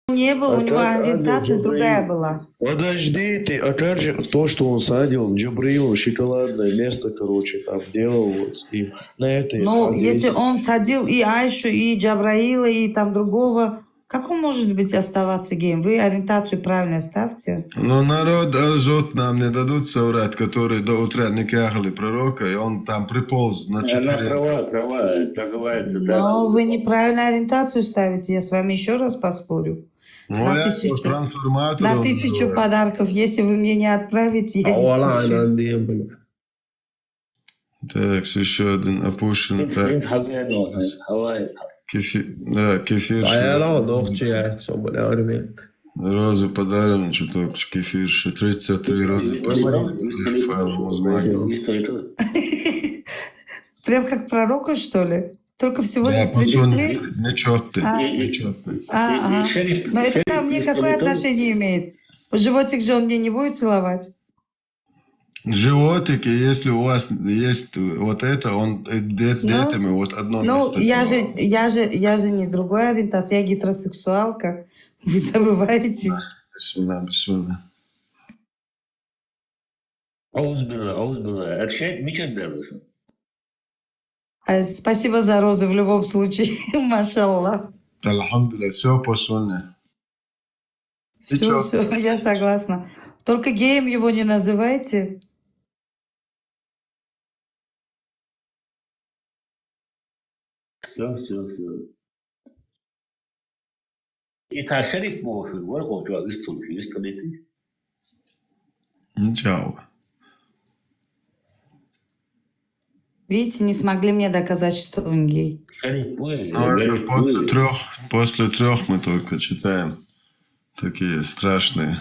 не был, у него ориентация Джабраил. другая была. Подождите, а как же то, что он садил Джабраилу шоколадное место, короче, там делал вот с ним. На это есть Ну, если хадис. он садил и Айшу, и Джабраила, и там другого, как он может быть оставаться геем? Вы ориентацию правильно ставьте. Но народ Азот нам не дадут соврать, которые до утра не кахали пророка, и он там приполз на Она четвереньках. права, называется так. Но вы неправильно ориентацию ставите. Я с вами еще раз поспорю. Ну, На я его 1000, трансформатором на 1000 называю. подарков. Если вы мне не отправите, я не Вала, спущусь. не было. Так, еще один опущенный. Так, кефир. Ajala on ohčija, se on ne armijak. Розы подарим, что-то кефирши. 33 розы послали файлом узмаги. Прям как пророку, что ли? Только всего лишь Да, посуд 33? нечетный. А. Нечетный. Ага. Но это ко мне какое отношение имеет? Животик же он мне не будет целовать? Животики, если у вас есть вот это, он детами вот одно Ну, место я снимал. же не другой ориентации, я гетеросексуалка. Вы забываетесь. Бисмилlah. Ауз-билла. Аршет мичет делаешь. Спасибо за розы в любом случае. Машаллах. Алхамдулилlah, все по сунне. Все, я согласна. Только геем его не называйте. Все. И та шериф боши, вот что истории. Ничего. Видите, не смогли мне доказать, что он гей. Ну, это после трех мы только читаем. Такие страшные.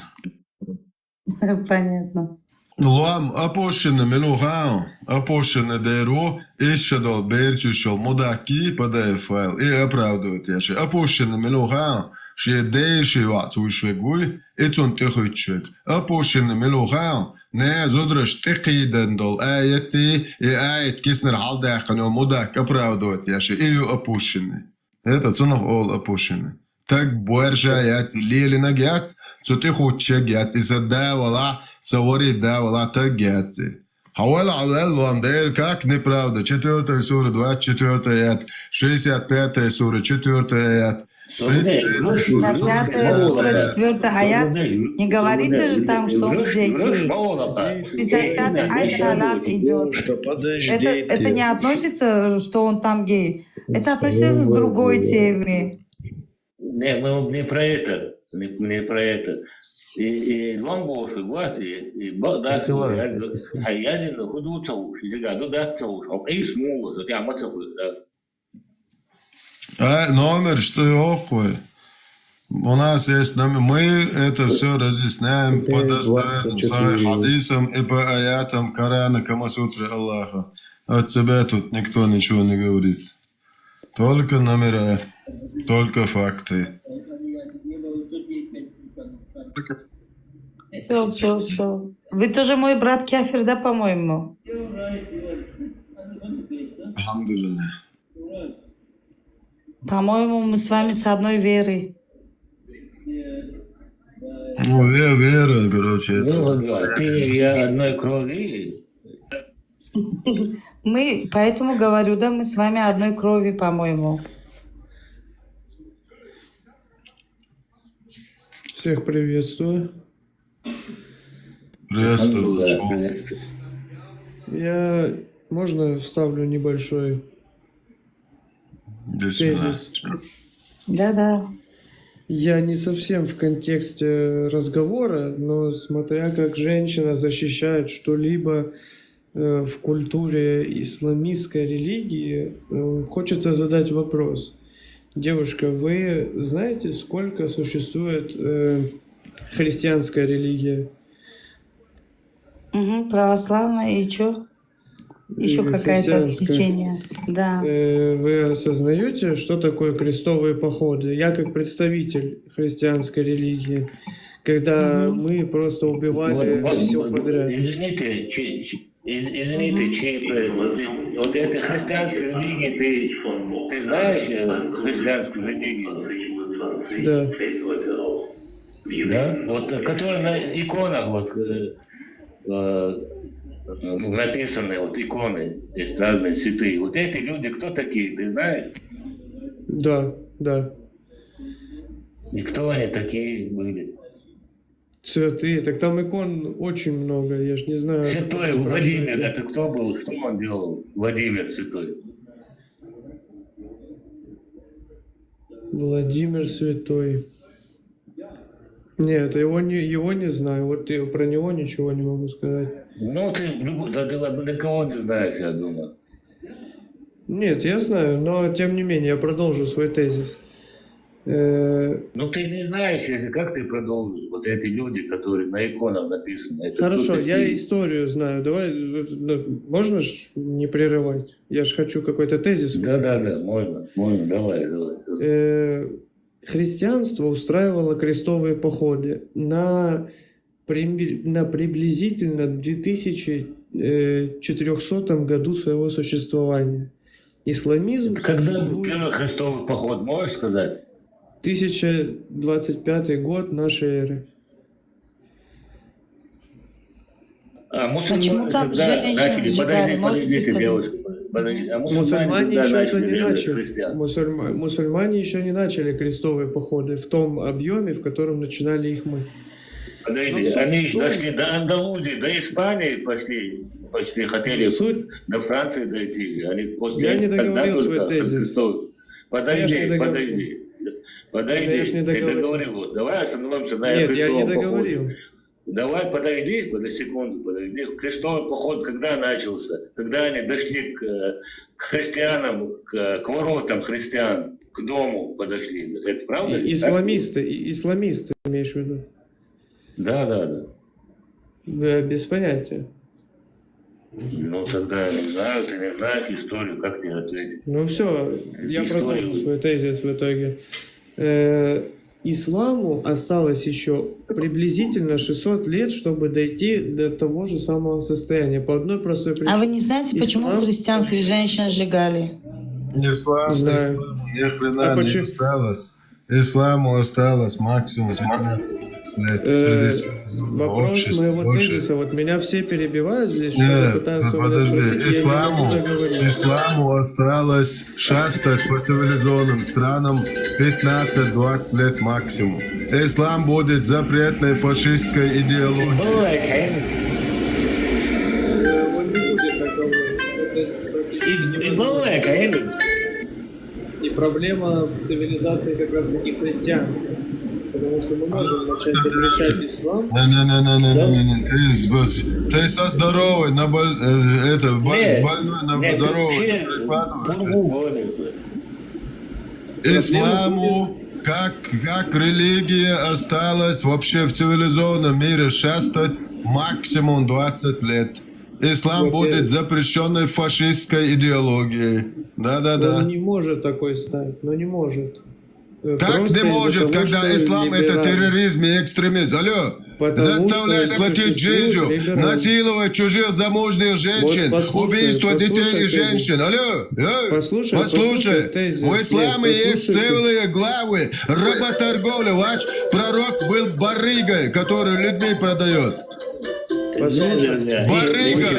Понятно. Luam apošene meluhao, apošene deru, išadol berčušol mudaki, padaje fail, i оправдывать. Apošene meluhao, še dejši vacu išveguj, itun tihučveg. Apošene meluhao, ne zudraš tiqidendol ayeti, и ayet kisner haldaaqan o mudak оправдывать. И apošene. Это цунах ол apošene. Так буэржа яц, лелинаг яц, цути хучег яц, и задавала, савори давала так яц. Хавал алел вам дэр, как неправда. 4 сура, 24 аят, 65 сура, 4 аят, 33 сура. 65 сура, 4 аят. Не говорится же там, что он гей. 55 аят талак идет. Это не относится, что он там гей. Это относится к другой теме. Не про это. Не про это. И вам больше год, и да, хаязин худу цауш, и сега да цауш, а и смоло, то я мацаху, да. Номер, что охуй. У нас есть номер. Мы это все разъясняем по достоинствам, хадисам и по аятам Корана, Камасутры Аллаха. От себя тут никто ничего не говорит. Только номера, только факты. Все. Вы тоже мой брат Кяфир, да, по-моему? Алхамдулилlah. По-моему, мы с вами с одной верой. Ну, вера, короче, Ты я одной крови. Мы, поэтому говорю, да, мы с вами одной крови, по-моему. Всех приветствую. Приветствую. Я, можно вставлю небольшой тезис? Да. Я не совсем в контексте разговора, но смотря как женщина защищает что-либо в культуре исламистской религии, хочется задать вопрос. Девушка, вы знаете, сколько существует христианская религия? Угу, православная и что? Еще какое-то течение. Да. Вы осознаете, что такое крестовые походы? Я как представитель христианской религии, когда мы просто убивали все подряд. Извините, вот этой христианской религии, ты знаешь христианскую религию? Да. Да? Вот, которые на иконах вот, написаны, вот иконы, есть разные святые. Вот эти люди, кто такие, ты знаешь? Да, да. И кто они такие были? Святые. Так там икон очень много, я ж не знаю. Святой Владимир, это кто был? Что он делал? Владимир Святой. Владимир Святой. Нет, его не знаю. Вот про него ничего не могу сказать. Ну, ты никого не знаешь, я думаю. Нет, я знаю, но тем не менее я продолжу свой тезис. Ну, ты не знаешь, если как ты продолжишь. Вот эти люди, которые на иконах написаны. Это Хорошо, кто я такие? историю знаю. Давай, можно ж не прерывать? Я ж хочу какой-то тезис. Да, можно, давай. Христианство устраивало крестовые походы на приблизительно 2400 году своего существования. Исламизм... Когда был первый крестовый поход, можешь сказать? 1025 год нашей эры. А Почему там женщин сжигали, можете сказать? девушки, подождите. А Мусульмане когда еще это не резать начали. христиан? Мусульмане еще не начали крестовые походы в том объеме, в котором начинали их мы. Подожди, Ну, они суть в том- дошли до Андалузии, до Испании почти хотели Суть- до Франции дойти. Они после Я не тогда договорил только свой тезис. крестовый. Я ж не договорил. Подожди, Я ж не ты договорил. договорил. Вот, давай остановимся на Нет, я крестовом не походе. договорил. Давай подожди секунду, подожди. Крестовый поход когда начался? Когда они дошли к христианам, к воротам христиан, к дому подошли. Это правда? Исламисты, имеешь в виду? Да. Да, без понятия. Ну тогда я не знаю, ты не знаешь историю, как тебе ответить? Ну все, я Историю. продолжу свой тезис в итоге. Исламу осталось еще приблизительно 600 лет, чтобы дойти до того же самого состояния. По одной простой причине. А вы не знаете, почему в христианстве женщин сжигали? Ислам, Знаю. ни хрена А не почему? осталось. Исламу осталось максимум 15 лет. Вопрос моего тезиса. Вот меня все перебивают здесь, что Нет, пытаются подожди, спросить, я не могу договорить. исламу осталось шастать по цивилизованным странам 15-20 лет максимум. Ислам будет запретной фашистской идеологией. Он не будет таковой. Это практически невозможно. И проблема в цивилизации как раз таки христианской. Потому что мы можем начать запрещать ислам. Не, ты со здоровой на с больной на здоровой не прикладывайтесь. Исламу как религия осталась вообще в цивилизованном мире шастать максимум 20 лет. Ислам будет запрещенной фашистской идеологией. Да. Он не может такой стать, но не может. Как Просто не из-за может, того, когда что ислам это либеральный. терроризм и экстремизм? Алло, Потому заставлять что платить существует джизю, либеральный. насиловать чужих замужних женщин, Вот убийство послушай детей и тезис. женщин. Алло, Послушай тезис. в исламе Нет, есть послушай целые главы работорговля. Ваш пророк был барыгой, который людьми продает. Послушай. Барыга!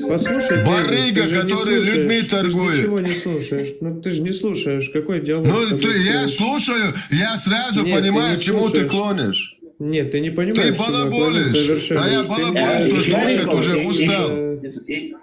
Послушай. Барыга, ты же не который слушаешь, людьми ты же торгует. Ничего не слушаешь. Ну ты же не слушаешь. Какой диалог? Ну, с тобой я стоит? слушаю, я сразу Нет, понимаю, ты не к чему ты слушаешь. клонишь. Нет, ты не понимаешь. Ты к чему я клоню балаболишь. совершенно. А я Ты балаболю, не- что слушать уже устал.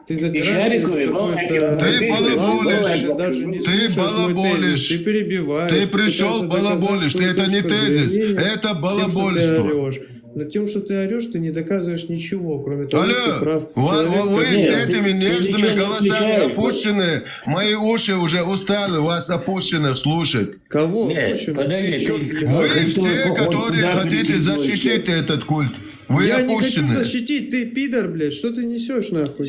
Ты задираешься какой-то... Ты балаболишь. Даже не Ты слушаешь мой балаболишь. тезис, Ты перебиваешь. Ты пришел пытаешься доказать балаболишь, свою это не точку тезис, зрения это тем, что балабольство. ты орешь. Но тем, что ты орешь, ты не доказываешь ничего, кроме того, что Алло, прав вы человек, с как этими ты нежными ничего не голосами отвечаешь. опущенные, мои уши уже устали вас опущенных слушать. Кого? Нет, Почему? подожди, Ты чё, ты- Вы Крестовый все, поход которые куда хотите прикидываете? защитить этот культ, вы Я не хочу опущены. защитить, ты пидор, блядь, что ты несешь нахуй?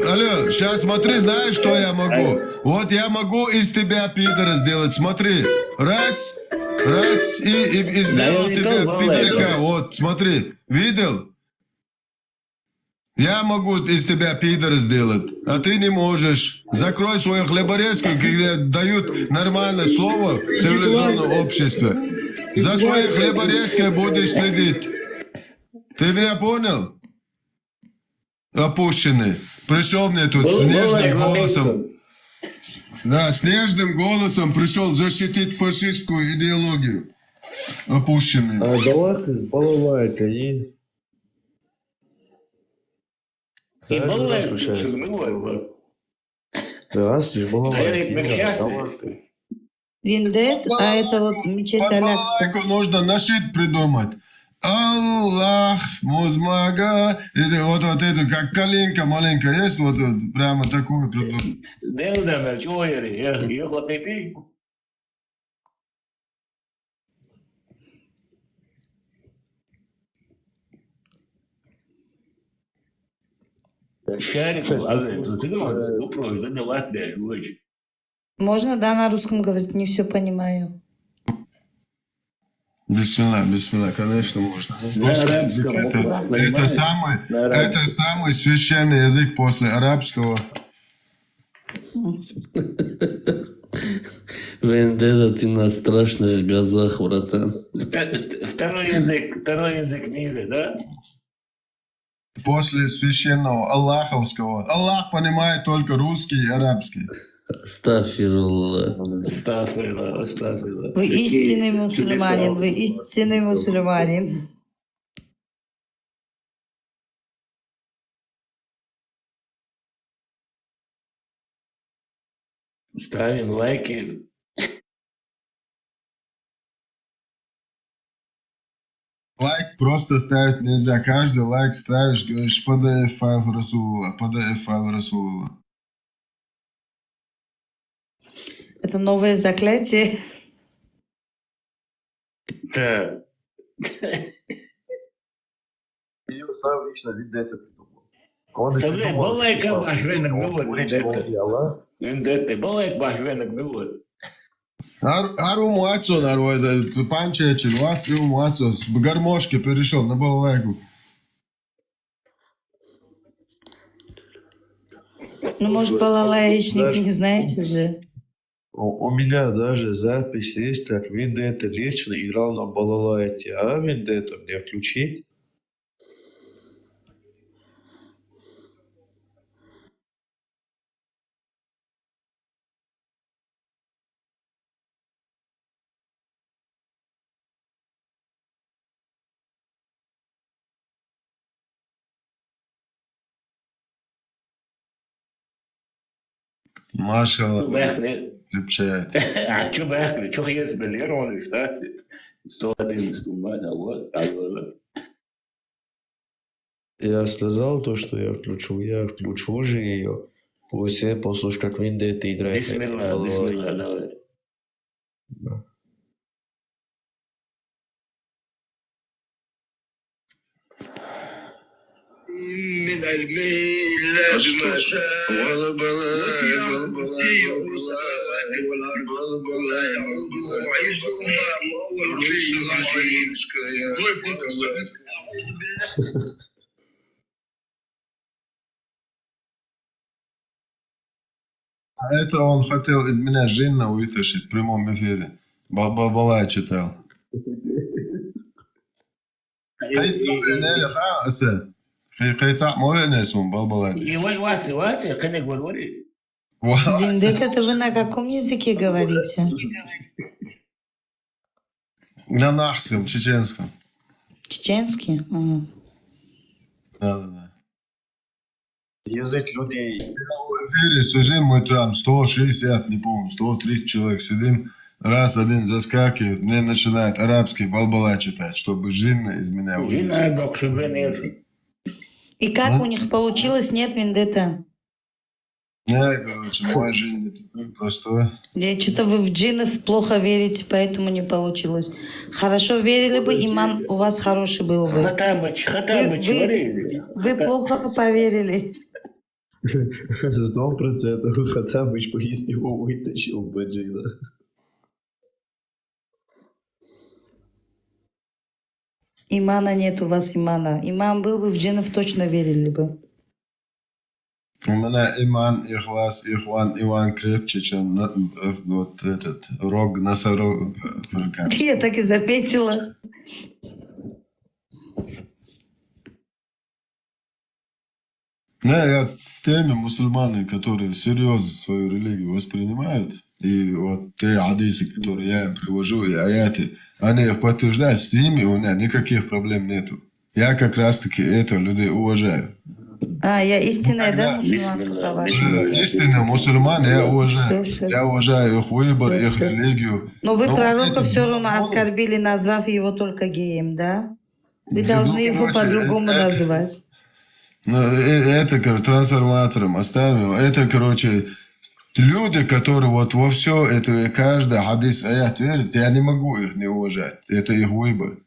Алло, сейчас смотри, знаешь, что я могу? Вот я могу из тебя пидора сделать, смотри. Раз, и сделал Да, тебя это пидорка. бывает. Вот, смотри, видел? Я могу из тебя пидора сделать, а ты не можешь. Закрой свою хлеборезку, когда дают нормальное слово в цивилизованном обществе. За своей хлеборезкой будешь следить. Ты меня понял? Опущенный. Пришел мне тут с нежным голосом. Да, с нежным голосом пришел защитить фашистскую идеологию. Опущенный. А балака, балалайка, и... И балалайка, что милое. Да, слышишь, балалайка. Виндет, а это вот мечеть Под Алякса. балалайку нужно нашид придумать. Аллах, музмага. Вот это, как калинка маленькая есть, вот прямо такую придумать. Дем, чего я хлопнете? Шарик, вопрос задавать даже очень. Можно, да, на русском говорить, не все понимаю. Бисмилlah, конечно, можно. На Русский язык арабском, это самый священный язык после арабского. Вендета, ты на страшных глазах, братан. Второй язык мира, да? После священного аллаховского. Аллах понимает только русский и арабский. Астафируллах. Астафирилла. Вы истинный мусульманин, вы истинный мусульманин. Ставим лайки. Лайк просто ставить нельзя. Каждый лайк ставишь, говоришь, PDF файл Расулулlah. Это новое заклятие. Да. Я сам лично Виндета придумал. Sabri, vallahi baş vermek ne olur Vindette, vallahi baş vermek ne olur. Ару Муацо, панчечи, Муацо, с гармошки перешел на балалайку. Ну, может, балалаечник, не знаете же. У меня даже запись есть, как Виндета лично играл на балалайке, а Виндета мне включить? Машалла, Behne, крепчает. şu behne, çok iyi biliyor onu işte. 111 numara var. Я сказал то, что я включу же ее. Пусть все послушают, как Виндета играет. Bismillah, давай. Да. من علمي إلا بما شاء وسع كرسيه السماوات والأرض ولا يعوده حفظهما وهو العلي العظيم أعوذ بالله А это он хотел из меня Жинна вытащить в прямом эфире. Балай читал. Хайца мой несун, балбалай. И вати, кане говори. Виндет, это вы на каком языке говорите? На нахском, чеченском. Чеченский? Ага. Да. Язык людей. В эфире сидим мы там 160, не помню, 130 человек сидим. Раз один заскакивает, мне начинает арабский балбалай читать, чтобы Жинна из меня вынесла. И как у них получилось? Нет, Виндета? Короче, мой Жинна такой простой. Что-то вы в джиннов плохо верите, поэтому не получилось. Хорошо верили бы, иман у вас хороший был бы. Хатабыч, говори. Вы плохо поверили. 100% Хатабыч из него вытащил бы Джина. Имана нет у вас, имана. Иман был бы, в джиннов точно верили бы. У меня иман, ихлас, ихван, Иван крепче, чем вот этот рог носорог. Я так и заметила. Да, я с теми мусульманами, которые серьезно свою религию воспринимают, и вот те хадисы, которые я им привожу, и аяты, они их подтверждают, с ними у меня никаких проблем нету. Я как раз-таки это людей уважаю. Я истинная, да, Бисмилла, мусульманка, Да, по-вашему? истинно мусульман я уважаю. Всё. Я уважаю их выбор, их Всё. религию. Но вы Но пророка эти все равно мусульмане- оскорбили, назвав его только геем, да? Вы Да, должны ну, его короче, по-другому это- называть. Ну, это, короче, трансформатором оставим его. Это, короче, люди, которые вот во все это, каждый хадис аят верят, я не могу их не уважать. Это их выбор.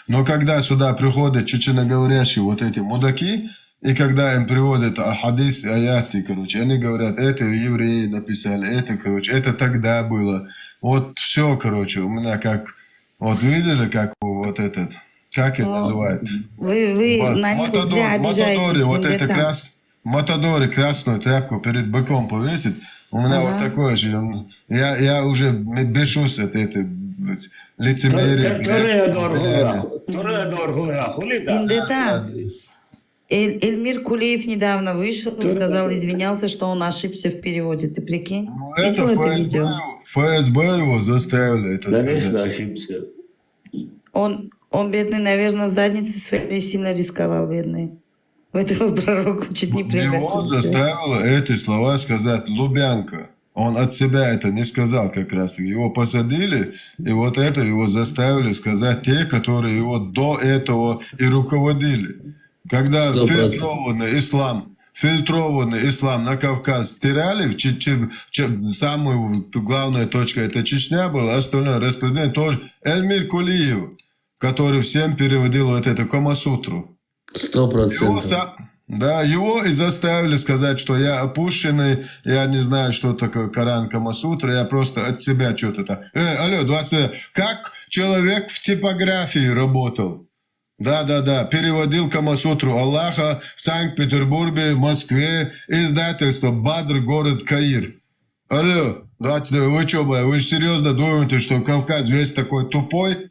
Но когда сюда приходят чеченоговорящие вот эти мудаки, и когда им приводят хадис, аяты, короче, они говорят, это евреи написали, это, короче, это тогда было. Вот все, короче, у меня как... Вот видели, как вот этот... Как это называют? Вы Вот, на них зря обижаетесь. Матадоре, вот это Миндета. Матадоре красную тряпку перед быком повесит. У меня вот такое же. Я уже бешусь от этой лицемерия. Миндета. Эльмир Кулиев недавно вышел и сказал, извинялся, что он ошибся в переводе. Ты прикинь? Ну, это Видел это видео? ФСБ его заставили это Конечно, сказать. ошибся. Он, бедный, наверное, задницей своей сильно рисковал, бедный. В этого пророку чуть не Его превратился. заставило эти слова сказать Лубянка. Он от себя это не сказал как раз. Его посадили, и вот это его заставили сказать те, которые его до этого и руководили. Когда 100%. фильтрованный ислам на Кавказ теряли, самую главную точку это Чечня была, остальное распределение тоже Эльмир Кулиев, который всем переводил вот эту Камасутру. 100%. Да, его и заставили сказать, что я опущенный, я не знаю, что такое Коран Камасутра, я просто от себя что-то там. Алло, 20 как человек в типографии работал? Да, переводил Камасутру Аллаха в Санкт-Петербурге, в Москве, издательство Бадр, город Каир. Алло, 22, вы что, вы серьезно думаете, что Кавказ весь такой тупой?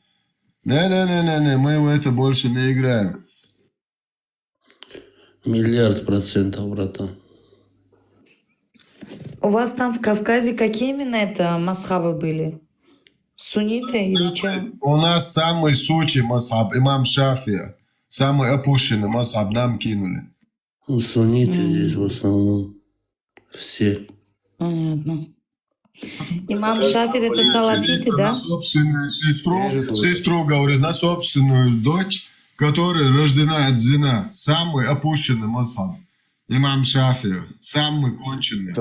Не, мы в это больше не играем. 1,000,000%, братан. У вас там в Кавказе какие именно это масхабы были? Сунниты или что? У нас самый сучий масхаб, имам Шафия. Самый опущенный масхаб нам кинули. Ну, сунниты здесь в основном. Все. Понятно. Имам Шафир это салафиты, да? На собственную сестру, говорит, на собственную дочь, которая рождена от зина. Самый опущенный масхаб. Имам Шафия. Самый конченый.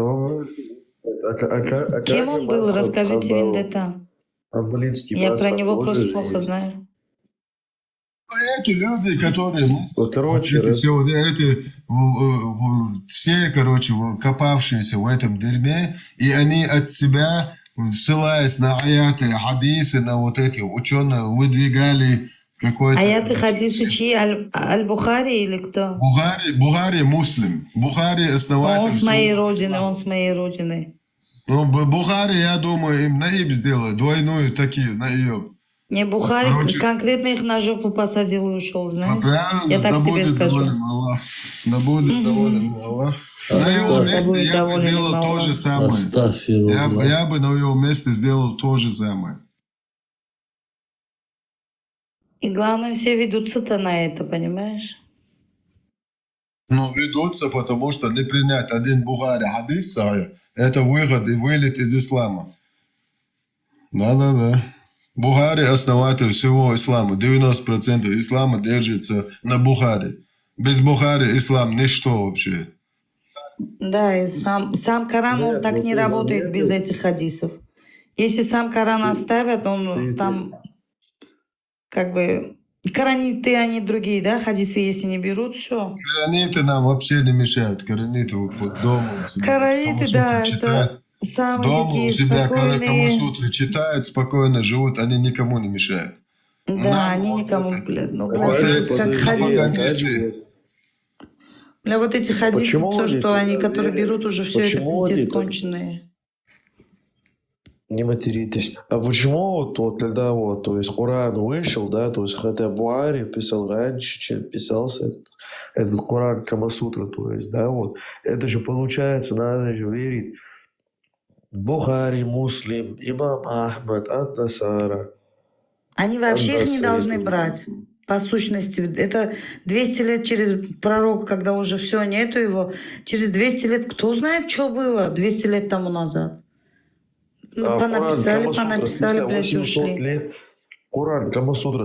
Кем он был? Расскажите, Виндета. Я про него просто плохо знаю. Эти люди, которые Короче, все, короче, копавшиеся в этом дерьме, и они от себя, ссылаясь на аяты, хадисы, на вот эти ученые, выдвигали какой-то... Аяты, хадисы чьи? Аль-Бухари или кто? Бухари муслим. Бухари основатель... Он с моей всего родины, ислама. он с моей родины. Ну, Бухари, я думаю, им наиб сделали, двойную такие, наеб. Не, Бухари Короче, конкретно их на жопу посадил и ушел, знаешь? Правильно, Я так да тебе будет скажу. доволен Аллах. Да будет доволен Аллах. На его Да месте будет я бы доволен сделал то Аллах. же самое. Астафируллах. Я бы на его месте сделал то же самое. И главное, все ведутся-то на это, понимаешь? Но ведутся, потому что не принять один Бухари хадис, это выход и вылет из ислама. Да. Бухари основатель всего ислама. 90% ислама держится на Бухари. Без Бухари ислам ничто вообще. Да, и сам Коран, он так не работает без этих хадисов. Если сам Коран оставят, он там как бы... Кораниты, они другие, да, хадисы, если не берут, все. Кораниты нам вообще не мешают. Кораниты вот под домом. себе Кораниты, да, читают. это самые Дома такие у себя спокойные. Камасутры читают, спокойно живут, они никому не мешают. Да, Нам они вот никому, это- блядь, ну, вот блядь, это как хадис. пропагандисты. Бля, вот эти хадисы, Почему то, они что они, туда которые верят? берут уже все это Почему пиздец они так- конченые. Не материтесь. А почему вот когда вот, то есть Коран вышел, да, то есть хотя Буари писал раньше, чем писался этот Коран Камасутра, то есть, да, вот. Это же получается, надо же верить. Бухари, Муслим, Имам Ахмад, Ан-Насара. Они вообще их не Ан-Насари. должны брать. По сущности, это 200 лет через пророка, когда уже все, нету его. Через 200 лет, кто знает, что было 200 лет тому назад. Ну, А понаписали, Коран Камасутра понаписали, спустя блядь, и 800 ушли. лет. Коран Камасутра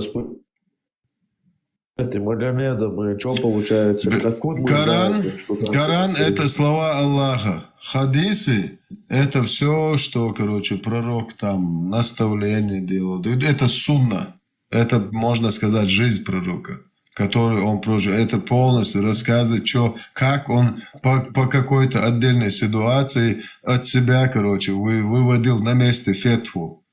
это Магомеда, что получается? Откуда мы Коран, знаем, что там Коран такое? это слова Аллаха. Хадисы это все, что, короче, пророк там наставление делал. Это сунна. Это, можно сказать, жизнь пророка, которую он прожил. Это полностью рассказывает, что, как он по какой-то отдельной ситуации от себя, короче, выводил на месте фетву.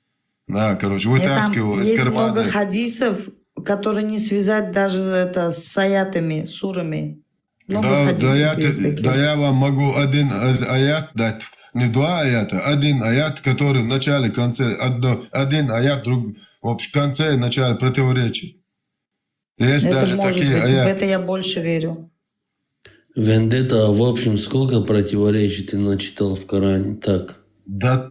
Да, короче, вытаскивал Там из есть кармана. много хадисов, которые не связать даже это с аятами, сурами. Много хадисов есть таких. Да я вам могу один аят дать. Не два аята, один аят, который в начале, в конце, один аят, в конце и начале противоречий. Есть Это даже может такие быть, в аяты. это я больше верю. Вендетта, в общем, сколько противоречий ты начитал в Коране? Так. Да,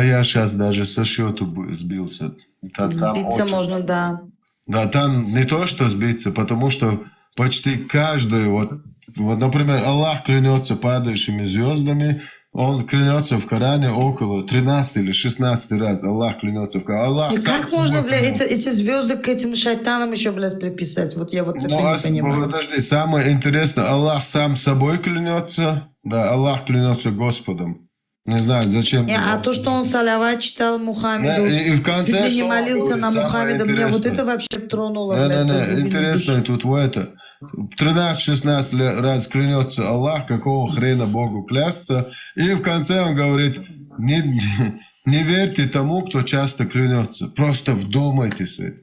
я сейчас даже со счету сбился. Там Сбиться очень- можно, да. Да, там не то, что сбиться, потому что почти каждый, вот, например, Аллах клянется падающими звездами, он клянется в Коране около 13 или 16 раз. Аллах клянется в Коране. Аллах И сам как собой можно, блядь, клянется. эти звезды к этим шайтанам еще, блядь, приписать? Вот я вот это Ну, не понимаю. подожди, самое интересное, Аллах сам собой клянется, да, Аллах клянется Господом. Не знаю, зачем. А то, что он саляват читал Мухаммеду, Да, и в конце, чуть ли не что он молился говорит, на самое Мухаммеда, меня вот интересное. это вообще тронуло, блядь, до Не, глубины интересно души. тут в это. 13-16 раз клянется Аллах, какого хрена Богу клясться. И в конце он говорит, не верьте тому, кто часто клянется. Просто вдумайтесь в это.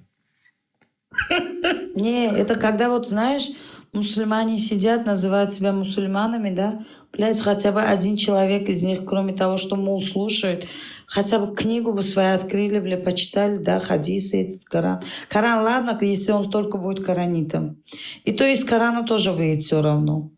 Не, это когда вот, знаешь, мусульмане сидят, называют себя мусульманами, да? Блядь, хотя бы один человек из них, кроме того, что, мол, слушают, хотя бы книгу бы свою открыли, бля, почитали, да, хадисы, этот Коран. Коран, ладно, если он только будет коранитом. И то из Корана тоже выйдет все равно.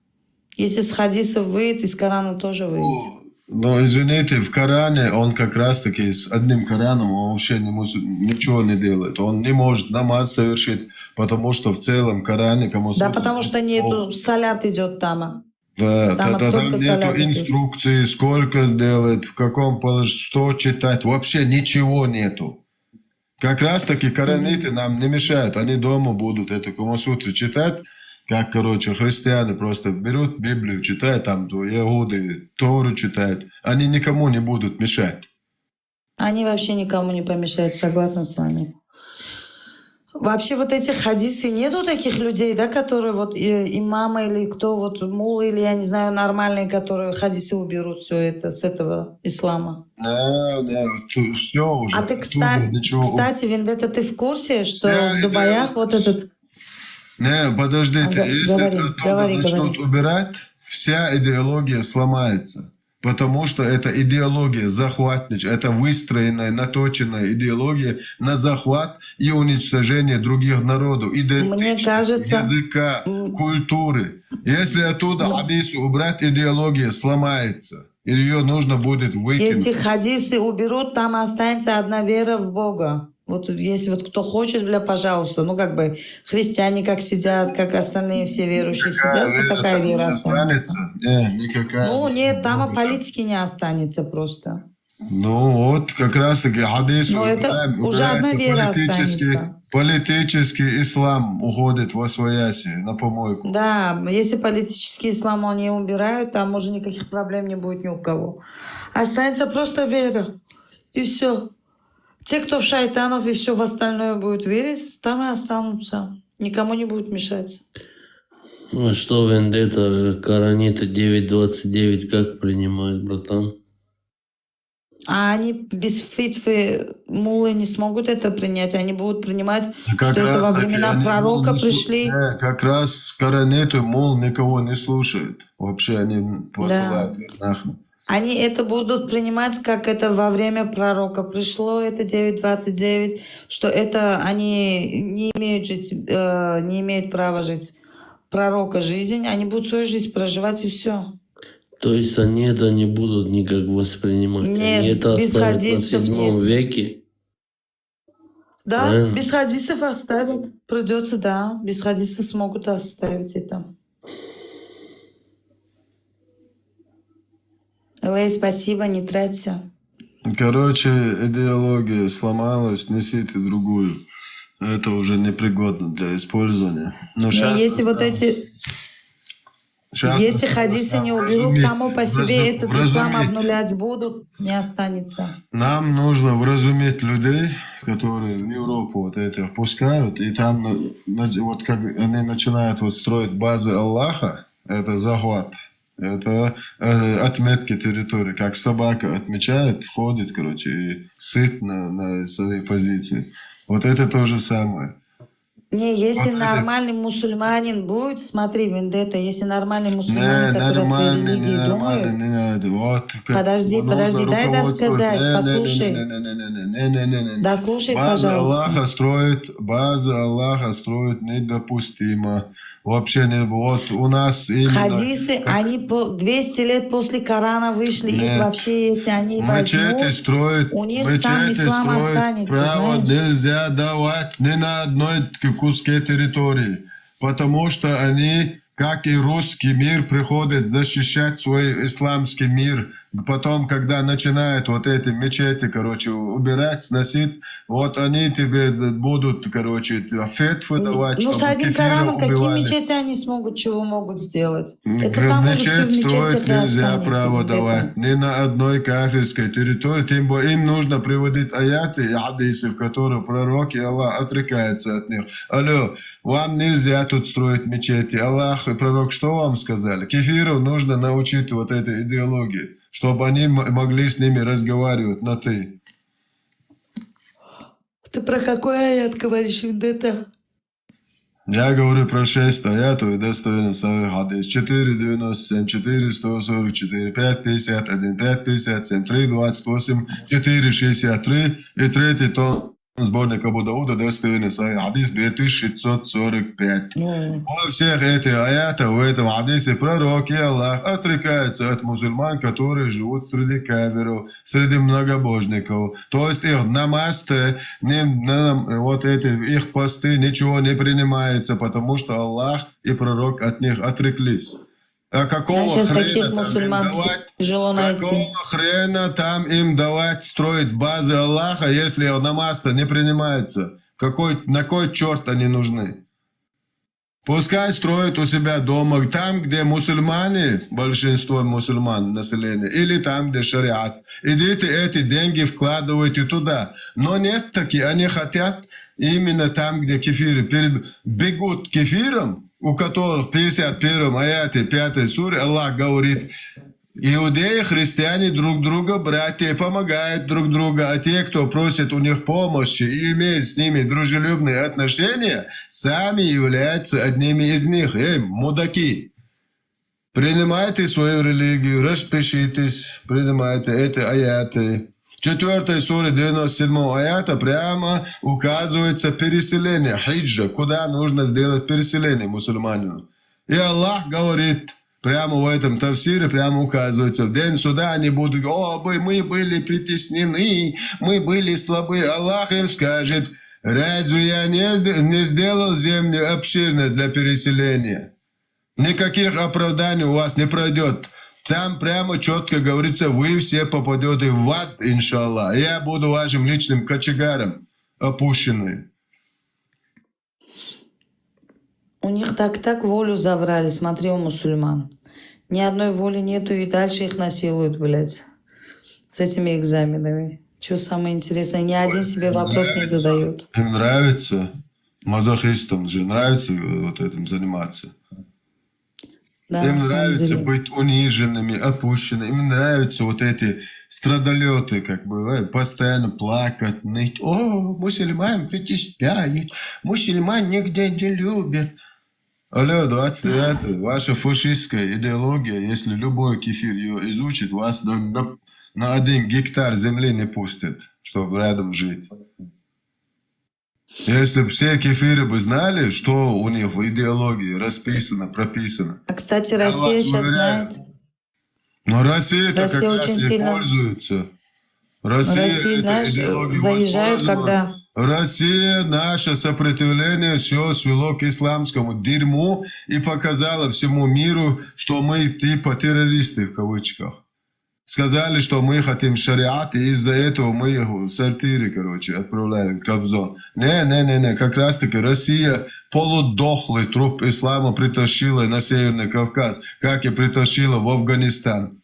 Если с хадисов выйдет, из Корана тоже выйдет. Но, извините, в Коране он как раз-таки с одним Кораном он вообще ничего не делает. Он не может намаз совершить, потому что в целом Коране кому Да, потому что нету, салят идет там. Да, Там там только нету салят идет. инструкции, сколько сделать, в каком положении, что читать. Вообще ничего нету. Как раз-таки кораниты нам не мешают. Они дома будут эту Камасутру читать, как, короче, христиане просто берут Библию, читают, там, иуды Тору читают. Они никому не будут мешать. Они вообще никому не помешают, согласна с вами. Вообще вот этих хадисы, нету таких людей, да, которые вот имамы или кто, вот мулы или, я не знаю, нормальные, которые хадисы уберут все это с этого ислама. Да, все уже. А ты, оттуда ничего. кстати, Вендетта, ты в курсе, что Вся в Дубаях вот этот... Не, подождите, Ага, если говори, оттуда говори, начнут говори. убирать, вся идеология сломается. Потому что это идеология захватничества, это выстроенная, наточенная идеология на захват и уничтожение других народов, идентичности, кажется, языка, культуры. Если оттуда хадисы убрать, идеология сломается. И ее нужно будет выкинуть. Если хадисы уберут, там останется одна вера в Бога. Вот если вот кто хочет, бля, пожалуйста, ну как бы христиане как сидят, как остальные все верующие сидят, вот такая там вера не останется. Не, никакая. Ну нет, там и политики не останется просто. Ну вот как раз таки хадис Но это уже одна вера останется. политический ислам уходит во свояси, на помойку. Да, если политический ислам они убирают, там уже никаких проблем не будет ни у кого. Останется просто вера. И все. Те, кто в шайтанов и все в остальное будет верить, там и останутся. Никому не будет мешать. Ну что, Вендетта, Коранита 9.29 как принимают, братан? А они без фитвы мулы не смогут это принять. Они будут принимать, Как что это во раз таки времена они пророка мол не пришли. как раз коронеты, мол, никого не слушают. Вообще они посылают их нахуй. Они это будут принимать, как это во время пророка пришло, это 9:29, что это они не имеют права жить пророка жизнь, они будут свою жизнь проживать и все. То есть они это не будут никак воспринимать. Нет, Они это без оставят на хадисов 7 нет. веке. Да, Правильно. без хадисов оставят. Придется, да, без хадисов смогут оставить это. Лей, спасибо, не тратьте. Короче, идеология сломалась, несите другую. Это уже непригодно для использования. Но сейчас Если вот эти... Если хадисы не уберут само по себе, этот ислам обнулять будут, не останется. Нам нужно вразумить людей, которые в Европу вот этих пускают, и там вот как они начинают вот строить базы Аллаха, это захват, это отметки территории, как собака отмечает, входит, короче, и сыт на своей позиции. Вот это то же самое. Не, если Вот нормальный мусульманин будет, смотри, вендетта, если нормальный мусульманин, Не, который о своей нормально, религии ненормально, думает, не надо. Вот, Подожди, нужно дай руководствовать. сказать, послушай. Не. Да слушай, База пожалуйста. Аллаха строить недопустимо. Вообще не, вот у нас именно... Хадисы, они 200 лет после Корана вышли, их Нет. вообще, если они Мечети возьмут, строить, у них сам ислам останется, право знаешь? нельзя давать ни на одной куске территории, потому что они, как и русский мир, приходят защищать свой исламский мир. Потом, когда начинают вот эти мечети, короче, убирать, сносить, вот они тебе будут, короче, фетвы давать, Ну, с чтобы одним кефира Кораном какие убивали. мечети они смогут, чего могут сделать? Это там уже все в Мечеть строить мечетях и нельзя останется. право вот это. давать ни на одной кафирской территории, тем более им нужно приводить аяты и хадисы, в которых пророк и Аллах отрекаются от них. Алло, вам нельзя тут строить мечети. Аллах и пророк что вам сказали? Кефиру нужно научить вот этой идеологии, чтобы они могли с ними разговаривать на «ты». Ты про какой аят говоришь, Вендетта? Я говорю про 6 аятов и достоверный Сахих хадис. 4.97, 4.144, 5.51, 5.57, 3.28, 4.63 и третий том сборника Абу Дауда достоверный Сахих хадис 2645. Во всех этих аятах, в этом хадисе пророк и Аллах отрекаются от мусульман, которые живут среди кафиров, среди многобожников. То есть их намазы, вот эти их посты, ничего не принимается, потому что Аллах и пророк от них отреклись. А какого Сейчас хрена таких там им мусульман давать? тяжело найти. Какого хрена там им давать строить базы Аллаха, если намаз-то не принимается? На кой черт они нужны? Пускай строят у себя дома, там, где мусульмане, большинство мусульман населения, или там, где шариат. Идите эти деньги вкладывайте туда. Но нет таки, они хотят именно там, где кефиры бегут кефиром, у которых в 51 аяте 5 суре Аллах говорит: иудеи, христиане друг друга, братья, помогают друг другу, а те, кто просит у них помощи и имеет с ними дружелюбные отношения, сами являются одними из них. Эй, мудаки! Принимайте свою религию, распишитесь, принимайте эти аяты. 4 суре 97 аята прямо указывается переселение, хиджа, куда нужно сделать переселение мусульманину. И Аллах говорит, прямо в этом тафсире прямо указывается, в день суда они будут: о, мы были притеснены, мы были слабы. Аллах им скажет: разве я не сделал землю обширной для переселения? Никаких оправданий у вас не пройдет. Там прямо четко говорится: вы все попадете в ад, иншаллах. Я буду вашим личным кочегаром, опущенный. У них так волю забрали, смотри, у мусульман. Ни одной воли нету, и дальше их насилуют, блядь, с этими экзаменами. Что самое интересное, ни один себе вопрос не задает. Им нравится, мазохистам же нравится вот этим заниматься. Да, Им на самом нравится деле. быть униженными, опущенными. Им нравятся вот эти страдалеты, как бы, постоянно плакать, ныть. О, мусульман притесняют, мусульман нигде не любят. Алло, 29, ваша фашистская идеология, если любой кефир ее изучит, вас на 1 гектар земли не пустит, чтобы рядом жить. Если все кефиры бы знали, что у них в идеологии расписано, прописано. А, кстати, Я Россия вас сейчас уверяю. знает. Но Россия-то Россия как очень раз и сильно- пользуется. Россия, этой знаешь, идеологией заезжают, воспользовалась. когда... Россия, наше сопротивление все свело к исламскому дерьму и показало всему миру, что мы типа террористы в кавычках. Сказали, что мы хотим шариат, и из-за этого мы их в сортире, короче, отправляем в Кобзон. Не, как раз таки Россия полудохлый труп ислама притащила на Северный Кавказ, как и притащила в Афганистан.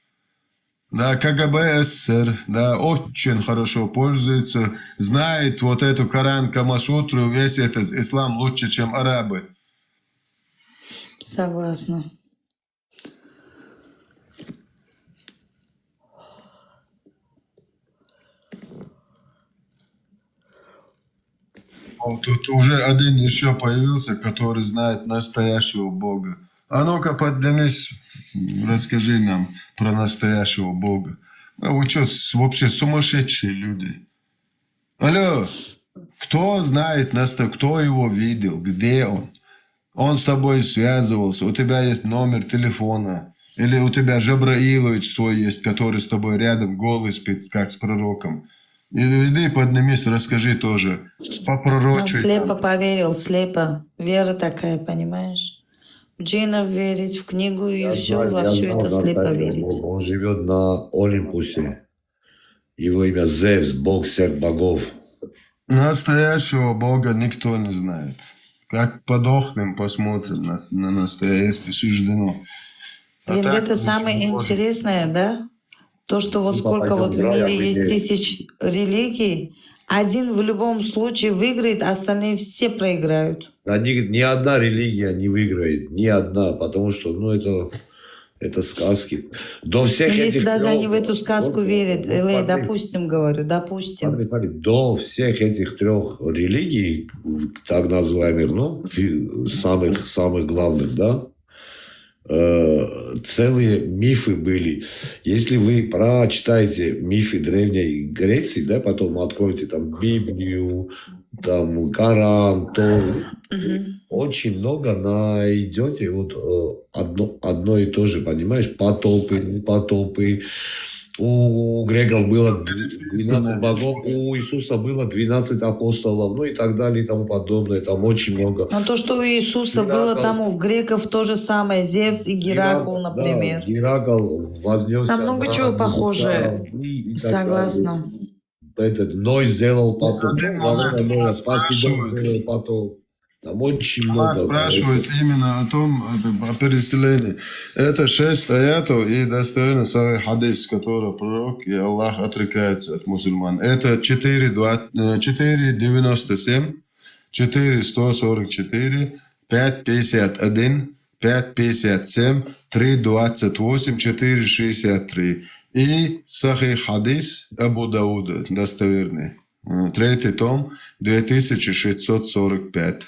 Да, КГБ СССР, да, очень хорошо пользуется, знает вот эту Коран, Камасутру, весь этот ислам лучше, чем арабы. Согласна. Вот тут уже один еще появился, который знает настоящего Бога. А ну-ка поднимись, расскажи нам про настоящего Бога. А вы что, вообще сумасшедшие люди? Алло, кто знает кто его видел, где он? Он с тобой связывался, у тебя есть номер телефона. Или у тебя Жабраилович свой есть, который с тобой рядом голый спит, как с пророком. Иди поднимись, расскажи тоже. Он Попророчуй. слепо поверил, слепо. Вера такая, понимаешь? Джинов верить в книгу и все, во все это слепо верить. Он живет на Олимпусе. Его имя Зевс, бог всех богов. Настоящего Бога никто не знает. Как подохнем, посмотрим на настоящее, если суждено. А Ведь так это самое не можем. интересное, да? То, что вот Ну, сколько пойдем вот в в рай, мире есть определим. тысяч религий, один в любом случае выиграет, а остальные все проиграют. Ни одна религия не выиграет, ни одна, потому что, это сказки. До всех Но если этих даже трех- они в эту сказку Вот, верят, вот, или, смотри, допустим, говорю, допустим. смотри, до всех этих 3 религий, так называемых, самых главных, да, целые мифы были. Если вы прочитаете мифы Древней Греции, да, потом откроете там Библию, там Коран, то очень много найдете вот одно и то же, понимаешь, потопы, не потопы. У греков было 12 богов, у Иисуса было 12 апостолов, и так далее, и тому подобное. Там очень много. Но то, что у Иисуса было, там у греков то же самое, Зевс и Геракл, например. Да, Геракл вознесся. Там много чего похожее. Согласна. Этот Ной сделал потоп. Один момент нас спрашивают. Потоп. Там очень Нас много. спрашивают именно о переселении. Это 6 аятов и достоверно Сахих хадис, в котором пророк и Аллах отрекаются от мусульман. Это 4.97, 4.144, 5.51, 5.57, 3.28, 4.63. И Сахих хадис Абу Дауда, достоверный. 3 том, 2645.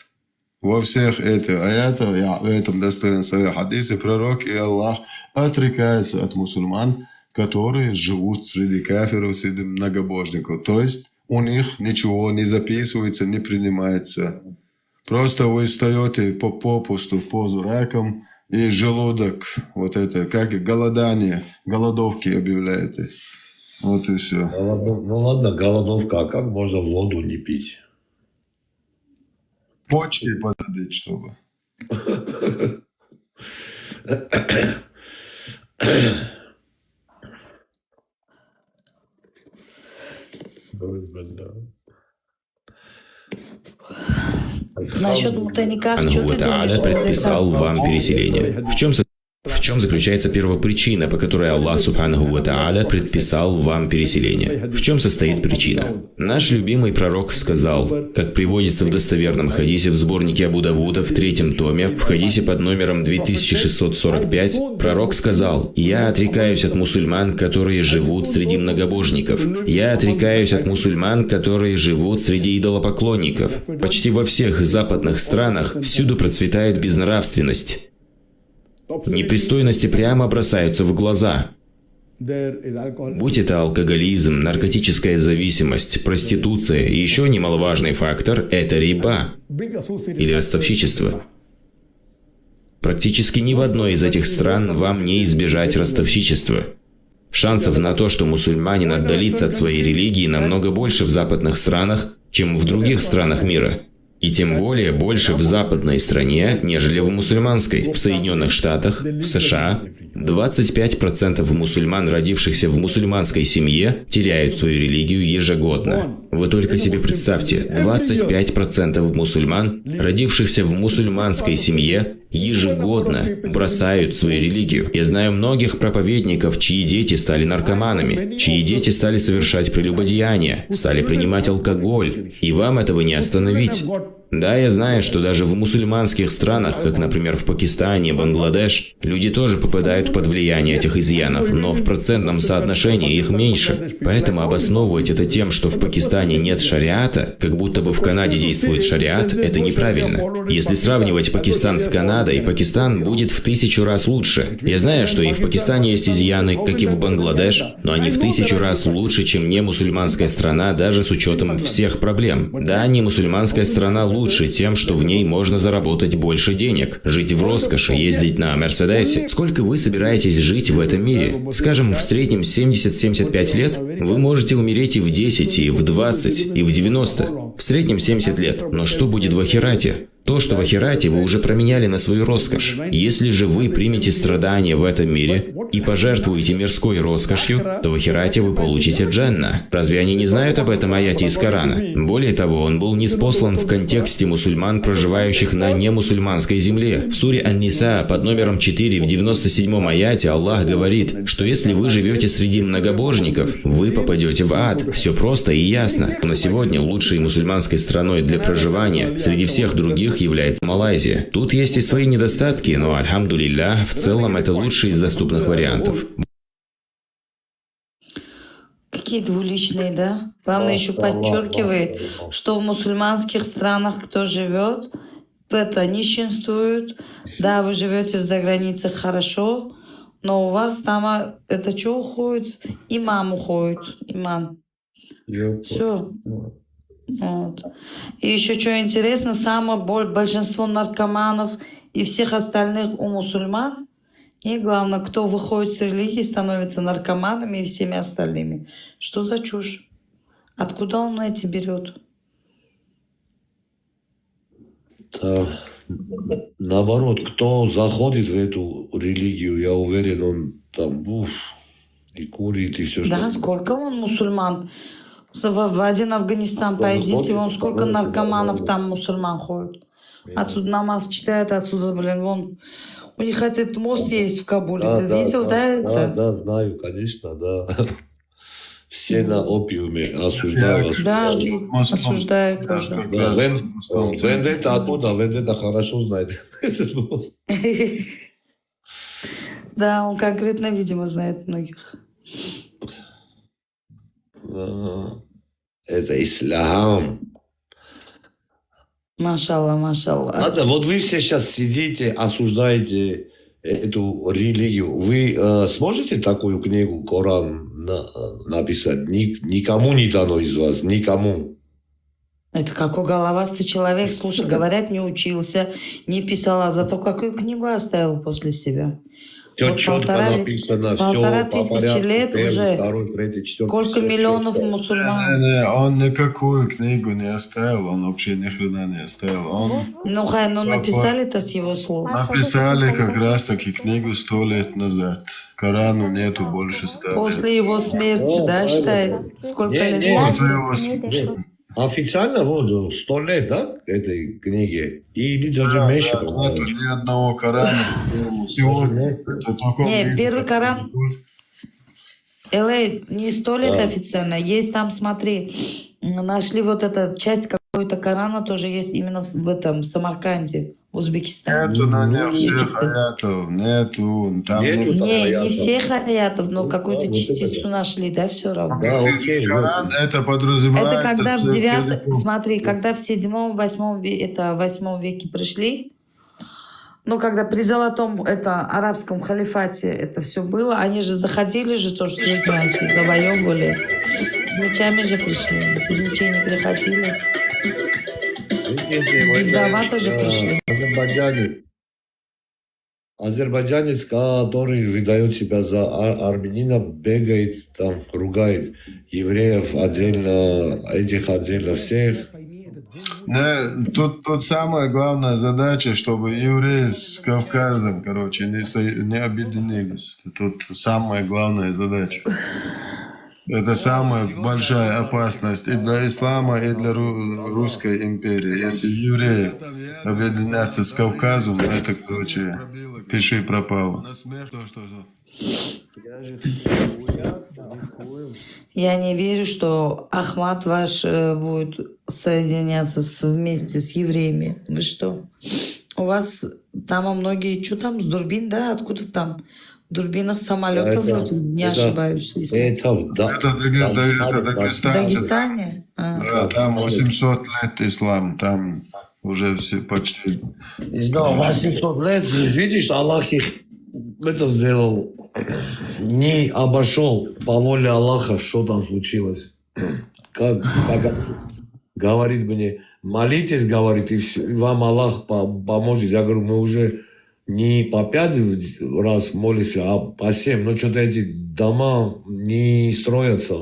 Во всех этих аятах, в этом достоверном Сахих хадисе, пророк и Аллах отрекаются от мусульман, которые живут среди кафиров, среди многобожников. То есть у них ничего не записывается, не принимается. Просто вы встаете попусту в позу раком, и желудок, вот это, как и голодание, голодовки объявляете. Вот и все. Ну ладно, голодовка, а как можно воду не пить? Почки посадить, чтобы. Насчет мутаниках, Аллах что ты Тааля думаешь? предписал вам переселение. В чем чем заключается первопричина, по которой Аллах Субханаху ва Тааля предписал вам переселение? В чем состоит причина? Наш любимый пророк сказал, как приводится в достоверном хадисе в сборнике Абу Давуда в 3 томе, в хадисе под номером 2645, пророк сказал: «Я отрекаюсь от мусульман, которые живут среди многобожников. Я отрекаюсь от мусульман, которые живут среди идолопоклонников». Почти во всех западных странах всюду процветает безнравственность. Непристойности прямо бросаются в глаза. Будь это алкоголизм, наркотическая зависимость, проституция и еще немаловажный фактор – это риба или ростовщичество. Практически ни в одной из этих стран вам не избежать ростовщичества. Шансов на то, что мусульманин отдалится от своей религии, намного больше в западных странах, чем в других странах мира. И тем более больше в западной стране, нежели в мусульманской. В Соединенных Штатах, в США 25% мусульман, родившихся в мусульманской семье, теряют свою религию ежегодно. Вы только себе представьте, 25% мусульман, родившихся в мусульманской семье, ежегодно бросают свою религию. Я знаю многих проповедников, чьи дети стали наркоманами, чьи дети стали совершать прелюбодеяния, стали принимать алкоголь, и вам этого не остановить. Да, я знаю, что даже в мусульманских странах, как, например, в Пакистане, Бангладеш, люди тоже попадают под влияние этих изъянов, но в процентном соотношении их меньше. Поэтому обосновывать это тем, что в Пакистане нет шариата, как будто бы в Канаде действует шариат, это неправильно. Если сравнивать Пакистан с Канадой, Пакистан будет в 1000 раз лучше. Я знаю, что и в Пакистане есть изъяны, как и в Бангладеш, но они в 1000 раз лучше, чем не мусульманская страна, даже с учетом всех проблем. Да, не мусульманская страна лучше тем, что в ней можно заработать больше денег, жить в роскоши, ездить на Мерседесе. Сколько вы собираетесь жить в этом мире? Скажем, в среднем 70-75 лет? Вы можете умереть и в 10, и в 20, и в 90. В среднем 70 лет. Но что будет в ахирате? То, что в ахирате вы уже променяли на свою роскошь. Если же вы примете страдания в этом мире и пожертвуете мирской роскошью, то в ахирате вы получите джанна. Разве они не знают об этом аяте из Корана? Более того, он был ниспослан в контексте мусульман, проживающих на немусульманской земле. В суре Ан-Ниса под номером 4 в 97-м аяте Аллах говорит, что если вы живете среди многобожников, вы попадете в ад. Все просто и ясно. На сегодня лучшей мусульманской страной для проживания среди всех других является Малайзия. Тут есть и свои недостатки, но, альхамдулиллах, в целом это лучший из доступных вариантов. Какие двуличные, да? Главное, еще подчеркивает, что в мусульманских странах, кто живет, это нищенствуют. Да, вы живете в заграницах хорошо, но у вас там это что уходит? Имам уходит. Имам. Все. Вот. И еще что интересно, большинство наркоманов и всех остальных у мусульман, и главное, кто выходит с религии, становится наркоманами и всеми остальными. Что за чушь? Откуда он эти берет? Да. Наоборот, кто заходит в эту религию, я уверен, он там и курит, и все, что... Да, сколько он мусульман? В один Афганистан пойдите, вон сколько наркоманов там мусульман ходят. Отсюда намаз читают, отсюда, вон... У них этот мост есть в Кабуле. Да, Ты видел, да, это? Да, знаю, конечно, да. Все на опиуме осуждают. Да, осуждают тоже. Вендетта оттуда, Вендетта хорошо знает этот мост. Да, он конкретно, видимо, знает многих. Это ислам. Машалла, машалла. Ладно, вот вы все сейчас сидите, осуждаете эту религию. Вы сможете такую книгу, Коран, написать? Никому не дано из вас, никому. Это какой головастый человек, слушай, говорят, не учился, не писал, а зато какую книгу оставил после себя. Все вот четко написано, полтора все по тысячи лет первый, уже. Второй, третий, четвертый, сколько миллионов мусульман? Он никакую книгу не оставил, он вообще ни хрена не оставил. Ну, написали-то с его слов. Написали как раз таки книгу 100 лет назад. Корану нету больше 100 лет. После его смерти, да, считай? Сколько лет? После его смерти. Официально вот 100 лет, да, этой книге? Или даже меньше? Нету ни одного Корана. Сегодня это только Не, первый Коран LA не 100 лет Да. официально. Есть там, смотри, нашли вот эта часть какой-то Корана, тоже есть именно в этом Самарканде, в Узбекистане. Нету на них Если всех ты- аятов, нету. Там Нету там Не аятов. всех аятов, но какую-то вот это частицу нашли, да, все равно. Да, окей. Коран это Это подразумевается. когда в 9, целиком. смотри, когда в 7-8 веке пришли, ну, когда при золотом арабском халифате это все было, они же заходили же тоже с людьми, завоевывали. С мечами же пришли, без мечей не приходили. Без дрова тоже пришли. Азербайджанец, который выдает себя за армянина, бегает, там, ругает евреев отдельно, этих отдельно всех. Да, тут самая главная задача, чтобы евреи с Кавказом, короче, не объединились. Тут самая главная задача. Это самая большая опасность и для ислама, и для русской империи. Если евреи объединятся с Кавказом, это, короче, пиши пропало. Я не верю, что Ахмат ваш будет соединяться вместе с евреями. Вы что? У вас там многие, что там, с Дурбин, да? Откуда там? В Дурбинах самолетов Это- вроде, не это- ошибаюсь. Если... Это в Это В дагестанцы. Дагестане? А. Да, там 800 лет ислам, там уже все почти. Не знаю, 800 лет, видишь, Аллах их это сделал, не обошел по воле Аллаха, что там случилось. Как говорит мне, молитесь, говорит, и вам Аллах поможет. Я говорю, мы уже не по 5 раз молимся, а по 7. Но что-то эти дома не строятся.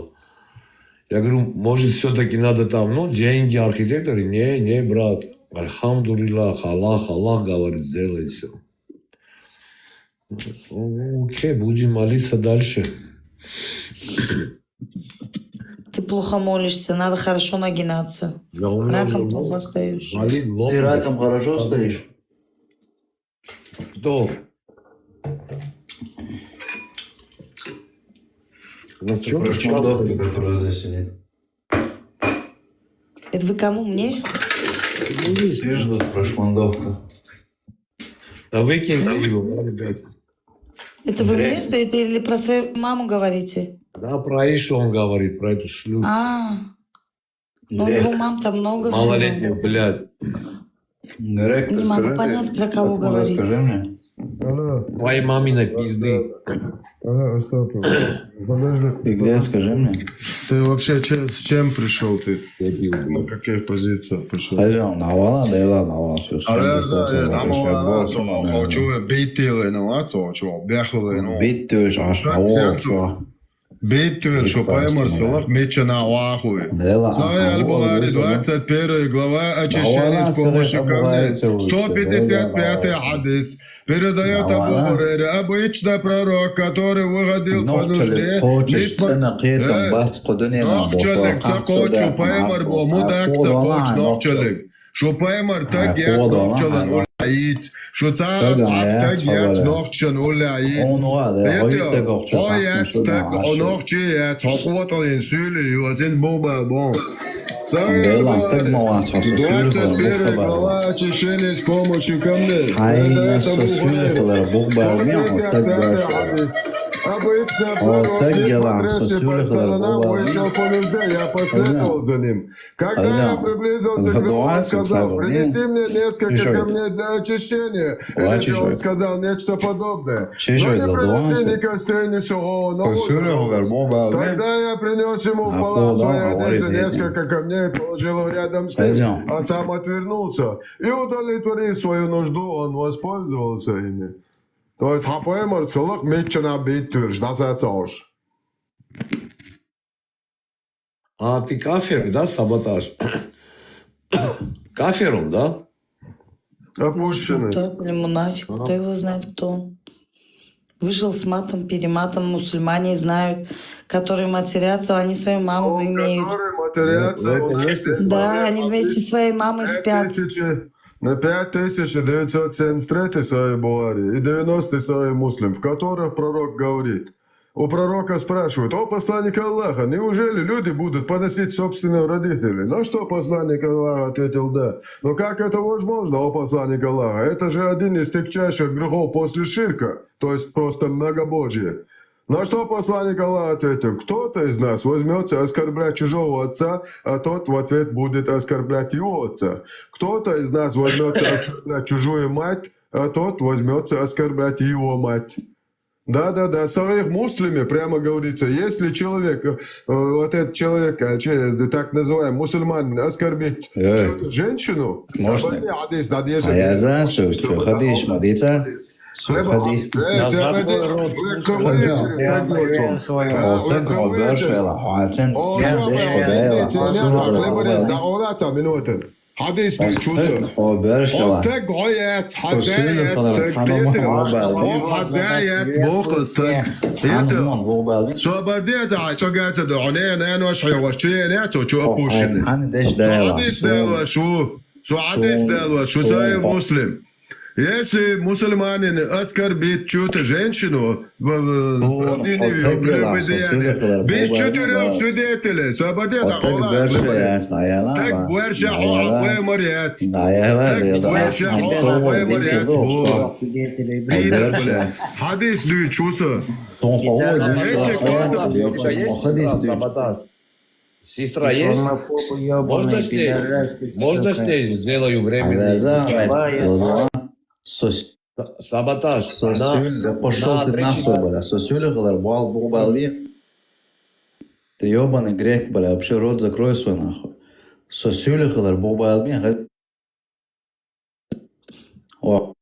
Я говорю, может, все-таки надо там, ну, деньги, архитекторы. Не, брат. Альхамдулиллах, Аллах, говорит, сделает все. Окей, будем молиться дальше. Ты плохо молишься, надо хорошо нагинаться. Я у меня Раком уже плохо стоишь. болит лоб. Ты раком хорошо стоишь? Кто? Ну, чё, Прошмандовка, который здесь сидит. Это вы кому? Мне? Ты же тут прошмандовка. Да выкиньте его, ребят. Это вы мне? Это или про свою маму говорите? Да, про Ишу он говорит, про эту шлюху. Ну, у него мам там много всего. Малолетнюю, блядь. Директор, Не могу скажи, понять, про кого откуда, говорит. скажи мне. Твоей маминой пизды. Подожди. Ты где, скажи мне? Ты вообще с чем пришел ты? Дебил, На блядь. каких позициях пришел? Hocam hava da ela hava Bittős hava. Бейтюр, что поймар сылах мечена уахуи. Зая Аль-Булари, 21 глава, очищение с помощью камней. 155 хадис. Передает Абу Хурейра, обычно пророк, который выходил по нужде. Нохчалик, цакочу, поймар бо, мудак цакоч, нохчалик. Что поймар так яц нохчалан уляиц. Что царас так яц нохчан уляиц. Hoyats tak onorchiats hoqwatalin söylüyor sen baba bon. Глава очищения с помощью камней. Обычно пророк, не смотревший по сторонам, вышел по нужде, я последовал за ним. Когда я приблизился к нему, он сказал, принеси мне несколько камней для очищения. Или же он сказал нечто подобное. Но не принеси ни костей, ничего, но тогда я принес ему в полам своей одежды несколько камней и положил их рядом с ним, а сам отвернулся. И удовлетворив свою нужду, он воспользовался ими. То есть хапаемар сылық метчана бейттүр, ждасаца А ты кафир, да, саботаж? Кафиром, да? Опущенный. Или мунафик, кто его знает, кто он. Вышел с матом, перематом, мусульмане знают, которые матерятся, они свою маму имеют. Которые матерятся, у нас есть Да, они вместе со своей мамой спят. На 5973 свои Буари и 90 свои муслим, в которых пророк говорит. У пророка спрашивают: о посланник Аллаха, неужели люди будут поносить собственных родителей? На что посланник Аллаха ответил: да. Но как это возможно, о посланник Аллаха? Это же один из тягчайших грехов после ширка, то есть просто многобожие. На что посланник Аллаха ответил: кто-то из нас возьмется оскорблять чужого отца, а тот в ответ будет оскорблять его отца. Кто-то из нас возьмется оскорблять чужую мать, а тот возьмется оскорблять его мать. Да-да-да, в своих муслиме прямо говорится, если человек, вот этот человек, так называемый мусульманин, оскорбит чью-то женщину, можно? А я знаю, что ходишь, мадица. حديث بيتشوزر أستاق عيات حدايات حدايات بوقستك شو برديت شو قاعد تدعونين أنا وشحي وشينات وشو أبوشت حديث دالوا شو حديث دالوا شو سايب مسلم Если мусульманин оскорбит чью-то женщину в прелюбодеянии, без 4 свидетелей, свободен Аллах, так верша Аллах выморят, так верша Аллах выморят. Хадис дүйчусы. Если кто-то... Сестра есть? Можно с ней сделаю временный саботаж. Да пошел ты нахуй, бля. Сосюля, балби. Ты ебаный грек, бля. Вообще рот закрой свой нахуй. Сосюля, балби. О.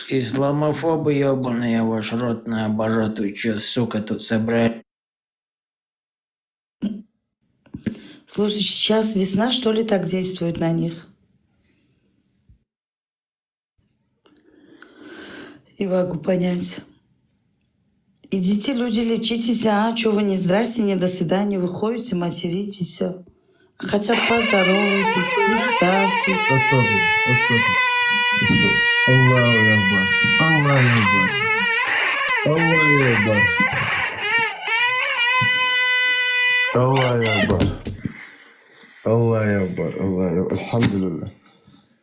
Исламофобы ебаные, ваш рот на обожатую, чё, сука, тут собрали. Слушай, сейчас весна, что ли, так действует на них? Не могу понять. Идите, люди, лечитесь, а? Что вы не здрасте, не до свидания, вы ходите, материтесь, все. Хотя бы поздоровайтесь, представьтесь. Аллаху Акбар. Аллаху Акбар. Аллаху Акбар. Аллаху Акбар. Аллаху Акбар. Аллаху. Альхамдулилля.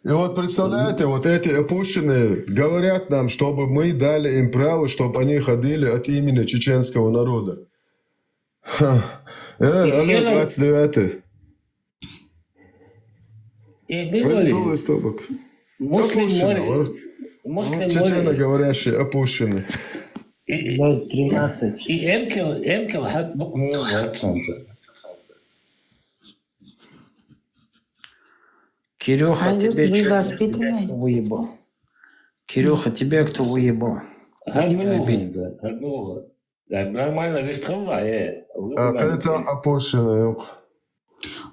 И вот представляете, вот эти опущенные говорят нам, чтобы мы дали им право, чтобы они ходили от имени чеченского народа. Олег 29. Листок. Чечено говорящие опущенные. 13. И Энкел hat noch mehr Кирюха, Алёс, тебе вы чё, воспитанный? кто выебал? Кирюха, тебя кто выебал? Нормально вестрала, Кажется, опущенные.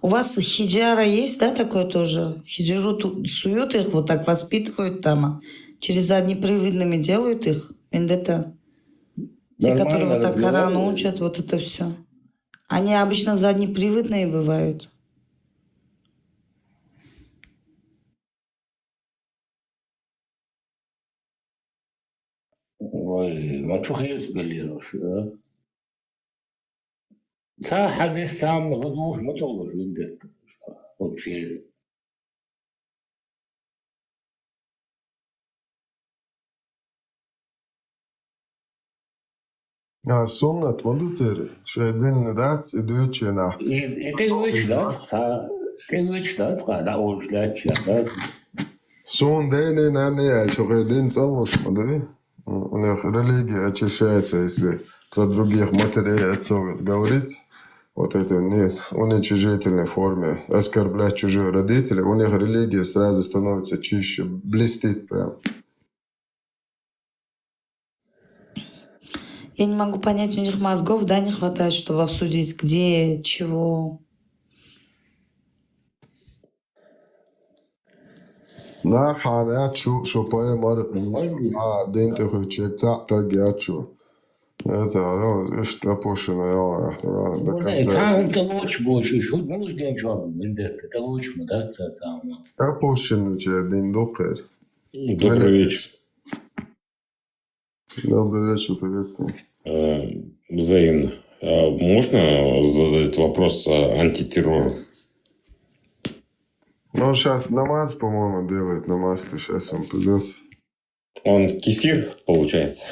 У вас хиджара есть, да, такое тоже? В хиджару суют их, вот так воспитывают там, а через заднеприводными делают их, вендетта. Те, которые вот так Коран учат, вот это все. Они обычно заднеприводные бывают. Ой, мачуха есть белируш, да? Та хадис сам غدوش ما تقولش وندت вообще. Sunnat vuduteri. Din nedats iduichena. Ты вычитать, да, ушлять, да. Сон дени нани, что din целушма, да? У них религия очищается, если про других матерей отцов говорить. Вот это нет, в уничижительной форме, оскорблять чужие родители, у них религия сразу становится чище, блестит прям. Я не могу понять, у них мозгов, да, не хватает, чтобы обсудить, где, чего. Na Hanyachu, Шопая Дente Хучеца Тагячу. Это что пошено, до конца. Это лучше больше, шут муж деньжон, это лучше, да, Как пошено тебе, Биндукер? Добрый вечер. Добрый вечер, приветствую. Взаимно. Можно задать вопрос о антитеррору? Ну, он сейчас намаз, по-моему, делает. Намаз-то сейчас он придет. Он кефир, получается?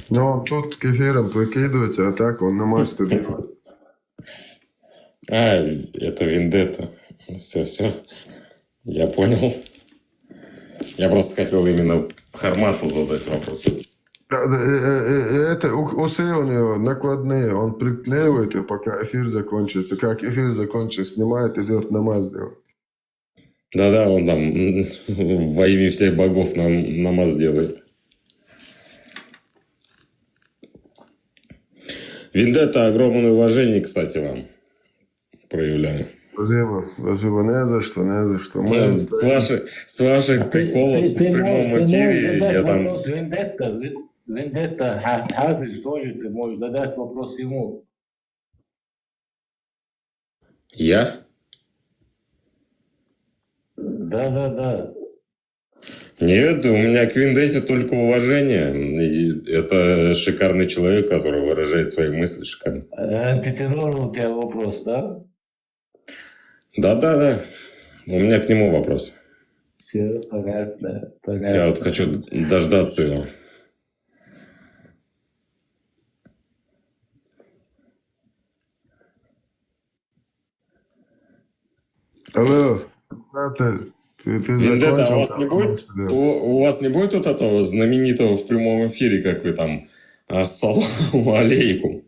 Ну, он тут кефиром прикидывается, а так он намаз-то делает. Это Вендетта. Все. Я понял. Я просто хотел именно Хармату задать вопрос. Это усы у него накладные, он приклеивает, и пока эфир закончится. Как эфир закончится, снимает, идет намаз делать. Да, он там во имя всех богов намаз делает. Вендетта, огромное уважение, кстати, вам проявляю. Спасибо, не за что. С ваших приколов в прямом эфире я там... Вендетта, Хазыч тоже, ты можешь задать вопрос ему. Я? Да. Нет, у меня к Вендетте только уважение. И это шикарный человек, который выражает свои мысли шикарно. Антитеррор у тебя вопрос, да? Да. У меня к нему вопрос. Все, понятно. Я вот хочу дождаться его. Алло, ты Вендетта, а закончил? у вас не будет вот этого знаменитого в прямом эфире, как вы там «Ассаламу алейкум»?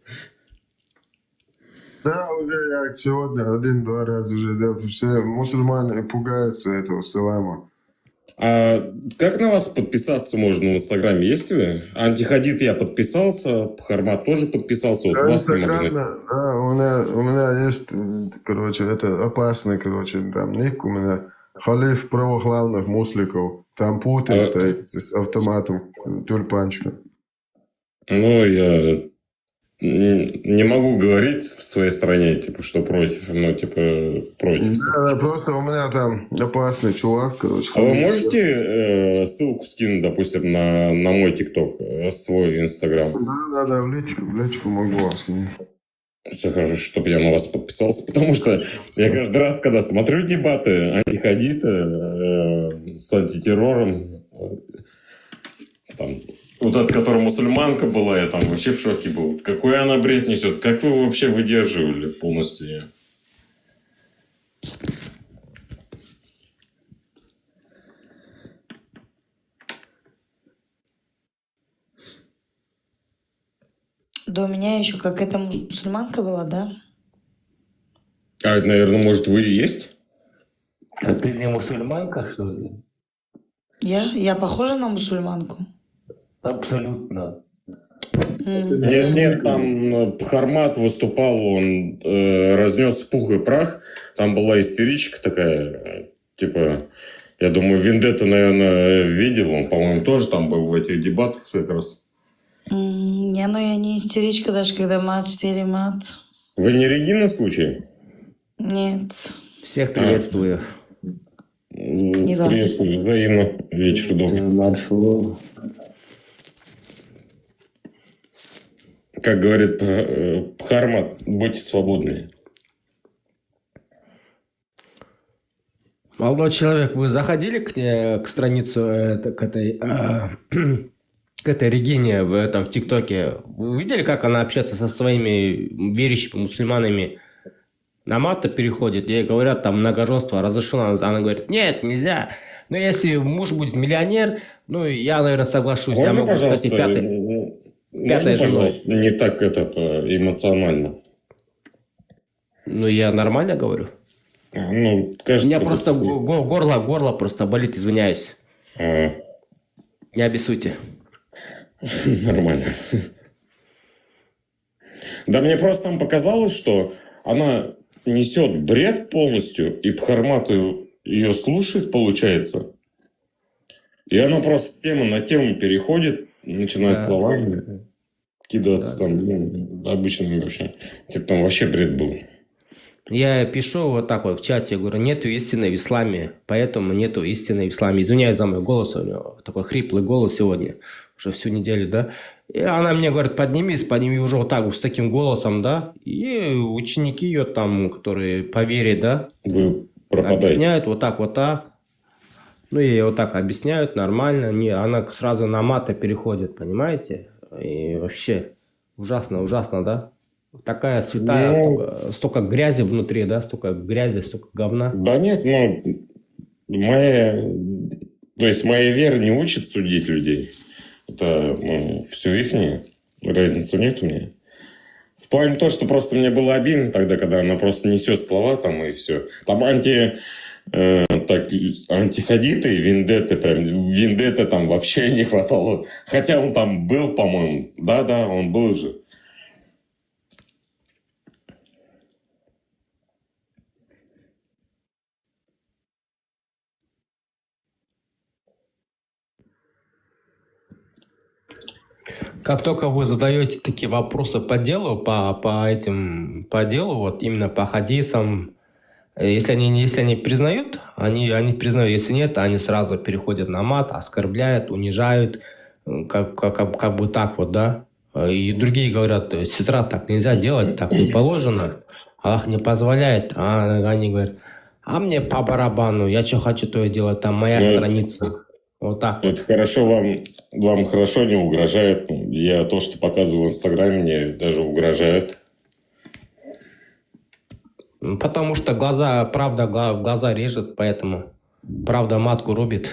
Да, уже я сегодня 1-2 раза уже делал. Все мусульмане пугаются этого салама. А как на вас подписаться можно в Инстаграме? Есть вы? Антихадид я подписался, Хармат тоже подписался. Вот вас не могу. Да, у меня есть, короче, это опасный, короче, там ник у меня. Халиф православных мусликов. Там Путин стоит с автоматом, тюльпанчиком. Ну, я не могу говорить в своей стране, типа, что против, против. Да, просто у меня там опасный чувак, короче. А вы можете ссылку скинуть, допустим, на мой ТикТок, свой Инстаграм? Да, в личку могу вас скинуть. Все хорошо, чтобы я на вас подписался, потому что я каждый раз, когда смотрю дебаты антихадита с антитеррором, там, вот от которой мусульманка была, я там вообще в шоке был. Какой она бред несет? Как вы вообще выдерживали полностью ее? Да у меня еще какая-то мусульманка была, да? А это, наверное, может, вы и есть? А ты не мусульманка, что ли? Я похожа на мусульманку? Абсолютно. Нет, там Хармат выступал, он разнес в пух и прах. Там была истеричка такая, типа, я думаю, Вендетта, наверное, видел. Он, по-моему, тоже там был в этих дебатах как раз. Не, ну я не истеричка, даже когда мат-перемат. Вы не Регина случай? Нет. Всех приветствую. Не вас. Приветствую, взаимно. Вечер добрый. Как говорит Хармат, будьте свободны. Молодой человек, вы заходили к страницу, к этой Регине в этом ТикТоке? Вы видели, как она общается со своими верующими мусульманами? На мат переходит, ей говорят, там многоженство разрешено. Она говорит, нет, нельзя. Но если муж будет миллионер, ну, я, наверное, соглашусь. Можно, я могу, пожалуйста, кстати, можно, пожалуйста, не так эмоционально? Ну, я нормально говорю? Ну, кажется, у меня просто горло просто болит, извиняюсь. Не обессудьте. Нормально. Да мне просто там показалось, что она несет бред полностью, и Хармату ее слушает, получается. И она просто с темы на тему переходит, начиная словами кидаться там, обычными вообще. Типа там вообще бред был. Я пишу вот так вот в чате, говорю, нету истины в исламе, поэтому нету истины в исламе. Извиняюсь за мой голос, у него такой хриплый голос сегодня, уже всю неделю, да. И она мне говорит, подними уже вот так вот с таким голосом, да. И ученики ее там, которые по вере, да, вы пропадаете. Объясняют вот так. Ну, ей вот так объясняют нормально. Она сразу на маты переходит, понимаете? И вообще ужасно, да? Такая святая, столько грязи внутри, да? Столько грязи, столько говна. Да нет, то есть моя вера не учит судить людей. Это все ихнее. Разницы нет у меня. В плане того, что просто мне было обидно тогда, когда она просто несет слова там и все. Там антихадиты, вендетты, прям вендетты там вообще не хватало. Хотя он там был, по-моему. Да, он был же. Как только вы задаете такие вопросы по делу, по делу, вот именно по хадисам, если они признают, они признают, если нет, они сразу переходят на мат, оскорбляют, унижают, как бы так вот, да. И другие говорят, сестра, так нельзя делать, так не положено, Аллах не позволяет. А они говорят, а мне по барабану, я что хочу, то и делать, там моя страница. Вот так. Это хорошо, вам хорошо не угрожает. Я то, что показываю в Инстаграме, мне даже угрожает. Потому что правда глаза режет, поэтому правда матку рубит.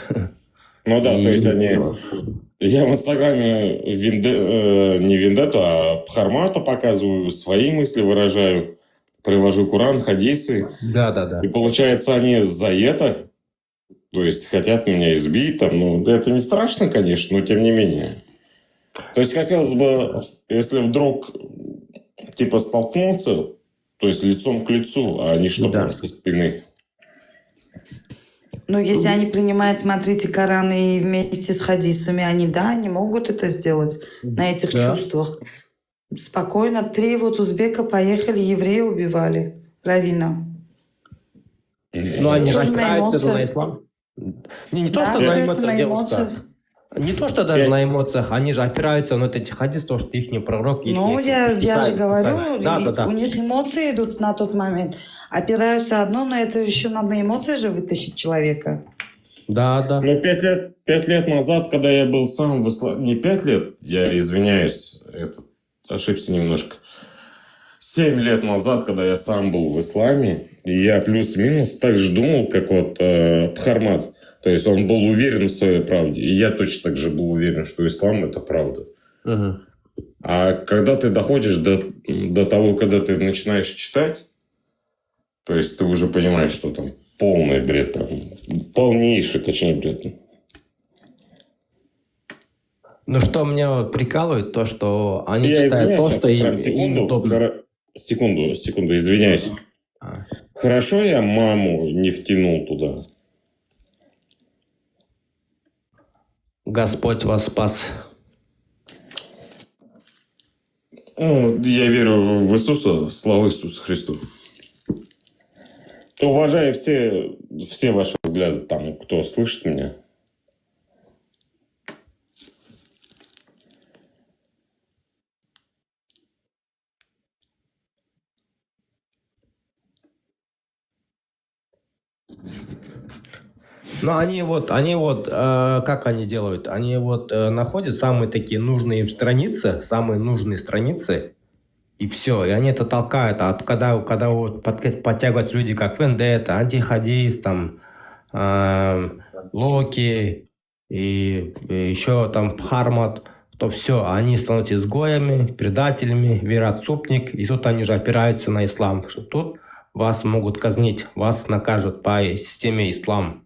Ну да, то есть я в Инстаграме не вендетту, а Бхармата показываю, свои мысли выражаю, привожу Коран, хадисы. Да. И получается, они за это... То есть хотят меня избить, там, это не страшно, конечно, но тем не менее. То есть хотелось бы, если вдруг типа столкнуться, то есть лицом к лицу, а не что-то со спины. Ну, если они принимают, смотрите, Коран и вместе с хадисами, они могут это сделать на этих чувствах. Спокойно. 3 узбека поехали, евреи убивали раввина. Но они же опираются на ислам. Не то, что на эмоциях, девушка. Не то, что даже на эмоциях, они же опираются на эти хадисы, то, что их не пророк. Я же говорю, у них эмоции идут на тот момент. Опираются одно, но это еще надо на эмоции же вытащить человека. Да. Ну, 5 лет назад, когда я был сам в исламе... Не 5 лет, я извиняюсь, ошибся немножко. 7 лет назад, когда я сам был в исламе, и я плюс-минус так же думал, как вот Бхармат. То есть он был уверен в своей правде. И я точно так же был уверен, что ислам – это правда. А когда ты доходишь до того, когда ты начинаешь читать, то есть ты уже понимаешь, что там полный бред, полнейший, точнее, бред. Ну, что меня прикалывает, то, что они читают то, что им удобно. Секунду, извиняюсь. Хорошо, я маму не втянул туда. Господь вас спас. Я верю в Иисуса, слава Иисусу Христу. Уважаю все ваши взгляды, там, кто слышит меня. Но они как они делают? Они находят самые такие нужные им страницы, самые нужные страницы, и все. И они это толкают. А когда подтягиваются люди, как Вендетта, Антихадис, там, Локи, и еще там Бхармат, то все, они становятся изгоями, предателями, вероотступник, и тут они же опираются на ислам, что тут вас могут казнить, вас накажут по системе ислам.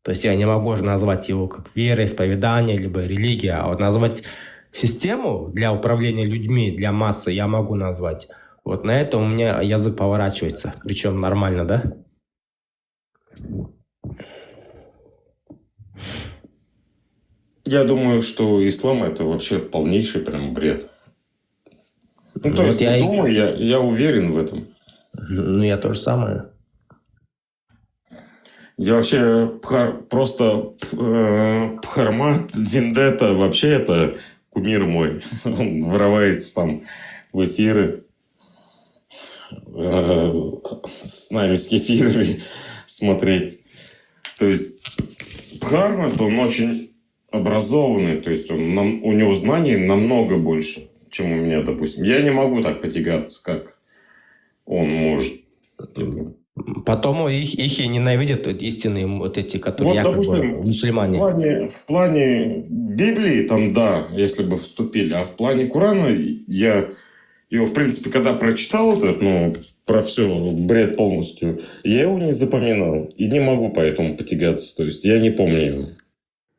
То есть я не могу же назвать его как вероисповедание, либо религия, а вот назвать систему для управления людьми, для массы я могу назвать. Вот на это у меня язык поворачивается, причем нормально, да? Я думаю, что ислам это вообще полнейший прям бред. Ну, то есть, я думаю, я уверен в этом. Ну, я то же самое. Я вообще просто Пхармат, Вендетта, вообще это кумир мой. Он врывается там в эфиры с нами, с кефирами смотреть. То есть Пхармат, он очень образованный, то есть у него знаний намного больше, чем у меня, допустим. Я не могу так потягаться, как он может. Потом их и ненавидят истинные вот эти, которые Вот, якобы допустим, мусульмане. в плане Библии, там, да, если бы вступили, а в плане Корана я его, в принципе, когда прочитал этот, про все, бред полностью, я его не запоминал и не могу поэтому потягаться, то есть я не помню его.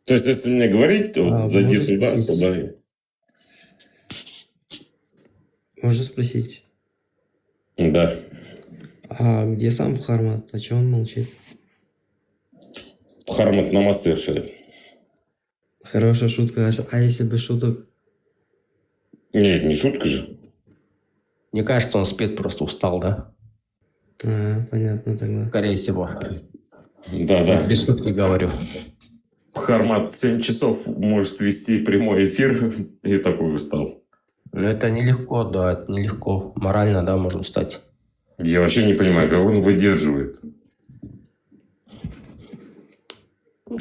То есть, если мне говорить, то зайди туда. Можно спросить? Да. А где сам Пхармат? О чем он молчит? Пхармат намаз совершает. Хорошая шутка. А если без шуток? Нет, не шутка же. Мне кажется, он спит, просто устал, да? Понятно тогда. Скорее всего. Да. Без шутки говорю. Пхармат 7 часов может вести прямой эфир и такой устал. Ну, это нелегко, да, это нелегко. Морально, да, можно устать. Я вообще не понимаю, как он выдерживает.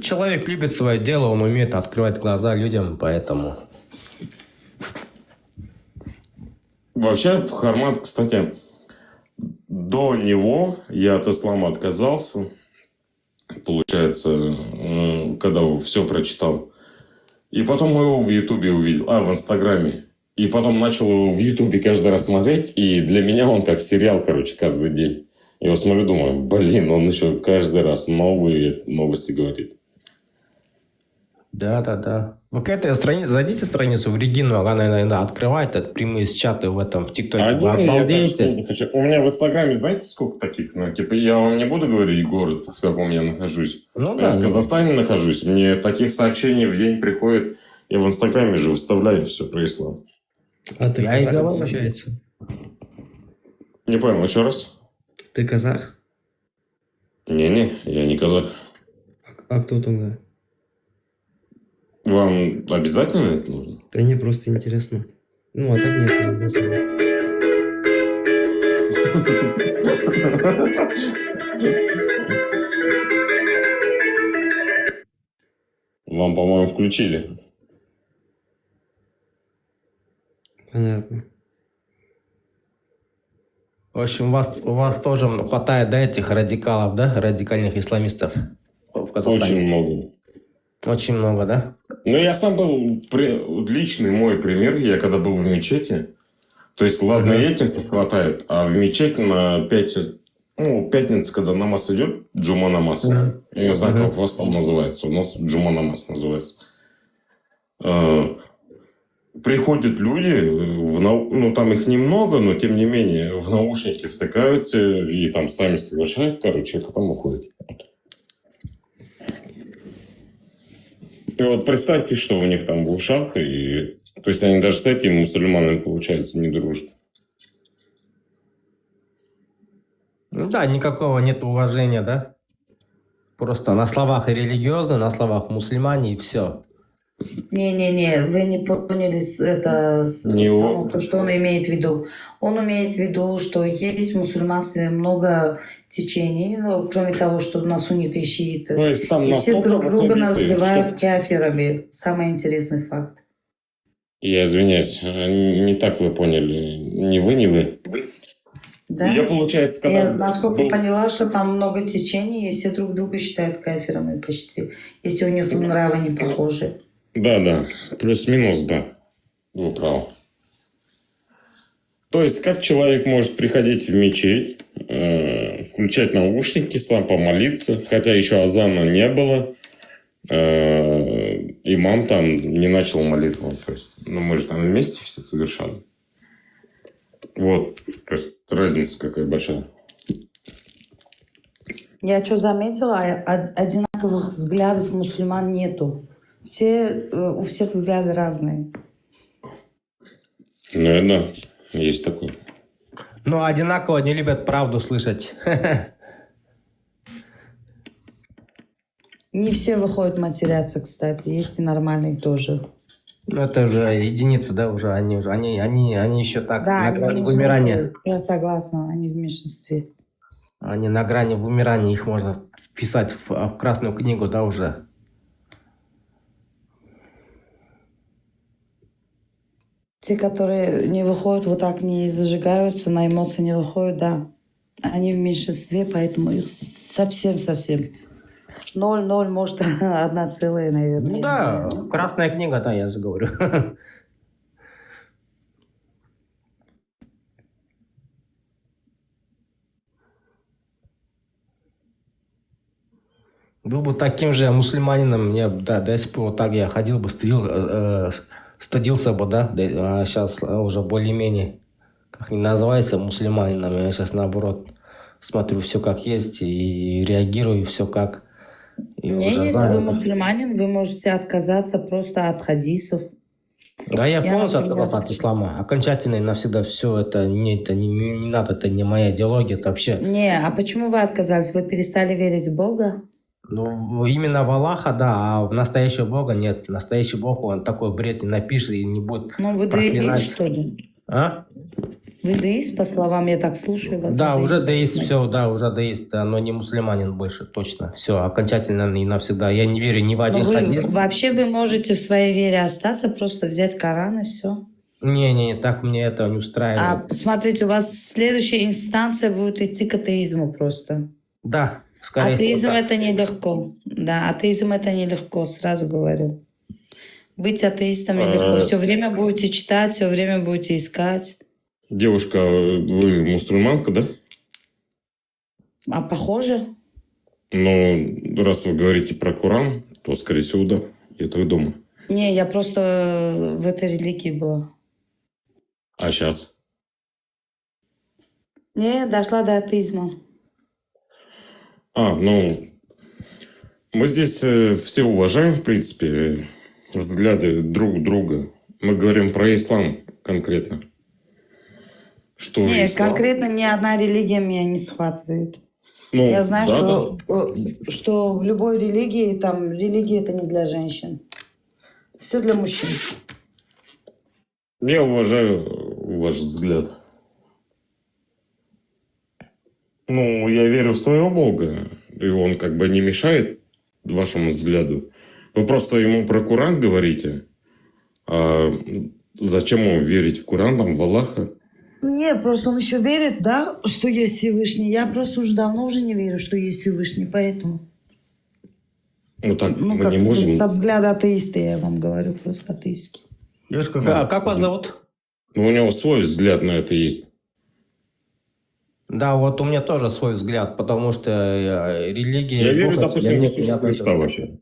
Человек любит свое дело, он умеет открывать глаза людям, поэтому... Вообще, Пхармат, кстати, до него я от ислама отказался. Получается, когда все прочитал. И потом его в Ютубе увидел. В Инстаграме. И потом начал его в Ютубе каждый раз смотреть. И для меня он как сериал, каждый день. Я его смотрю, думаю, он еще каждый раз новые новости говорит. Да. Вы к этой странице, зайдите страницу в Регину, она, наверное, открывает прямые чаты в ТикТоке. Вы обалдеете. У меня в Инстаграме, знаете, сколько таких? Я вам не буду говорить город, в каком я нахожусь. Я в Казахстане нахожусь. Мне таких сообщений в день приходит. Я в Инстаграме же выставляю все про ислам. А ты казах, получается? Не понял, еще раз? Ты казах? Не, я не казах. А кто тогда? Вам обязательно это нужно? Да мне просто интересно. А так нет, не интересно. Вам, по-моему, включили. Понятно. В общем, у вас тоже хватает, да, этих радикалов, да, радикальных исламистов в Казахстане? Очень много. Очень много, да? Я сам был, личный мой пример, я когда был в мечети, то есть, ладно, этих-то хватает, а в мечети на пятница, когда намаз идет, джума намаз, я не знаю, как у вас там называется, у нас джума намаз называется. Приходят люди, там их немного, но тем не менее, в наушники втыкаются и там сами совершают, и потом уходят. И вот представьте, что у них там в ушах, то есть они даже с этими мусульманами, получается, не дружат. Да, никакого нет уважения, да? Просто на словах религиозно, на словах мусульмане и все. Не, вы не поняли то, что он имеет в виду. Он имеет в виду, что есть в мусульманстве много течений, кроме того, что у нас сунниты и шииты. То есть там и все друг друга называют кафирами. Самый интересный факт. Я извиняюсь, не так вы поняли. Не вы. Да? Я, получается, когда... Я, насколько поняла, что там много течений, и все друг друга считают кафирами почти, если у них там нравы не похожи. Да, плюс-минус, да. Вы правы. То есть, как человек может приходить в мечеть, включать наушники, сам помолиться, хотя еще азана не было, имам там не начал молитву. То есть, мы же там вместе все совершали. Вот, то есть, разница какая большая. Я что заметила, одинаковых взглядов мусульман нету. у всех взгляды разные. Наверное, есть такое. Но одинаково не любят правду слышать. Не все выходят матеряться, кстати. Есть и нормальные тоже. Ну, это уже единицы, да, уже они еще так Да, на они в грани меньшинстве. вымирания. Я согласна, они в меньшинстве. Они на грани вымирания, их можно вписать в Красную книгу, да, уже. Те, которые не выходят, вот так не зажигаются, на эмоции не выходят, да. Они в меньшинстве, поэтому их совсем-совсем. 0,0, может, 1, наверное. Ну да, Красная книга, да, я же говорю. Был бы таким же мусульманином, я да, до сих пор вот так я ходил бы, стыдился бы, да, а сейчас уже более-менее, как не называется, мусульманином, я сейчас наоборот смотрю все как есть и реагирую все как. Если вы мусульманин, вы можете отказаться просто от хадисов. Да, я полностью отказался от ислама. Окончательно и навсегда все это не надо, это не моя идеология, это вообще... Не, а почему вы отказались? Вы перестали верить в Бога? Ну, именно в Аллаха, да, а в настоящего Бога нет. Настоящий Бог, он такой бред не напишет и не будет вы деист, что ли? А? Вы деист, по словам, я так слушаю вас. Да, уже деист, все, да, уже деист, да, но не мусульманин больше, точно. Все, окончательно и навсегда. Я не верю ни в один хадис. Вообще вы можете в своей вере остаться, просто взять Коран и все. Не, так мне это не устраивает. А смотрите, у вас следующая инстанция будет идти к атеизму просто. Да, скорее всего. Атеизм это нелегко. Да, атеизм это нелегко, сразу говорю. Быть атеистом нелегко. Все время будете читать, все время будете искать. Девушка, вы мусульманка, да? А похоже? Ну, раз вы говорите про Коран, то, скорее всего, да. Я так думаю. Не, я просто в этой религии была. А сейчас? Не, дошла до атеизма. Ну, мы здесь все уважаем, в принципе, взгляды друг друга. Мы говорим про ислам конкретно. Что не, ислам... конкретно ни одна религия меня не схватывает. Ну, я знаю, да, что в любой религии, там, религия это не для женщин. Все для мужчин. Я уважаю ваш взгляд. Ну, я верю в своего Бога, и он как бы не мешает вашему взгляду. Вы просто ему про Коран говорите, а зачем ему верить в Коран, там, в Аллаха? Не, просто он еще верит, да, что есть Всевышний. Я просто уже давно уже не верю, что есть Всевышний, поэтому... Ну, так мы как не можем... со взгляда атеиста я вам говорю, просто атеистский. Девушка, а как вас зовут? Ну, у него свой взгляд на это есть. Да, вот у меня тоже свой взгляд, потому что религия... Я верю, допустим, в Иисуса Христа вообще.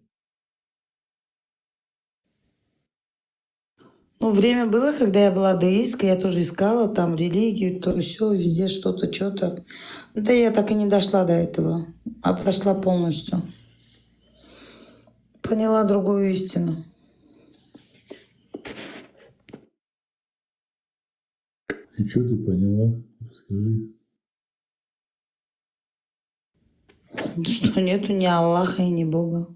Ну, время было, когда я была атеисткой, я тоже искала там религию, то все, везде что-то, что-то. Да я так и не дошла до этого. Отошла полностью. Поняла другую истину. И что ты поняла? Расскажи. Что нету ни Аллаха и ни Бога.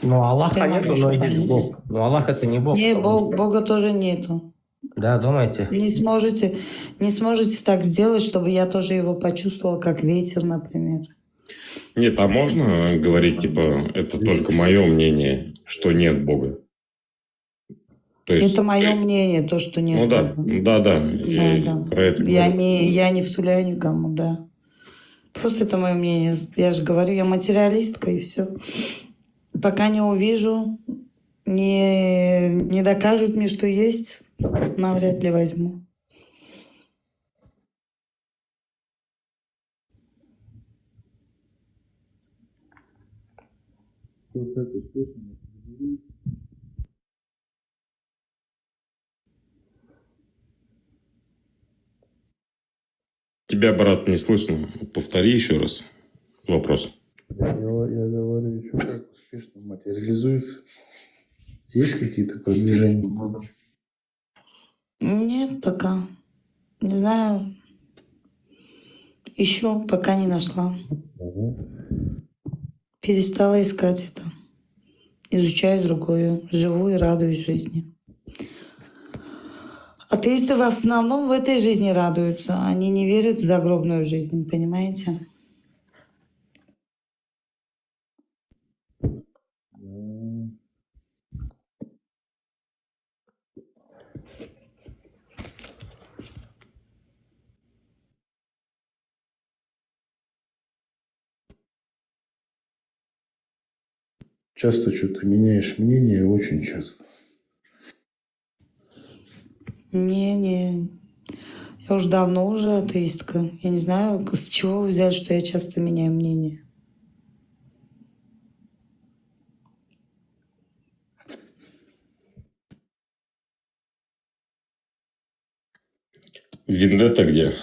Ну, Аллаха нету, но есть Бог. Ну, Аллах это не Бог. Не, Бога тоже нету. Да, думаете? Не сможете так сделать, чтобы я тоже его почувствовала, как ветер, например. Нет, а можно говорить, типа, это только мое мнение, что нет Бога? То есть, это мое мнение, то, что нет ну да, Бога. Да. Про это я не втуляю никому, да. Просто это мое мнение. Я же говорю, я материалистка, и все. Пока не увижу, не докажут мне, что есть, навряд ли возьму. Тебя, брат, не слышно. Повтори еще раз вопрос. Я говорю, еще как успешно материализуется. Есть какие-то продвижения? Нет, пока. Не знаю. Ищу, пока не нашла. Перестала искать это. Изучаю другое. Живу и радуюсь жизни. Атеисты в основном в этой жизни радуются. Они не верят в загробную жизнь, понимаете? Часто что-то меняешь мнение, очень часто. Не. Я уже давно уже атеистка. Я не знаю, с чего вы взяли, что я часто меняю мнение. Вендетта где?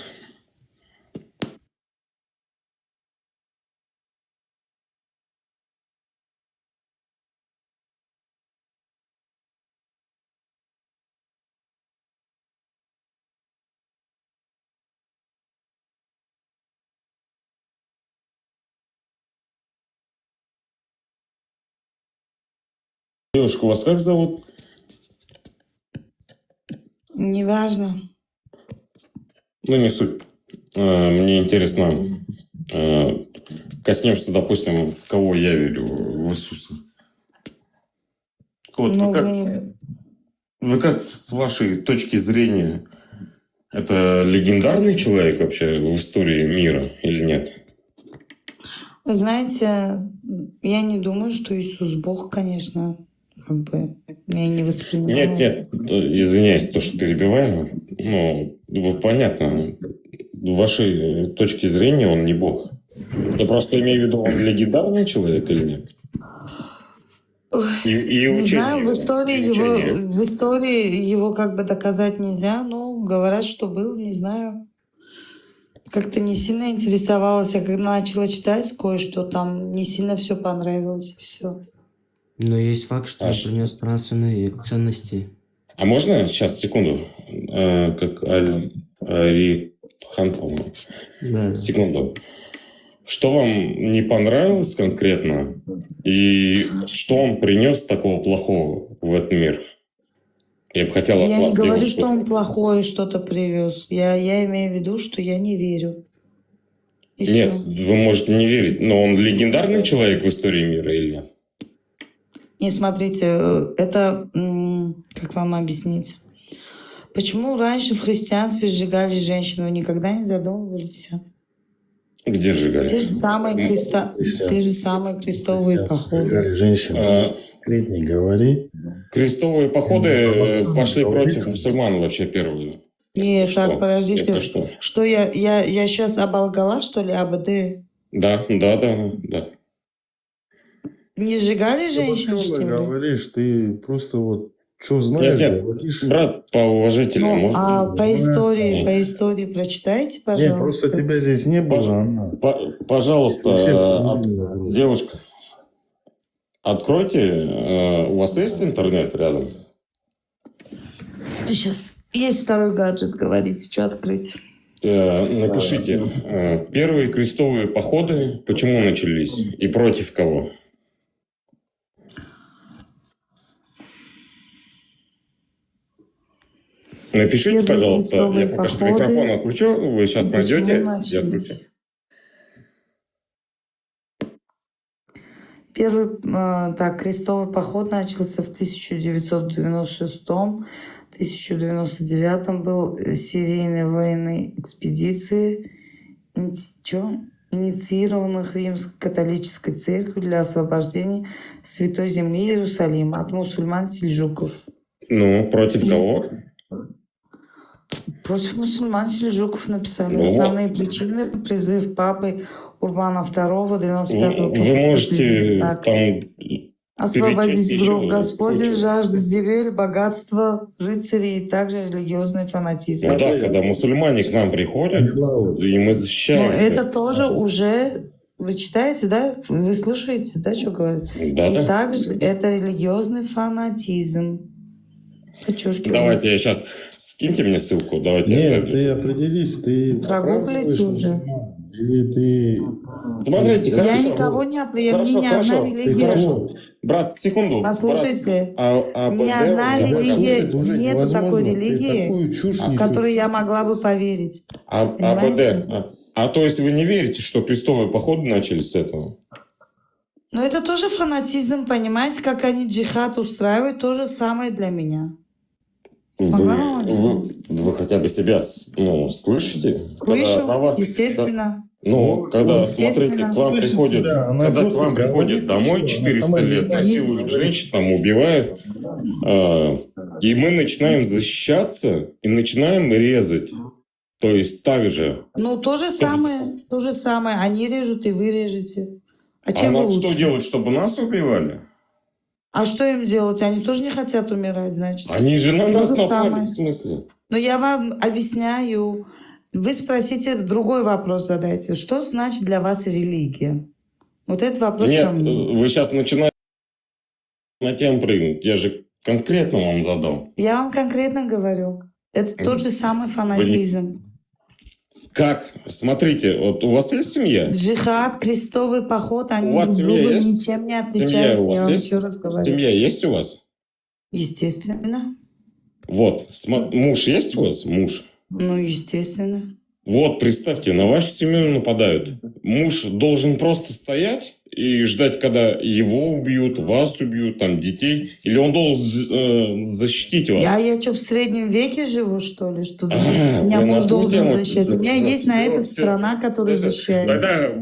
Девушка, вас как зовут? Неважно. Ну, не суть. Мне интересно, коснемся, допустим, в кого я верю, в Иисуса. Вот Ну, вы как с вашей точки зрения, это легендарный человек вообще в истории мира или нет? Вы знаете, я не думаю, что Иисус Бог, конечно, как бы я не воспринимаю. Нет, извиняюсь, то, что перебиваем. Ну, понятно. В вашей точке зрения он не Бог. Я просто имею в виду, он легендарный человек или нет? Не знаю, в истории его как бы доказать нельзя, но говорят, что был, не знаю. Как-то не сильно интересовалась, я когда начала читать кое-что, там не сильно все понравилось, и все. Но есть факт, что он принес нравственные ценности. А можно сейчас, секунду, как Арихан, по-моему. Да. Секунду. Что вам не понравилось конкретно? И что он принес такого плохого в этот мир? Я бы хотела от Я не вас, говорю, девушка, что он плохое что-то привез. Я имею в виду, что я не верю. И Нет, всё. вы можете не верить, но он легендарный человек в истории мира или нет? Не, смотрите, это, как вам объяснить? Почему раньше в христианстве сжигали женщин? Вы никогда не задумывались? Где сжигали? Те же самые, крестовые походы. Женщины. Конкретно не говори. Крестовые походы пошли против мусульман вообще первые. Нет, так, подождите. Если что. Что я сейчас оболгала, что ли, АБД? Да. Не сжигали женщин, Ты что ли? говоришь, ты просто вот что знаешь, Нет, говоришь. брат, поуважительнее, Ну, можно? по истории прочитайте, пожалуйста. Нет, просто тебя здесь не было. Пожалуйста, девушка, откройте, у вас есть интернет рядом? Сейчас. Есть второй гаджет, говорите, что открыть. Напишите, первые крестовые походы, почему начались и против кого? Напишите, пожалуйста, я пока что микрофон отключу, вы сейчас найдете, я отключу. Первый крестовый поход начался в 1996-1099 был серийной военной экспедиции, инициированных Римско-католической церковью для освобождения Святой Земли Иерусалима от мусульман-сельджуков. Ну, против кого? Против мусульман-сельджуков написали. Ну, Основные причины – призыв папы Урбана II 95-го. Вы можете там освободить враг Господень, кучу. жажда земель, богатства, рыцарей и также религиозный фанатизм. Ну да, когда мусульмане к нам приходят, и мы Но защищаемся. это тоже уже Вы читаете, да? Вы слушаете, да, что говорят? Да, И да. также это религиозный фанатизм. Подчеркиваю. Давайте я сейчас... Скиньте мне ссылку, давайте я Нет, зайду. ты определись, ты Прогуглите уже. или ты... Смотрите, Я хорошо. никого не определяю. Хорошо, Ни хорошо. одна религия. Хорошо. Брат, секунду. Послушайте, Брат, ни одна АБД, религия, Слушай, уже нету невозможно. такой Ты религии, такую чушь в несешь. которую я могла бы поверить. Понимаете? АБД. То есть вы не верите, что крестовые походы начались с этого? Но это тоже фанатизм, понимаете, как они джихад устраивают, то же самое для меня. Смогла вам объяснить? Вы хотя бы себя слышите? Слышу, Когда естественно. когда, Естественно. смотрите, к вам Слышит приходит, себя, она когда к просто вам приходит говорит, домой что 400 она лет, сама насилуют не женщин, там убивают, и мы начинаем защищаться и начинаем резать. То есть так же. Ну, то же самое. Они режут, и вы режете. А А чем вы нам что лучше? делать, чтобы нас убивали? А что им делать? Они тоже не хотят умирать, значит. Они же на То нас же напали, самое. в смысле? Но я вам объясняю. Вы спросите, другой вопрос задайте. Что значит для вас религия? Вот этот вопрос ко Нет, мне. вы сейчас начинаете на тему прыгнуть. Я же конкретно вам задал. Я вам конкретно говорю. Это тот же самый фанатизм. Как? Смотрите, вот у вас есть семья? Джихад, крестовый поход, они У вас друг семья другу есть? ничем не Семья отличаются. у вас Я вам есть? еще раз говорю. Семья есть у вас? Естественно. Вот. Муж есть у вас? Муж. Ну, естественно. Вот, представьте, на вашу семью нападают. Муж должен просто стоять и ждать, когда его убьют, вас убьют, там, детей? Или он должен защитить вас? Я что, в среднем веке живу, что ли? Что А, меня вы на муж ту должен тему защищать? У меня есть на это всё. страна, которая защищает. Тогда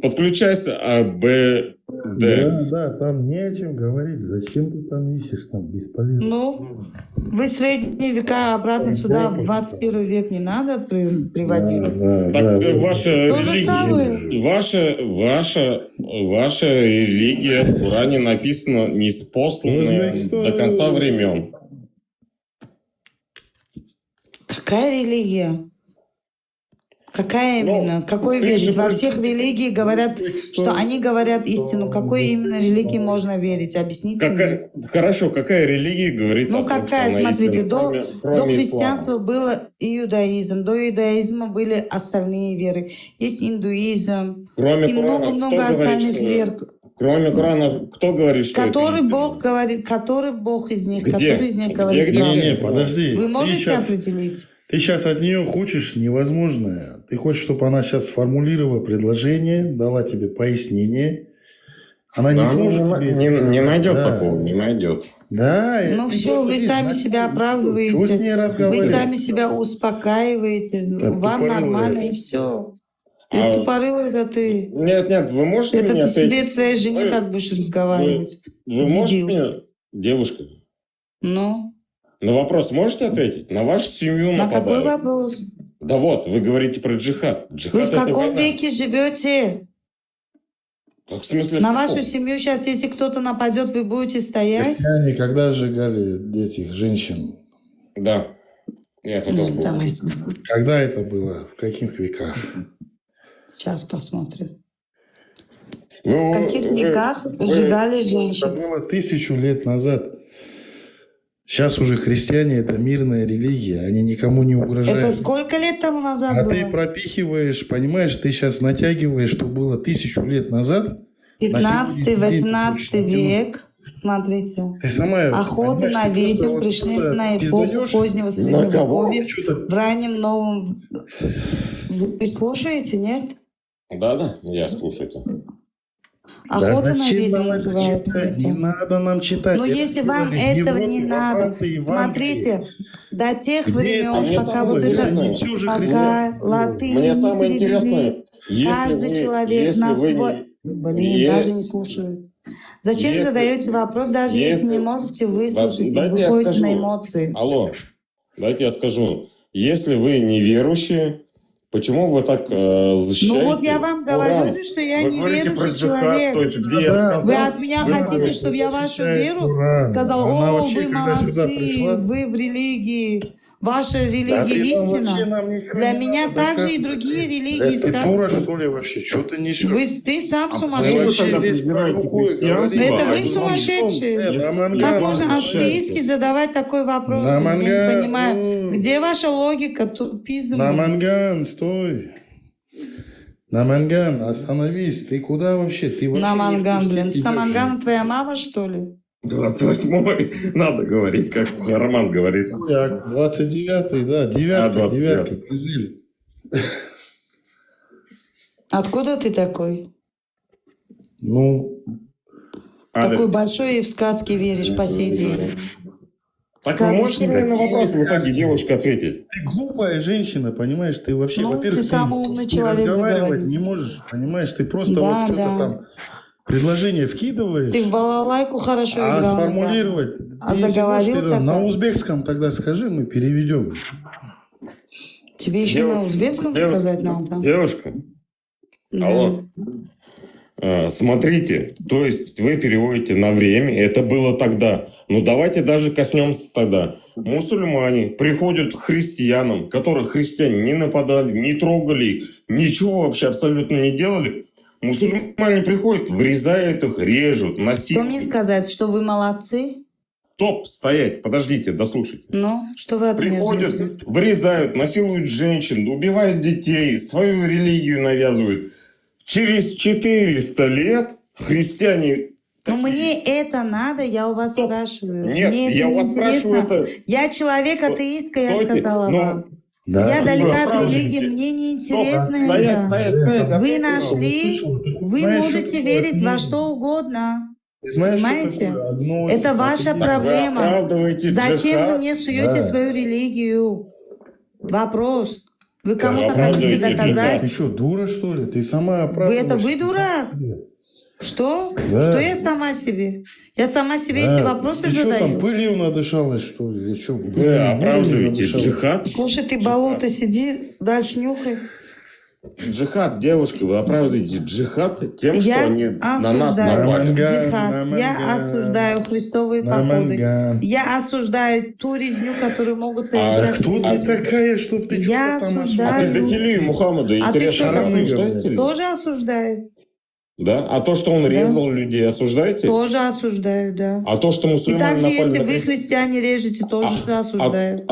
подключайся АБД. Да, там не о чем говорить. Зачем ты там ищешь? Там бесполезно. Ну, вы средние века обратно сюда, в 21 век не надо приводить. Так, ваша То же самое. религия, ваша религия в Коране написана неспосланная до конца времен. Какая религия? Какая именно? Какой верить? Во всех религиях говорят, что они говорят истину. Какой именно религии можно верить? Объясните мне. Хорошо, какая религия говорит о Ну том, что какая, она смотрите, истинна, до кроме христианства ислама? было иудаизм, до иудаизма были остальные веры. Есть индуизм Кроме и Корана, много-много кто говорит, остальных что- вер. Кроме Корана, кто говорит, что это Который истина? Бог говорит, который Бог из них, Где? который из них говорит Где? правду. Не, подожди. Вы Ты можете щас- определить? Ты сейчас от нее хочешь невозможное. Ты хочешь, чтобы она сейчас сформулировала предложение, дала тебе пояснение. Она не Да, сможет тебе... не найдет Да. такого, не найдет. Да. Ну ты все, просто вы видишь, сами себя оправдываете. Чего с ней Вы разговаривать? сами себя успокаиваете. Да, Вам тупорылая. нормально, и все. А- Это тупорылый, это ты. Нет, вы можете Это мне ты себе ответить? своей жене Вы- так будешь разговаривать. Вы можете Дебил. мне, девушка, Ну, на вопрос можете ответить? На вашу семью на какой нападают. вопрос? Да вот, вы говорите про джихад. Джихад Вы в это каком война. веке живете? Как в смысле? в На каком? вашу семью сейчас, если кто-то нападет, вы будете стоять? Христиане когда сжигали этих женщин? Да. Я хотел бы. Давайте. Когда это было? В каких веках? Сейчас посмотрим. Вы- В каких веках сжигали Это женщин? было 1000 лет назад. Сейчас уже христиане – это мирная религия. Они никому не угрожают. Это сколько лет тому назад А было? ты пропихиваешь, понимаешь, ты сейчас натягиваешь, что было 1000 лет назад. 15-18 век. Смотрите. Ты сама Охоты понимаешь, на ты просто ведьм вот пришли что-то на эпоху пиздаешь. позднего На Средневековья. Что-то- В раннем новом... Вы слушаете, нет? Да, я слушаю тебя. Охота на зачем ведьм нам это называется. читать? Не надо нам читать. Но Это если вам делали в этого Европе, не во надо, Франции, в смотрите, до тех Где времен, это? Мне пока самое вот это, интересное, Ничего же пока христиан. латынь Мне не самое перевели, интересное, если каждый вы- человек если на вы свой... не- Блин, е- даже не слушают. Зачем если- задаете вопрос, даже если не можете выслушать, Дайте я выходите скажу. на эмоции? Алло, дайте я скажу. Если вы неверующие, почему вы так защищаете? Ну вот я вам говорю же, что я Вы говорите про неверующий джихад, человек. то есть где я Да. сказал... Вы от меня вы хотите, слышите. чтобы я вашу Защищает веру Коран. сказала: Она о, вообще, вы когда сюда молодцы, пришла- вы в религии, ваша Да религия ты нам вообще истина. нам ничего Для не меня надо также и доказывать. другие религии Ты дура, сказки. что ли, вообще? Что ты несешь? Ты сам Ты сумасшедший. вообще здесь про рукой говоришь. Но это вы Одним сумасшедшие. лицом. На Как манган можно атеистски возвращайся. задавать такой вопрос? На Я не манган. понимаю, где ваша логика, тупизм? На манган, стой. На манган, остановись. Ты куда вообще? Ты вообще На не в манган, пустяки блин. С на идешь. мангана твоя мама, что ли? 28-й. Надо говорить, как Роман говорит. Так, 29-й, да, девятка, 29-й. девятка, козель. Откуда ты такой? Ну, Такой большой и в сказки веришь по сей день. Так вы можете мне на вопрос в итоге, девушка, ответить? ты глупая женщина, понимаешь? Ты вообще, Ну, во-первых, ты самый умный не человек разговаривать заговорил. не можешь, понимаешь? Ты просто Да, вот что-то да. там предложение вкидываешь, Ты в балалайку хорошо а играл. сформулировать... А ты, если заговорил можешь, ты так, на как? узбекском тогда скажи, мы переведем. Тебе еще на узбекском сказать надо? Девушка, алло. Смотрите, то есть вы переводите на время, это было тогда. Ну давайте даже коснемся тогда. Мусульмане приходят к христианам, которых христиане не нападали, не трогали их, ничего вообще абсолютно не делали. Мусульмане приходят, врезают их, режут, Что насилуют. мне сказать, что вы молодцы? Стоп, стоять, подождите, дослушайте. Ну, что вы от меня ждете? Приходят, врезают, насилуют женщин, убивают детей, свою религию навязывают. Через 400 лет христиане... Ну, мне это надо, я у вас спрашиваю. Нет, Мне это я у не вас спрашиваю интересно. это... Я человек атеистка, я Стойте, сказала ну, вам. Да. Я далека от оправдываете. религии, мне не интересно Стоять, это. стоять. Вы ответьте нам. нашли, вы Знаешь, что можете такое верить во книга? что угодно. Ты знаешь, что Понимаете? такое агностик, Это ваша атеист? проблема. Вы оправдываете Зачем вы джихад. мне суете Да. свою религию? Вопрос. Вы кому-то оправдываете хотите Ты доказать? что, дура, что ли? Ты сама Вы оправдываешься. дурак? себе. Что? Да. Что я сама себе? Я сама себе Да. эти вопросы Ты что там, задаю. пылью надышалась, что ли? Или что, Вы оправдываете джихад. Слушай, ты болото, сиди, дальше нюхай. Джихад, девушка, вы оправдываете джихад тем, что Я они на нас осуждаю напали. Манган, джихад, на я манган. осуждаю христовые На походы, манган. я осуждаю ту резню, которую могут А совершать. Кто ты такая, чтоб ты Я что-то там А осуждаю. педофилию Мухаммада и А ты интерес что Харам такой? осуждаете? ли? Тоже осуждаю. Да? А то, что он резал людей, осуждаете? Тоже осуждаю, да. А то, что И мусульмане также, напали если на вы христиан... христиане режете, тоже осуждаю.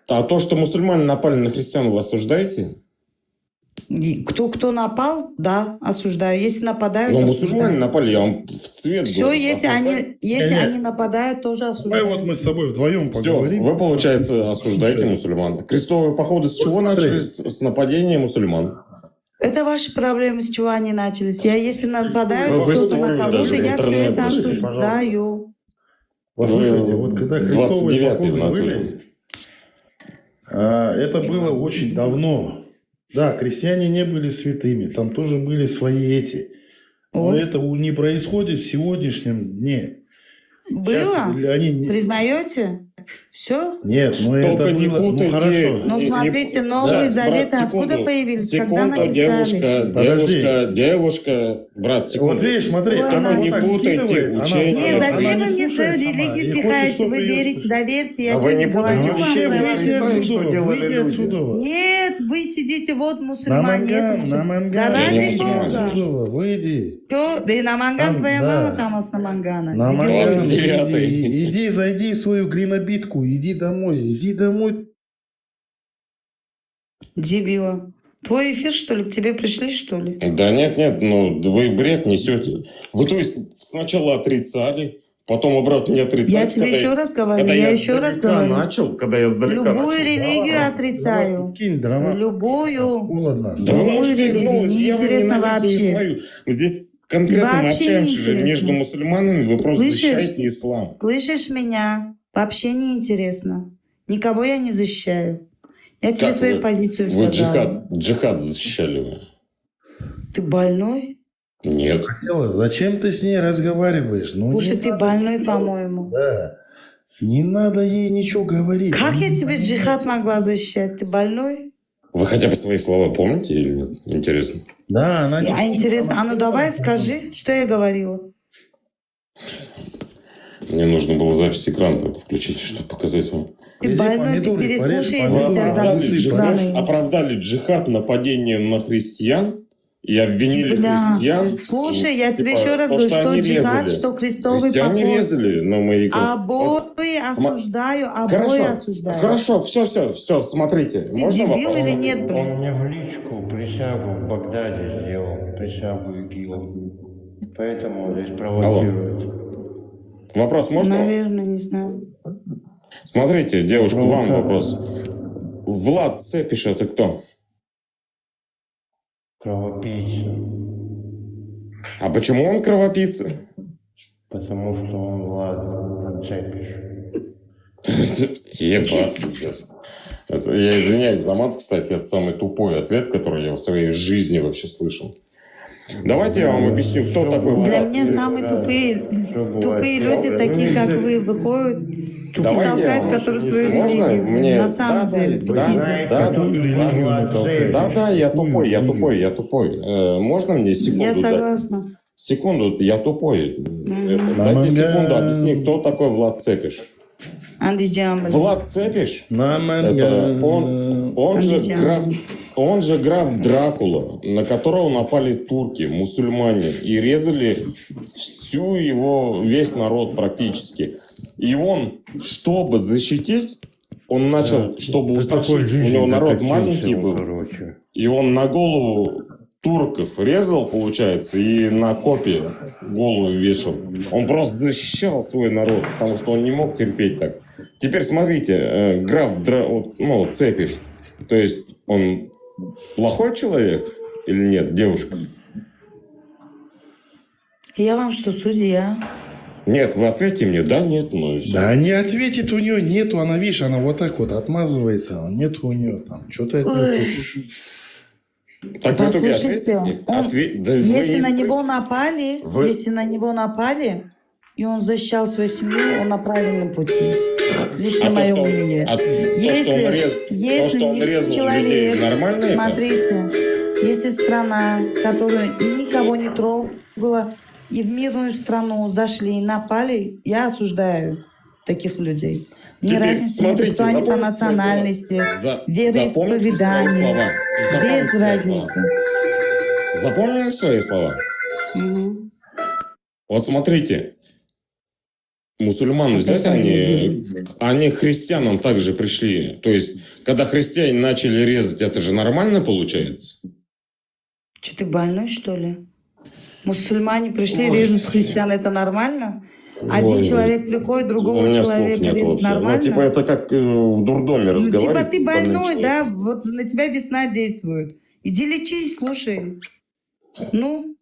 А то, что мусульмане напали на христиан, вы осуждаете? И кто напал, да, осуждаю. Если нападают, Но осуждаю. мусульмане напали, я вам в цвет Все, должен если осуждать. они нападают, тоже Давай осуждаю. вот мы с тобой вдвоем Все, поговорим. вы, получается, осуждаете мусульман. Крестовые походы с чего начались? С нападения мусульман. Это ваши проблемы, с чего они начались. Если нападают Вы в кто-то историю на кого-то, даже в я все интернет это зашли, осуждаю. Послушайте, вот когда крестовые 29-й походы в натуре. были, это было очень давно. Да, крестьяне не были святыми, там тоже были свои эти. Но Вот. это не происходит в сегодняшнем дне. Было? Сейчас они... Признаете? Все? Нет, но Только это не было... Ну путайте. хорошо. Ну, смотрите, Новый Завет брат, откуда секунду. появились? Когда Секунду, написали? девушка, брат, секунду. Вот видишь, смотри, Ой, она не вот так путайте выкидывает, учение. Не, Она зачем не вы мне слушает свою сама, и религию хочет, пихаете? чтобы Вы ее верите, слушали. доверьте, я А вы тебе не говорю путайте вам, учение, вы вы верите. не знаете, что отсюда, делали выйди люди. отсюда. Нет, вы сидите, вот На мусульмане, это манган, на мусульмане. манган. Да Я ради не понимаю. Бога. Отсюда, выйди. Чё? Да и на манган Там, твоя да. мама там с намангана. На Тебе манган, 29-й. иди, зайди в свою глинобитку, иди домой. Дебила. Твой эфир, что ли? К тебе пришли, что ли? Да нет, ну вы бред несете. Вы, то есть, сначала отрицали, потом обратно не отрицали. Я тебе еще раз говорю, когда я я еще раз сдалека говорю. начал, когда я сдалека Любую начал. религию отрицаю. Кинь дрова. Любую. Холодно. Да вы Любую можете, религию. ну, я вам не Неинтересно навязываю вообще. свою. Здесь конкретно мы Вообще общаемся же неинтересно. между мусульманами, вы просто Слышишь? защищаете ислам. Слышишь меня? Вообще не интересно. Никого я не защищаю. Я тебе Как свою вы? позицию Вы сказала. джихад защищали вы. Ты больной? Нет. Хотела, зачем ты с ней разговариваешь? Ну, Слушай, не ты надо больной, с ней- по-моему. Да. Не надо ей ничего говорить. Как Она я не тебе понимает. джихад могла защищать? Ты больной? Вы хотя бы свои слова помните или нет? Интересно. Да, она не... А интересно, а ну давай скажи, что я говорила. Мне нужно было запись экрана тогда включить, чтобы показать вам. Ты Вези больной, ты помидоры, переслушай, порежь если у Вы тебя помидоры. запись оправдали джихад нападением на христиан и обвинили Бля. христиан. Слушай, я тебе типа, еще раз то, говорю, что что они джихад, резали. что крестовый Христиане поход. резали, но мы... Обои осуждаю, обои осуждаю. Хорошо, все, смотрите. Ты Можно дебил вопрос? или нет, Он блин? мне в личку присягу в Багдаде сделал, присягу ИГИЛ. Поэтому он здесь провоцирует. Вопрос можно? Наверное, не знаю. Смотрите, девушка, вам вопрос. Влад Цепиш это кто? Кровопийца. А почему он кровопийца? Потому что он Влад Цепиш. Ебать, пиздец. Я извиняюсь за мат, кстати, это самый тупой ответ, который я в своей жизни вообще слышал. Давайте я вам объясню, кто такой Для Влад. меня самые тупые люди, такие как вы, выходят и толкают, которые свою Можно религию. мне... На самом деле, тупицы. Да, я тупой. Можно мне секунду Я дать? согласна. Секунду, я тупой. Дайте секунду, объясни, кто такой Влад Цепиш. Андиджан, блин. Влад Цепиш, это он же граф Дракула, на которого напали турки, мусульмане, и резали весь народ практически. И он, чтобы защитить, он начал, чтобы устрашить, у него народ маленький был, и он на голову турков резал, получается, и на копье голову вешал. Он просто защищал свой народ, потому что он не мог терпеть так. Теперь смотрите, граф Цепиш, то есть он плохой человек или нет, девушка? Я вам что, судья? Нет, вы ответьте мне, да, нет, ну и все. Да не ответит, у нее нету, она, видишь, она вот так вот отмазывается, нет у нее там, что ты от нее хочешь? Так вы только Послушайте, ответите. если на него напали, и он защищал свою семью, он на правильном пути. Лично мое мнение. Если человек, смотрите, если страна, которая никого не трогала, и в мирную страну зашли и напали, я осуждаю таких людей. Не разница, кто они по национальности, вероисповеданию, без разницы. Запомнили свои слова? Угу. Вот смотрите, мусульман взять, они к христианам также пришли. То есть, когда христиане начали резать, это же нормально получается? Что, ты больной, что ли? Мусульмане пришли, режут христиан, это нормально? Один человек приходит, другого человека режет, нормально? Ну, типа это как в дурдоме разговаривать. Типа ты больной, да? Вот на тебя весна действует. Иди лечись, слушай. Ну,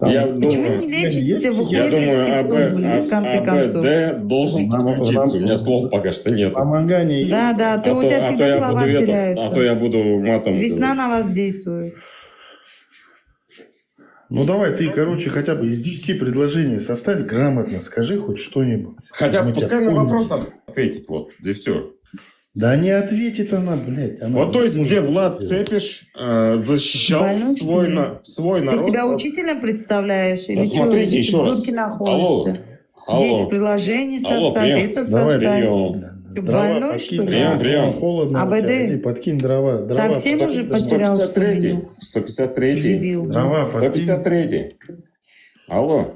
почему не лечитесь, выходите в конце концов? АБД должен подключиться. У меня слов пока что нет. Помогание. Да, ты у тебя всегда слова теряются. А то я буду матом. Весна на вас действует. Ну давай ты, короче, хотя бы из 10 предложений составь грамотно, скажи хоть что-нибудь. Хотя бы пускай на вопрос ответит, вот, и все. Да не ответит она, блядь. Она вот то есть, где Влад Цепиш защищал свой народ. Ты себя учителем представляешь? Или смотрите что? еще раз. Находишься? 10 приложений составь, это составь. Ты больной, что ли? Прием. Холодно. АБД? Подкинь дрова. Совсем уже потерял, что ли? 153. Дрова, 153. Алло.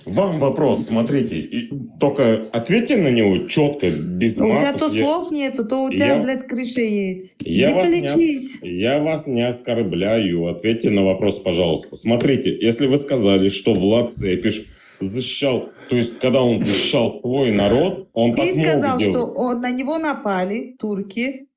Вам вопрос, смотрите, только ответьте на него четко, без матов. У тебя то слов нету, то у тебя, блядь, крыша есть. Иди полечись. Я вас не оскорбляю. Ответьте на вопрос, пожалуйста. Смотрите, если вы сказали, что Влад Цепиш защищал, то есть, когда он защищал свой народ, он так мог делать. Ты сказал, что на него напали турки,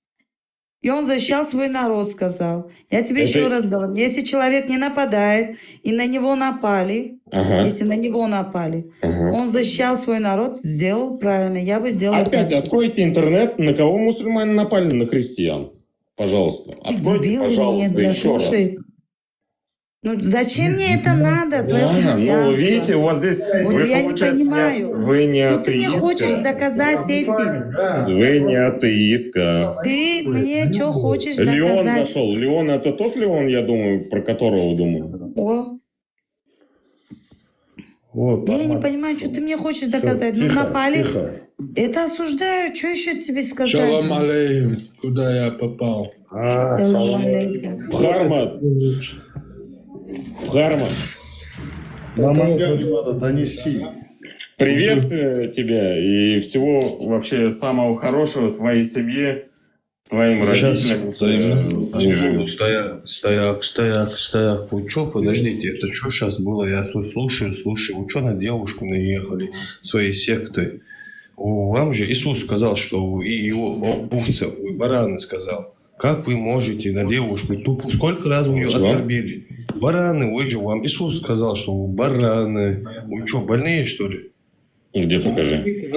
и он защищал свой народ, сказал. Я тебе еще раз говорю, если человек не нападает, и на него напали, если на него напали, он защищал свой народ, сделал правильно, я бы сделал. Опять откройте интернет, на кого мусульмане напали, на христиан. Пожалуйста. Откройте, пожалуйста, еще раз. Ну, зачем мне это надо, твое христианство? Ну, видите, у вас здесь... Вот я не понимаю. Вы не атеистка. Ты мне хочешь доказать этим? Вы не атеистка. Ты мне что хочешь доказать? Леон зашел. Леон это тот Леон, я думаю, про которого думаю. О. Вот, я не понимаю, что ты мне хочешь доказать. Ну, напали. Это осуждаю. Что еще тебе сказать? Шалом алейкум. Куда я попал? Шалом алейкум. Бхарма. Бхарма. На Монголию надо донести. Приветствую тебя и всего вообще самого хорошего твоей семье, твоим родителям. Стояк. Вы что, подождите, это что сейчас было? Я тут слушаю. Вы что на девушку наехали своей сектой? Вам же Иисус сказал, что вы и его овцы, вы бараны сказал. Как вы можете на девушку тупо? Сколько раз вы ее оскорбили? Бараны, вы же вам Иисус сказал, что вы бараны. Вы что, больные что ли? Где покажи? Не,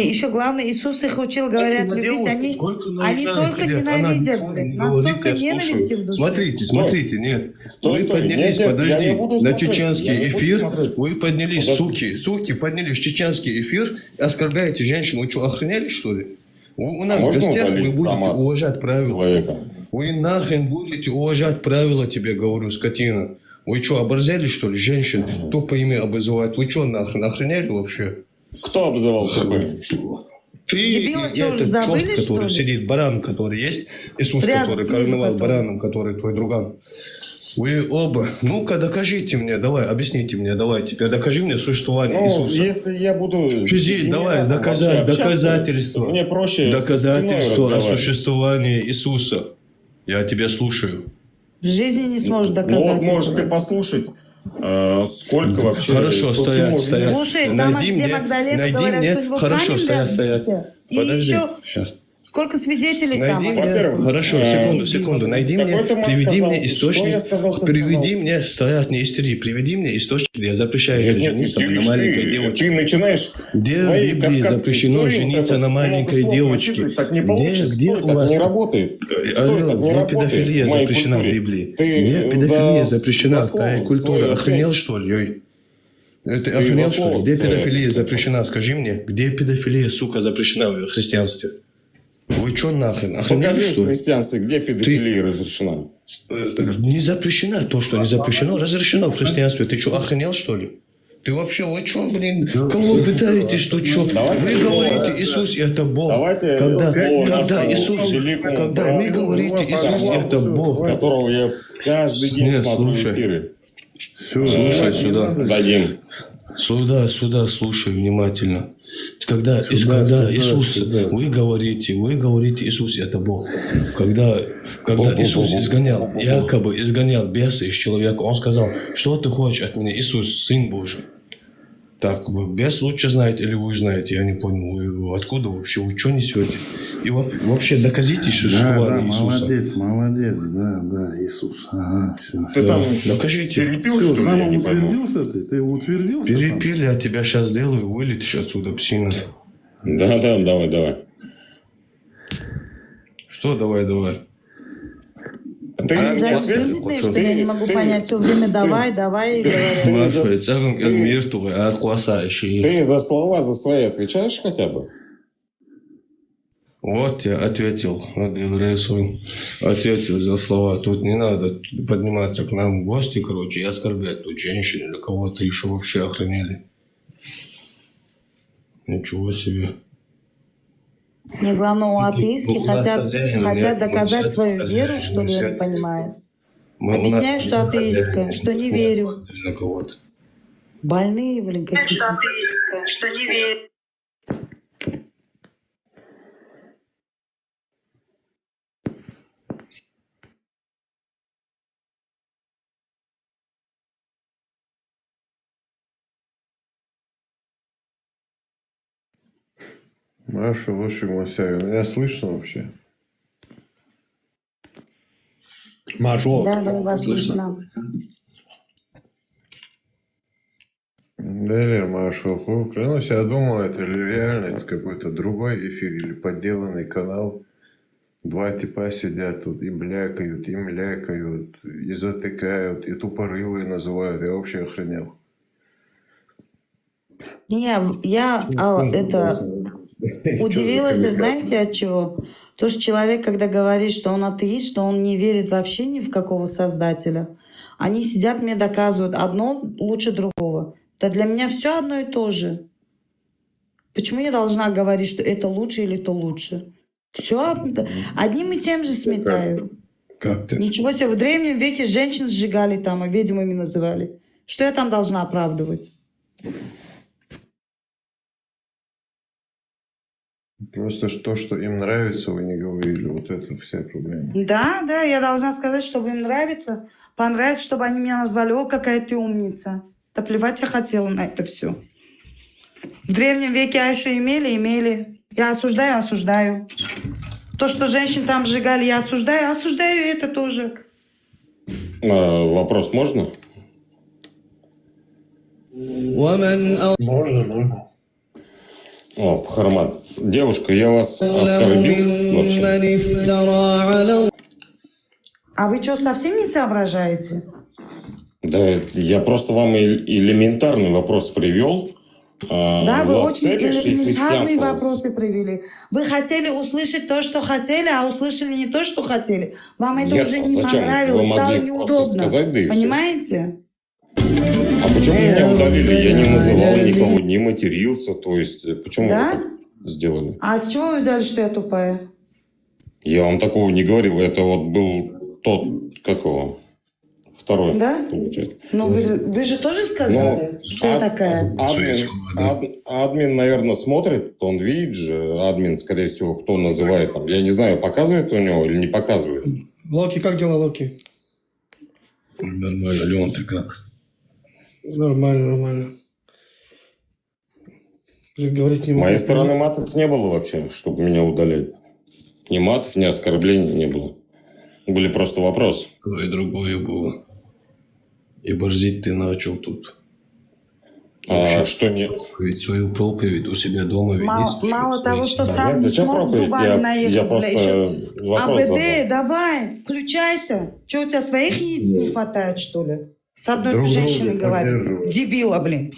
еще главное, Иисус их учил, говорят, любить, они только ненавидят, блин, настолько ненависти в душе. Смотрите, нет. Вы поднялись, подожди, на чеченский эфир, вы поднялись, суки, поднялись в чеченский эфир, оскорбляете женщин, вы что, охренели, что ли? У нас в гостях вы будете уважать правила. Вы нахрен будете уважать правила, тебе говорю, скотина. Вы что, оборзели, что ли, женщин? Тупыми обзывают. Вы что, нахрен охренели вообще? Кто обзывал тупыми? Ты и этот черт, который сидит, баран, который есть, Иисус, который карнавал бараном, который твой друган. Вы оба. Ну-ка, докажите мне, давай, объясните мне, давай, теперь докажи мне существование Иисуса. Если я буду... Давай, доказательства. Мне проще доказательства о существовании Иисуса. Я тебя слушаю. В жизни не сможешь доказать. Может, ты послушать, сколько вообще... Хорошо, стоять. Слушай, там, где Магдалена, говорят, что у него Хорошо, стоять. И Подожди. еще сколько свидетелей там? Хорошо, секунду. Найди мне, приведи мне источник. Приведи мне, стоять, не истери. Приведи мне источник, где запрещается жениться на маленькой девочке. Ты начинаешь... Где в Библии запрещено жениться на маленькой девочке? Так не получится, Где у вас... не работает. Где педофилия запрещена в Библии? Где педофилия запрещена в твоей культуре? Охренел, что ли? Ты охренел, что ли? Где педофилия запрещена? Скажи мне, где педофилия, сука, запрещена в христианстве? Вы что нахрен? Покажи в христианстве, где педофилия разрешена. Не запрещено то, что не запрещено, разрешено в христианстве. Ты что, охренел, что ли? Ты вообще, вы что, блин, кого пытаетесь, что? Вы говорите, Иисус это Бог. Когда Иисус, когда вы говорите, Иисус это Бог. Которого я каждый день смотрю эфиры. Слушай сюда. Дадим. Сюда, слушай внимательно. Когда Иисус, вы говорите, Иисус это Бог. Когда Иисус якобы изгонял беса из человека, он сказал, что ты хочешь от меня, Иисус, Сын Божий. Так, бес лучше знает или вы знаете, я не понял, вы откуда вообще, вы что несете? И вообще докажите существование Иисуса. Молодец, да, Иисус. Ага, все. Ты там докажите. перепил, что ли, я не пойму? Ты утвердился? Перепили, я тебя сейчас сделаю, вылетишь отсюда, псина. Да, давай. Что давай? Ты что я не могу понять, все время давай и говорю. Ты за слова за свои отвечаешь хотя бы? Вот я ответил, ответил за слова. Тут не надо подниматься к нам в гости, короче, и оскорблять тут женщин или кого-то еще вообще охренели. Ничего себе. Мне главное, у атеистов хотят доказать свою веру, что ли, я не понимаю. Объясняю, что атеистка, что не верю. Больные, блин, какие-то. Что не верю. Маша, лучше Масяй. Меня слышно вообще? Машу, Да, вас слышно. Да, Маша, клянусь, я думал, это реально это какой-то другой эфир или подделанный канал. Два типа сидят тут и блякают, и млякают, и затыкают, и тупорылые называют. Я вообще охренел. Я удивилась, знаете, от чего? То, что человек, когда говорит, что он атеист, что он не верит вообще ни в какого создателя, они сидят, мне доказывают, одно лучше другого. Да для меня все одно и то же. Почему я должна говорить, что это лучше или то лучше? Все одним и тем же сметаю. Как ты? Ничего себе, в древнем веке женщин сжигали там, а ведьмами называли. Что я там должна оправдывать? Просто то, что им нравится, вы не говорили. Вот это вся проблема. Да, да, я должна сказать, чтобы им нравится, понравится, чтобы они меня назвали: о, какая ты умница. Да плевать я хотела на это все. В древнем веке Айшу имели. Я осуждаю. То, что женщин там сжигали, я осуждаю это тоже. Вопрос можно? Можно. О, Хармат. Девушка, я вас оскорбил вообще? А вы что, совсем не соображаете? Да, я просто вам элементарный вопрос привел. Да, вы Влад очень Цепиш и элементарные христианство. вопросы привели. Вы хотели услышать то, что хотели, а услышали не то, что хотели. Вам это Нет, уже не зачем? понравилось, Вы стало могли неудобно. просто сказать, да и всё. Понимаете? А почему меня удалили? Я не называл никого, не матерился. То есть, почему Да? вы так сделали? А с чего вы взяли, что я тупая? Я вам такого не говорил. Это вот был тот, какого? Второй, Да? получается. Ну, вы же тоже сказали, что я такая? Админ, наверное, смотрит, он видит же, админ, скорее всего, кто называет там. Я не знаю, показывает у него или не показывает. Локи, как дела, Локи? Нормально. Леон, ты как? Нормально. Говорить С моей стороны матов не было вообще, чтобы меня удалять. Ни матов, ни оскорблений не было. Были просто вопросы. То и другое было. И борзить ты начал тут. Что не... Ведь свою проповедь у себя дома веди. Мало того, что сам не зачем смог проповедь? зубами наехать, Я бля, просто еще вопрос задал. АБД, давай, включайся. Что, у тебя своих яиц не хватает, что ли? С одной Друг женщиной друга говорит. поддерживают. Дебила, блин.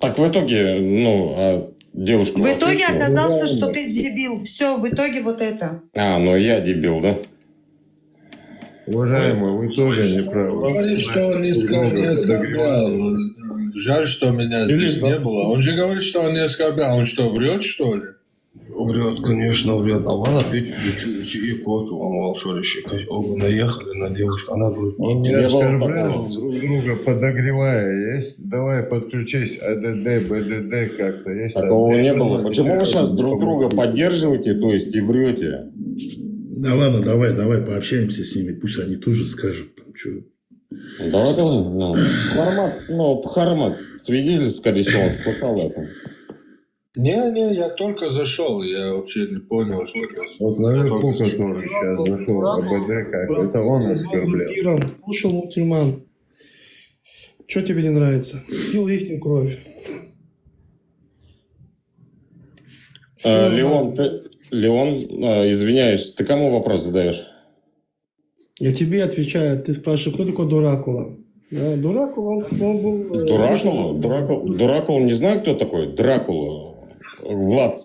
Так в итоге, девушка... В итоге ответила. оказался, что ты дебил. Все, в итоге вот это. Я дебил, да? Уважаемый, вы тоже не правы. Говорит, что он не оскорблял. Жаль, что меня здесь не было. Он же говорит, что он не оскорблял. Он что, врет, что ли? Врет, конечно, врет. А ладно, пить и коту ломал, что ли, оба наехали на девушку. Она говорит, Он не не было оскорблял такого. друг друга, подогревая. Есть? Давай подключись, АДД, БДД как-то. Есть? Такого не было. Почему вы сейчас друг друга поддерживаете, то есть и врете? да ладно, давай пообщаемся с ними. Пусть они тоже скажут, там, что... Давай. Хармат, свидетель, скорее всего, он слыхал это. Не, я только зашел. Я вообще не понял, что... Вот наверху, который сейчас зашел, АБД, как это он оскорблял. Слушал мусульман. Что тебе не нравится? Пил их кровь. Леон, извиняюсь, ты кому вопрос задаешь? Я тебе отвечаю. Ты спрашиваешь, кто такой Дракула? Да, Дракула, он был... Дракула, не знаю, кто такой. Дракула. Влад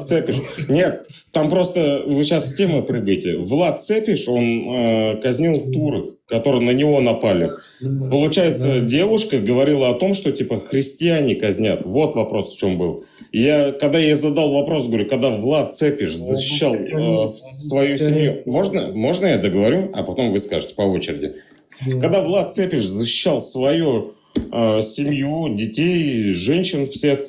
Цепиш. Нет, там просто вы сейчас с темы прыгаете. Влад Цепиш, он казнил турок, которые на него напали. Получается, девушка говорила о том, что типа христиане казнят. Вот вопрос в чем был. Когда я ей задал вопрос, говорю, когда Влад Цепиш защищал свою семью... Можно я договорю, а потом вы скажете по очереди. Когда Влад Цепиш защищал свою семью, детей, женщин всех,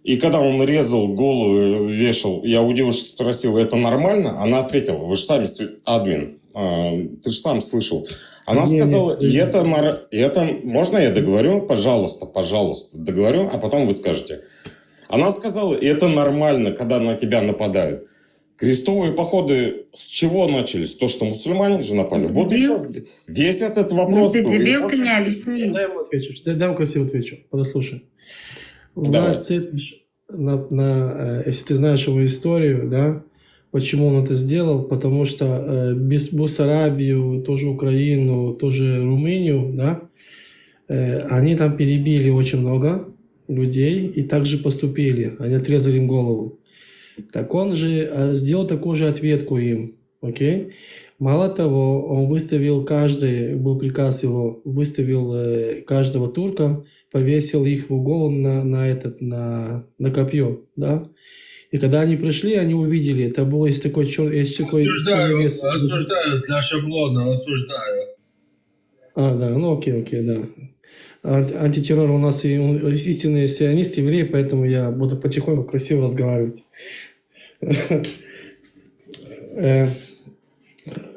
и когда он резал головы, вешал, я у девушки спросил, это нормально? Она ответила, вы же сами, админ, ты же сам слышал. Она сказала, и это... Можно я договорю? Пожалуйста, договорю, а потом вы скажете. Она сказала, и это нормально, когда на тебя нападают. Крестовые походы с чего начались? То, что мусульмане же напали. Вот и все. Весь этот вопрос был. Дебил, ты мне объясни. Дай ему отвечу. Дай ему красиво отвечу. Подослушай. Влад Цепиш, если ты знаешь его историю, да, почему он это сделал, потому что Бессарабию, тоже Украину, тоже Румынию, да, они там перебили очень много людей и также поступили. Они отрезали им голову. Так он же сделал такую же ответку им. Окей? Мало того, он выставил был приказ его, выставил каждого турка, повесил их в угол на копье, да? И когда они пришли, они увидели, это было есть такой Осуждаю для шаблона, осуждаю. Да, ну окей, да. Антитеррор у нас истинные сионисты, евреи, поэтому я буду потихоньку красиво разговаривать.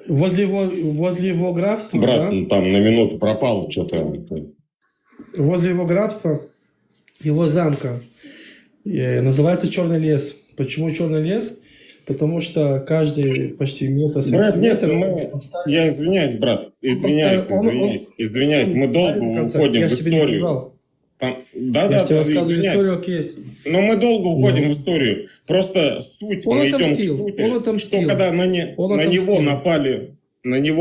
Возле его графства... Брат, да? там на минуту пропал что-то. Возле его графства, его замка, называется Черный лес. Почему Черный лес? Потому что каждый почти метр... Брат, нет, я извиняюсь, брат. Извиняюсь. Мы долго уходим в историю. Да, извиняюсь. Но мы долго уходим в историю. Просто суть, мы идем к сути. Что когда на него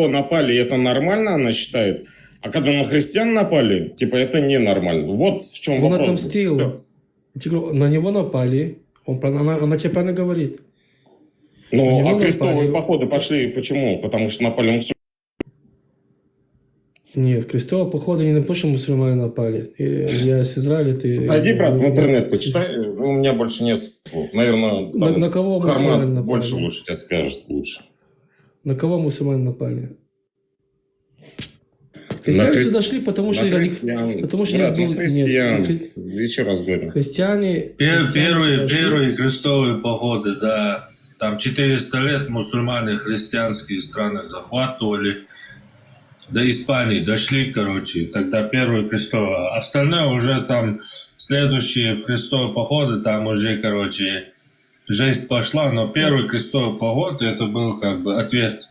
напали, это нормально, она считает. А когда на христиан напали, типа это ненормально. Вот в чем вопрос. Он отомстил. На него напали. Она тебе правильно говорит. Ну, а крестовые походы пошли почему? Потому что напали мусульмане. Нет, крестовые походы не на то, что мусульмане напали. Я с Израиля... Зайди, брат, в интернет, почитай. У меня больше нет слов. Наверное, на кого мусульмане напали? Больше лучше тебе скажет лучше. На кого мусульмане напали? Христиане дошли, потому что... Христиан. Еще раз говорю. Христиане... Первые крестовые походы, да. Там 400 лет мусульмане христианские страны захватывали. До Испании дошли, короче. Тогда первые крестовые. Остальное уже там следующие крестовые походы, там уже, короче, жесть пошла. Но первый крестовый поход, это был как бы ответ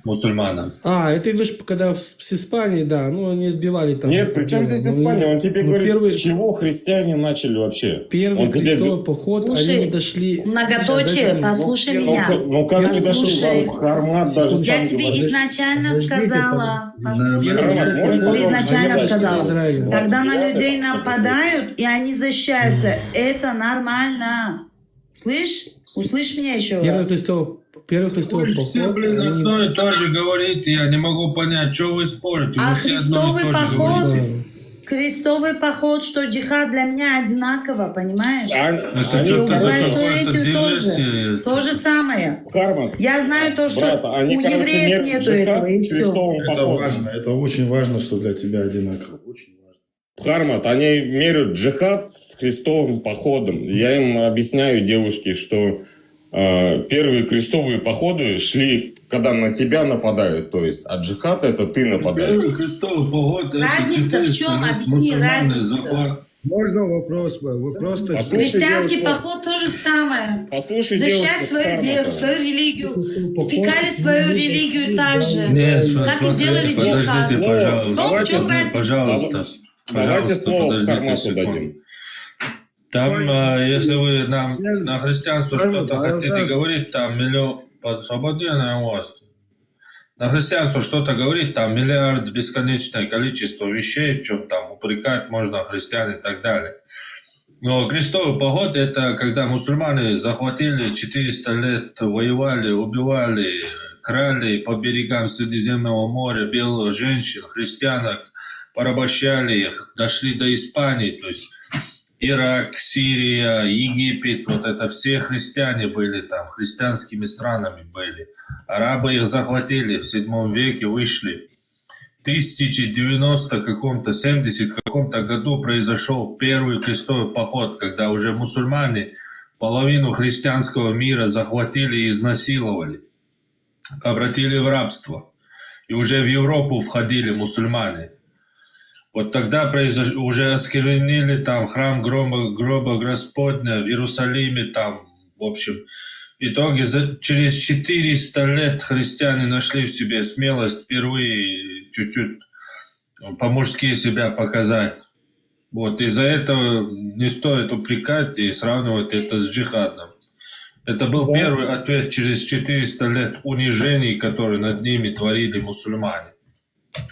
мусульманам. Это лишь когда с Испании, да, ну они отбивали там. Нет, при чем здесь Испания? Он тебе говорит, с чего христиане начали вообще? Первый крестовый поход, они не дошли. Многоточие, послушай меня. Ну как не дошли? Вам Хармат даже сам Я тебе изначально сказала. Послушай, изначально сказала. Когда на людей нападают, и они защищаются, это нормально. Слышь? Услышь меня еще раз. Первый крестовый поход... Все, одно и то же говорите, я не могу понять, что вы спорите. Крестовый поход, что джихад для меня одинаково, понимаешь? То же самое. Я знаю то, что у евреев нету этого, и все. Это очень важно, что для тебя одинаково. Очень важно. Хармат, они меряют джихад с крестовым походом. Я им объясняю, девушки, что первые крестовые походы шли, когда на тебя нападают, то есть, а джихад это ты нападаешь. Первый крестовый поход, разница в чем? Объясни разницу. Можно вопрос? Христианский поход то же самое. Защищать свою веру, свою религию. Втекали свою религию так же, как и делали джихад. Подождите, пожалуйста. Давайте слово Хармату дадим. Там, если вы нам на христианство что-то хотите говорить, там свободное у вас. На христианство что-то говорить, там миллиард бесконечное количество вещей, в чем там упрекать можно христиан и так далее. Но крестовый поход — это когда мусульмане захватили 400 лет, воевали, убивали, крали по берегам Средиземного моря белых женщин, христианок, порабощали их, дошли до Испании, то есть Ирак, Сирия, Египет, вот это все христиане были там, христианскими странами были. Арабы их захватили в 7 веке, вышли. В 1090 каком-то, 70 каком-то году произошел первый крестовый поход, когда уже мусульмане половину христианского мира захватили и изнасиловали, обратили в рабство. И уже в Европу входили мусульмане. Вот тогда уже осквернили там храм гроба Господня в Иерусалиме, там, в общем. В итоге через 400 лет христиане нашли в себе смелость впервые чуть-чуть по-мужски себя показать. Вот из-за этого не стоит упрекать и сравнивать это с джихадом. Это был первый ответ через 400 лет унижений, которые над ними творили мусульмане.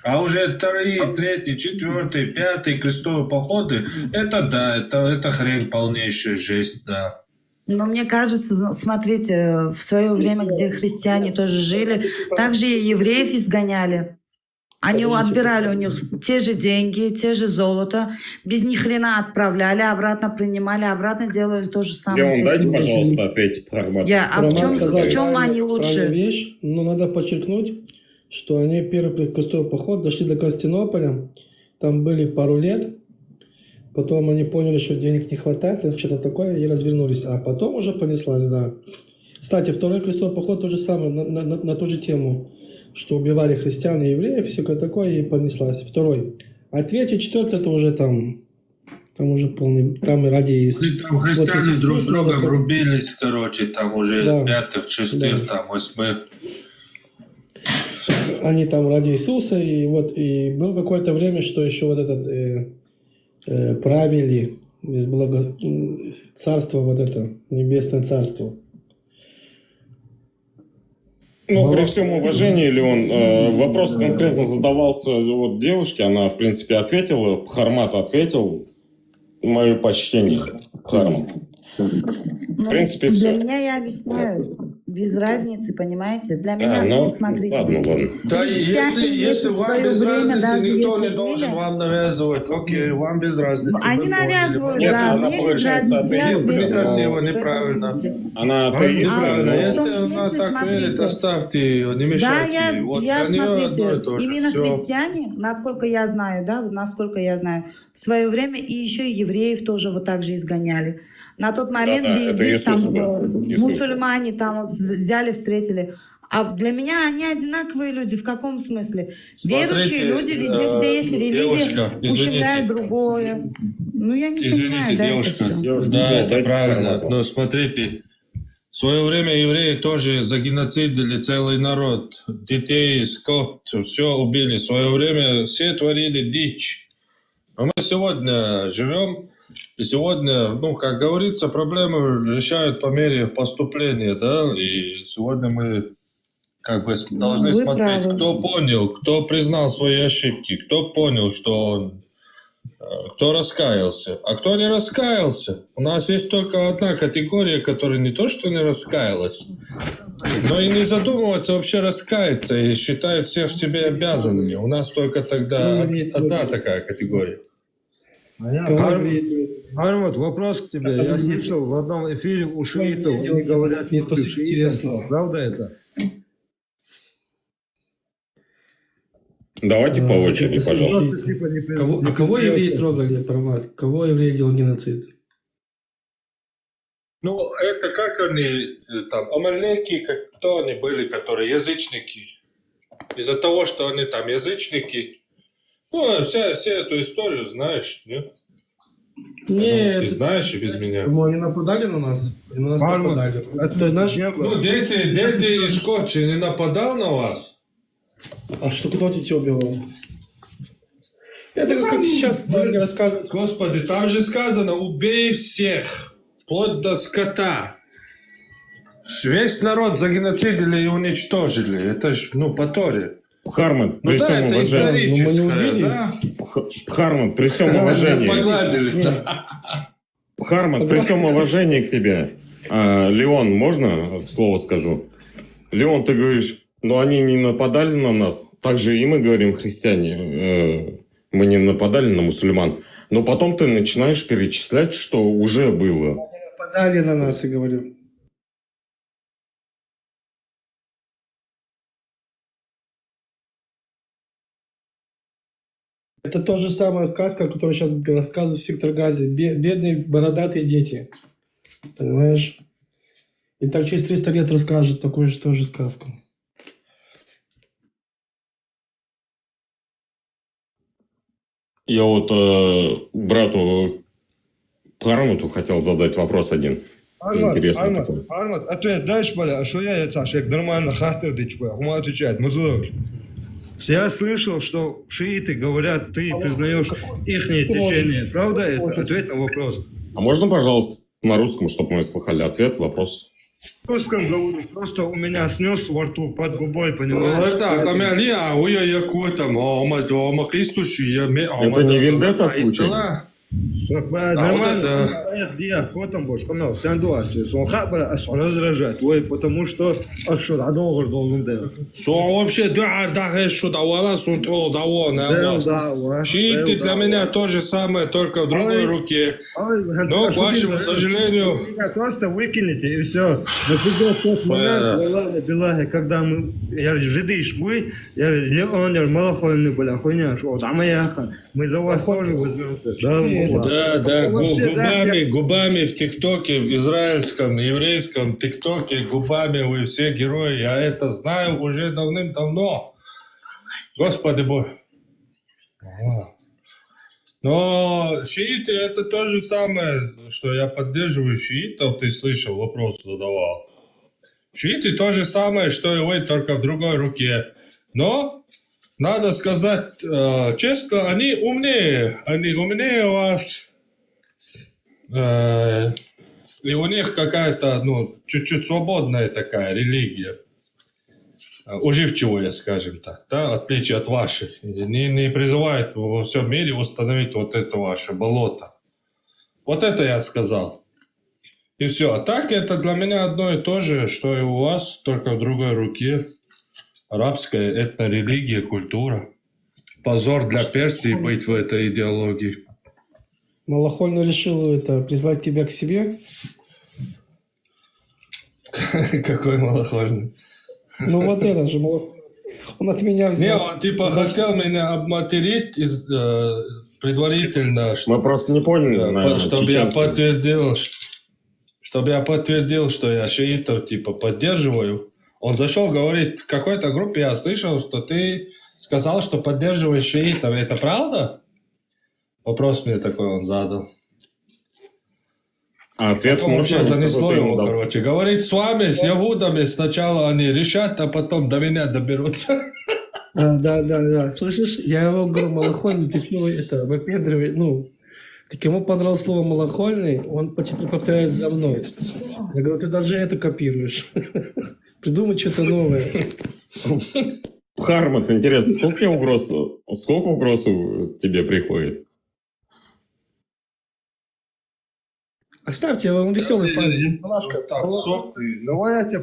А уже 2, 3, 4, 5 крестовые походы, это да, это хрень полнейшая, жесть, да. Но мне кажется, смотрите, в свое время, где христиане тоже жили, также и евреев изгоняли. Они отбирали у них те же деньги, те же золото, без ни хрена отправляли, обратно принимали, обратно делали то же самое. Леон, дайте, пожалуйста, ответить Хармат. А в чем они лучше? Вещь, но надо подчеркнуть, что они первый крестовый поход дошли до Константинополя, там были пару лет, потом они поняли, что денег не хватает, что-то такое, и развернулись. А потом уже понеслась, да. Кстати, второй крестовый поход то же самое, на ту же тему, что убивали христиан и евреев, все такое, и понеслась. Второй. А третий, четвертый, это уже там уже полный, там и ради... Там христиане вот, друг с другом рубились, короче, там уже да. пятых, шестых, да. Там восьмых. Они там ради Иисуса, и вот, и было какое-то время, что еще вот этот правили, здесь было царство, вот это, небесное царство. Ну, при всем уважении, Леон, вопрос конкретно задавался вот девушке, она, в принципе, ответила, Хармату ответил, мое почтение, Хармат. В принципе, для все. меня, я объясняю, без разницы, понимаете? Для меня, ну, смотрите. Ладно. Да, если вам без разницы, никто не должен вам навязывать. Окей, вам без разницы. Они навязывают, Нет, да, она мне без получается разницы. атеист. Некрасиво, неправильно. Она атеист. Неправильно. но- Если она так верит, оставьте ее, не мешайте Да, ей. Вот я для нее одно и смотрите, то же. именно Все. христиане, насколько я знаю, в свое время и еще и евреев тоже вот так же изгоняли. На тот момент Да, это здесь там Иисус был. Иисус. мусульмане там взяли, встретили. А для меня они одинаковые люди. В каком смысле? Верующие люди везде, где есть религия, девушка, ущемляют извините. другое. Ну, я не понимаю, Извините, да, девушка. это всё. Да, это дайте правильно. Хармату. Но смотрите, в свое время евреи тоже загеноцидили целый народ. Детей, скот, все убили. В свое время все творили дичь. А мы сегодня живем, и сегодня, ну, как говорится, проблемы решают по мере поступления, да, и сегодня мы как бы должны вы смотреть, правы. кто понял, кто признал свои ошибки, кто понял, что он, кто раскаялся, а кто не раскаялся. У нас есть только одна категория, которая не то, что не раскаялась, но и не задумывается вообще раскаяться и считает всех себе обязанными. У нас только тогда одна такая категория. Армат, вопрос к тебе. Я слышал в одном эфире у шиитов, они говорят, Нет, что ты интересно. правда это? Давайте по очереди, пожалуйста. Кого евреи трогали, Пармат? Кого евреи делали геноцид? Ну, это как они, там, амалеки, кто они были, которые язычники. Из-за того, что они там язычники, ну, все эту историю знаешь, нет? Нет. Ты знаешь и без меня. Они нападали на нас? И на нас нападали. Это наш... Ну, дети из Кочи не нападал на вас? А что кто детей убивал? Это как сейчас мне рассказывают. Господи, там же сказано, убей всех, вплоть до скота. Весь народ загеноцидили и уничтожили. Это ж, ну, по Торе. Хармат, при Ну да, всем это уважении. историческое, да? Хармат, при всем уважении. Погладили. Хармат, при всем уважении к тебе. Леон, можно слово скажу? Леон, ты говоришь, но они не нападали на нас. Так же и мы говорим, христиане, мы не нападали на мусульман. Но потом ты начинаешь перечислять, что уже было. Нападали на нас, и говорю. Это то же самая сказка, которую сейчас рассказывают в Сектор-Газе. Бедные бородатые дети. Понимаешь? И так через 300 лет расскажут такую же тоже сказку. Я вот брату Хармату хотел задать вопрос один. Интересный такой. Армат, ответ дальше, бля, а что я человек нормально хатер дичкой, ему отвечает, музык. Я слышал, что шииты говорят, ты признаешь их течение. Правда это? Ответ на вопрос. А можно, пожалуйста, на русском, чтобы мы слыхали ответ, вопрос? На русском говорю, просто у меня снес во рту под губой, понимаешь? Это не вендетта случай. Это не вендетта случай? Нормально. Где потом будешь канал сандуасы. Сонхабра раздражает. Ой, потому что ашур адогр должен делать. Сон вообще дуар дахе шутавала сунтрол даво. Шииты для меня то же самое, только в другой руке. Но, к вашему сожалению... Просто выкинете и все. Но придет тот момент, Белаги, когда мы... Я жиды шбуй, я Леонер Малахойный была хуйня, что там мы за вас тоже возьмемся. Да, губами в ТикТоке, в израильском, еврейском ТикТоке, губами вы все герои. Я это знаю уже давным-давно. Господи Бог. Но шииты это то же самое, что я поддерживаю шиитов, ты слышал, вопрос задавал. Шииты то же самое, что и вы, только в другой руке. Но, надо сказать честно, они умнее вас. И у них какая-то, чуть-чуть свободная такая религия. Уживчивая, скажем так, да, в отличие от ваших. Не призывает во всем мире установить вот это ваше болото. Вот это я сказал. И все. А так это для меня одно и то же, что и у вас, только в другой руке. Арабская этнорелигия, культура. Позор для Персии быть в этой идеологии. Малахольный решил это призвать тебя к себе? Какой Малахольный? Ну вот этот же Малахольный. Он от меня взял. Не, он типа хотел меня обматерить предварительно. Мы просто не поняли, чтобы я подтвердил, что я шиитов типа поддерживаю. Он зашел, говорит, в какой-то группе я слышал, что ты сказал, что поддерживаешь шиитов. Это правда? Вопрос мне такой он задал. А ответ потом уже занесло его, короче. Говорит, с вами, с ягудами сначала они решат, а потом до меня доберутся. Да. Слышишь, я его говорю, Малахольный, ты чего это, выпендривай, так ему понравилось слово «малахольный», он теперь повторяет за мной. Я говорю, ты даже это копируешь. Придумай что-то новое. Хармат, интересно, сколько угроз тебе приходит? Оставьте, он веселый парень. Давай я тебе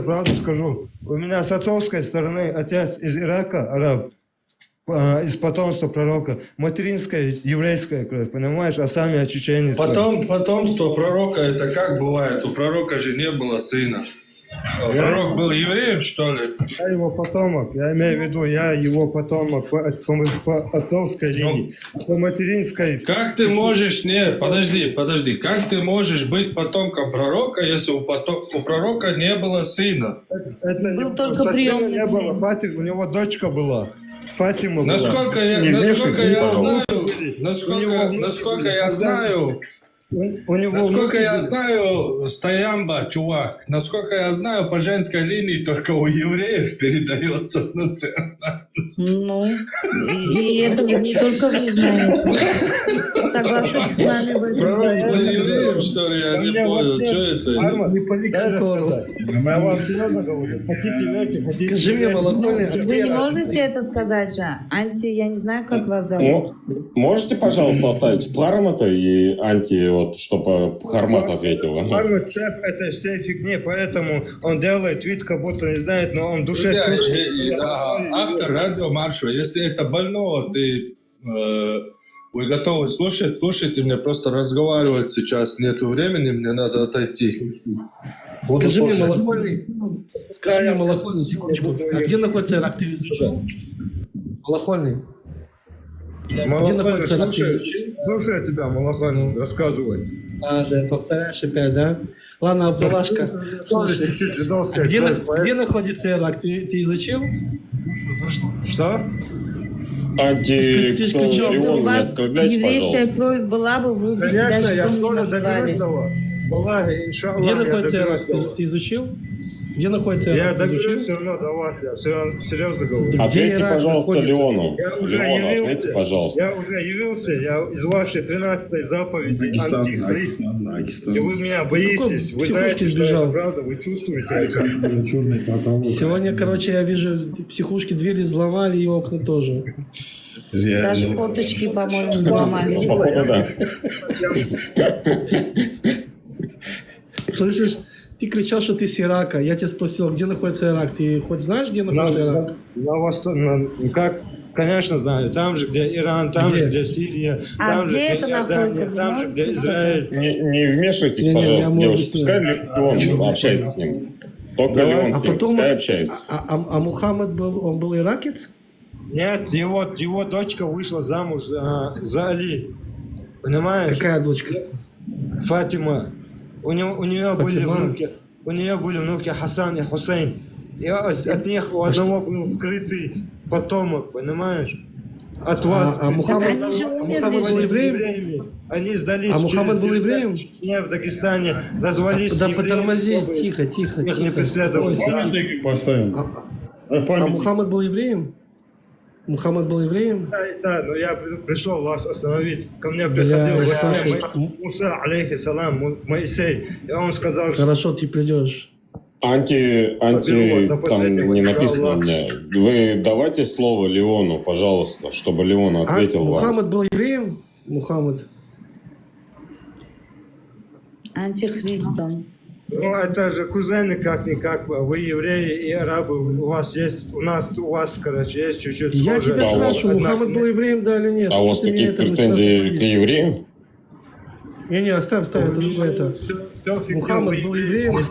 правду скажу. У меня с отцовской стороны отец из Ирака, араб, из потомства пророка. Материнская еврейская кровь, понимаешь? А сами чеченец. Потомство пророка, это как бывает? У пророка же не было сына. Пророк был евреем, что ли? Я его потомок. Я имею в виду, я его потомок по отцовской линии. По материнской... Как ты можешь... Нет, подожди. Как ты можешь быть потомком пророка, если у пророка не было сына? Это был только приемный не было. Фатим, у него дочка была. Фатима была. Насколько я знаю, Стоямба, чувак, насколько я знаю, по женской линии только у евреев передается национальность. И это не только вы знаете. Соглашусь с нами в этом. Пророк был евреем, что ли? Я не понял, что это? Не политика. Я вам серьезно говорю. Хотите верьте, хотите. Скажи мне, Малахольный, вы не можете это сказать же? Я не знаю, как вас зовут. Можете, пожалуйста, оставить Хармата и Анти, чтобы Хармат ответил? Хармат шеф этой всей фигни, поэтому он делает вид, как будто не знает, но он в душе чувствует. Автор радиомарша, если это больного, вы готовы слушать? Слушайте, мне просто разговаривать сейчас нету времени, мне надо отойти. Скажи мне, Малахольный, секундочку. А где находится Ирак? Ты изучил? Малахольный. Где находится Ирак? Слушай тебя, Малахольный, рассказывай. Да, повторяешь опять, да? Ладно, Абдалашка. Тоже чуть-чуть жидовская. Где находится Ирак? Ты изучил? Что? Антирион, не оскорбляйте, еврейская кровь была бы, вы бы себя Конечно, я не скоро назвали. доберусь до вас. Балаги, иншаллах, Где находится я Ирак? доберусь до вас. Ты изучил? Где находится Я Ирак? Ты доберусь изучил? все равно до вас, я серьезно говорю. Где Ответьте, Ирак пожалуйста, находится? Леону. Я уже Леону, ответьте, явился, пожалуйста. я уже явился, я из вашей 13-й заповеди антихрист. И вы меня боитесь, вы психушки знаете, что сбежал? это правда, вы чувствуете это. Сегодня, короче, я вижу, психушки двери взломали и окна тоже. Даже фоточки, по-моему, взломали. Походу, да. Слышишь? Ты кричал, что ты с Ирака. Я тебя спросил, где находится Ирак. Ты хоть знаешь, где находится Ирак? Как, конечно, знаю. Там же, где Иран, там же, где Сирия, там же, где Иордания, там же, где Израиль. Не вмешивайтесь, пожалуйста, девушка. Пускай Леон общается с ним. Только Леон с ним, пускай общается. А Мухаммад был, он был иракец? Нет, его дочка вышла замуж за Али. Понимаешь? Какая дочка? Фатима. У нее были внуки Хасан и Хусейн. И от них у одного был скрытый потомок, понимаешь? От вас. А Мухаммад был евреем? Они сдались Мухаммад был евреем? в Дагестане, назвались Да евреями, потормози, чтобы тихо. их не преследовали. Поставим. А Мухаммад был евреем? Мухаммад был евреем? Да, но я пришел вас остановить. Ко мне приходил Муса, алейхиссалам, Моисей, и он сказал, что... Хорошо, ты придешь. Там не написано мне. Вы давайте слово Леону, пожалуйста, чтобы Леон ответил вам. Мухаммад был евреем? Мухаммад. Антихристом. Ну, это же кузены как-никак. Вы евреи и арабы. У вас, короче, есть чуть-чуть Я схожее. тебя спрашиваю, Мухаммад был евреем, да или нет? А у вас какие претензии к евреям? Не, оставь, это. Мухаммад был евреем?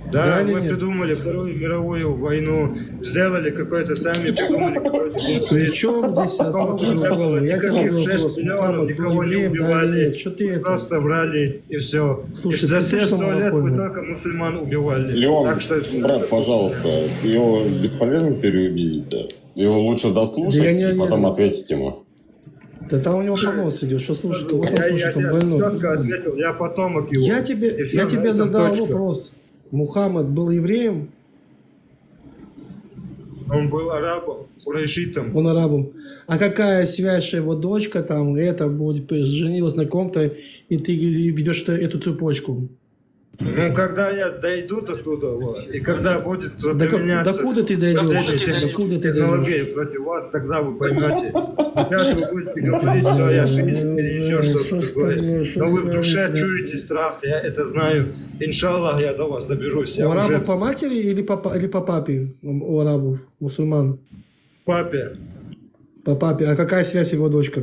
Да, мы придумали Вторую мировую войну, сделали какой-то сами, придумали какой-то... При чем здесь одно? Я тебе говорю, 6 миллионов никого не убивали, просто врали и все. Слушай, за все 100 лет вы только мусульман убивали. Леон, брат, пожалуйста, его бесполезно переубедить. Его лучше дослушать и потом ответить ему. Да там у него понос идет, что слушать, кого там слушать, он больной. Я четко ответил, я потомок его. Я тебе задал вопрос. Мухаммад был евреем? Он был арабом, курайшитом. Он арабом. А какая связь, что его дочка там, это будет женилась на ком-то, и ты ведешь эту цепочку? Ну, когда я дойду до туда, вот, и когда будет применяться... Докуда ты дойдешь? Технологии против вас, тогда вы поймете. Сейчас вы будете говорить, что я шиист или еще что-то такое. Но вы в душе чуете страх, я это знаю. Иншаллах, я до вас доберусь. У арабов по матери или по папе? У арабов, мусульман? Папе. По папе. А какая связь его дочка?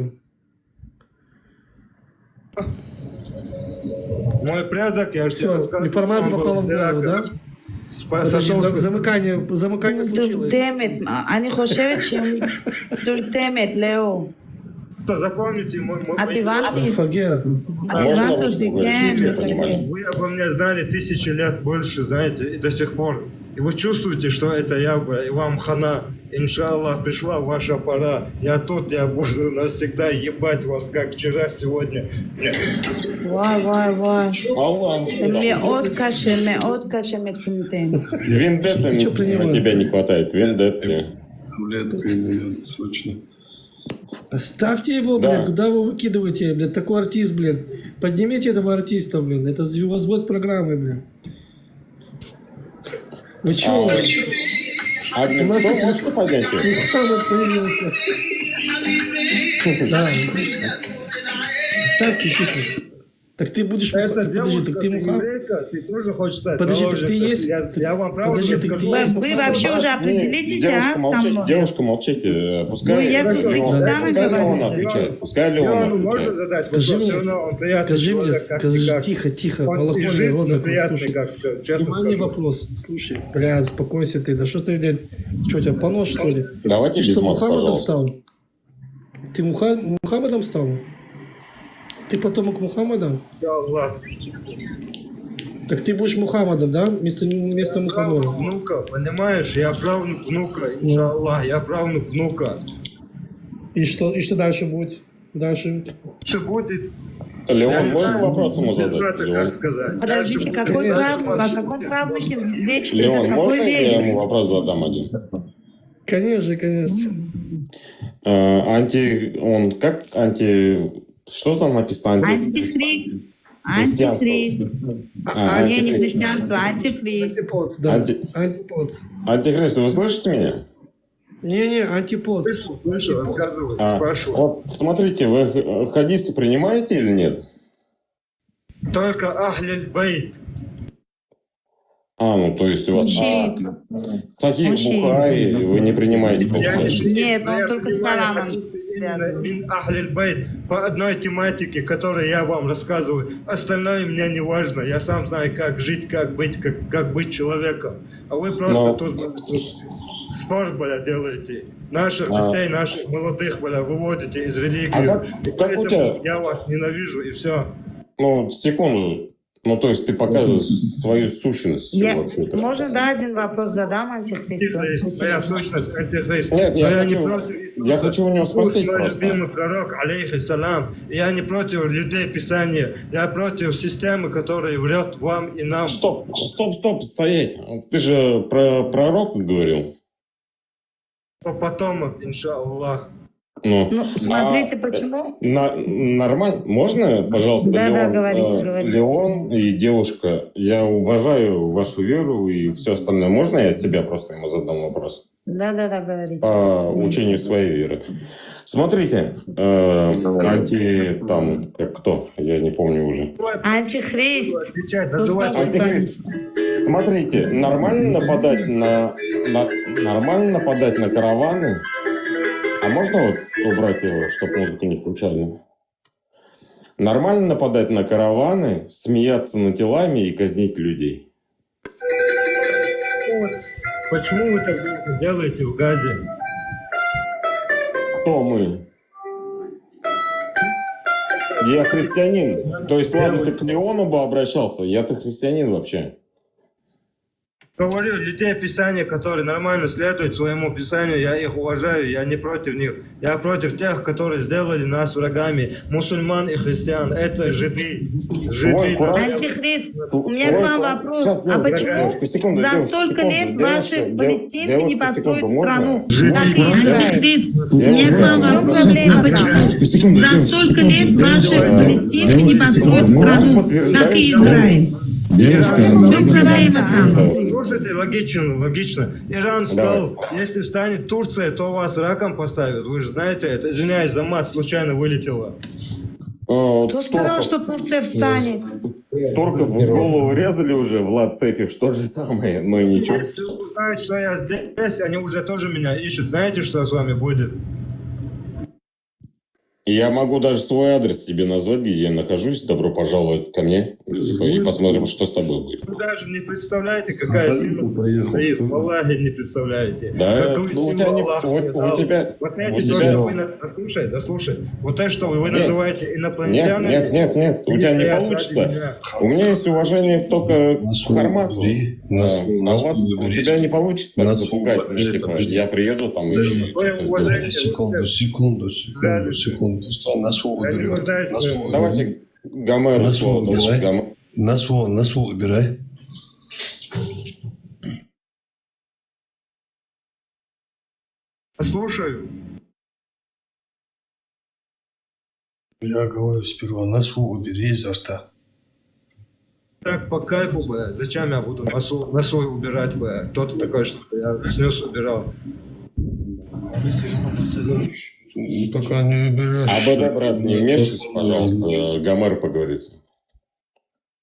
Мой предок, я же тебе рассказывал. Информация попала в голову, да? Замыкание случилось. אני חושבת שהיא מטולטמת, לאו. Запомните мой... Вы обо мне знали 1000 лет больше, знаете, и до сих пор. И вы чувствуете, что это я, и вам хана. Иншаллах, пришла ваша пора. Я тут, я буду навсегда ебать вас, как вчера, сегодня. וואי. מאוד קשה מצמצם. Вендетты на тебя не хватает, вендетты. Срочно. Оставьте его, блядь, куда вы выкидываете, блядь, такой артист, блядь. Поднимите этого артиста, блядь, это возвод программы, блядь. Вы чё? Кто может поднять его? Мухаммад появился. Да. Оставьте, тихо. Так ты будешь... Подожди, так ты Мухаммад? Ты тоже хочешь стать? Подожди, так ты есть... Я вам правду скажу. Вы вообще уже определитесь, девушка, молчите, девушка, молчите. Пускай Леон отвечает. Пускай Леон можно задать вопрос, все равно он приятный человек. Скажи, тихо, малохольный рот закрой. Нормальный вопрос. Слушай, бля, успокойся ты. Да что ты, блядь, что, у тебя понос, что ли? Давайте без мат, пожалуйста. Ты Мухаммадом стал? Ты потомок Мухаммада? Да, ладно. Так ты будешь Мухаммадом, да? Вместо Мухаммада. Внука, понимаешь? Я правнук внука, иншаллах, я правнук внука. И что дальше будет? Дальше будет Леон, можно вопрос ему задать? Как сказать? Подождите, какой правнук? О каком правнуке речь? Леон, Какой можно я век? ему вопрос задам один? Конечно, конечно. Он как что там написано? Антихрист. Антихрист. Не, не христианство, антихрист. Антипод, да. Антипод. Антихрист, вы слышите меня? Не, антипод. Слышу, рассказывай, спрашивай. Вот смотрите, вы хадисы принимаете или нет? Только Ахлиль Байт. Ну то есть у вас Сахих Бухари вы не принимаете, получается? Нет, он только с Кораном связан. Мин Ахлиль Байт по одной тематике, которую я вам рассказываю. Остальное мне не важно. Я сам знаю, как жить, как быть человеком. А вы просто тут спор, делаете. Наших детей, наших молодых, выводите из религии. Поэтому я вас ненавижу, и все. Секунду. То есть ты показываешь свою сущность. Можно, да, один вопрос задам антихристу? Моя сущность антихрист. Нет, я хочу у него спросить мой просто. любимый пророк, алейхиссалам. Я не против людей Писания. Я против системы, которая врет вам и нам. Стоп, стоять. Ты же про пророка говорил. Потомок, иншаллах. Смотрите, почему? Нормально? Можно, пожалуйста, Да, Леон, говорите. Леон и девушка, я уважаю вашу веру и все остальное. Можно я от себя просто ему задам вопрос? Да, говорите. По учению своей веры. Смотрите, кто? Я не помню уже. Антихрист. Антихрист. Смотрите, нормально нападать на караваны? А можно убрать его, чтобы музыку не включали? Нормально нападать на караваны, смеяться над телами и казнить людей? Почему вы так делаете в Газе? Кто мы? Я христианин. То есть, ладно, ты к Леону бы обращался, я-то христианин вообще. Говорю, людей Писания, которые нормально следуют своему Писанию, я их уважаю, я не против них. Я против тех, которые сделали нас врагами, мусульман и христиан. Это жиды. Антихрист, у меня к вам вопрос. А почему за столько лет ваши палестинцы не построят страну, как и Израиль? У меня к вам вопрос. А почему за столько лет ваши палестинцы не построят страну, как и Израиль? Слушайте, логично. Иран сказал, если встанет Турция, то вас раком поставят. Вы же знаете это. Извиняюсь за мат, случайно вылетело. Кто сказал, что Турция встанет? Турков в голову резали уже, Влад Цепев, что же самое, но ничего. Если узнают, что я здесь, они уже тоже меня ищут. Знаете, что с вами будет? Я могу даже свой адрес тебе назвать, где я нахожусь. Добро пожаловать ко мне. И посмотрим, что с тобой будет. Вы даже не представляете, какая сила стоит. Аллахе не представляете. Да, у тебя... Дослушай. Вот это, что вы называете инопланетянами... Нет, у тебя не получится. У меня есть уважение только к Хармату. У тебя не получится так запугать. Я приеду там и... Секунду. Пускай на свой уберет. Давайте Гомеру слово. На свой убирай. Слушаю. Я говорю сперва, на свой убери изо рта. Так по кайфу, зачем я буду на свой убирать, Кто-то такой, что я снес убирал. Пока не убираешь. Брат, не вмешивайся, пожалуйста, Гомер поговорится.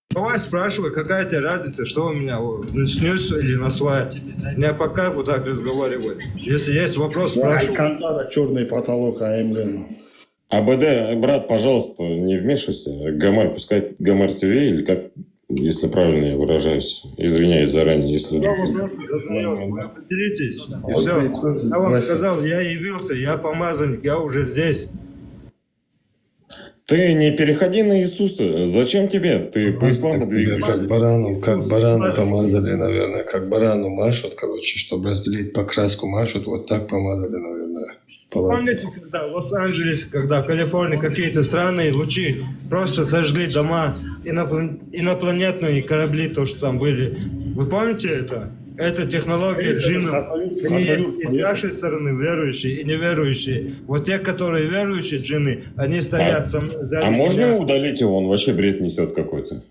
Давай спрашивай, какая тебе разница, что у меня, снес или на свай? Я по кайфу так разговариваю. Если есть вопрос, спрашивай. Алькантара, черный потолок, АМГ. Брат, пожалуйста, не вмешивайся. Гомер, пускай Гомер ТВ, или как, если правильно я выражаюсь. Извиняюсь заранее, если... Вы определитесь. И все. Я вам сказал, я явился, я помазанник, я уже здесь. Ты не переходи на Иисуса. Зачем тебе? Ты по исламу двигаешься. Как барану помазали, наверное. Как барану машут, чтобы разделить покраску, машут. Вот так помазали, наверное. Помните, когда в Лос-Анджелесе, когда в Калифорнии какие-то страны лучи просто сожгли дома, инопланетные корабли, то, что там были. Вы помните это? Это технология джиннов. Они есть и с нашей стороны верующие и неверующие. Вот те, которые верующие джинны, они стоят со мной. А можно удалить его? Он вообще бред несет какой-то.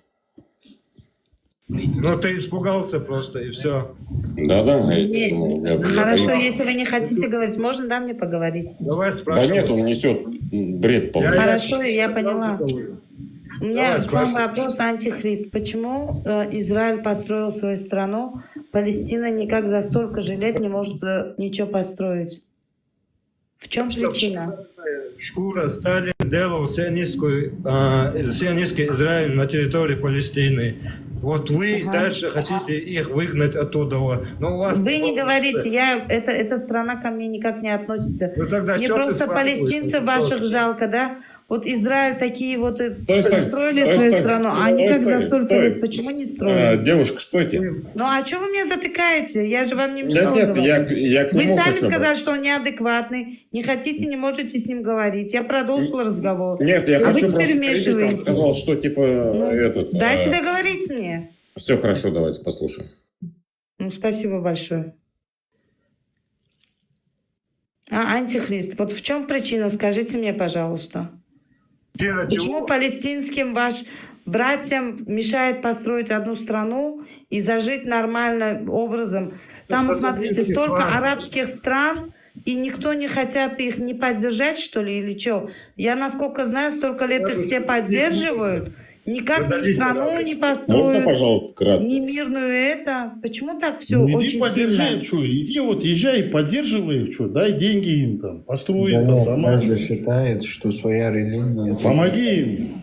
Ну, ты испугался просто, и все. Да-да. Хорошо, если вы не хотите говорить, можно, да, мне поговорить? Давай Да спрашивай. нет, он несет бред полный. Хорошо, я поняла. У меня к вам вопрос, антихрист. Почему Израиль построил свою страну, Палестина никак за столько же лет не может ничего построить? В чем причина? Шкура Сталин сделал сионистский Израиль на территории Палестины. Вот вы дальше хотите их выгнать оттуда. Но у вас вы не говорите, эта страна ко мне никак не относится. Ну, тогда мне что ты просто спрашиваешь? палестинцев ваших жалко, да? Вот Израиль такие вот строили свою страну, а они как за столько лет почему не строят? Девушка, стойте. Ну а что вы меня затыкаете? Я же вам не мешала. Нет, я к Вы нему сами хочу сказали, что он неадекватный. Не хотите, не можете с ним говорить. Я продолжила разговор. Нет, я а хочу вы просто теперь перебить. Он вмешиваетесь. сказал, что типа Дайте договорить мне. Все хорошо, давайте послушаем. Ну, спасибо большое. Антихрист, вот в чем причина, скажите мне, пожалуйста. Почему палестинским ваш братьям мешает построить одну страну и зажить нормальным образом? Там, смотрите, столько арабских стран, и никто не хотят их не поддержать, что ли, или что? Я, насколько знаю, столько лет их все поддерживают. Никак ни страну не построят. Можно, пожалуйста, кратко? Ни мирную это. Почему так все Ну, очень иди поддержи, сильно? что, иди вот езжай и поддерживай их, что, дай деньги им там, построй там дома. Каждый считает, что своя религия... Помоги им.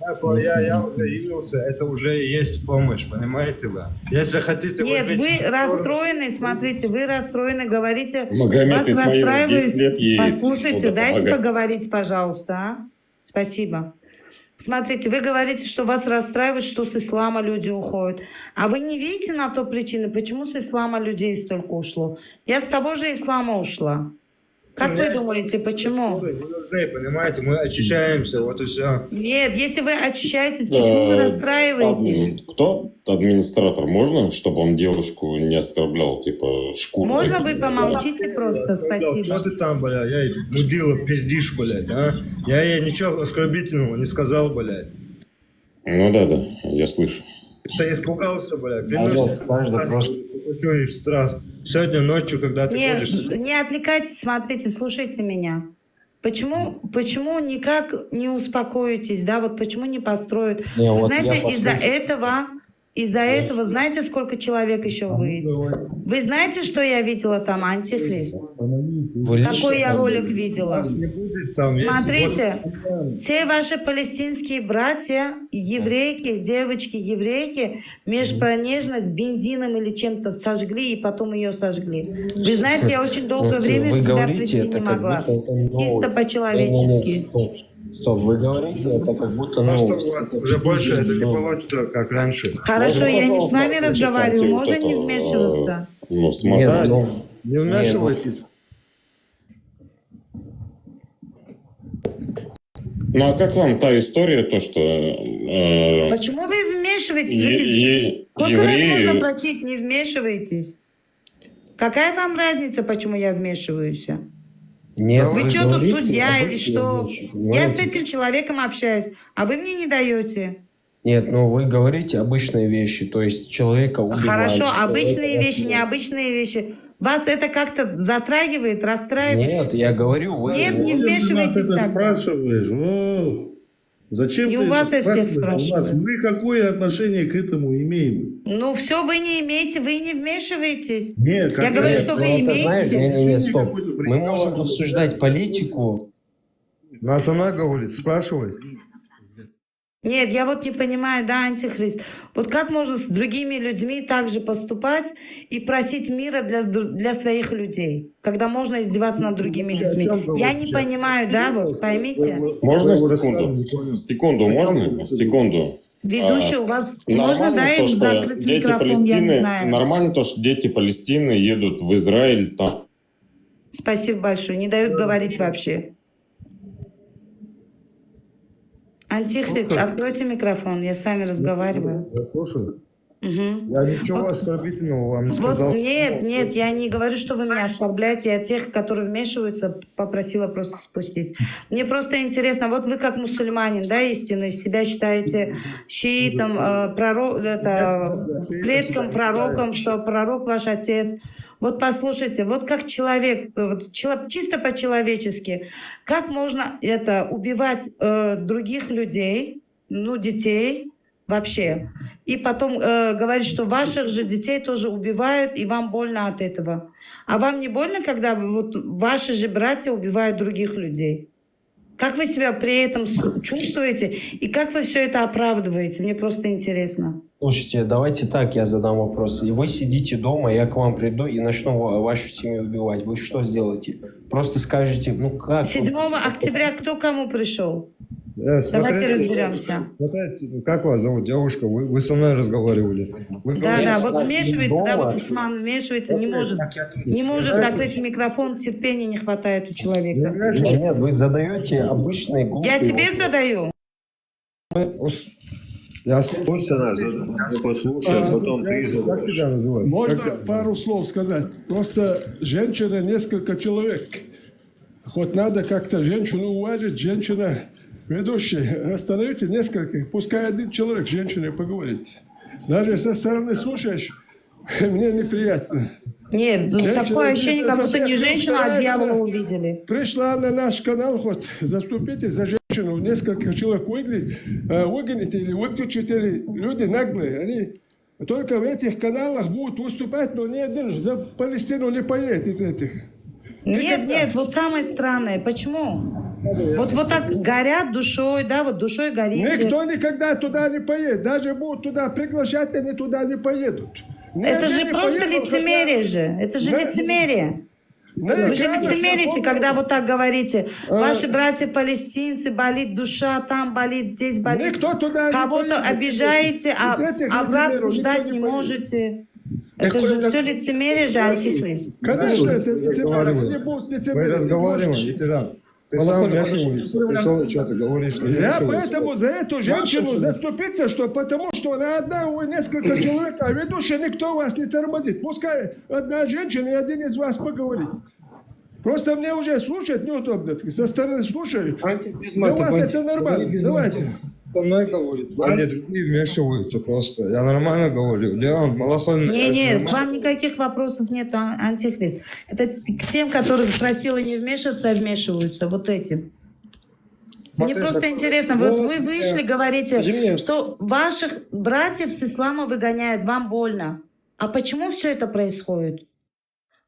Я уже явился, это уже есть помощь, понимаете вы? Если хотите... Нет, возьмите- вы расстроены, смотрите, вы расстроены, говорите... Магомед вас Исмаилов расстраивает. 10 лет едет. Послушайте, Буду дайте помогать. поговорить, пожалуйста. А? Спасибо. Смотрите, вы говорите, что вас расстраивает, что с ислама люди уходят. А вы не видите на то причины, почему с ислама людей столько ушло? Я с того же ислама ушла. Как вы думаете, почему? Мы нужны, понимаете, мы очищаемся, вот и все. Нет, если вы очищаетесь, почему вы расстраиваетесь? Кто администратор? Можно, чтобы он девушку не оскорблял, типа шкуру? Можно вы помолчите просто? Что Спасибо. ты там, бля, я мудила, пиздишь, блядь, а? Я ей ничего оскорбительного не сказал, блядь. Ну да, я слышу. Что испугался, блядь. Каждый просто... Ты почуешь страх. Сегодня ночью, когда ты Нет, ходишь... не отвлекайтесь, смотрите, слушайте меня. Почему никак не успокоитесь, да, вот почему не построят? Не, Вы вот знаете, я из-за этого, знаете, сколько человек еще выйдет? Вы знаете, что я видела там, антихрист? Какой я ролик видела? Смотрите, все ваши палестинские братья, еврейки, девочки-еврейки, межпронежность бензином или чем-то сожгли и потом ее сожгли. Вы знаете, я очень долгое время в себя прийти не могла. Чисто по-человечески. Стоп, вы говорите, это как будто новость. Уже больше это не получится, как раньше. Хорошо, я не с вами разговариваю, можно не вмешиваться? Ну, смотри. Не вмешивайтесь. Ну а как вам та история, то что... Почему вы вмешиваетесь? Сколько раз можно просить, не вмешивайтесь? Какая вам разница, почему я вмешиваюсь? Нет, вы что тут говорите судья или обычные что? вещи, Я с понимаете? этим человеком общаюсь, а вы мне не даете. Нет, ну вы говорите обычные вещи, то есть человека убивают. Хорошо, обычные человека вещи, необычные вещи. Вас это как-то затрагивает, расстраивает? Нет, я говорю, вы... Нет, не Зачем ты нас вмешивайтесь это тогда. спрашиваешь? О, зачем И ты у вас это я всех спрашиваешь? У нас спрашиваю. мы какое отношение к этому имеем? Ну все, вы не имеете, вы не вмешиваетесь. Нет, Я говорю, что ну, вы это знаешь, имеете. не, стоп. Мы можем обсуждать политику. Нас она говорит, спрашивай. Нет, я вот не понимаю, да, антихрист. Вот как можно с другими людьми также поступать и просить мира для своих людей, когда можно издеваться над другими людьми? Я не понимаю, да, вот поймите. Можно секунду? Секунду, можно? Секунду. Ведущий, у вас можно, да, Нормально то, им что закрыть дети микрофон, я не Палестины, знаю. нормально то, что дети Палестины едут в Израиль там. Спасибо большое. Не дают говорить вообще. Антихрист, откройте микрофон, я с вами разговариваю. Я слушаю. Угу. Я ничего оскорбительного вам не сказал. Вот нет, я не говорю, что вы меня оскорбляете, я тех, которые вмешиваются, попросила просто спустить. Мне просто интересно, вот вы как мусульманин, да, истинный, себя считаете шиитом, предком, пророком, что пророк ваш отец. Вот послушайте, вот как человек, вот чисто по-человечески, как можно это убивать других людей, ну, детей вообще, и потом говорить, что ваших же детей тоже убивают, и вам больно от этого. А вам не больно, когда вот ваши же братья убивают других людей? Как вы себя при этом чувствуете, и как вы все это оправдываете? Мне просто интересно. Слушайте, давайте так, я задам вопрос. И вы сидите дома, я к вам приду и начну вашу семью убивать. Вы что сделаете? Просто скажете, ну как? 7 октября кто кому пришел? Смотрите, давайте разберемся. Смотрите, как вас зовут, девушка? Вы со мной разговаривали. Да, вот вмешивается, да, вот Усман вмешивается, не может закрыть микрофон, терпения не хватает у человека. Нет, вы задаете обычные глупые Я тебе задаю. Пусть она послушает, потом ты задаешь. Можно пару слов сказать? Просто женщина несколько человек. Хоть надо как-то женщину уважить, женщина ведущая. Остановите несколько, пускай один человек с женщиной поговорит. Даже со стороны слушаешь, мне неприятно. Нет, женщина такое ощущение, как будто не женщину, а дьявола увидели. Пришла на наш канал, хоть заступите за женщину, несколько человек выгоните или выключите. Люди наглые, они только в этих каналах будут выступать, но ни один за Палестину не поедет из этих. Нет, вот самое странное, почему? Вот так горят душой, да, вот душой горите. Никто никогда туда не поедет, даже будут туда приглашать, они туда не поедут. Это же просто лицемерие же, это же лицемерие. Вы же лицемерите, когда вот так говорите. Ваши братья-палестинцы, болит душа, там болит, здесь болит. Кого-то обижаете, а обратно ждать не можете. Это же все лицемерие же, антихрист. Конечно, это лицемерие. Мы разговариваем, ветеран. Ты сам вмешиваешься, пришел, что ты говоришь, что я поэтому за эту женщину заступиться, что потому что она одна, вы несколько человек, а ведущий никто вас не тормозит. Пускай одна женщина и один из вас поговорит. Просто мне уже слушать неудобно. Со стороны слушаю. Для вас это нормально. Давайте. Со мной говорит, они другие вмешиваются просто. Я нормально говорю. Леон, Малахон... Нет, вам никаких вопросов нет, антихрист. Это к тем, которых просила не вмешиваться, а вмешиваются. Вот этим. Мне просто интересно, вот вы вышли, говорите, что ваших братьев с ислама выгоняют, вам больно. А почему все это происходит?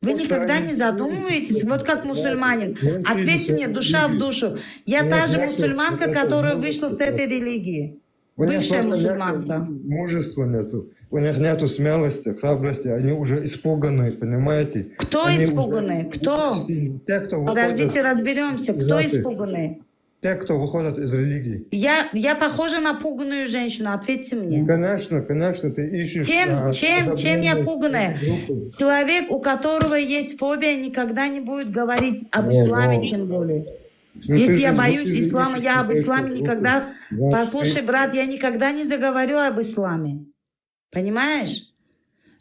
Вы никогда не задумываетесь? Вот как мусульманин. Ответьте мне, душа в душу. Я та же мусульманка, которая вышла с этой религии. Бывшая мусульманка. Мужества нету. У них нету смелости, храбрости. Они уже испуганы, понимаете? Кто испуганный? Кто? Те, кто подождите, разберемся. Кто испуганный? Те, кто выходят из религии. Я похожа на пуганную женщину, ответьте мне. Конечно, ты ищешь... Чем я пуганая? Человек, у которого есть фобия, никогда не будет говорить об исламе, тем более. Если я боюсь ислама, я об исламе никогда... Послушай, брат, я никогда не заговорю об исламе. Понимаешь?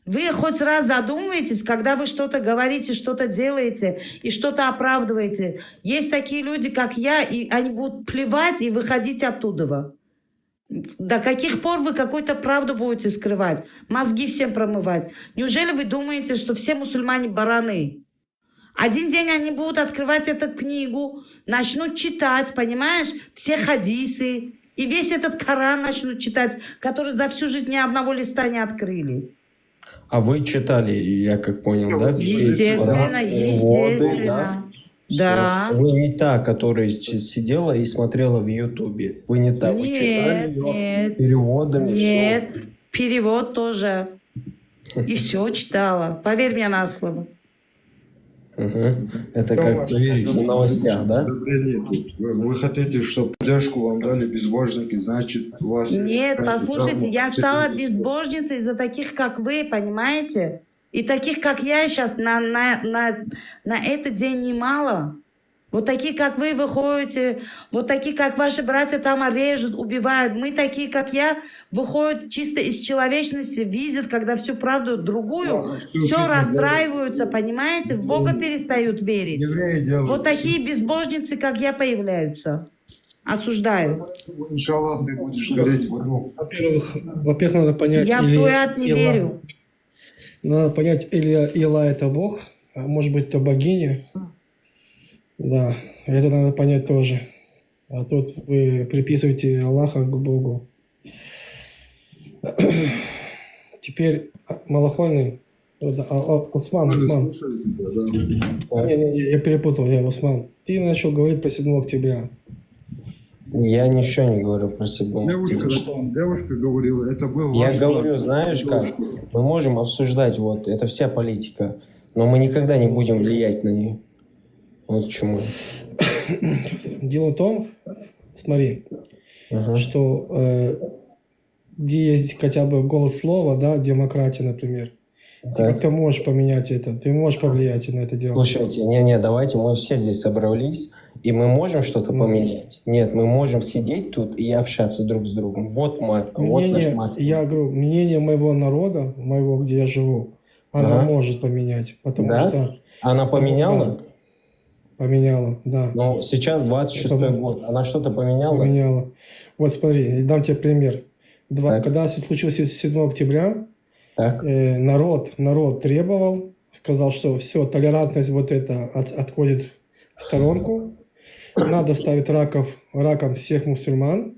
Вы хоть раз задумываетесь, когда вы что-то говорите, что-то делаете и что-то оправдываете. Есть такие люди, как я, и они будут плевать и выходить оттуда. До каких пор вы какую-то правду будете скрывать? Мозги всем промывать? Неужели вы думаете, что все мусульмане бараны? Один день они будут открывать эту книгу, начнут читать, понимаешь, все хадисы. И весь этот Коран начнут читать, который за всю жизнь ни одного листа не открыли. А вы читали, я как понял, да? Естественно. Да. Вы не та, которая сидела и смотрела в Ютубе. Вы не та. Вы читали ее переводами. Нет, перевод тоже. И все читала. Поверь мне на слово. Это как поверить в новостях, да? Вы хотите, чтобы поддержку вам дали безбожники, значит, у вас... Нет, послушайте, я стала безбожницей из-за таких, как вы, понимаете? И таких, как я, сейчас на этот день немало. Вот такие, как вы, выходите, вот такие, как ваши братья там режут, убивают. Мы такие, как я, выходят чисто из человечности, видят, когда всю правду другую, все расстраиваются, понимаете, в Бога перестают верить. Вот такие безбожницы, как я, появляются. Осуждаю. Иншаллах, ты будешь гореть в аду. Во-первых, надо понять... Я в твой ад не верю. Надо понять, Ила это Бог, а может быть, это богиня. Да, это надо понять тоже. А тут вы приписываете Аллаха к Богу. Теперь Малахольный. Усман. Не, я перепутал, я Усман. И начал говорить про 7 октября. Я ничего не говорю про 7 октября. Девушка говорила, это был Я ваш говорю, брат. знаешь как, мы можем обсуждать, вот, это вся политика, но мы никогда не будем влиять на нее. Вот почему. Дело в том, смотри, что где есть хотя бы голос слова, да, демократия, например, ты как-то можешь поменять это, ты можешь повлиять на это дело. Слушайте, давайте, мы все здесь собрались, и мы можем что-то поменять? Нет, мы можем сидеть тут и общаться друг с другом. Вот наш максимум. Я говорю, мнение моего народа, моего, где я живу, она может поменять, потому что... Она поменяла? Поменяла, да. Но сейчас 26-й год. Она что-то поменяла? Поменяла. Вот смотри, дам тебе пример. Когда случился 7 октября, народ требовал, сказал, что все, толерантность вот это отходит в сторонку, надо ставить раком всех мусульман.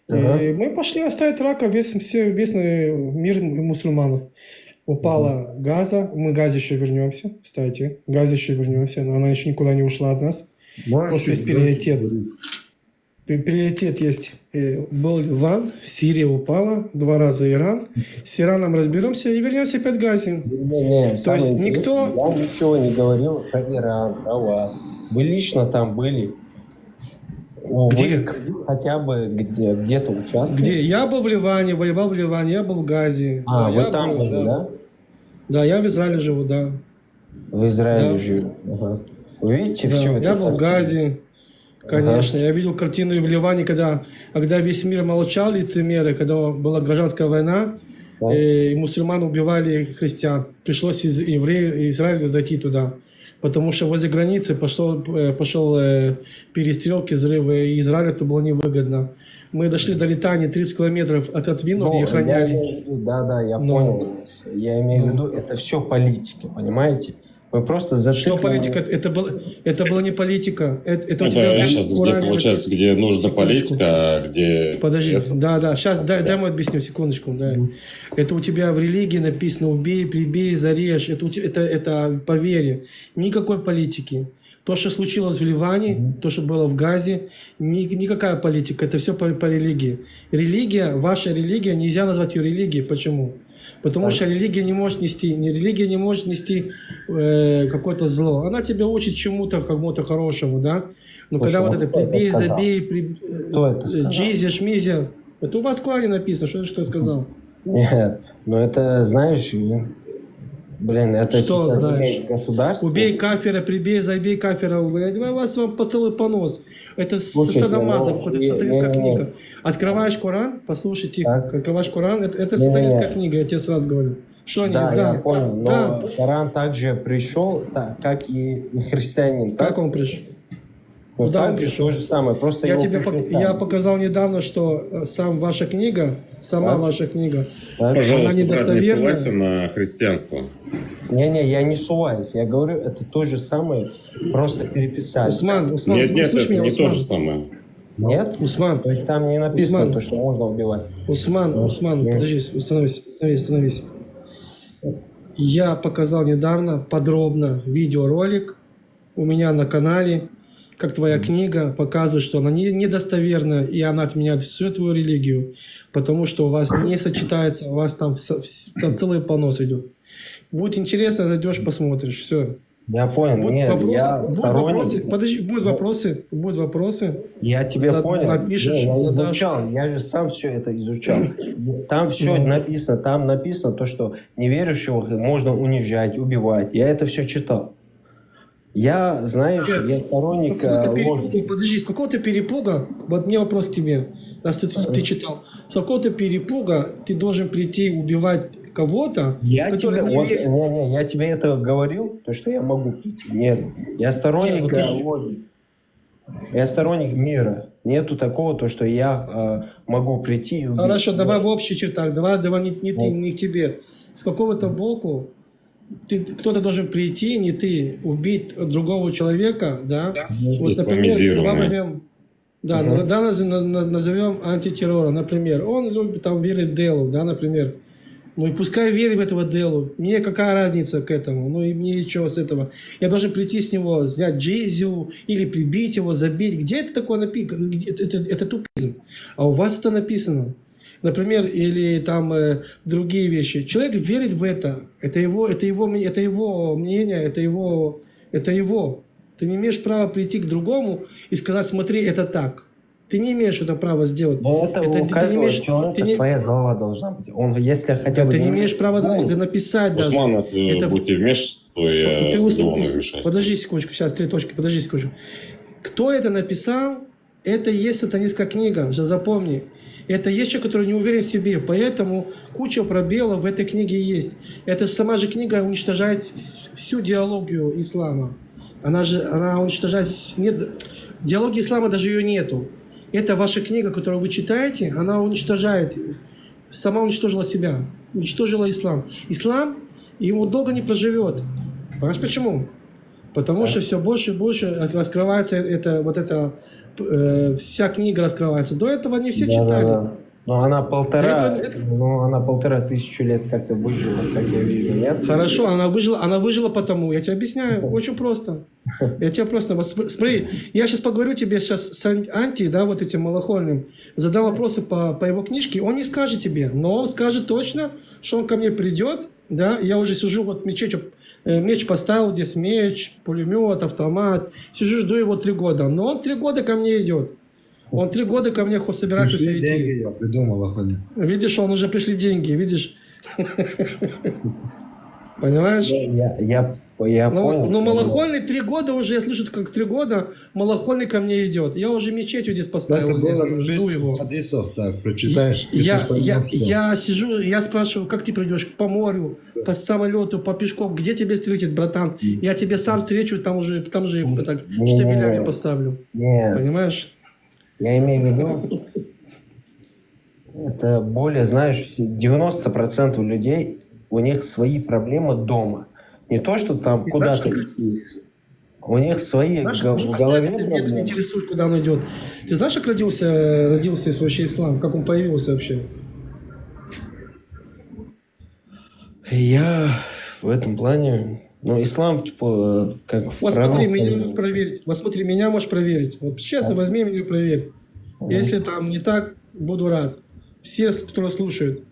И мы пошли оставить раком весь мир мусульманов. Упала Газа, мы к Газе еще вернемся, кстати, к Газе еще вернемся, но она еще никуда не ушла от нас. Просто есть приоритет. Приоритет есть. Был Ливан, Сирия упала, 2 раза Иран. С Ираном разберемся и вернемся опять к Газе. То есть никто... Я ничего не говорил про Иран, про вас. Вы лично там были? Вы хотя бы где-то участвовали? Где? Я был в Ливане, воевал в Ливане, я был в Газе. Вы там были, да? Да, я в Израиле живу, да. В Израиле живу. Ага. Вы видите все это? Я был в Газе, конечно. Я видел картину и в Ливане, когда весь мир молчал, лицемеры, когда была гражданская война, и мусульман убивали христиан. Пришлось из Израиля зайти туда. Потому что возле границы пошел перестрелки, взрывы, и Израилю это было невыгодно. Мы дошли до Литании, 30 километров отодвинули и охраняли. Я понял. Я имею в виду, это все политики, понимаете? Мы просто зациклены. Что политика? Это была не политика. Это сейчас где получается, где нужна политика, а где... Подожди, да. Сейчас дай ему объясню, секундочку. Да. Это у тебя в религии написано: убей, прибей, зарежь. Это по вере. Никакой политики. То, что случилось в Ливане, то, что было в Газе, никакая политика. Это все по религии. Религия, ваша религия, нельзя назвать ее религией. Почему? Потому что религия не может нести какое-то зло. Она тебя учит чему-то, кому-то хорошему, да? Но когда вот это прибей, забей, джизи, шмизи, это у вас в Коране написано, что я сказал? Нет, но это, знаешь, это что знаешь? Государство. Убей кафира, прибей, забей кафира. Я вам поцелуй понос. Это садомаза, какая-то сатанинская книга. Открываешь Коран, послушайте, открываешь Коран, это сатанинская книга, я тебе сразу говорю. Что они? Я понял, но Коран также пришел, как и христианин. Как он пришел? Куда он пришел? То же самое, просто я показал недавно, что ваша книга, ваша книга, пожалуйста, брат, не ссылайся на христианство. Не, я не ссылаюсь. Я говорю, это то же самое, просто переписали. Усман, нет, это не то же самое. Нет? Усман. То есть там не написано то, что можно убивать. Усман, подожди, остановись. Я показал недавно подробно видеоролик у меня на канале, как твоя книга показывает, что она недостоверна, и она отменяет всю твою религию, потому что у вас не сочетается, у вас там целый понос идет. Будет интересно, зайдешь, посмотришь, все. Я понял. Вот Нет, вопросы, я будут сторонник. вопросы, подожди, будут вопросы. Я тебя понял. Напишешь, Я задашь. изучал, я же сам все это изучал. Там все написано, то, что неверующих можно унижать, убивать. Я это все читал. Я, знаешь, я сторонник... Подожди, с какого-то перепуга, вот мне вопрос к тебе, раз ты читал, с какого-то перепуга ты должен прийти и убивать кого-то, Я который тебе, не верит. я тебе это говорил, то, что я могу прийти. Нет, я сторонник... Я сторонник мира. Нету такого, то, что я могу прийти и убить. Хорошо, давай в общих чертах, давай не к тебе. С какого-то боку кто-то должен прийти, не ты, убить другого человека, да? Вот, например, давай возьмем, назовем антитеррора, например. Он любит, там, верит в Делу, да, например. Ну и пускай верит в этого Делу. Мне какая разница к этому? Ну и мне что с этого? Я должен прийти с него, взять джизю или прибить его, забить. Где это такое написано? Это тупизм. А у вас это написано. Например, или там другие вещи. Человек верит в это. Это его мнение, это его. Ты не имеешь права прийти к другому и сказать, смотри, это так. Ты не имеешь это права сделать. Но это у каждого человека своя голова должна быть. Он, если хотя бы... Ты не имеешь права это написать даже. Усман, если будете вмешиваться, то я с удовольствием вмешаюсь. Подожди секундочку, сейчас 3 точки, подожди секундочку. Кто это написал, это и есть сатанинская книга, же запомни. Это есть человек, который не уверен в себе, поэтому куча пробелов в этой книге есть. Это сама же книга уничтожает всю диалогию ислама. Она уничтожает... Нет, диалогии ислама даже ее нету. Это ваша книга, которую вы читаете, она уничтожает, сама уничтожила себя, уничтожила ислам. Ислам ему долго не проживет. Понимаешь почему? Потому что все больше и больше раскрывается вся книга раскрывается. До этого не все читали. Да. Но она 1500 лет как-то выжила, как я вижу, нет? Хорошо, она выжила потому. Я тебе объясняю, очень просто. Вот смотри, я сейчас поговорю тебе с анти, да, вот этим малохольным, задам вопросы по его книжке, он не скажет тебе, но он скажет точно, что он ко мне придет, да, я уже сижу, вот меч поставил, здесь меч, пулемет, автомат, сижу, жду его 3 года, но он 3 года ко мне идет. Он 3 года ко мне собирается идти. Деньги я придумал, Аханя. Видишь, он уже пришли деньги, видишь? Понимаешь? Я понял. Ну, малохольный 3 года уже, я слышу, как 3 года малохольный ко мне идет. Я уже мечетью здесь поставил, жду его. Хадисов, так, прочитаешь. Я сижу, я спрашиваю, как ты придешь по морю, по самолету, по пешком, где тебе встретить, братан? Я тебе сам встречу, там же штабелями поставлю. Понимаешь? Я имею в виду, это более, знаешь, 90% людей, у них свои проблемы дома. Не то, что там куда-то идти. У них свои в голове проблемы. Меня интересует, куда он идет. Ты знаешь, как родился вообще ислам? Как он появился вообще? Я в этом плане... Ну, ислам, типа, как... Вот смотри, меня можешь проверить. Вот смотри, меня можешь проверить. Вот честно, возьми меня и проверь. Если там не так, буду рад. Все, кто слушают.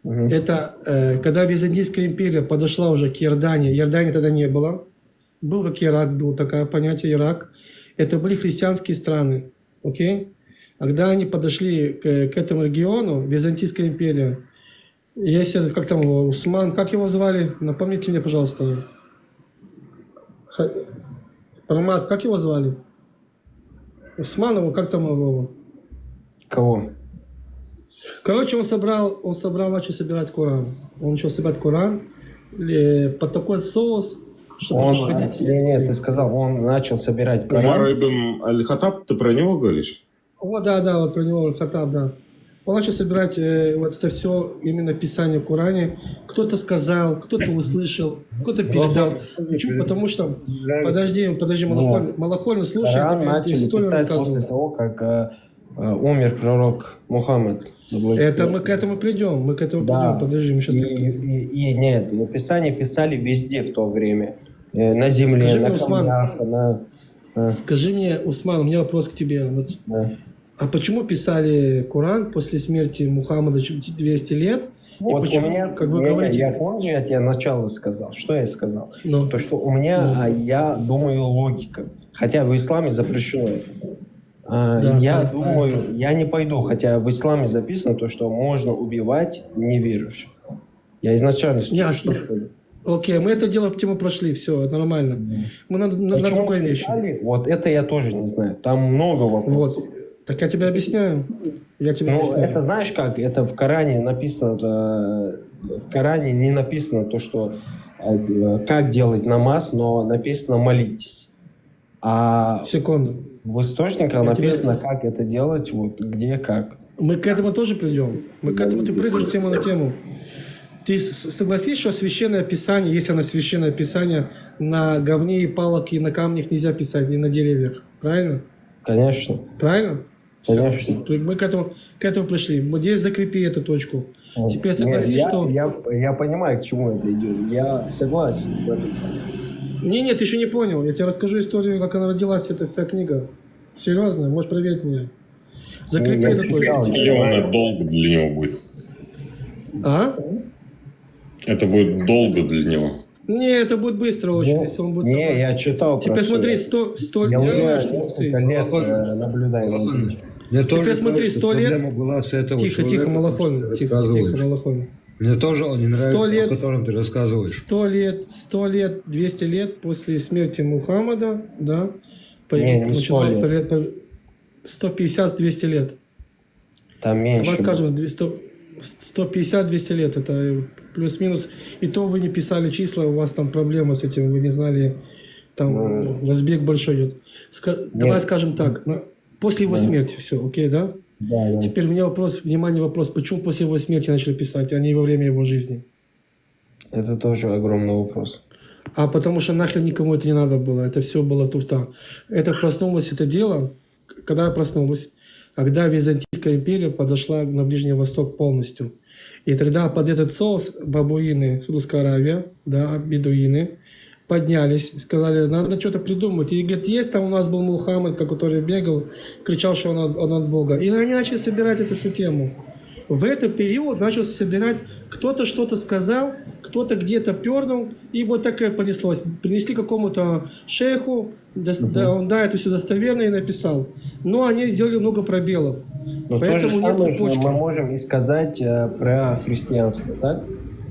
Это когда Византийская империя подошла уже к Иордании. Иордании тогда не было. Был как Ирак, был такое понятие Ирак. Это были христианские страны. Окей? А когда они подошли к этому региону, Византийская империя, если, как там его, Усман, как его звали? Напомните мне, пожалуйста. Пармат, как его звали? Усманову, как там его? Кого? Короче, он начал собирать Коран. Он начал собирать Коран под такой соус, чтобы... Нет, ты сказал, он начал собирать Коран. Умар ибн Аль-Хаттаб, ты про него говоришь? О, да, вот про него Аль-Хаттаб, да. Он начал собирать вот это все, именно писание в Коране. Кто-то сказал, кто-то услышал, кто-то передал. Почему? Потому что... Подожди, малохольно, слушай, я тебе историю рассказываю. После того, как умер пророк Мухаммад. Это мы к этому придем. Подожди, мы сейчас... И нет, Писание писали везде в то время. На земле, на камнях, Скажи мне, Усман, у меня вопрос к тебе. Да. А почему писали Коран после смерти Мухаммада 200 лет? Вот почему, у меня, как вы говорите. я помню, я тебе начало сказал. Что я сказал? Ну. То, что у меня, я думаю, логика. Хотя в исламе запрещено это. Я думаю, я не пойду, хотя в исламе записано то, что можно убивать неверующих. Я изначально... Ясно. Окей, мы это дело тему прошли, все, нормально. Мы на другой вещи. Вот это я тоже не знаю. Там много вопросов. Вот. Так я тебе объясняю. Это знаешь как? Это в Коране написано, в Коране не написано то, что как делать намаз, но написано молитесь. А секунду. В источниках написано, как это делать, вот где, как. Мы к этому тоже придем. Мы к этому, ты прыгаешь тему на тему. Ты согласись, что священное писание, если оно священное писание, на говне и палок и на камнях нельзя писать, и на деревьях. Правильно? Конечно. Правильно? Конечно. Мы к этому пришли. Вот здесь закрепи эту точку. Теперь согласись, что... Я понимаю, к чему это идет. Я согласен в этом. Нет, ты еще не понял. Я тебе расскажу историю, как она родилась, эта вся книга. Серьезно, можешь проверить меня. Закрепи эту точку. Миллионы долго для него будет. А? Это будет долго для него. Не, это будет быстро очень, если он будет... Не, я читал. Теперь смотри, 100 я лет... уже несколько лет наблюдаю. Теперь смотри, 100 лет... Проблема была с этого Тихо, Малахон. Тихо, Малахон. Мне тоже он не нравится, 100 лет, о котором ты рассказываешь. 100 лет, 200 лет после смерти Мухаммада, да? Не 100 лет. 150-200 лет. Там меньше. Давай скажем, 150-200 лет. Это плюс-минус. И то вы не писали числа, у вас там проблема с этим, вы не знали, там разбег большой идет. Давай скажем так, после его смерти все, окей, да? Да. Теперь у меня вопрос, почему после его смерти начали писать, а не во время его жизни? Это тоже огромный вопрос. А потому что нахрен никому это не надо было, это все было туфта. Это проснулось, это дело, когда проснулось, когда Византийская империя подошла на Ближний Восток полностью. И тогда под этот соус бабуины, Саудовская Аравия, да, бедуины, поднялись, сказали, надо что-то придумать. И говорит, есть там у нас был Мухаммад, который бегал, кричал, что он от Бога. И они начали собирать эту всю тему. В этот период начался собирать, кто-то что-то сказал, кто-то где-то пернул, и вот такое понеслось. Принесли какому-то шейху, он это все достоверно и написал. Но они сделали много пробелов. Но поэтому то же самое нет цепочки. мы можем и сказать про христианство, так?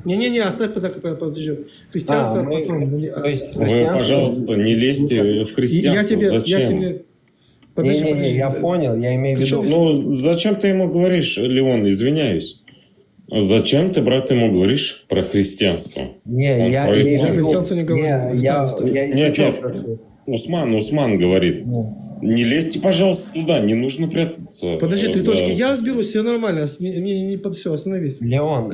Не, оставь подожди. Христианство потом. То есть Вы, пожалуйста, не лезьте в христианство. Зачем? Не, я понял, я имею в виду... Ну, зачем ты ему говоришь, Леон, извиняюсь. Зачем ты, брат, ему говоришь про христианство? Не, я христианство не говорю. Нет. Усман говорит, не лезьте, пожалуйста, туда, не нужно прятаться. Подожди, ты точки, я разберусь, все нормально, не под все, остановись. Леон,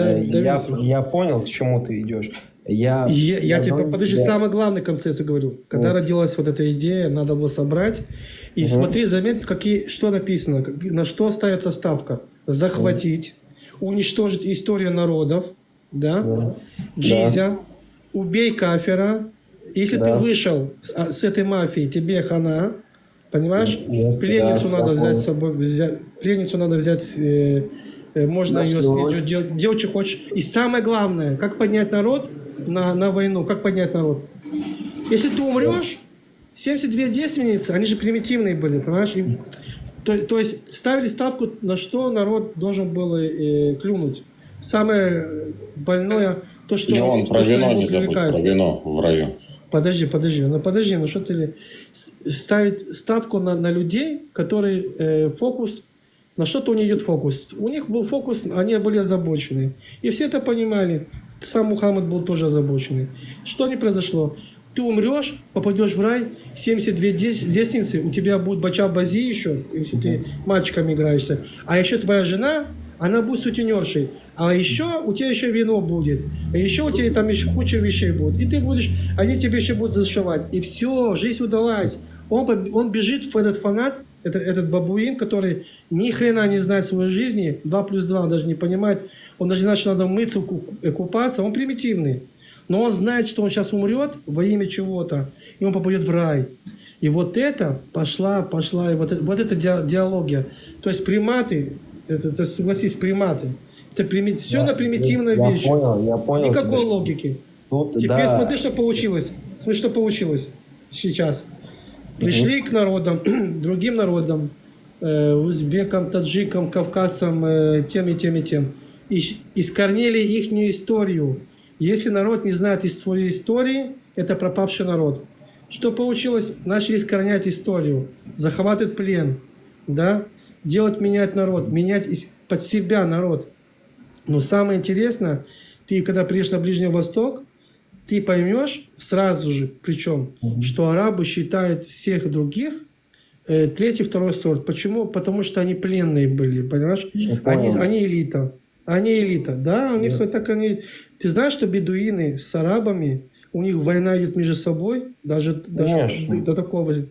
я понял, к чему ты идешь. Я тебе, подожди, самое главное концепцию говорю. Когда родилась вот эта идея, надо было собрать. И смотри, заметь, что написано, на что ставится ставка. Захватить, уничтожить историю народов, да? Джизя, убей кафира. Если ты вышел с этой мафией, тебе хана, понимаешь? Пленницу надо взять с собой, пленницу надо взять, можно ее снять, делать, что хочешь. И самое главное, как поднять народ на войну, как поднять народ. Если ты умрешь, 72 девственницы, они же примитивные были, понимаешь? То есть ставили ставку, на что народ должен был клюнуть. Самое больное, то, что... Леон, про вино не забудь, про вино в раю. Подожди, ну что ты... Ставить ставку на людей, которые фокус... На что-то у них идет фокус. У них был фокус, они были озабочены. И все это понимали. Сам Мухаммад был тоже озабоченный. Что не произошло? Ты умрешь, попадешь в рай, 72 девственницы, у тебя будет бача-бази еще, если ты мальчиками играешься. А еще твоя жена, она будет сутенершей. А еще у тебя еще вино будет. А еще у тебя там еще куча вещей будет. И ты будешь, они тебе еще будут зашивать. И все, жизнь удалась. Он бежит в этот фанат, этот бабуин, который ни хрена не знает своей жизни, 2+2 он даже не понимает, он даже не знает, что надо мыться, купаться, он примитивный. Но он знает, что он сейчас умрет во имя чего-то, и он попадет в рай. И вот это пошла, и вот эта диалогия. То есть приматы Это согласись, приматы. Это все на примитивной Я вещи. я понял Никакой тебя. логики. Тут, Теперь да. смотри, что получилось. Смотри, что получилось сейчас. Пришли к народам, другим народам, узбекам, таджикам, кавказцам, тем и тем и тем. И искорнили их историю. Если народ не знает из своей истории, это пропавший народ. Что получилось? Начали искорнять историю, захватывать плен, да? Менять народ, менять под себя народ. Но самое интересное, ты когда приедешь на Ближний Восток, ты поймешь сразу же, причем, что арабы считают всех других третий, второй сорт. Почему? Потому что они пленные были, понимаешь? Они элита. Они элита, да? У них так они... Ты знаешь, что бедуины с арабами, у них война идет между собой, даже до такой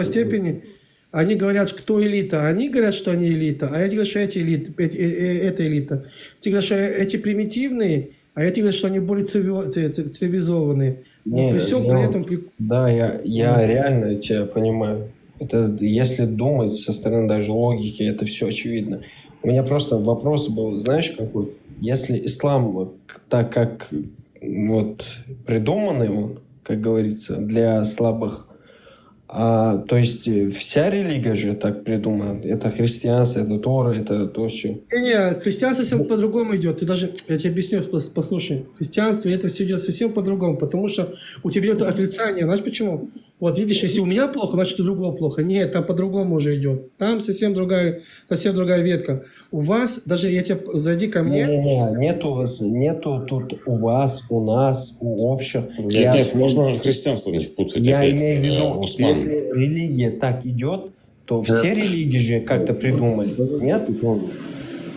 степени. Они говорят, кто элита. Они говорят, что они элита, а эти говорят, что эти элита, это элита. Те говорят, что эти примитивные, а эти говорят, что они более цивилизованные. При всем при этом... Да, я реально тебя понимаю. Это, если думать со стороны даже логики, это все очевидно. У меня просто вопрос был, знаешь, какой? Если ислам так как вот придуманный он, как говорится, для слабых, то есть вся религия же так придумана. Это христианство, это Тора, это то, все. Не, христианство совсем по-другому идет. Ты даже, я тебе объясню, послушай. Христианство, это все идет совсем по-другому, потому что у тебя идет отрицание. Знаешь почему? Вот видишь, если у меня плохо, значит у другого плохо. Нет, там по-другому уже идет. Там совсем другая ветка. У вас, даже я тебе, зайди ко мне. Нету тут у вас, у нас, у общих. Нет, можно христианство не впутать. Я имею в виду, если религия так идет, то все религии же как-то придумали. Нет?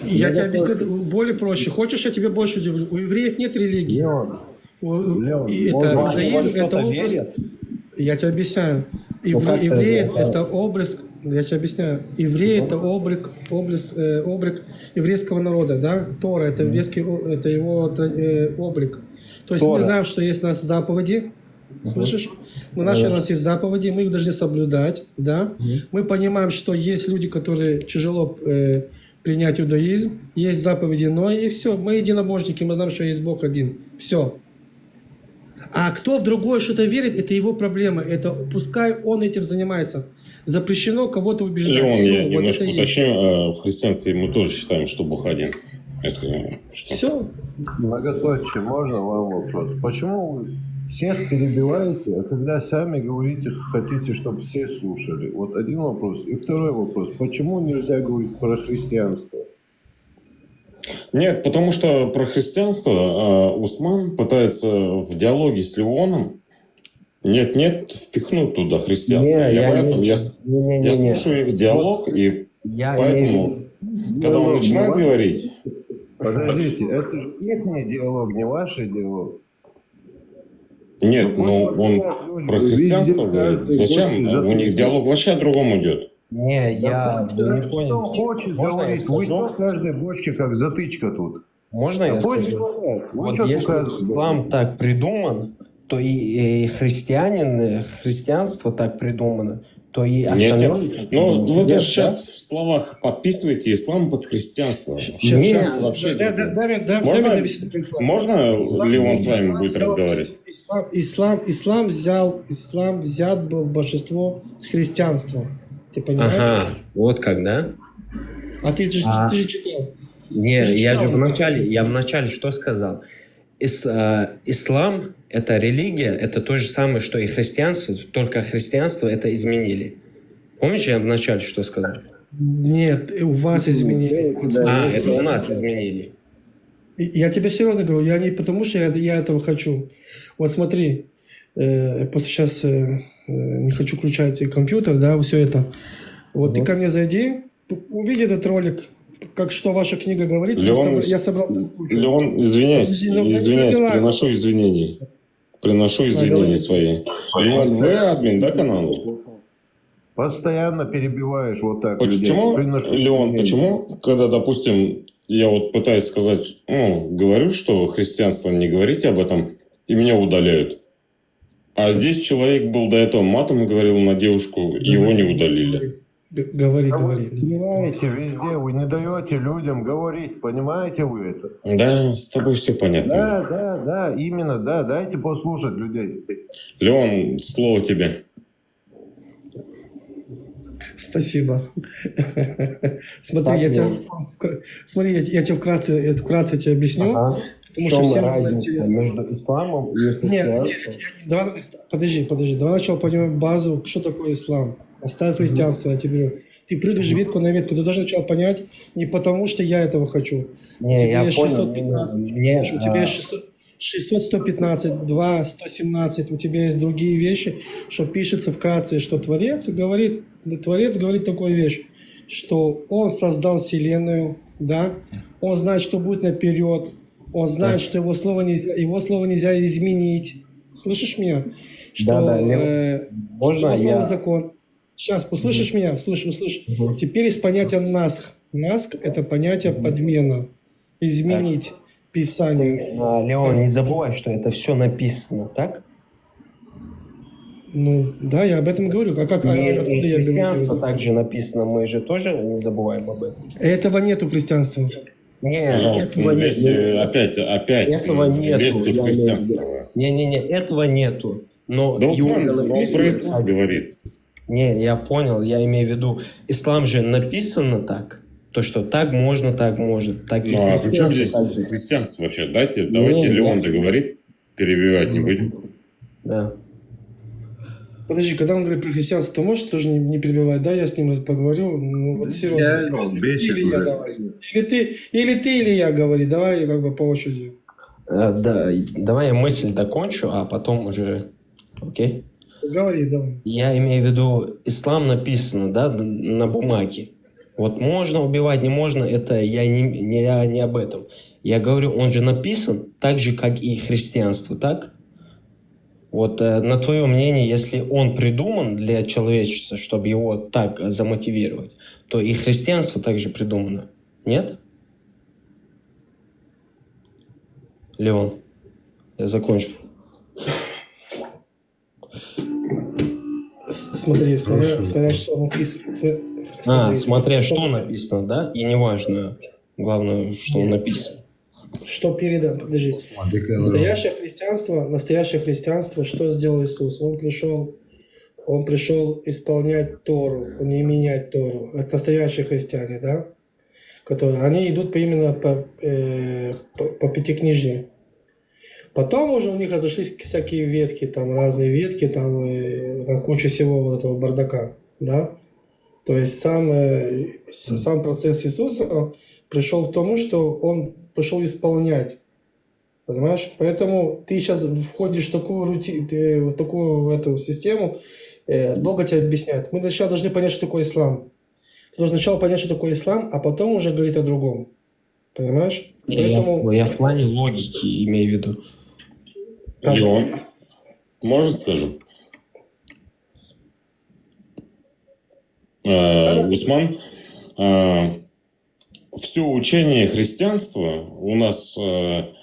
Я тебе объясню более проще. Хочешь, я тебе больше удивлю? У евреев нет религии. Иудаизм – это образ... Я тебе объясняю. Евреи – это образ... Я тебе объясняю. Евреи – это облик еврейского народа. Да? Тора – это его облик. То есть мы знаем, что есть у нас заповеди. Слышишь? У нас есть заповеди, мы их должны соблюдать. Да? Мы понимаем, что есть люди, которые тяжело принять иудаизм, есть заповеди, но и все. Мы единобожники, мы знаем, что есть Бог один. Все. А кто в другое что-то верит, это его проблема. Это пускай он этим занимается. Запрещено кого-то убеждать. Леон, все, я немножко уточню. В христианстве мы тоже считаем, что Бог один. Если что. Все. Многоточие, можно вам вопрос? Почему вы всех перебиваете, а когда сами говорите, хотите, чтобы все слушали? Вот один вопрос. И второй вопрос. Почему нельзя говорить про христианство? Нет, потому что про христианство Усман пытается в диалоге с Леоном нет, впихнуть туда христианство. Я слушаю их диалог, и поэтому, когда он начинает говорить... Подождите, это же их диалог, не ваш диалог. Нет, он про христианство говорит. Зачем? У них диалог вообще о другом идет. Я не понял. Кто хочет говорить? Вы что каждой бочке как затычка тут? Можно я скажу? Вот если ислам так придуман, то и христианство так придумано, то и остальное... Нет. Ну, вы даже сейчас в словах подписываете ислам под христианство. Христианство вообще... Можно Леон с вами будет разговаривать? Ислам взят был большинство с христианством. Ты понимаешь? Ага, вот как, да? А ты же читал. Не, я же вначале что сказал? Ислам – это религия, это то же самое, что и христианство, только христианство это изменили. Помнишь, я вначале что сказал? Нет, у вас изменили. Это у нас изменили. Я тебе серьезно говорю, я не потому, что я этого хочу. Вот смотри, просто сейчас не хочу включать компьютер, да, все это. Вот ты ко мне зайди, увиди этот ролик, как что ваша книга говорит. Леон, я собрал... Леон, извиняюсь, приношу извинения. Приношу извинения свои. Леон, вы админ, да, канала? Постоянно перебиваешь вот так. Почему, Леон, почему, когда, допустим, я вот пытаюсь сказать, говорю, что христианство, не говорите об этом, и меня удаляют. А здесь человек был до этого матом и говорил на девушку, его не удалили. Говори. Понимаете, везде вы не даете людям говорить, понимаете вы это? Да, с тобой все понятно. Да, именно, да, дайте послушать людей. Леон, слово тебе. Спасибо. Смотри, я тебе вкратце тебе объясню. В чем разница между исламом и христианством? Подожди. Давай сначала поймем базу, что такое ислам. Оставь христианство, я тебе говорю. Ты прыгаешь ветку на ветку. Ты должен сначала понять, не потому что я этого хочу. Не, я понял. 615, у тебя есть 600, 115, 2, 117. У тебя есть другие вещи, что пишется вкратце, что Творец говорит такую вещь, что Он создал Вселенную, да? Он знает, что будет наперед. Он знает, что его слово нельзя изменить. Слышишь меня? Что, можно слово закон. Сейчас, услышишь меня? Услышь. Теперь есть понятие насх. Насх – это понятие подмена. Изменить Писание. Леон, не забывай, что это все написано, так? Ну, да, я об этом говорю. И христианство также написано, мы же тоже не забываем об этом. Этого нету в христианстве. Нет, этого нет. Опять. Этого нету. В христианство. Не, этого нету. Но да он про ислам говорит. Не, я понял, я имею в виду, ислам же написано так, то, что так можно. Так ну, а при чем здесь христианство вообще? Давайте Леон договорит, перебивать не будем. Да. Подожди, когда он говорит про христианство, то можешь тоже не перебивать, да? Я с ним поговорю. Ну, вот серьезно. Или ты, или я говори. Давай как бы по очереди. Да, давай я мысль докончу, а потом уже... Окей? Говори, давай. Я имею в виду, ислам написано, да, на бумаге. Вот можно убивать, не можно, это я не об этом. Я говорю, он же написан так же, как и христианство, так? Вот на твое мнение, если он придуман для человечества, чтобы его так замотивировать, то и христианство также придумано. Нет? Леон, я закончу. Смотря что написано. Смотря что написано, да? И неважно. Главное, что написано. Что передам? Подожди. Настоящее христианство, что сделал Иисус? Он пришел исполнять Тору, не менять Тору. Это настоящие христиане, да? Которые, они идут именно по пятикнижию. Потом уже у них разошлись всякие ветки, там разные ветки, там куча всего вот этого бардака, да? То есть сам процесс Иисуса пришел к тому, что он пришел исполнять, понимаешь? Поэтому ты сейчас входишь в такую рутину, в такую эту систему, долго тебе объяснять. Мы сначала должны понять, что такое ислам. Ты должен сначала понять, что такое ислам, а потом уже говорить о другом, понимаешь? Поэтому... Я в плане логики имею в виду. Леон, можно скажу? Усман, все учение христианства у нас, то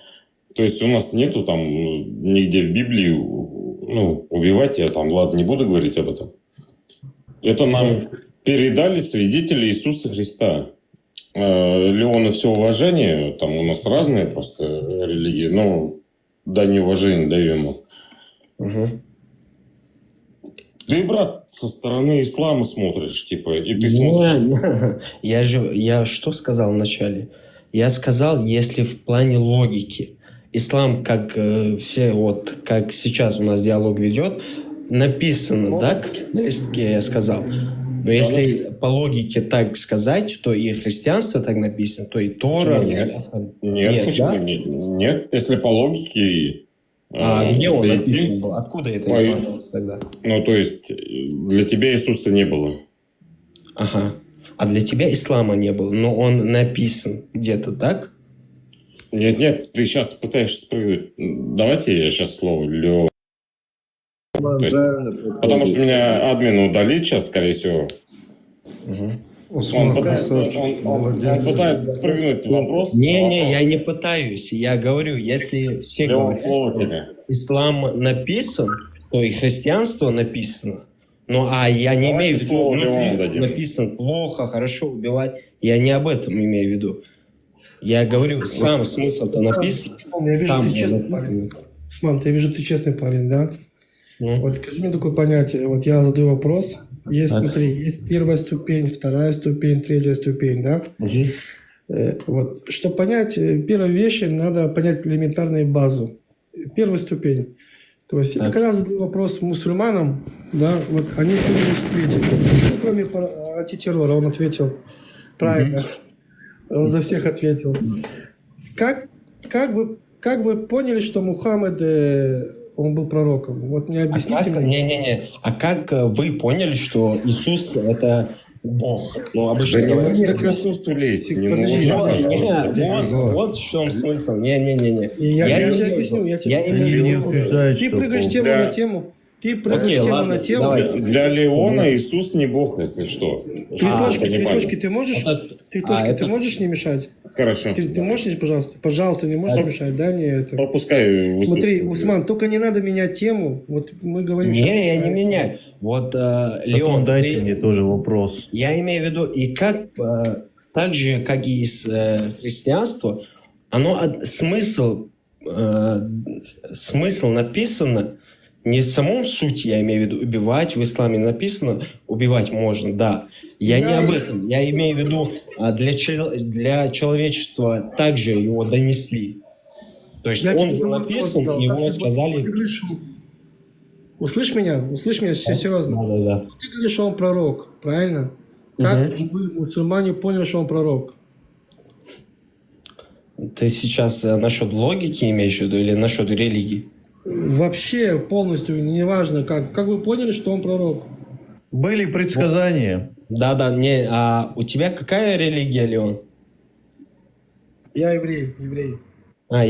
есть у нас нету там нигде в Библии, убивать, я там, ладно, не буду говорить об этом. Это нам передали свидетели Иисуса Христа. Леона, все уважение, там у нас разные просто религии, но дань уважения даю ему. Ты, брат, со стороны ислама смотришь, типа, и ты смотришь. Я что сказал вначале? Я сказал, если в плане логики. Ислам, как все, вот, как сейчас у нас диалог ведет, написано, так? На листке я сказал. Но если по логике так сказать, то и христианство так написано, то и Тора. Нет, если по логике... где он написан был? Откуда это информация тогда? Ну, то есть, для тебя Иисуса не было. Ага. А для тебя ислама не было, но он написан где-то, так? Нет, ты сейчас пытаешься спрыгнуть. Давайте я сейчас слово Лео. Потому что меня админ удалит сейчас, скорее всего. Он пытается спрыгнуть в вопрос. Не, я не пытаюсь. Я говорю, если все говорят, что ислам написан, то и христианство написано. Ну, а я не Давайте имею в виду, слово Леону дадим. написано плохо, хорошо, убивать. Я не об этом имею в виду. Я говорю, сам смысл-то написан. Я вижу, Там ты честный написано. парень. Усман, я вижу, ты честный парень, да? Вот скажи мне такое понятие. Вот я задаю вопрос. Есть, Так. смотри, есть первая ступень, вторая ступень, третья ступень, да? Вот, чтобы понять первые вещи, надо понять элементарную базу. Первая ступень. То есть, я как раз задаю вопрос мусульманам, да, вот они ответили. Ну, кроме антитеррора, он ответил правильно. Он за всех ответил. Как вы поняли, что Мухаммед, он был пророком? Вот мне объясните. Не-не-не. А как вы поняли, что Иисус это Бог? Ну, обычно Да не говорят. нужно к Иисусу лезть. Не Подожди, нужно. вот в чем смысл. Не-не-не. Я тебе объясню. Я имею в виду. Ты прыгаешь тему на тему. Ты прыгаешь тему на тему. давайте. Для Леона Иисус не Бог, если что. Три точки ты можешь? Три точки ты можешь не мешать? Хорошо. Ты можешь, пожалуйста? Пожалуйста, не можешь мешать. Дай мне это. Пропускай. Смотри, Усман, только не надо менять тему. Вот мы говорим... Не, я не меняю. Вот, Леон, дайте мне тоже вопрос. Я имею в виду, и как, так же, как и с христианством, оно смысл написано не в самом сути, я имею в виду, убивать. В исламе написано, убивать можно, да. Я не об этом. Я имею в виду, для человечества также его донесли. То есть он был написан, и его сказали... Услышь меня все серьезно. Да. Ты говоришь, что он пророк, правильно? Как вы, мусульмане, поняли, что он пророк? Ты сейчас насчет логики имеешь в виду или насчет религии? Вообще полностью, неважно как. Как вы поняли, что он пророк? Были предсказания. Да. А у тебя какая религия, Леон? Я еврей. Еврей. А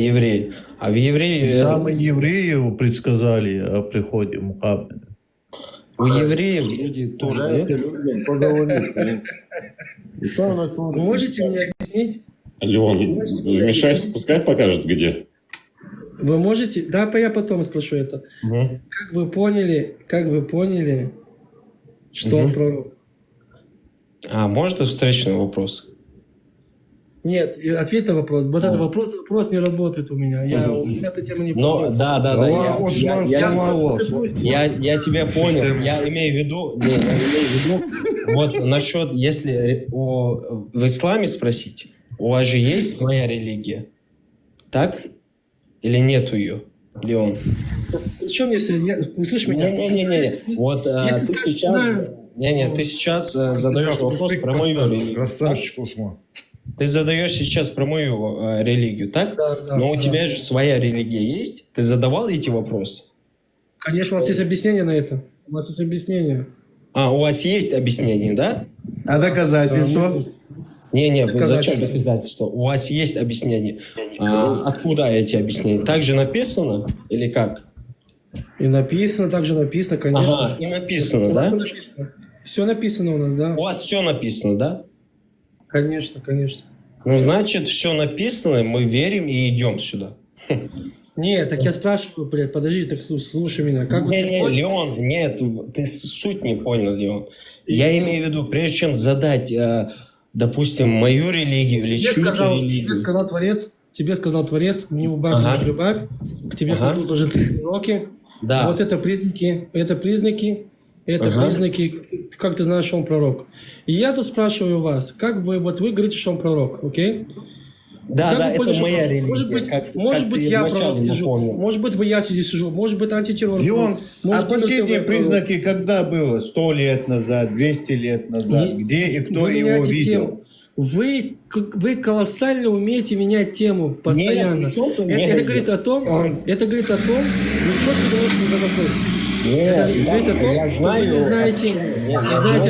в евреи... Самые евреи предсказали о приходе Мухаммеда. У евреев люди тоже, нет? Можете мне объяснить? Леон, вмешайся, пускай покажет, где. Вы можете... Да, я потом спрошу это. Как вы поняли, что он пророк? А можно встречный вопрос? Нет, ответь на вопрос. Вот этот вопрос не работает у меня. Я эту тему не понял. Да. Я тебя понял. Я имею в виду, вот насчет, если в исламе спросить, у вас же есть своя религия, так? Или нету ее, Леон? Причем, если... Услышь меня. Не. Вот ты сейчас задаешь вопрос про мою религию. Красавчик, Усман. Ты задаешь сейчас про мою религию, так? Да. Но у тебя же своя религия есть? Ты задавал эти вопросы? Конечно, у вас есть объяснение на это. У вас есть объяснение. У вас есть объяснение, да? А доказательства? Не, зачем доказательства? У вас есть объяснение. Откуда эти объяснения? Так же написано или как? И написано, также написано, конечно. Ага, и написано, да? Все написано у нас, да? У вас все написано, да? Конечно. Ну, значит, все написано, мы верим и идем сюда. Нет, так я спрашиваю, блядь, подожди, так слушай меня. Леон, нет, ты суть не понял, Леон. Я имею в виду, прежде чем задать, допустим, мою религию или чью-то религию. Тебе сказал Творец, не убавь, не прибавь, к тебе придут лжецы пророки. Да. Вот это признаки, как ты знаешь, что он пророк. И я тут спрашиваю вас, как вы говорите, что он пророк, окей? Да, это моя религия. Может быть, я пророк сижу, может быть, я сижу, может быть, антитеррор. Леон, а последние признаки когда было? 100 лет назад, 200 лет назад? Где и кто его видел? Вы колоссально умеете менять тему постоянно. Это говорит о том, вы четко даете на вопрос. Это говорит о том, что вы не знаете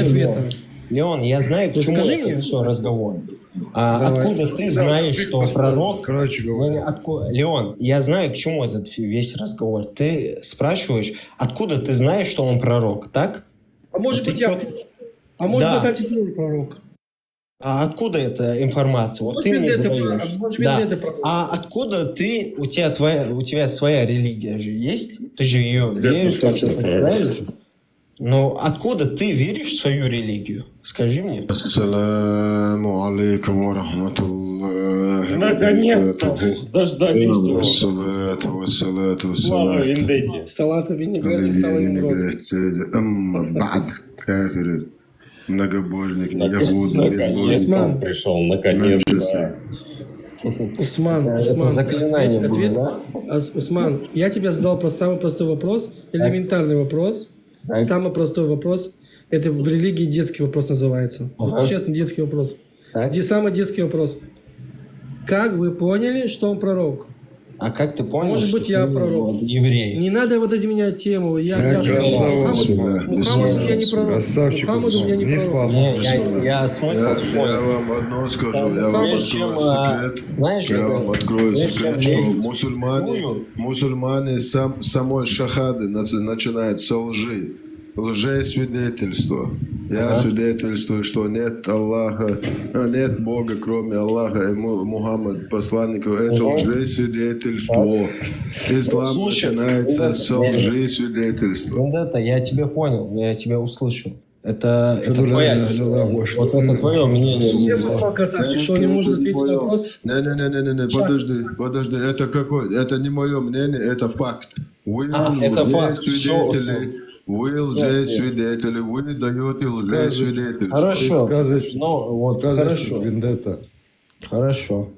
ответа. Леон, я знаю, к чему это все разговор. Откуда ты знаешь, что пророк... Леон, я знаю, к чему этот весь разговор. Ты спрашиваешь, откуда ты знаешь, что он пророк, так? Может быть, антитеррор пророк. А откуда эта информация? Вот ты мне задаешь. Откуда ты... У тебя своя религия же есть? Ты же ее веришь, как-то почитаешь? Но откуда ты веришь в свою религию? Скажи мне. Ассаламу алейкум ва рахматуллахи. Наконец-то дождались его. Вассалату Слава Вендетте. Салата винегрет, Бад, кафир, многобожник, Наконец-то он пришел, наконец-то. Усман, Это заклинание было, да? Усман, я тебе задал просто самый простой вопрос, элементарный вопрос. Самый простой вопрос. Это в религии детский вопрос называется. Вот, честно, детский вопрос. Самый детский вопрос. Как вы поняли, что он пророк? А как ты понял, Может быть, я пророк. Еврей? Не надо вот эти менять тему. Мухаммад у меня не пророк. Мухаммад у меня не пророк. Я смысл понял. Я вам одно скажу, я вам открою секрет, что мусульмане самой шахады начинают со лжи. Лжесвидетельство. Я свидетельствую, что нет Аллаха, нет Бога, кроме Аллаха, и Мухаммад, посланнику. Это лжесвидетельство. Ислам начинается с лжесвидетельства. Вот это я тебя понял, я тебя услышал. Это твоя, вот это твое мнение. Я бы сказал, красавчик, что не может ответить на вопрос. Не, подожди, это какой? Это не мое мнение, это факт. Вы лжесвидетели. Вы лжесвидетели, вы даете лжесвидетельство. Хорошо. Хорошо. Вендетта. Хорошо.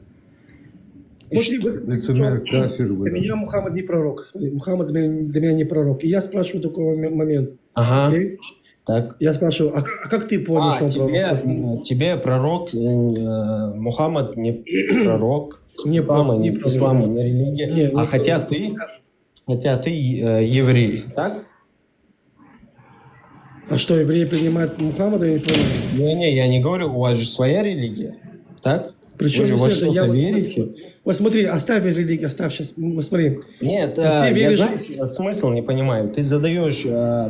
Лицемер, кафир. Для меня Мухаммад не пророк. Мухаммад для меня не пророк. И я спрашиваю такой момент. Ага. Okay? Так. Я спрашиваю, а как ты понял, что он пророк? Тебе пророк, Мухаммад не пророк, не пророк, ислама, не религия, хотя ты еврей, так? А что, евреи принимают Мухаммада или не принимают? Не, я не говорю, у вас же своя религия, так? Причем вы же во что-то верите? Вот смотри, оставь религию, оставь сейчас, смотри. Нет, я знаешь, смысл не понимаю. Ты задаешь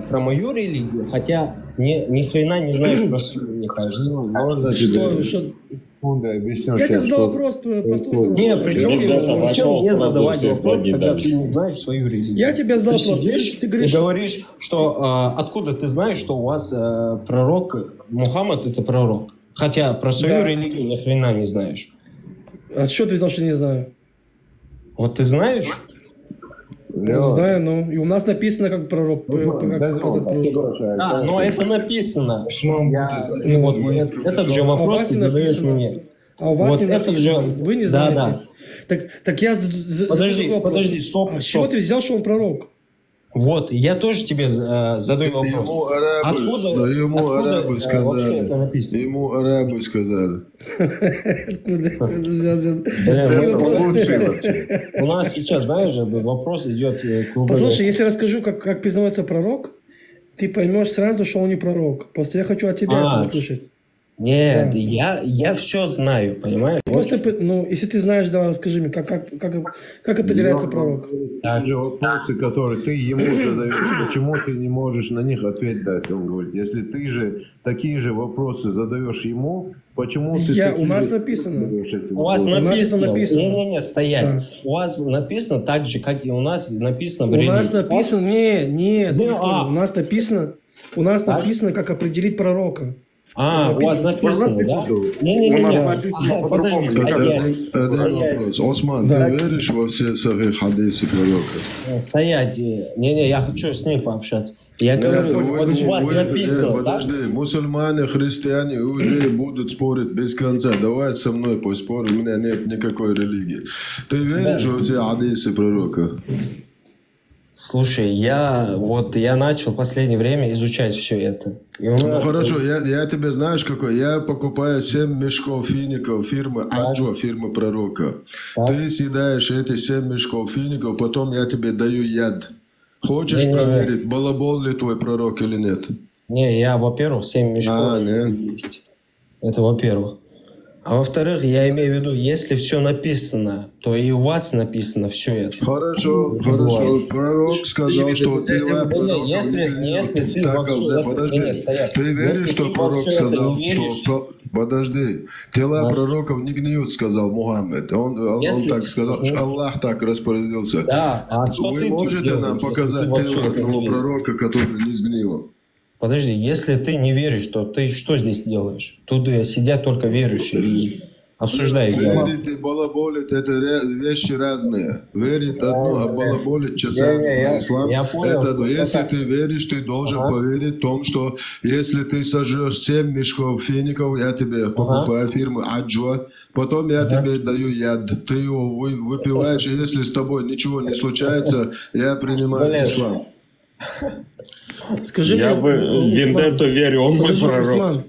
про мою религию, хотя ни хрена не знаешь про свою, мне кажется. Что? Я тебе задал вопрос простой. Нет, причем не задавать вопрос, когда ты не знаешь свою религию. Я тебе задал вопрос. Ты говоришь, что откуда ты знаешь, что у вас пророк Мухаммад это пророк? Хотя про свою религию ни хрена не знаешь. А что ты знал, что не знаю? Вот ты знаешь? Знаю, но и у нас написано как пророк. Да, но это написано. Этот же вопрос ты задаешь мне. А у вас не написано. Вы не знаете. Так я... Подожди, стоп. С чего ты взял, что он пророк? Вот, я тоже тебе задаю вопрос. Ему арабы сказали. Ему арабы сказали. У нас сейчас, знаешь, вопрос идет... Послушай, если расскажу, как признается пророк, ты поймешь сразу, что он не пророк. Просто я хочу от тебя это услышать. Нет, я все знаю, понимаешь? Просто, если ты знаешь, давай расскажи мне, как определяется пророк. Те же вопросы, которые ты ему задаешь, почему ты не можешь на них ответ дать? Он говорит, если ты же такие же вопросы задаешь ему, почему ты у нас написано. У вас написано. Не, стоять. Да. У вас написано так же, как и у нас написано в религии. У нас написано, у нас написано, как определить пророка. У вас написано, да? Не. Вопрос. Осман, ты веришь во все сахих хадисы пророка? Стоять. Не, я хочу с ним пообщаться. Я говорю, у вас написано, подожди, мусульмане, христиане, иудеи будут спорить без конца. Давай со мной поспорим, у меня нет никакой религии. Ты веришь во все хадисы пророка? Слушай, я начал в последнее время изучать все это. Хорошо, я тебе знаешь какой? Я покупаю 7 мешков фиников фирмы Аджо, фирмы пророка. Ты съедаешь эти 7 мешков фиников, потом я тебе даю яд. Хочешь проверить, балабол ли твой пророк или нет? Не, я, во-первых, 7 мешков есть. Это во-первых. А во-вторых, я имею в виду, если все написано, то и у вас написано все это. Хорошо. Пророк сказал, что тела пророков если ты ты веришь, что пророк сказал, что... Подожди. Тела пророков не гниют, сказал Мухаммед. Он так сказал, что Аллах так распорядился. Да, а что вы можете нам показать тело одного пророка, который не сгнило? Подожди, если ты не веришь, то ты что здесь делаешь? Тут сидят только верующие и обсуждают. Верить и балаболить — это вещи разные. Верить одно, а балаболить часами. Ислам — это одно. Если ты веришь, ты должен поверить в том, что если ты сожжешь 7 мешков фиников, я тебе покупаю фирмы Аджва, потом я тебе даю яд. Ты его выпиваешь, и если с тобой ничего не случается, я принимаю ислам. Скажи я мне, бы Вендетту верю, он мой Усман,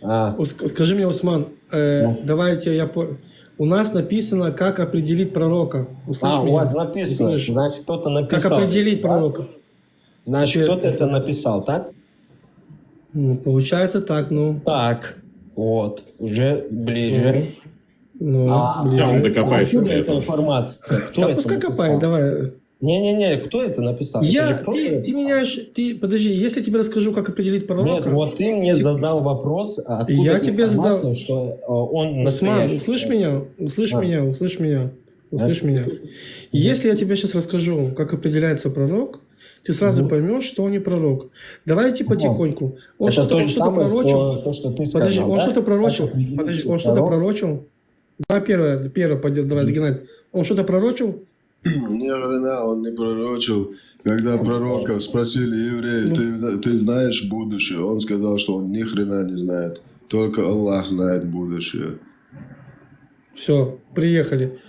пророк. Скажи мне, Усман, давайте у нас написано, как определить пророка. Услышь у меня? вас написано, Услышь? значит, кто-то написал. Как определить пророка? Значит, кто-то это написал, так? Ну, получается так, ну. Так, вот, уже ближе. ближе. Там докопайся Откуда до эта этого. информация? Кто Да это пускай написал? копает, давай. Не-не-не, кто это написал? Это же кто-то Ты написал. меняешь, подожди, если я тебе расскажу, как определить пророка... Нет, вот ты мне задал вопрос, откуда я тебе задал... что он Усман, настоящий. услышь меня, услышь меня. Если я тебе сейчас расскажу, как определяется пророк, ты сразу поймешь, что он не пророк. Давайте потихоньку. Он это то же что-то самое, пророчил. то, что ты сказал, Подожди, он да? что-то пророчил. Как Подожди, он что-то пророчил. Давай первое пойдет, давай, Геннадий. Он что-то пророчил? Ни хрена он не пророчил. Когда пророка спросили евреи, ты знаешь будущее? Он сказал, что он ни хрена не знает. Только Аллах знает будущее. Все, приехали.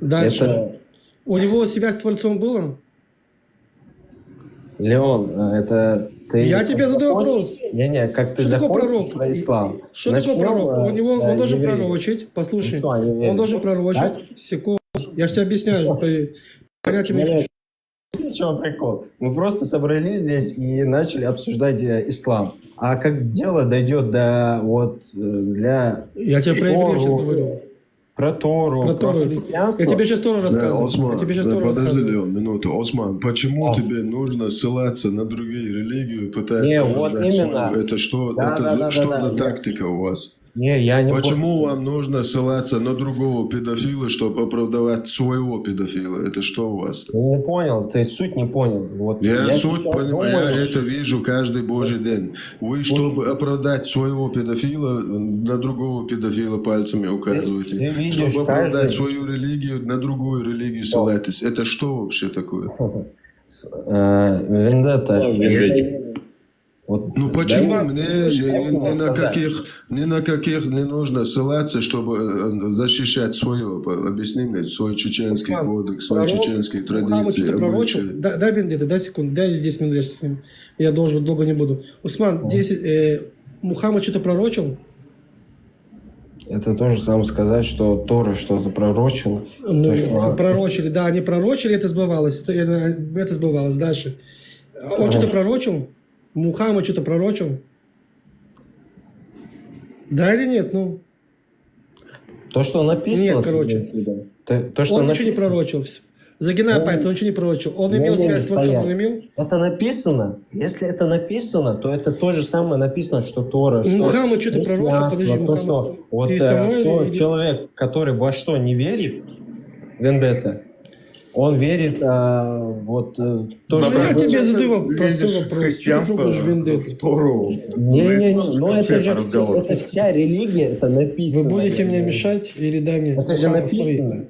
Дальше. У него связь с Творцом была? Леон, это ты... Я тебе задаю вопрос. Не-не, как ты Что такое закончишь пророк? про ислам. Что такое пророк? Он должен пророчить. Послушай, он должен пророчить. Секунду. Я же тебе объясняю. Понятие мне. В чем прикол? Мы просто собрались здесь и начали обсуждать ислам. А как дело дойдет до для... Я тебе про евреев сейчас говорю. Про Тору, про христианство. Я тебе сейчас Тору рассказываю. Осман, подожди, Леон, минуту. Осман, почему тебе нужно ссылаться на другие религии и пытаться оправдать свою? Это что, за тактика у вас? Не, я не Почему вам нужно ссылаться на другого педофила, чтобы оправдать своего педофила? Это что у вас? Я не понял, ты суть не понял. Я суть понимаю, я это вижу каждый божий день. Вы, чтобы оправдать своего педофила, на другого педофила пальцами указываете. Чтобы оправдать свою религию, на другую религию ссылаетесь. Это что вообще такое? Вендетта. Ну почему мне ни на каких не нужно ссылаться, чтобы защищать свое? Объясни мне свой чеченский кодекс, свои чеченские традиции, обычаи. Дай Вендетта, дай секунду, дай 10 минут, я с ним. Я долго не буду. Усман, Мухаммад что-то пророчил? Это тоже самое сказать, что Тора что-то пророчила. Пророчили, да, они пророчили, это сбывалось. Это сбывалось. Дальше. Он что-то пророчил? Мухаммад что-то пророчил? Да или нет? Ну. То, что написано. Нет, короче. То, что он написано. ничего не пророчил. Загинай пальцы, он ничего не пророчил. Он имел связь с Творцом, он имел? Это написано. Если это написано, то это то же самое написано, что Тора, что Мухаммад что-то пророчил. То, что человек, который во что не верит, Вендетта, он верит то, что... Я тебе задаю вопрос. Христианство в Тору. Не, ну это же это вся религия, это написано. Вы будете мне мешать или дай мне? Это же написано.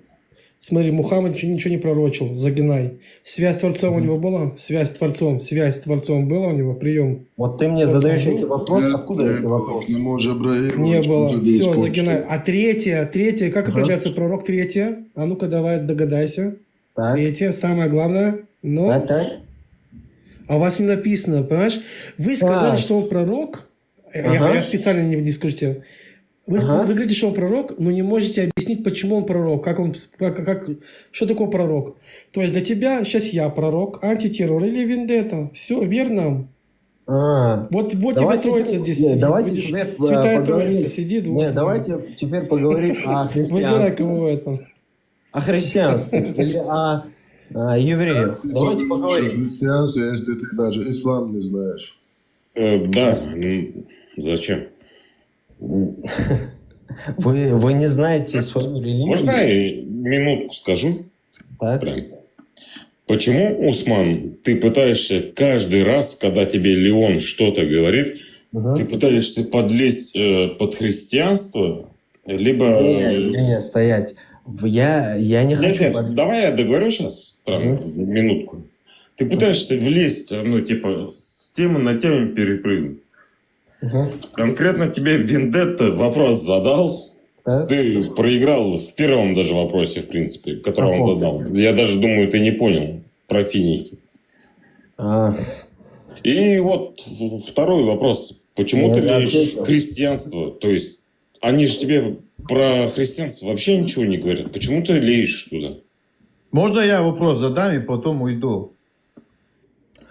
Смотри, Мухаммад ничего не пророчил, загинай. Связь с Творцом у него была? Связь с Творцом была у него? Прием? Вот ты мне задаешь эти вопросы, откуда эти вопросы? Не было. Все, загинай. А третье, как определяется пророк? Третье? А ну-ка давай догадайся. Так. Третье, самое главное. Но... Так. А у вас не написано, понимаешь? Вы сказали, что он пророк. Я специально не скажу тебе. Вы говорите, что он пророк, но не можете объяснить, почему он пророк, что такое пророк. То есть для тебя сейчас я пророк, антитеррор или вендетта. Все, верно? Вот тебе троица здесь сидит. Давайте Видишь, теперь Святая Троица сидит. Нет, давайте теперь поговорим о христианстве. Выбирай, кого это. О христианстве или о евреях. Давайте поговорим. Христианство, если ты даже ислам не знаешь. Да, зачем? Вы не знаете свою религию? Можно я минутку скажу? Так. Прям. почему, Усман, ты пытаешься каждый раз, когда тебе Леон что-то говорит, ты пытаешься подлезть под христианство, либо... Не, стоять. Я не хочу... Нет, давай я договорю сейчас, минутку. Ты пытаешься влезть, ну, типа, с темы на тему перепрыгнуть. Конкретно тебе Вендетта вопрос задал. Ты проиграл в первом даже вопросе, в принципе, который он задал. Я даже думаю, ты не понял про финики. И вот второй вопрос. Почему ты лезешь в христианство? То есть, они же тебе про христианство вообще ничего не говорят. Почему ты лезешь туда? Можно я вопрос задам и потом уйду?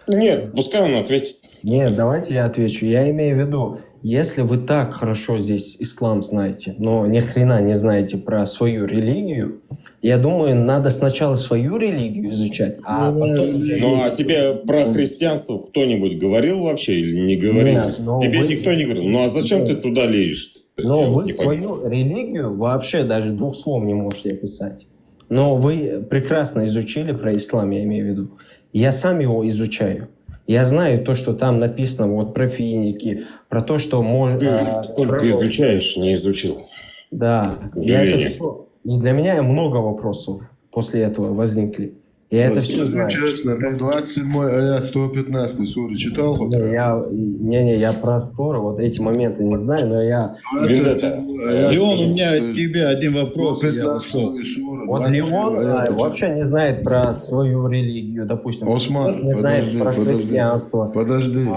Нет, пускай он ответит. Нет, давайте я отвечу. Я имею в виду, если вы так хорошо здесь ислам знаете, но ни хрена не знаете про свою религию, я думаю, надо сначала свою религию изучать, а потом уже... Ну, а тебе про христианство кто-нибудь говорил вообще или не говорил? Нет, тебе никто не говорил. Ну, а зачем ты туда лезешь? Но вы свою религию вообще даже 2 слов не можете описать. Но вы прекрасно изучили про ислам, я имею в виду. Я сам его изучаю. Я знаю то, что там написано вот про финики, про то, что можно... Ты только изучаешь, не изучил. Да. И для меня много вопросов после этого возникли. Я это все знаю. Честно, ты 27 аят 115 суры читал? Я про ссоры, вот эти моменты не знаю, но я... Леон, у меня к тебе один вопрос. Вот Леон вообще не знает про свою религию, допустим. Осман, не знает про христианство. Подожди.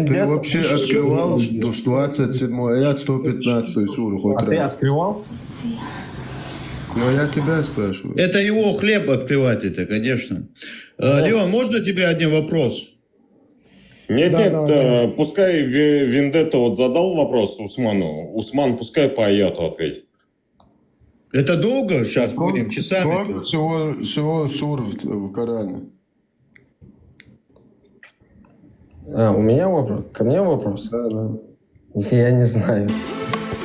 Ты вообще открывал 27 аят 115 суру хоть раз? Ты открывал? Ну, я тебя спрашиваю. Это его хлеб открывать это, конечно. Леон, можно тебе один вопрос? Нет, пускай Вендетта вот задал вопрос Усману. Усман пускай по аяту ответит. Это долго сейчас будем часами? Всего сур в Коране. У меня вопрос? Ко мне вопрос? Да. Я не знаю.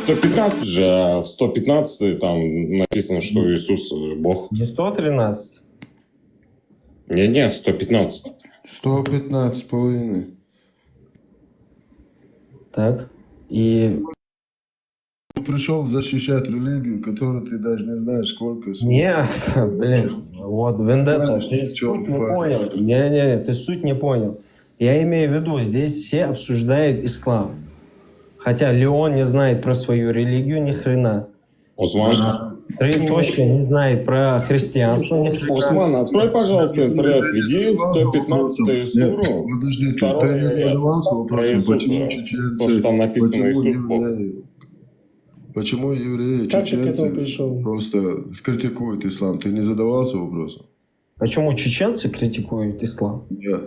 115 же, а в 115 там написано, что Иисус Бог. Не 113? Не, 115. 115 половиной. Так, и... Пришел защищать религию, которую ты даже не знаешь, сколько... Не, блин, вот Вендетта, ты суть не понял. Не, ты суть не понял. Я имею в виду, здесь все обсуждают ислам. Хотя Леон не знает про свою религию ни хрена. Усман. Ты точно не знает про христианство ни хрена. Усман, открой, пожалуйста, интернет, веди 115-ю суру. Подожди, ты не задавался вопросом, почему чеченцы... То, что там написано Иисус Бог. Почему евреи, чеченцы просто критикуют ислам? Ты не задавался вопросом? Почему чеченцы критикуют ислам? Да.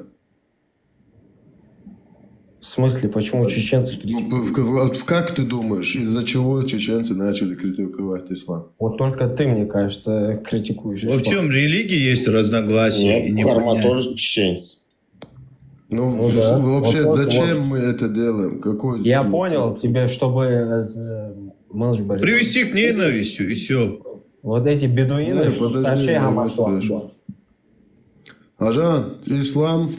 В смысле, почему чеченцы критикуют? Как ты думаешь, из-за чего чеченцы начали критиковать ислам? Вот только ты, мне кажется, критикуешь ислам. Во всем религии есть разногласия. Нет, Карма тоже чеченец. Ну да. Вообще, вот зачем мы это делаем? Какой я понял тебе, чтобы... Привести к ненависти, и все. Вот эти бедуины, Ажан, ислам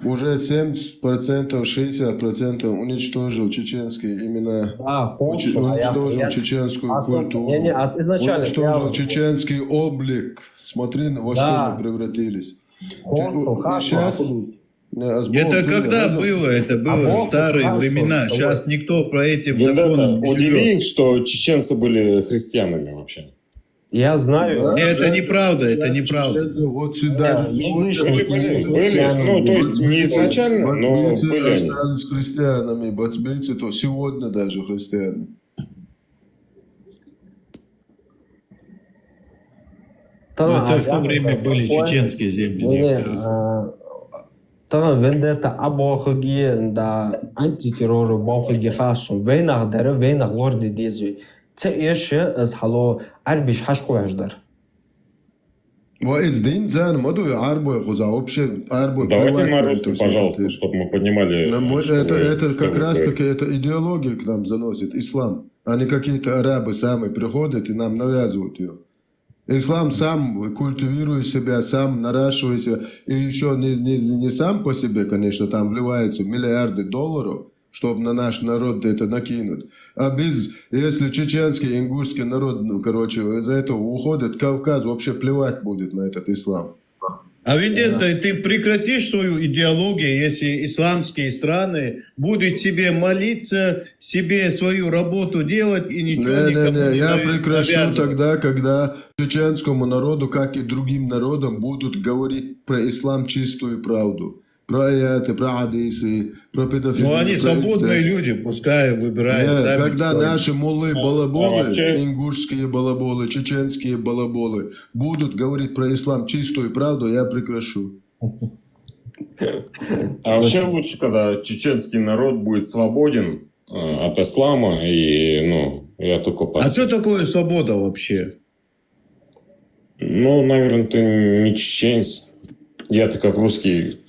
уже 70%, 60% уничтожил чеченские имена, уничтожил чеченскую культуру, уничтожил чеченский облик. Смотри, во что мы превратились. Это когда было? Это было в старые времена. Сейчас никто про эти законы не удиви, что чеченцы были христианами вообще. Я знаю. Это неправда, это неправда. Вот сюда. Были. Ну, то есть не изначально, но были. Остались христианами, бацбейцы, то сегодня даже христиане. Это в то время были чеченские земли. Тоган Вендетта абохаги да антитеррору бохаги хасум вейнах дары вейнах лорди дезви. Це еше аз хало арбиш хашку аждар. Давайте на русском, пожалуйста, чтобы мы понимали. Это как раз таки это идеология к нам заносит, ислам. А не какие-то арабы сами приходят и нам навязывают ее. Ислам сам культивирует себя, сам наращивает себя. И еще не сам по себе, конечно, там вливаются миллиарды долларов, чтобы на наш народ это накинуть. А если чеченский, ингушский народ, из-за этого уходит, Кавказ вообще плевать будет на этот ислам. А ведь ты прекратишь свою идеологию, если исламские страны будут тебе молиться, себе свою работу делать и ничего никому не я прекращу навязывать. тогда, когда чеченскому народу, как и другим народам, будут говорить про ислам чистую правду. Про аяты, про хадисы, про педофилию. Но они свободные люди, пускай выбирают сами. Когда что наши муллы-балаболы, вообще... ингушские балаболы, чеченские балаболы будут говорить про ислам чистую правду, я прекращу. А вообще лучше, когда чеченский народ будет свободен от ислама и от оккупации. А что такое свобода вообще? Ну, наверное, ты не чеченец. Я-то как русский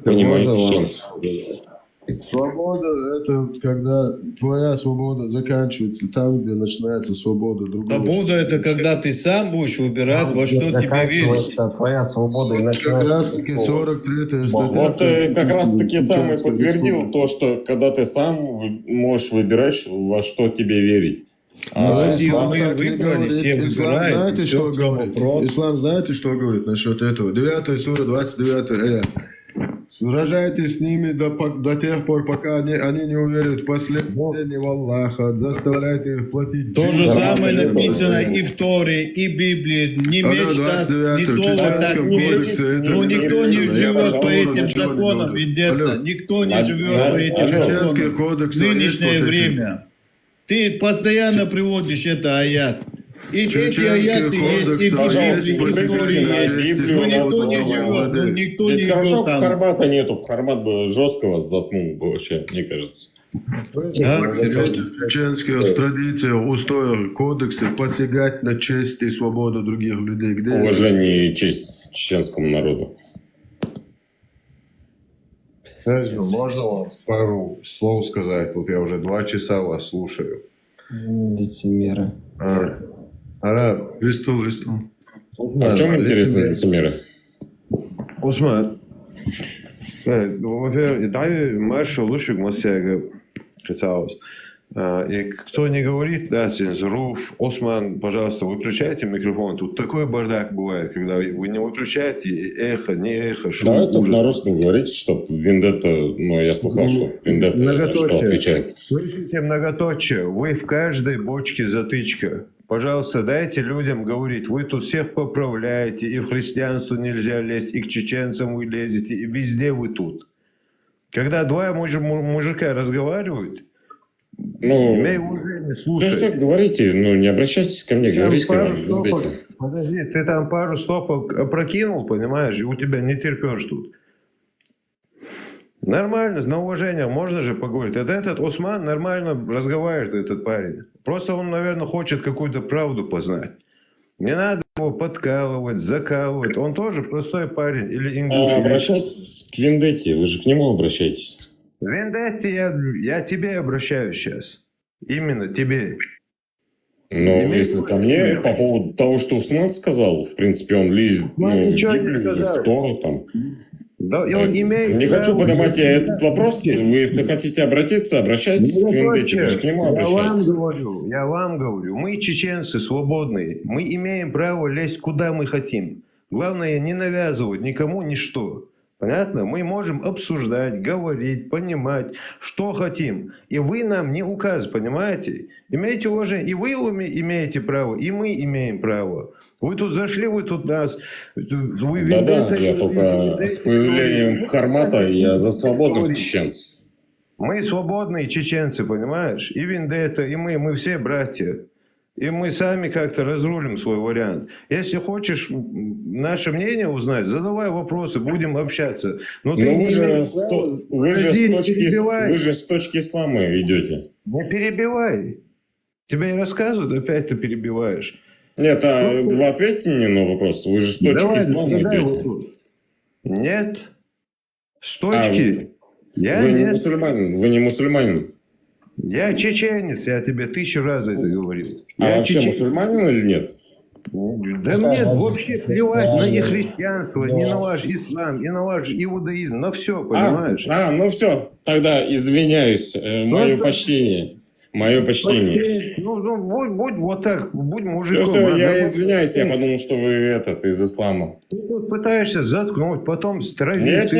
понимаю чеченцев. Свобода – это когда твоя свобода заканчивается там, где начинается свобода другого. Свобода – это когда ты сам будешь выбирать, во что тебе верить. Твоя свобода и как раз таки 43-я статья. Вот ты как раз таки сам и подтвердил то, что когда ты сам можешь выбирать, во что тебе верить. Ислам так не говорит. Ислам знаете, что говорит? Ислам знаете, что говорит насчет этого? 9 сура, 29 аят. Сражайтесь с ними до тех пор, пока они не уверуют в последнее в Аллаха, заставляйте их платить. То же самое написано и в Торе, и в Библии. Не мечтать, ни слова так нет. Но никто не живет по этим законам, ведь никто не живет по этим законам. В нынешнее время. Ты постоянно приводишь это аят. И эти аяты есть, и в Библии есть, но никто не живет, но никто не живет там. Хармата нету, Хармат бы жесткого заткнул бы вообще, мне кажется. Чеченские традиции, устои, кодексы посягать на честь и свободу других людей. Где уважение и честь чеченскому народу. Можно пару слов сказать? Тут я уже 2 часа вас слушаю. Лицемеры. Вестал. А в чем интересно лицемеры? Осман, дай маршу лучше к Масяга. И кто не говорит, да, цензуру, Осман, пожалуйста, выключайте микрофон. Тут такой бардак бывает, когда вы не выключаете эхо, не эхо. Давай тут на русском говорить, чтобы Вендетта, я слыхал, что Вендетта что отвечает. Слышите многоточие, вы в каждой бочке затычка. Пожалуйста, дайте людям говорить. Вы тут всех поправляете, и в христианство нельзя лезть, и к чеченцам вы лезете, и везде вы тут. Когда 2 мужика разговаривают, имей уважение, слушай. Что говорите, не обращайтесь ко мне, говорите ко мне. Подожди, ты там пару стопок опрокинул, понимаешь, и у тебя не терпешь тут. Нормально, на уважение, можно же поговорить. Этот Осман нормально разговаривает, этот парень. Просто он, наверное, хочет какую-то правду познать. Не надо его подкалывать, закалывать. Он тоже простой парень или ингуш. Обращайтесь к Вендетте, вы же к нему обращаетесь. Вендетте, я тебе обращаюсь сейчас. Именно тебе. Если ко мне, по поводу того, что Усман сказал, в принципе, он лезет в Библию, в Тору там. Да, он имеет не хочу поднимать этот вопрос. Вы, если хотите обратиться, обращайтесь к Вендетте. Вы же к нему обращаетесь. Я вам говорю, мы чеченцы свободные. Мы имеем право лезть куда мы хотим. Главное, не навязывать никому ничто. Понятно? Мы можем обсуждать, говорить, понимать, что хотим. И вы нам не указ, понимаете? Имейте уважение. И вы имеете право, и мы имеем право. Вы тут зашли, вы тут нас... Да, я только с появлением Хармата я за свободных чеченцев. Мы свободные чеченцы, понимаешь? И Вендетта, и мы все братья. И мы сами как-то разрулим свой вариант. Если хочешь наше мнение узнать, задавай вопросы, будем общаться. Но вы же с точки ислама идете. Не перебивай. Тебя и рассказывают, опять ты перебиваешь. Нет, вы ответьте мне на вопрос. Вы же с точки ислама идете. Нет. С точки. Вы не мусульманин. Я чеченец, я тебе 1000 раз это говорил. А вообще мусульманин или нет? Да мне вообще плевать на их христианство, не на ваш ислам, и на ваш иудаизм, на все, понимаешь? Ну все, тогда извиняюсь, мое почтение. Мое почтение. Ну, будь вот так, будь мужиком. Все, я извиняюсь, я подумал, что вы из ислама. Ты тут пытаешься заткнуть, потом стравить. Нет,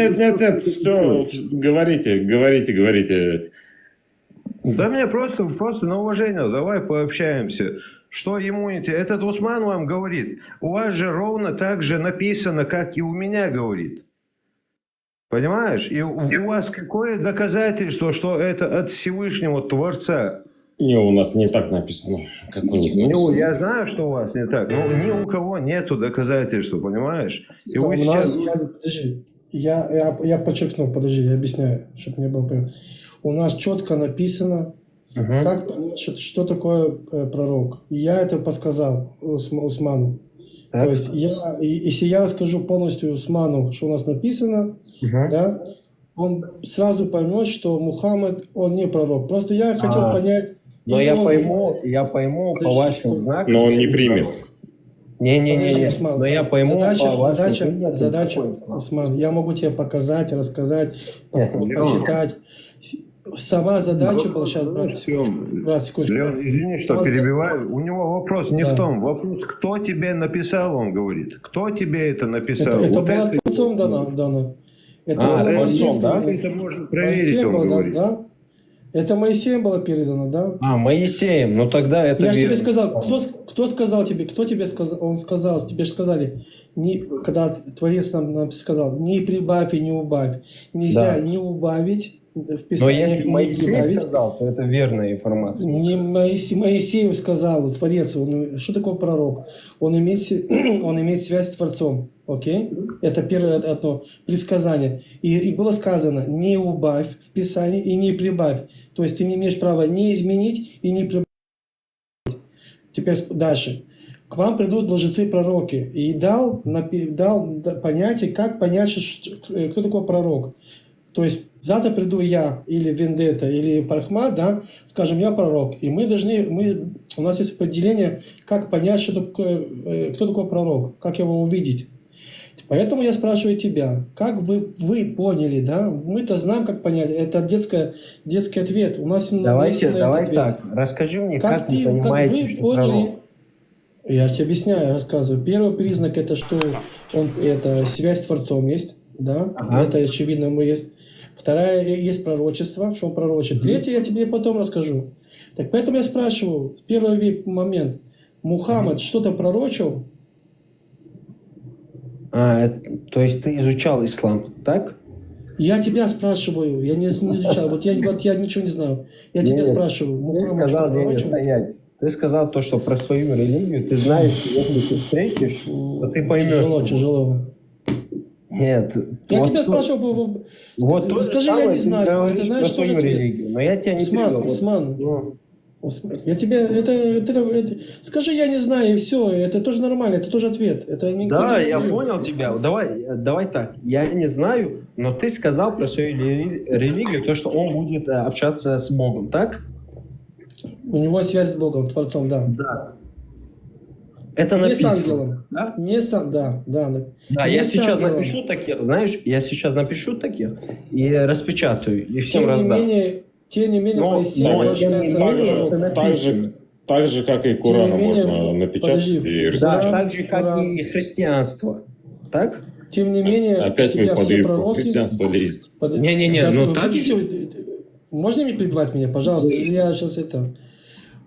все, говорите. Да мне просто на уважение, давай пообщаемся. Что ему этот Усман вам говорит? У вас же ровно так же написано, как и у меня говорит. Понимаешь? И у вас какое доказательство, что это от Всевышнего Творца? Не, у нас не так написано, как у них написано. Ну, я знаю, что у вас не так, но ни у кого нету доказательства, понимаешь? И вы сейчас... Подожди, я подчеркну, подожди, я объясняю, чтобы не было понятно. У нас четко написано, как понять, что такое пророк. Я это подсказал Усману. Так. То есть, если я расскажу полностью Усману, что у нас написано, да, он сразу поймет, что Мухаммад, он не пророк. Просто я хотел понять... Но я пойму по вашим знакам. Но он не примет. Не. Но я пойму по вашим задача, Усман, я могу тебе показать, рассказать, почитать. Сама задача была сейчас, брат, секундочку. Леон, извини, что перебиваю. У него вопрос не в том. Вопрос, кто тебе написал, он говорит. Кто тебе это написал? Это было Творцом дано. Творцом, да? Это можно проверить, он говорит. Да? Это Моисеем было передано, да? Моисеем, ну тогда это я тебе сказал, кто сказал тебе, кто тебе сказал, он сказал, тебе же сказали, когда Творец нам сказал, не прибавь и не убавь. Нельзя не убавить в Писании. Но если Моисей сказал, то это верная информация. Не Моисеев сказал, Творец, что такое пророк? Он имеет связь с Творцом. Окей? Это первое одно предсказание. И было сказано, не убавь в Писании и не прибавь. То есть ты не имеешь права не изменить и не прибавить. Теперь дальше. К вам придут лжецы-пророки. И дал понятие, как понять, кто такой пророк. То есть завтра приду я, или Вендетта, или Пархмат, да, скажем, я пророк. И у нас есть определение, как понять, кто такой пророк, как его увидеть. Поэтому я спрашиваю тебя, как вы поняли, да? Мы-то знаем, как понять. Это детский ответ. У нас давай так. Расскажи мне, как вы понимаете, что пророк. Я тебе объясняю, рассказываю. Первый признак это что это связь с Творцом есть, да? Это очевидно есть. Вторая есть пророчество, что он пророчит. Третье я тебе потом расскажу. Так поэтому я спрашиваю, первый момент. Мухаммад что-то пророчил? То есть ты изучал ислам, так? Я тебя спрашиваю, я не изучал, я ничего не знаю. Я тебя спрашиваю. Ты сказал, где не стоять. Ты сказал то, что про свою религию, ты знаешь, если ты встретишь, то ты поймешь. Тяжело. Нет. Я тебя спрашиваю, скажи, я не знаю. Ты знаешь, про свою религию, но я тебя не перевел. Я тебе скажи, я не знаю, и все, это тоже нормально, это тоже ответ. Это да, я понял тебя. Давай так. Я не знаю, но ты сказал про свою религию, то, что он будет общаться с Богом, так? У него связь с Богом, Творцом, да. Да. Это написано. Не с ангелом. Да? Не с да. Да, я сейчас напишу таких, знаешь, и распечатаю, и всем раздам. Тем не менее, так же, как и Коран, можно напечатать и распечатать. Да, так же, как и христианство. Так? Тем не менее, опять вы под христианство лезете. Не-не-не, но так же... Можно не перебивать меня, пожалуйста? Я сейчас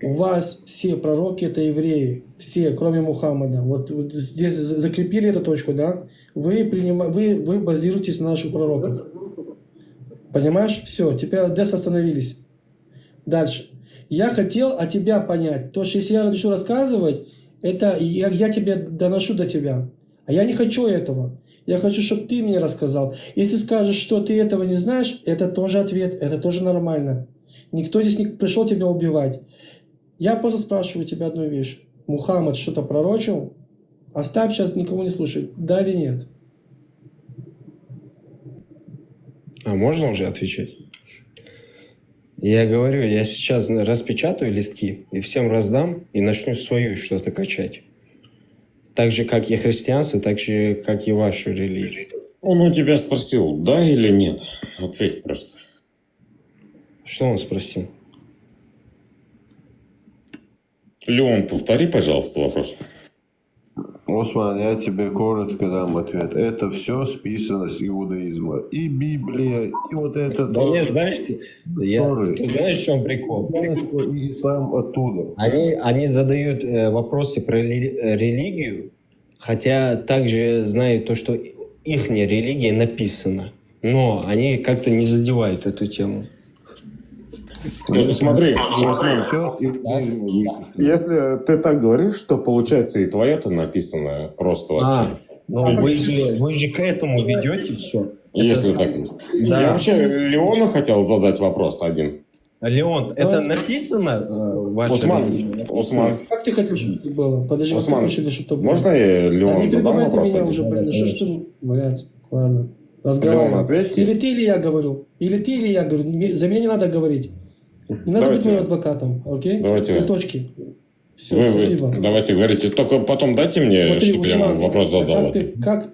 У вас все пророки это евреи, все, кроме Мухаммада. Вот здесь закрепили эту точку, да? Вы базируетесь на наших пророках. Понимаешь? Все, теперь здесь остановились. Дальше. Я хотел от тебя понять, то, что если я начну рассказывать, это я тебе доношу до тебя. А я не хочу этого. Я хочу, чтобы ты мне рассказал. Если скажешь, что ты этого не знаешь, это тоже ответ, это тоже нормально. Никто здесь не пришел тебя убивать. Я просто спрашиваю тебя одну вещь. Мухаммад что-то пророчил? Оставь сейчас, никого не слушай. Да или нет? А можно уже отвечать? Я говорю, я сейчас распечатаю листки и всем раздам и начну свою что-то качать. Так же, как и христианство, так же, как и вашу религию. Он у тебя спросил, да или нет? Ответь просто. Что он спросил? Леон, повтори, пожалуйста, вопрос. Осман, я тебе коротко дам ответ. Это все списано с иудаизма. И Библия, и вот это... Да нет, знаешь, ты знаешь, в чем прикол? И ислам оттуда. Они задают вопросы про религию, хотя также знают то, что их религия написана. Но они как-то не задевают эту тему. Ну, смотри, если ты так говоришь, то получается и твоя-то написана просто вообще. Вы же к этому ведете все. Если так. Да. Я вообще Леону хотел задать вопрос один. Леон, это написано в вашей Осман. Как ты хотел, чтобы было? Подожди, Осман, чтобы... можно я Леону задам вопрос один? Уже, блин, что ж ты, блядь, ладно. Леон, ответьте. Или ты, или я говорю. Или ты, или я говорю. За меня не надо говорить. Не надо быть моим адвокатом, окей? Давайте. Две точки. Все, спасибо. Давайте говорите. Только потом дайте мне, Смотри, чтобы я Усман, вам вопрос задал. Как?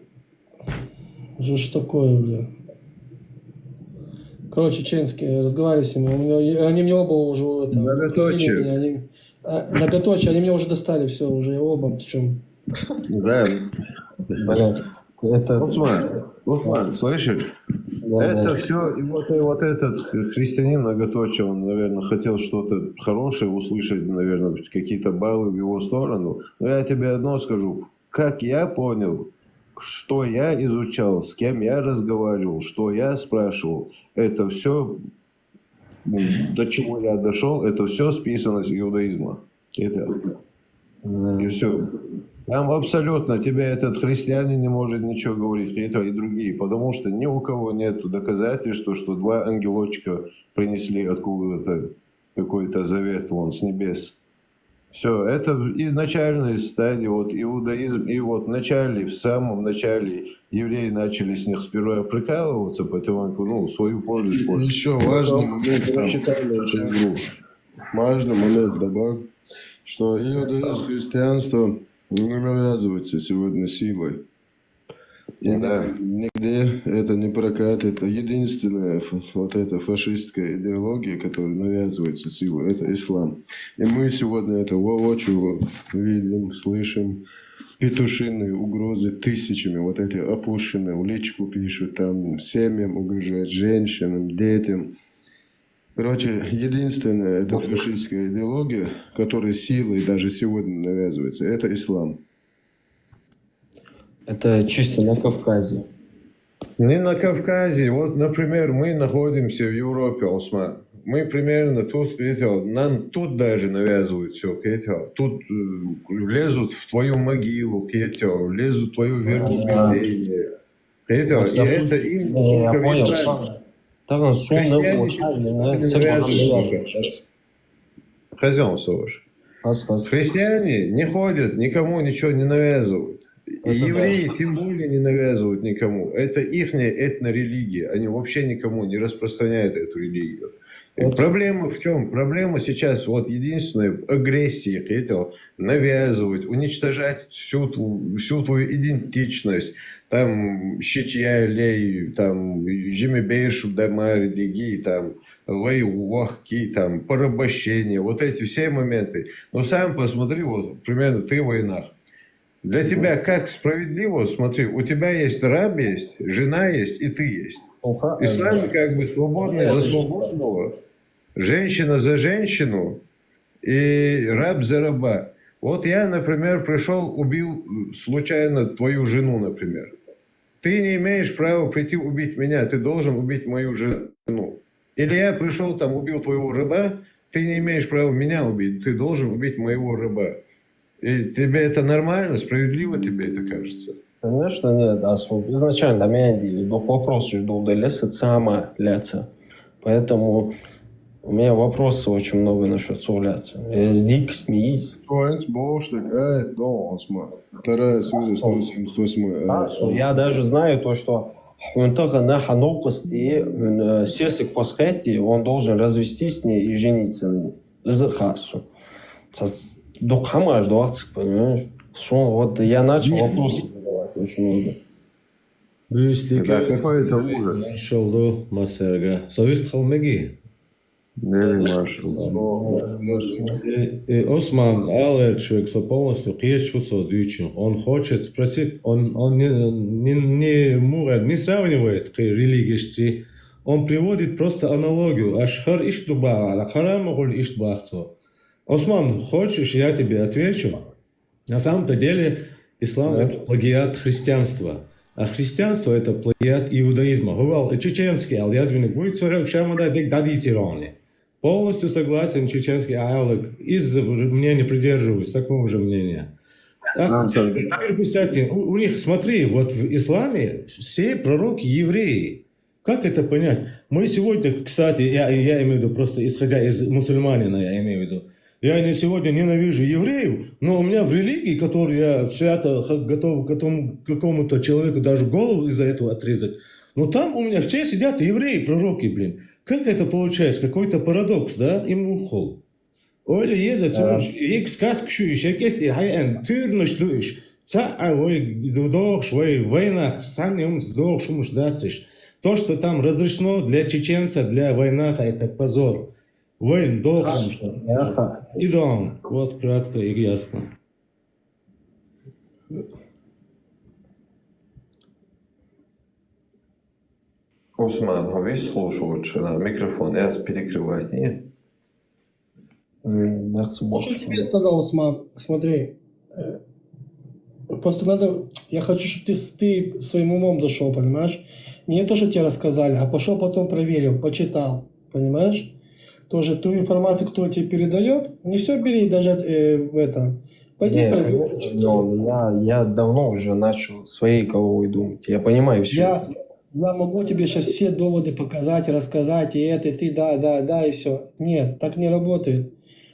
Что ж такое, бля? Короче, чеченские, разговаривай с ним. Они мне оба уже... Многоточие. Многоточие, они меня уже достали, все, уже оба, причем. Да. Блядь. Это... Усман, слышишь? Это все, и вот этот христианин многоточие, он, наверное, хотел что-то хорошее услышать, наверное, какие-то баллы в его сторону. Но я тебе одно скажу. Как я понял, что я изучал, с кем я разговаривал, что я спрашивал, это все, до чего я дошел, это все списано с иудаизма. И все. Там абсолютно тебе этот христианин не может ничего говорить, это и другие, потому что ни у кого нет доказательств, что два ангелочка принесли откуда-то какой-то завет вон с небес. Все, это и начальная стадия, вот иудаизм, и вот в самом начале евреи начали с них сперва прикалываться, потом свою пользу. Еще важный момент добавь, что иудаизм, христианство не навязывается сегодня силой. И нигде это не прокатит. Единственная вот эта фашистская идеология, которая навязывается силой, это ислам. И мы сегодня это воочию видим, слышим. Петушиные угрозы тысячами, вот эти опущенные, в личку пишут, там семьям угрожают, женщинам, детям. Короче, единственная это фашистская идеология, которая силой даже сегодня навязывается, это ислам. Это чисто на Кавказе. Не на Кавказе. Вот, например, мы находимся в Европе, Осман. Мы примерно тут, нам тут даже навязывают все, тут лезут в твою могилу, лезут в твою вероубеждение. И это им... Я понял. Хозяин Сош. Христиане не ходят, никому ничего не навязывают. И евреи тем более не навязывают никому. Это их этнорелигия. Они вообще никому не распространяют эту религию. Проблема в чем? Проблема сейчас вот единственная в агрессии, навязывать, уничтожать всю твою идентичность. Там щитья лей, там жемебейшу дамари диги, там лей уахки, там порабощение, вот эти все моменты. Но сам посмотри, вот примерно ты в войнах. Для тебя как справедливо, смотри, у тебя есть раб есть, жена есть и ты есть. Ислам как бы свободный за свободного, женщина за женщину и раб за раба. Вот я, например, пришел, убил случайно твою жену, например. Ты не имеешь права прийти убить меня, ты должен убить мою жену. Или я пришел, там, убил твоего раба, ты не имеешь права меня убить, ты должен убить моего раба. И тебе это нормально, справедливо тебе это кажется? Конечно нет. Изначально меня вопрос удалился сама ляться. Поэтому у меня вопросов очень много насчет совляться. Я дико смеюсь. Я даже знаю то, что он должен развестись с ней и жениться на ней. Понимаешь? Вот я начал вопросы задавать очень много. Какой это ужас. Маршалду Масерга. Совест Халмеги. Осман Алер человек полностью дичь. Он хочет спросить, он не сравнивает религии. Он приводит просто аналогию. Ашхар иштуба, алахарам иштбахцо. Осман, хочешь, я тебе отвечу? На самом-то деле ислам это плагиат христианства. А христианство это плагиат иудаизма. Говорил чеченский, аль-язвенный будет сорок шамада дек дадите рони. Полностью согласен чеченский аялок. Из мнения придерживаюсь такого же мнения. У них, смотри, вот в исламе все пророки евреи. Как это понять? Мы сегодня, кстати, я имею в виду, просто исходя из мусульманина, я имею в виду, я сегодня ненавижу евреев, но у меня в религии, которую я свято готов какому-то человеку даже голову из-за этого отрезать, но там у меня все сидят евреи, пророки, блин. Как это получается? Какой-то парадокс, да? Им ухол. Öyle yeze tümüş, ilk kas küşüş, herkes hayan türnüş duş. Войнах, то, что там разрешено для чеченца, для войнаха, это позор. Войн, и дом. Вот кратко и ясно. Осман, а вы слушаете микрофон, я перекрываю, нет? Что тебе сказал Осман? Смотри, просто надо, я хочу, чтобы ты своим умом дошел, понимаешь? Не то, что тебе рассказали, а пошел потом проверил, почитал, понимаешь? Тоже ту информацию, которую тебе передает, не все бери даже в это. Пойди проверь. Я давно уже начал своей головой думать, я понимаю все. Я могу тебе сейчас все доводы показать, рассказать, и это, и ты, да, и все. Нет, так не работает.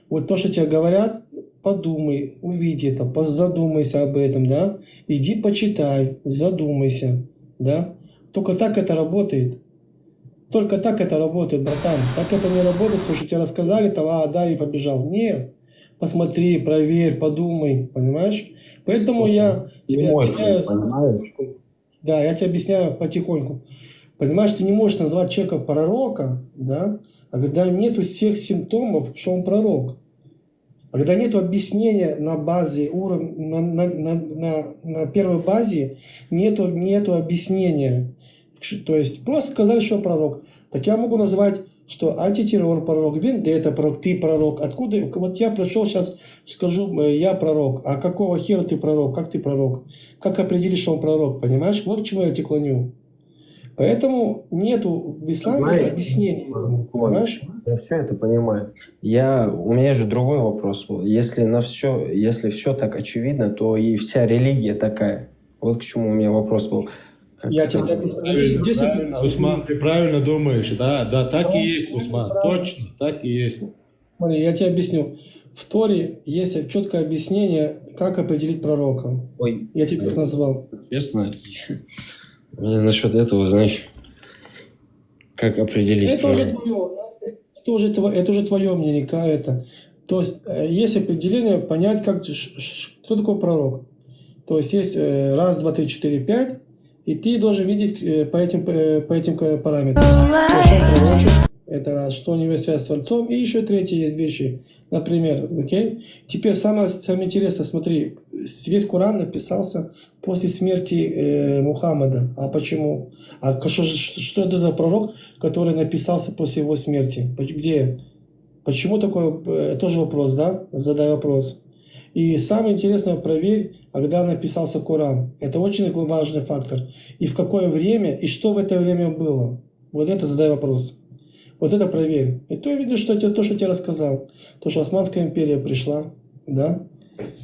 Вот то, что тебе говорят, подумай, увиди это, задумайся об этом, да. Иди почитай, задумайся, да. Только так это работает. Только так это работает, братан. Так это не работает, потому что тебе рассказали, там, да, и побежал. Нет. Посмотри, проверь, подумай, понимаешь? Поэтому я тебе объясняю... Да, я тебе объясняю потихоньку. Понимаешь, ты не можешь назвать человека пророка, да, а когда нету всех симптомов, что он пророк. А когда нету объяснения на базе уровня, на первой базе нету объяснения. То есть просто сказали, что пророк. Так я могу назвать, что антитеррор пророк, вендетта пророк, ты пророк. Откуда? Вот я пришел сейчас, скажу, я пророк. А какого хера ты пророк? Как ты пророк? Как определить, что он пророк? Понимаешь? Вот к чему я тебя клоню. Поэтому нету в исламе объяснений. Понимаешь? Я все это понимаю. У меня же другой вопрос был. Если все так очевидно, то и вся религия такая. Вот к чему у меня вопрос был. Я тебе объясню. Усман, ты правильно думаешь, да, так и есть, Усман, точно, так и есть. Смотри, я тебе объясню. В Торе есть четкое объяснение, как определить пророка. Я тебе их назвал. Честно, насчет этого, знаешь, как определить пророка. Это уже твое мнение, это. То есть есть определение, понять, кто такой пророк. То есть есть 1, 2, 3, 4, 5. И ты должен видеть по этим параметрам. Это раз, что у него связь с Творцом. И еще третье есть вещи. Например, окей? Теперь самое интересное, смотри, весь Коран написался после смерти Мухаммада. А почему? А что это за пророк, который написался после его смерти? Где? Почему такой? Тоже вопрос, да? Задай вопрос. И самое интересное, проверь, когда написался Коран. Это очень важный фактор. И в какое время, и что в это время было. Вот это задай вопрос. Вот это проверь. И то видишь, что то, что я тебе рассказал. То, что Османская империя пришла, да?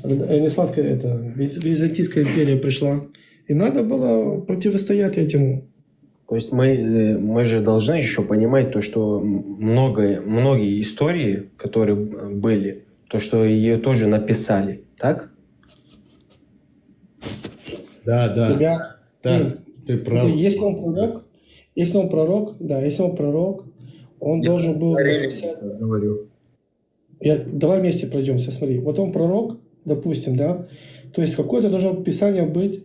Не Османская, это Византийская империя пришла. И надо было противостоять этому. То есть мы же должны еще понимать то, что многие истории, которые были, то, что ее тоже написали, так? Да. Ты прав. Если он пророк, он должен был написать... Говорю. Давай вместе пройдемся, смотри. Вот он пророк, допустим, да, то есть какое-то должно писание быть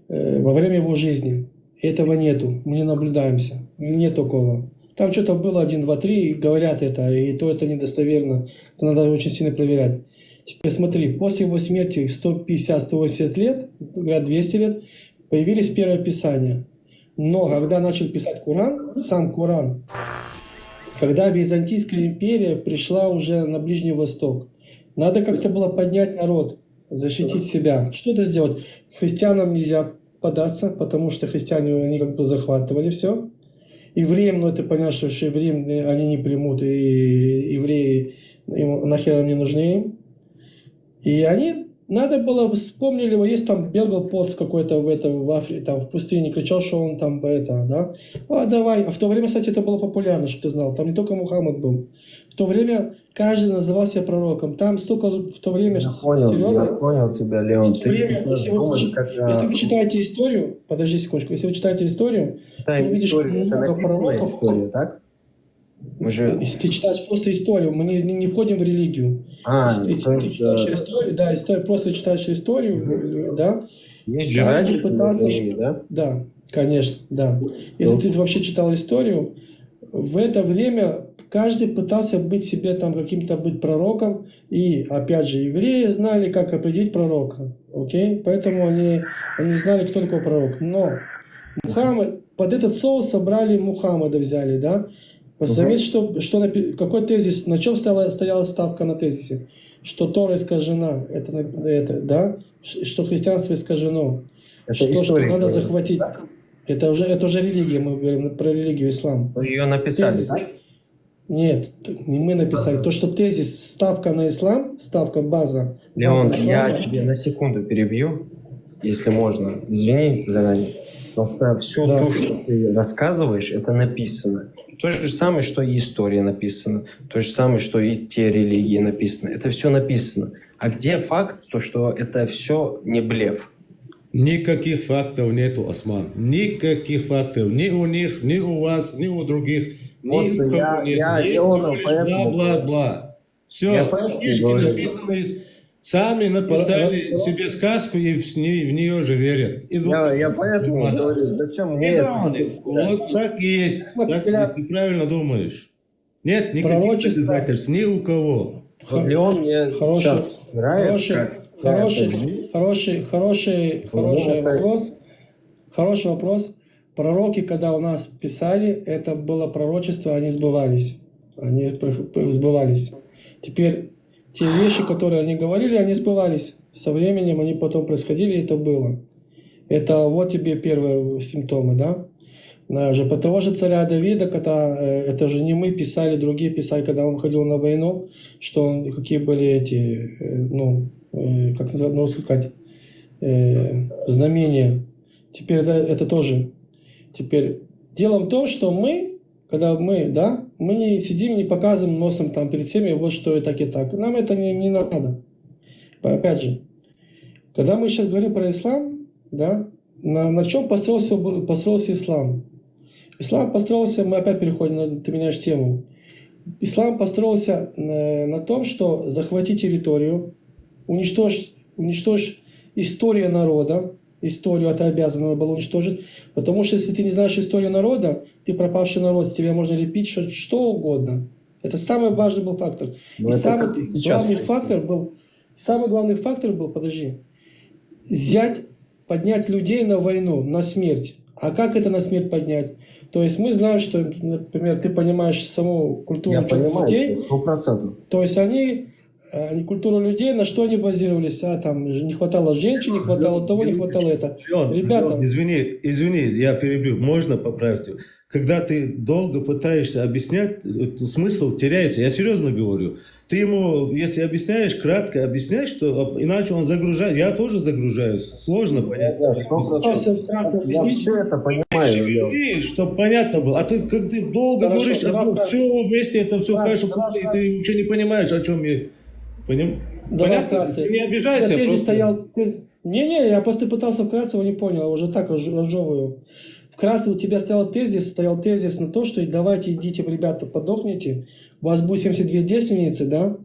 во время его жизни. Этого нету, мы не наблюдаемся, нет такого. Там что-то было 1, 2, 3, и говорят это, и то это недостоверно, это надо очень сильно проверять. Теперь смотри, после его смерти в 150-180 лет, говорят 200 лет, появились первые писания. Но когда начал писать Коран, сам Коран, когда Византийская империя пришла уже на Ближний Восток, надо как-то было поднять народ, защитить себя. Что это сделать? Христианам нельзя податься, потому что христиане, они как бы захватывали все. Евреям, ну это понятно, что евреям они не примут, и евреи им нахер не нужны им. И они, надо было, вспомнили, вот есть там бегал поц какой-то в Африке, там в пустыне, кричал, что он там это, да. А давай, а в то время, кстати, это было популярно, чтобы ты знал, там не только Мухаммад был. В то время каждый называл себя пророком, там столько в то время... Я понял тебя, Леон. Если вы читаете историю, подожди секундочку, если вы читаете историю, да, ты увидишь много пророков. История, так? Если ты читаешь просто историю, мы не входим в религию. Ты читаешь историю, да, просто читаешь историю, да. Есть же разница между ними, да? Да, конечно, да. Если ты вообще читал историю, в это время каждый пытался быть себе там каким-то быть пророком, и опять же евреи знали, как определить пророка, окей? Поэтому они знали, кто такой пророк. Но Мухаммад, под этот соус собрали Мухаммада, взяли, да? Заметь, какой тезис, на чем стояла ставка на тезисе? Что Тора искажена, это, да? Что христианство искажено, что надо захватить. Да? Это уже религия, мы говорим про религию ислам. Вы ее написали, тезис, да? Нет, не мы написали. То, что тезис, ставка на ислам, ставка, база. Леон, я тебе на секунду перебью, если можно. Извини заранее. Просто все то, что ты рассказываешь, это написано. То же самое, что и история написана. То же самое, что и те религии написаны. Это все написано. А где факт, то, что это все не блеф? Никаких фактов нету, Осман. Никаких фактов. Ни у них, ни у вас, ни у других. Вот ни у кого нет. Бла-бла-бла. Все. Книжки написаны, сами написали себе сказку и в нее же верят. Я поэтому говорю, зачем мне это? Вот так и есть. Так, если правильно думаешь. Нет никаких доказательств ни у кого. Вот Леон мне сейчас нравится. Хороший вопрос. Пророки, когда у нас писали, это было пророчество, они сбывались. Теперь те вещи, которые они говорили, они сбывались. Со временем они потом происходили, и это было. Это вот тебе первые симптомы, да? По того же царя Давида, когда это же не мы писали, другие писали, когда он ходил на войну, что какие были эти, как сказать, знамения. Теперь это тоже. Теперь дело в том, что когда мы не сидим, не показываем носом там перед всеми, вот что и так и так. Нам это не надо. Опять же, когда мы сейчас говорим про ислам, да, на чем построился ислам? Ислам построился, мы опять переходим, ты меняешь тему. Ислам построился на том, что захвати территорию, уничтожь историю народа. Историю это обязано было уничтожить. Потому что если ты не знаешь историю народа, ты пропавший народ, с тебя можно лепить что угодно. Это самый важный был фактор. И самый главный фактор был, поднять людей на войну, на смерть. А как это на смерть поднять? То есть мы знаем, что, например, ты понимаешь саму культуру людей. 100%. То есть они культуру людей, на что они базировались? Там не хватало женщин, не хватало того, не хватало это. Ребята, извини, я перебью. Можно поправить? Когда ты долго пытаешься объяснять, смысл теряется. Я серьезно говорю. Ты ему, если объясняешь, кратко объясняешь, что иначе он загружает. Я тоже загружаюсь. Сложно понять. Я все это понимаю. Чтобы понятно было. А ты, как ты долго говоришь, все вместе, это все каша, и ты вообще не понимаешь, о чем я... Понятно? Ты не обижайся. Не, я просто пытался вкратце, его не понял, уже так разжевываю. Вкратце у тебя стоял тезис на то, что давайте идите, ребята, подохните, у вас будет 72 девственницы, да?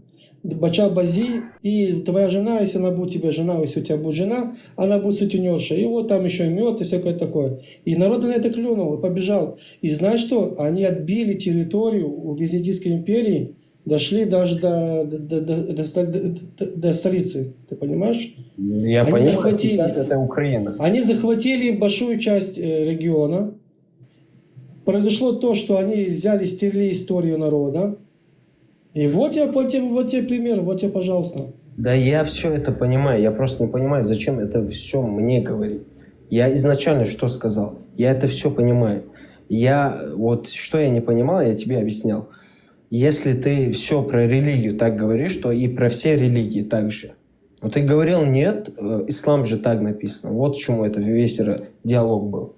Бача бази, и твоя жена, если она будет тебе жена, если у тебя будет жена, она будет сутенерша. И вот там еще мед и всякое такое. И народ на это клюнул и побежал. И знаешь что? Они отбили территорию у Византийской империи, дошли даже до столицы. Ты понимаешь? Я Они понимаю, захватили, это Украина. они захватили большую часть региона. Произошло то, что они взяли, стерли историю народа. И вот тебе пример, вот тебе, пожалуйста. Да я все это понимаю, я просто не понимаю, зачем это все мне говорить. Я изначально что сказал? Я это все понимаю. Что я не понимал, я тебе объяснял. Если ты все про религию так говоришь, то и про все религии так же. Но ты говорил, нет, ислам же так написано. Вот почему это весь диалог был.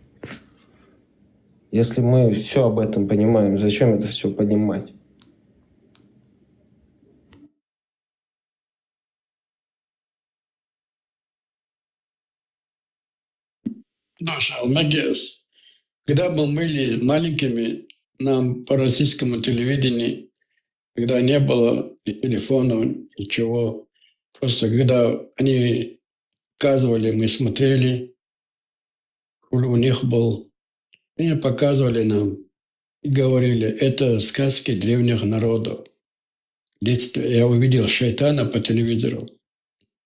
Если мы все об этом понимаем, зачем это все поднимать? Наша Алмагес. Когда мы были маленькими, нам по российскому телевидению, когда не было и телефонов, ничего, просто когда они показывали, мы смотрели, у них был, они показывали нам и говорили, это сказки древних народов. В детстве я увидел шайтана по телевизору,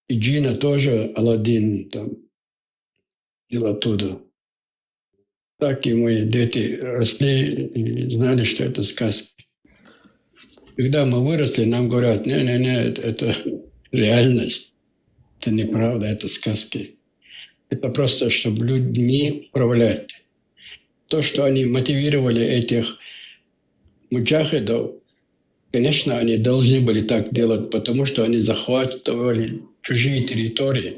и джина тоже, Аладдин там, был оттуда. Так и мои дети росли и знали, что это сказки. Когда мы выросли, нам говорят, не, это реальность. Это неправда, это сказки. Это просто, чтобы людьми управлять. То, что они мотивировали этих муджахидов, конечно, они должны были так делать, потому что они захватывали чужие территории.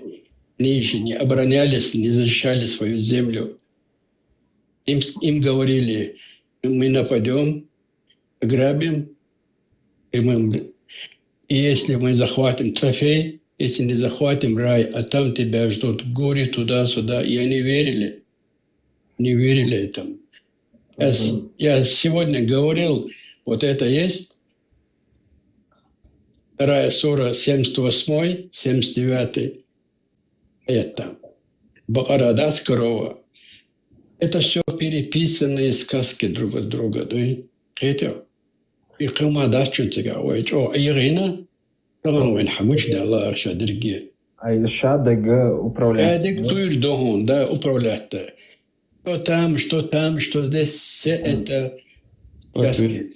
Они еще не оборонялись, не защищали свою землю. Им говорили, мы нападем, ограбим, и если мы захватим трофей, если не захватим рай, а там тебя ждут горе туда-сюда. И они верили. Не верили этому. Я сегодня говорил, вот это есть, 2 сура, 78, 79, это Бакара, да, с корова. Это все переписанные сказки друг от друга. Это и кому-то что-то говорит. Ирина, он хамуч да Аллах шадрги. Айша ДГ управляет. Диктует дохун, да, управлять. Что там, что здесь, все это сказки.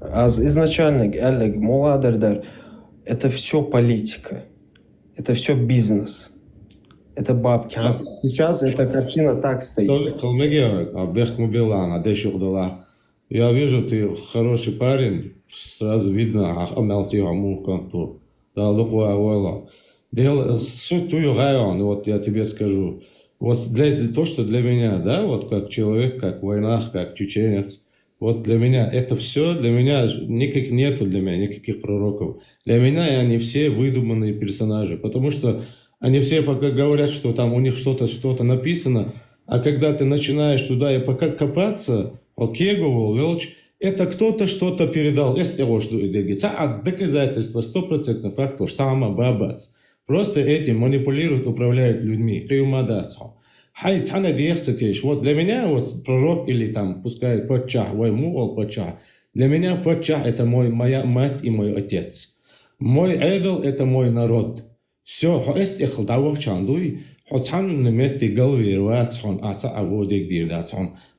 Изначально, Олег, Муладардар, это все политика. Это все бизнес. Это бабки. А сейчас эта картина так стоит. Я вижу, ты хороший парень, сразу видно, суть твою район, вот я тебе скажу. Вот то, что для меня, да, вот как человек, как в войнах, как чеченец, вот для меня это все, для меня нету для меня никаких пророков. Для меня они все выдуманные персонажи, потому что они все пока говорят, что там у них что-то написано, а когда ты начинаешь туда и пока копаться, это кто-то что-то передал. Доказательства 100% факт, что сама бабац. Просто этим манипулируют, управляют людьми. Вот для меня вот пророк или там, пускай патчах, для меня патчах это моя мать и мой отец. Мой идол это мой народ. Все,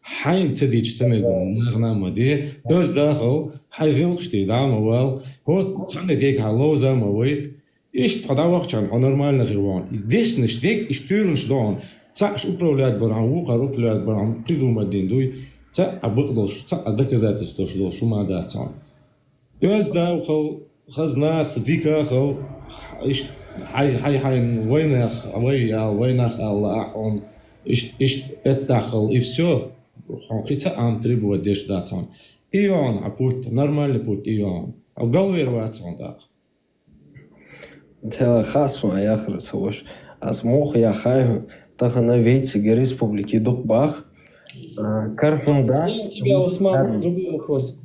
حين تديش تمام نغنى مدي دوز داخل حيغلقش دي دام وال هو تعني ديك علوزا مويت إيش تقطع وقت عن نورمال نغيروان ديش نشتيك إشتيرنش دون تاش أبرولات برام وقر أبرولات برام تدو مدين دوي تا أبقدلش تا أدكزات استوشدل شو ما داتان دوز داخل خزنات صديقة خل إيش حي وينخ الله أحون إيش أتدخل и все. Он требует дождаться. И он, а путь, нормальный путь, и он. А в голове рваться он так. Это хасу, а я хорошо. А смог я хаю, так на вейце республики Духбах. Кархунда. У тебя, Осман, другой вопрос.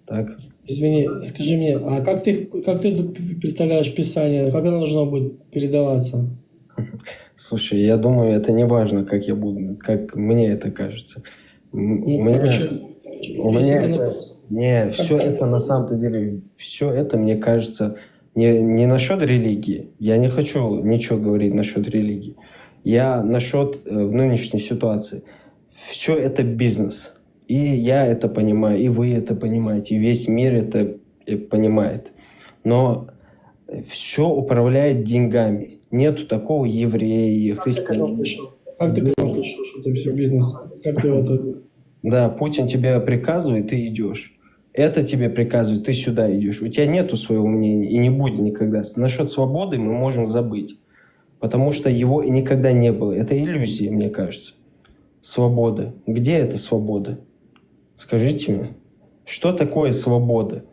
Так. Извини, скажи мне, а как ты представляешь Писание? Как оно должно будет передаваться? Слушай, я думаю, это не важно, как я буду, как мне это кажется. У меня все это на самом-то деле, все это, мне кажется, не насчет религии. Я не хочу ничего говорить насчет религии. Я насчет в нынешней ситуации. Все это бизнес. И я это понимаю, и вы это понимаете, и весь мир это понимает. Но все управляет деньгами. Нету такого еврея, христианина. Как ты к этому пришел, что это все бизнес? Как ты это... Да, Путин тебе приказывает, ты идешь. Это тебе приказывает, ты сюда идешь. У тебя нету своего мнения и не будет никогда. Насчет свободы мы можем забыть. Потому что его и никогда не было. Это иллюзия, мне кажется. Свобода. Где эта свобода? Скажите мне, что такое свобода?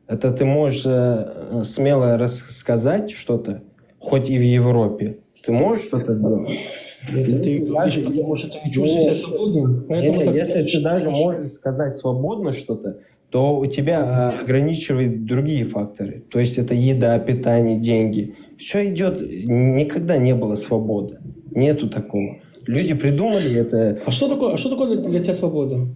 Это ты можешь смело рассказать что-то, хоть и в Европе. Ты можешь что-то сделать? Это ты говоришь, потому что ты не чувствуешь себя свободным. Если ты даже можешь сказать свободно что-то, то у тебя ограничивают другие факторы. То есть это еда, питание, деньги. Все идет, никогда не было свободы. Нету такого. Люди придумали это. А что такое для тебя свобода?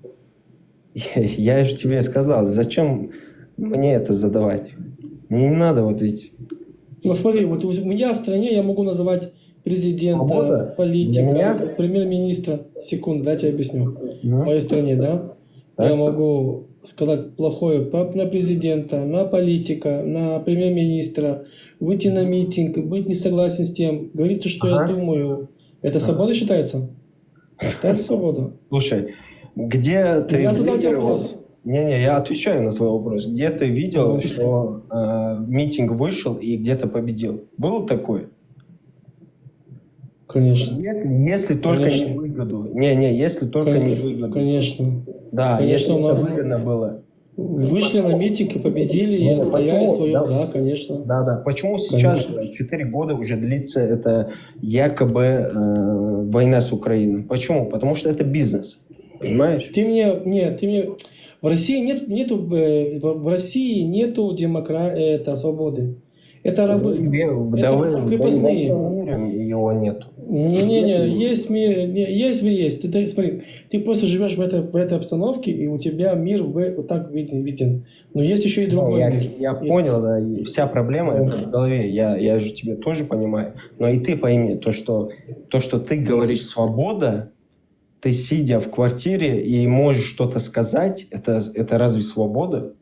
Я же тебе сказал, зачем мне это задавать? Мне не надо вот эти... Ну смотри, вот у меня в стране я могу называть президента, политика, премьер-министра. Секунду, дайте я объясню. В моей стране, да? Я могу сказать плохое на президента, на политика, на премьер-министра, выйти на митинг, быть не согласен с тем, говорить то, что я думаю. Это свобода считается? Это свобода. Слушай, где ты видел... Не, я отвечаю на твой вопрос. Где ты видел, что митинг вышел и где-то победил? Было такое? Конечно. Если только не выгоду. Если только не выгоду. Конечно. Да, конечно, если это выгодно было. Вышли на митинг и победили, и отстояли свое, да, конечно. Да. Почему сейчас 4 года уже длится это якобы война с Украиной? Почему? Потому что это бизнес. Понимаешь? Ты мне... В России нету свободы. Это рабы. Это крепостные. Его нету. Есть. Смотри, ты просто живешь в этой обстановке, и у тебя мир вот так виден. Но есть еще и другой мир. Я понял, да. И вся проблема это в голове. Я же тебя тоже понимаю. Но и ты пойми, то, что ты говоришь свобода, ты сидя в квартире и можешь что-то сказать, это разве свобода?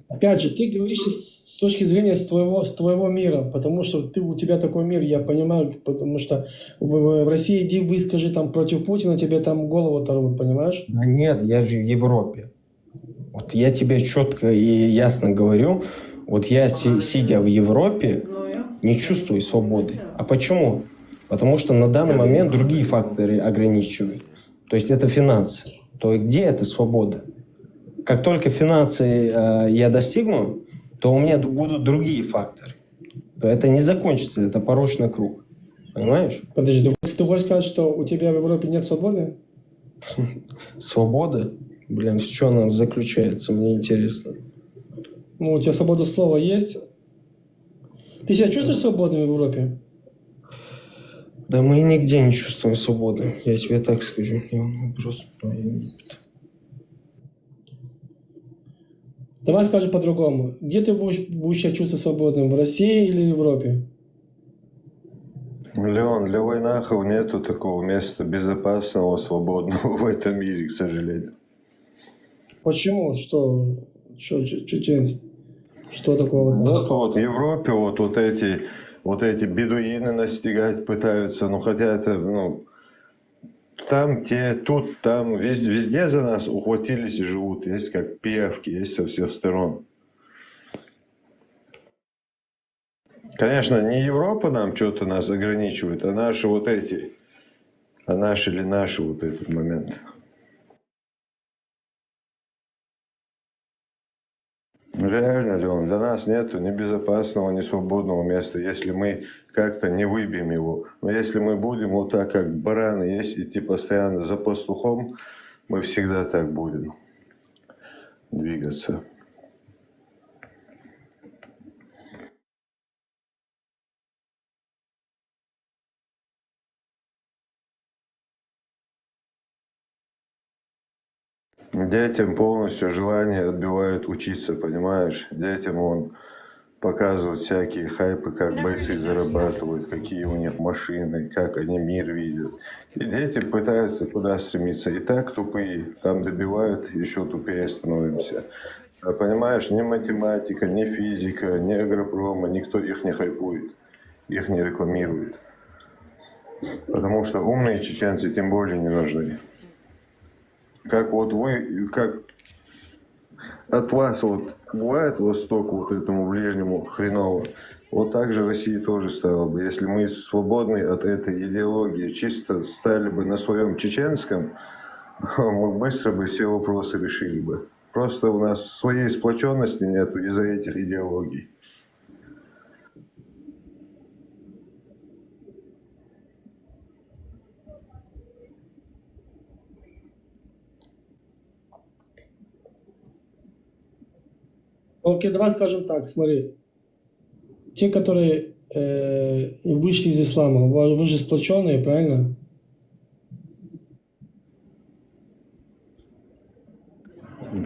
Опять же, ты говоришь с точки зрения с твоего мира, потому что у тебя такой мир, я понимаю, потому что в России иди выскажи там против Путина, тебе там голову оторвут, понимаешь? Да нет, я же в Европе. Вот я тебе четко и ясно говорю, вот я, сидя в Европе, не чувствую свободы. А почему? Потому что на данный момент другие факторы ограничивают. То есть это финансы. То где эта свобода? Как только финансы я достигну, то у меня будут другие факторы. То это не закончится, это порочный круг. Понимаешь? Подожди, ты хочешь сказать, что у тебя в Европе нет свободы? Свобода? Блин, в чем она заключается? Мне интересно. Ну, у тебя свобода слова есть? Ты себя чувствуешь свободным в Европе? Да мы нигде не чувствуем свободы. Я тебе так скажу. Давай скажем по-другому. Где ты будешь себя чувствовать свободным? В России или в Европе? Леон, для войнахов нету такого места безопасного, свободного в этом мире, к сожалению. Почему? Что такого? Вот в Европе вот эти бедуины настигать пытаются, хотя это, там те, тут, там, везде за нас ухватились и живут. Есть как пиявки, есть со всех сторон. Конечно, не Европа нам что-то нас ограничивает, а наши или наши вот этот момент. Реально, Леон, для нас нету ни безопасного, ни свободного места, если мы как-то не выбьем его. Но если мы будем вот так, как бараны есть, идти постоянно за пастухом, мы всегда так будем. двигаться. Детям полностью желание отбивают учиться, понимаешь? Детям он показывает всякие хайпы, как бойцы зарабатывают, какие у них машины, как они мир видят. И дети пытаются куда стремиться. И так тупые, там добивают, еще тупее становимся. А понимаешь, ни математика, ни физика, ни агропрома, никто их не хайпует, их не рекламирует. Потому что умные чеченцы тем более не нужны. Как вот вы, как от вас вот бывает востоку вот этому ближнему хреново, вот так же России тоже стало бы. Если мы свободны от этой идеологии, чисто стали бы на своем чеченском, мы быстро бы все вопросы решили бы. Просто у нас своей сплоченности нету из-за этих идеологий. Окей, давай скажем так, смотри. Те, которые вышли из ислама, вы же сплоченные, правильно?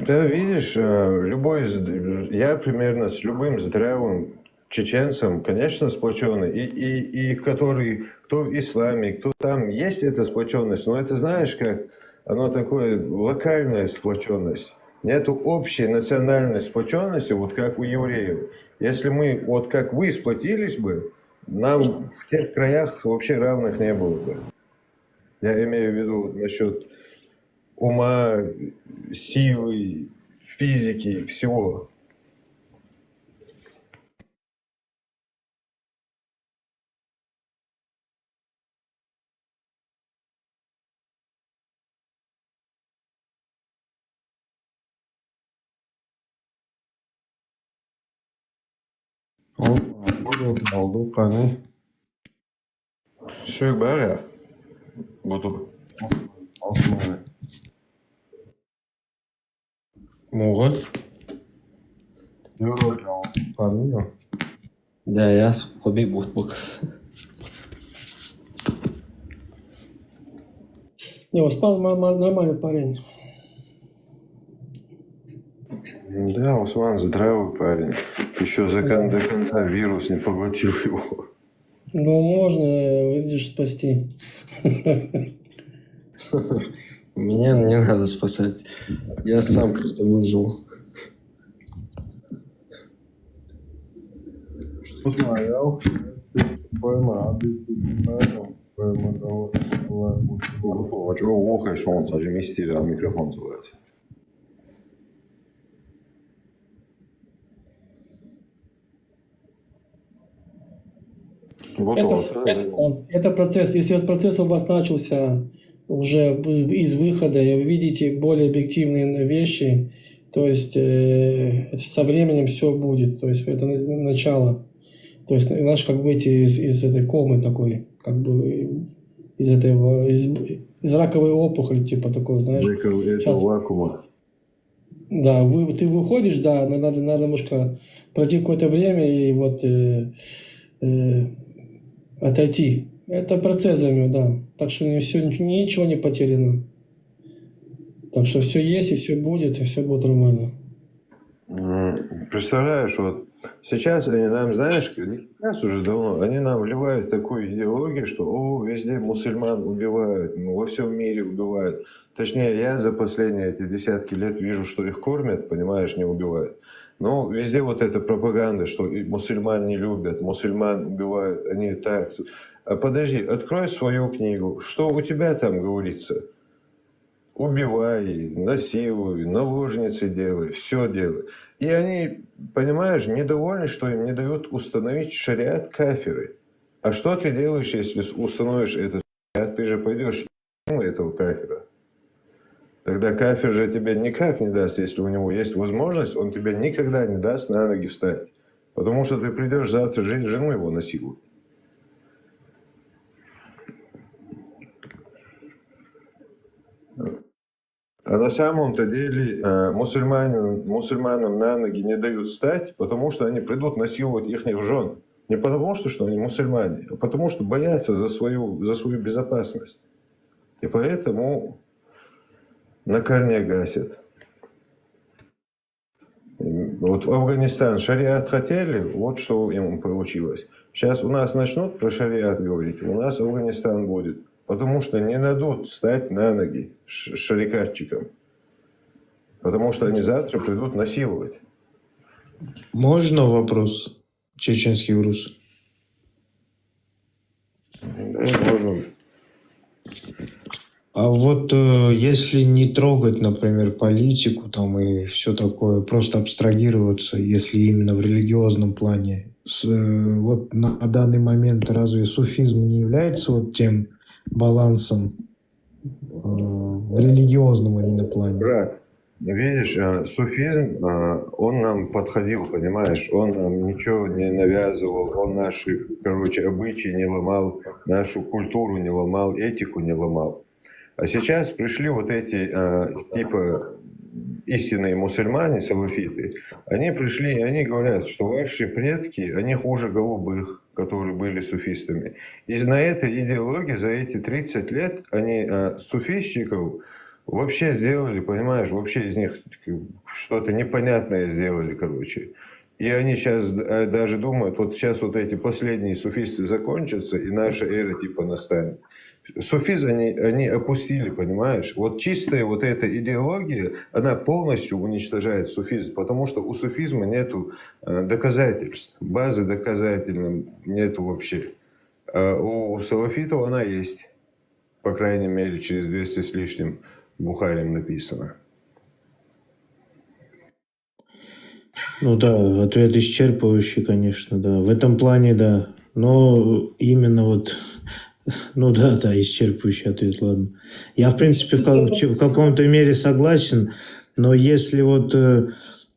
Да, видишь, я примерно с любым здравым чеченцем, конечно, сплоченный. И который, кто в исламе, кто там, есть эта сплоченность, но это знаешь как, оно такое локальная сплоченность. Нету общей национальной сплоченности, вот как у евреев. Если мы, вот как вы, сплотились бы, нам в тех краях вообще равных не было бы. Я имею в виду насчет ума, силы, физики, всего. Oldu qani. Sök bär ya. Budu. Moğol. Yok qani. Да, я хобби бутбук. Не, Оспан нормальный парень. Да, Усман здравый парень. Еще до конца вирус не поглотил его. Ну, можно, видишь, спасти. Меня не надо спасать. Я сам как-то выжил. Что смотрел? А чего охаешь, он зажмести, а микрофон называется. Это процесс. Если этот процесс у вас начался уже из выхода, и вы видите более объективные вещи, то есть со временем все будет. То есть это начало. То есть, знаешь, как выйти из этой комы такой, как бы из раковой опухоли, типа такого, знаешь. Сейчас... вакуума. Да, ты выходишь, да, надо немножко пройти какое-то время и вот отойти. Это процесс займет, да. Так что ничего не потеряно. Так что все есть, и все будет нормально. Представляешь, вот сейчас они нам, знаешь, сейчас уже давно, они нам вливают такую идеологию, что везде мусульман убивают, во всем мире убивают. Точнее, я за последние эти десятки лет вижу, что их кормят, понимаешь, не убивают. Но везде вот эта пропаганда, что мусульман не любят, мусульман убивают, они так. А подожди, открой свою книгу. Что у тебя там говорится? Убивай, насилуй, наложницы делай, все делай. И они, понимаешь, недовольны, что им не дают установить шариат кафиры. А что ты делаешь, если установишь этот шариат? Ты же пойдешь этого кафира. Тогда кафир же тебе никак не даст, если у него есть возможность, он тебе никогда не даст на ноги встать. Потому что ты придешь завтра, жену его насилуют. А на самом-то деле мусульманам на ноги не дают встать, потому что они придут насиловать их жен. Не потому, что они мусульмане, а потому, что боятся за свою безопасность. И поэтому на корне гасят. Вот в Афганистан шариат хотели, вот что им получилось. Сейчас у нас начнут про шариат говорить, у нас Афганистан будет. Потому что не дадут встать на ноги шарикатчикам. Потому что они завтра придут насиловать. Можно вопрос? Чеченский урус. Да, можно. А вот если не трогать, например, политику там и все такое, просто абстрагироваться, если именно в религиозном плане, вот на данный момент разве суфизм не является вот тем балансом в религиозном именно плане? Брат, видишь, суфизм, он нам подходил, понимаешь, он нам ничего не навязывал, он наши, обычаи не ломал, нашу культуру не ломал, этику не ломал. А сейчас пришли вот эти, типа, истинные мусульмане, салафиты, они пришли и они говорят, что ваши предки, они хуже голубых, которые были суфистами. И на этой идеологии за эти 30 лет они суфистчиков вообще сделали, понимаешь, вообще из них что-то непонятное сделали, И они сейчас даже думают, вот сейчас вот эти последние суфисты закончатся, и наша эра типа настанет. Суфизм они опустили, понимаешь? Вот чистая вот эта идеология, она полностью уничтожает суфизм, потому что у суфизма нету доказательств, базы доказательной нету вообще. А у салафитов она есть, по крайней мере, через 200 с лишним Бухарем написано. Ну да, ответ исчерпывающий, конечно, да. В этом плане, да. Но именно вот... Ну да, исчерпывающий ответ, ладно. Я, в принципе, в каком-то мере согласен, но если вот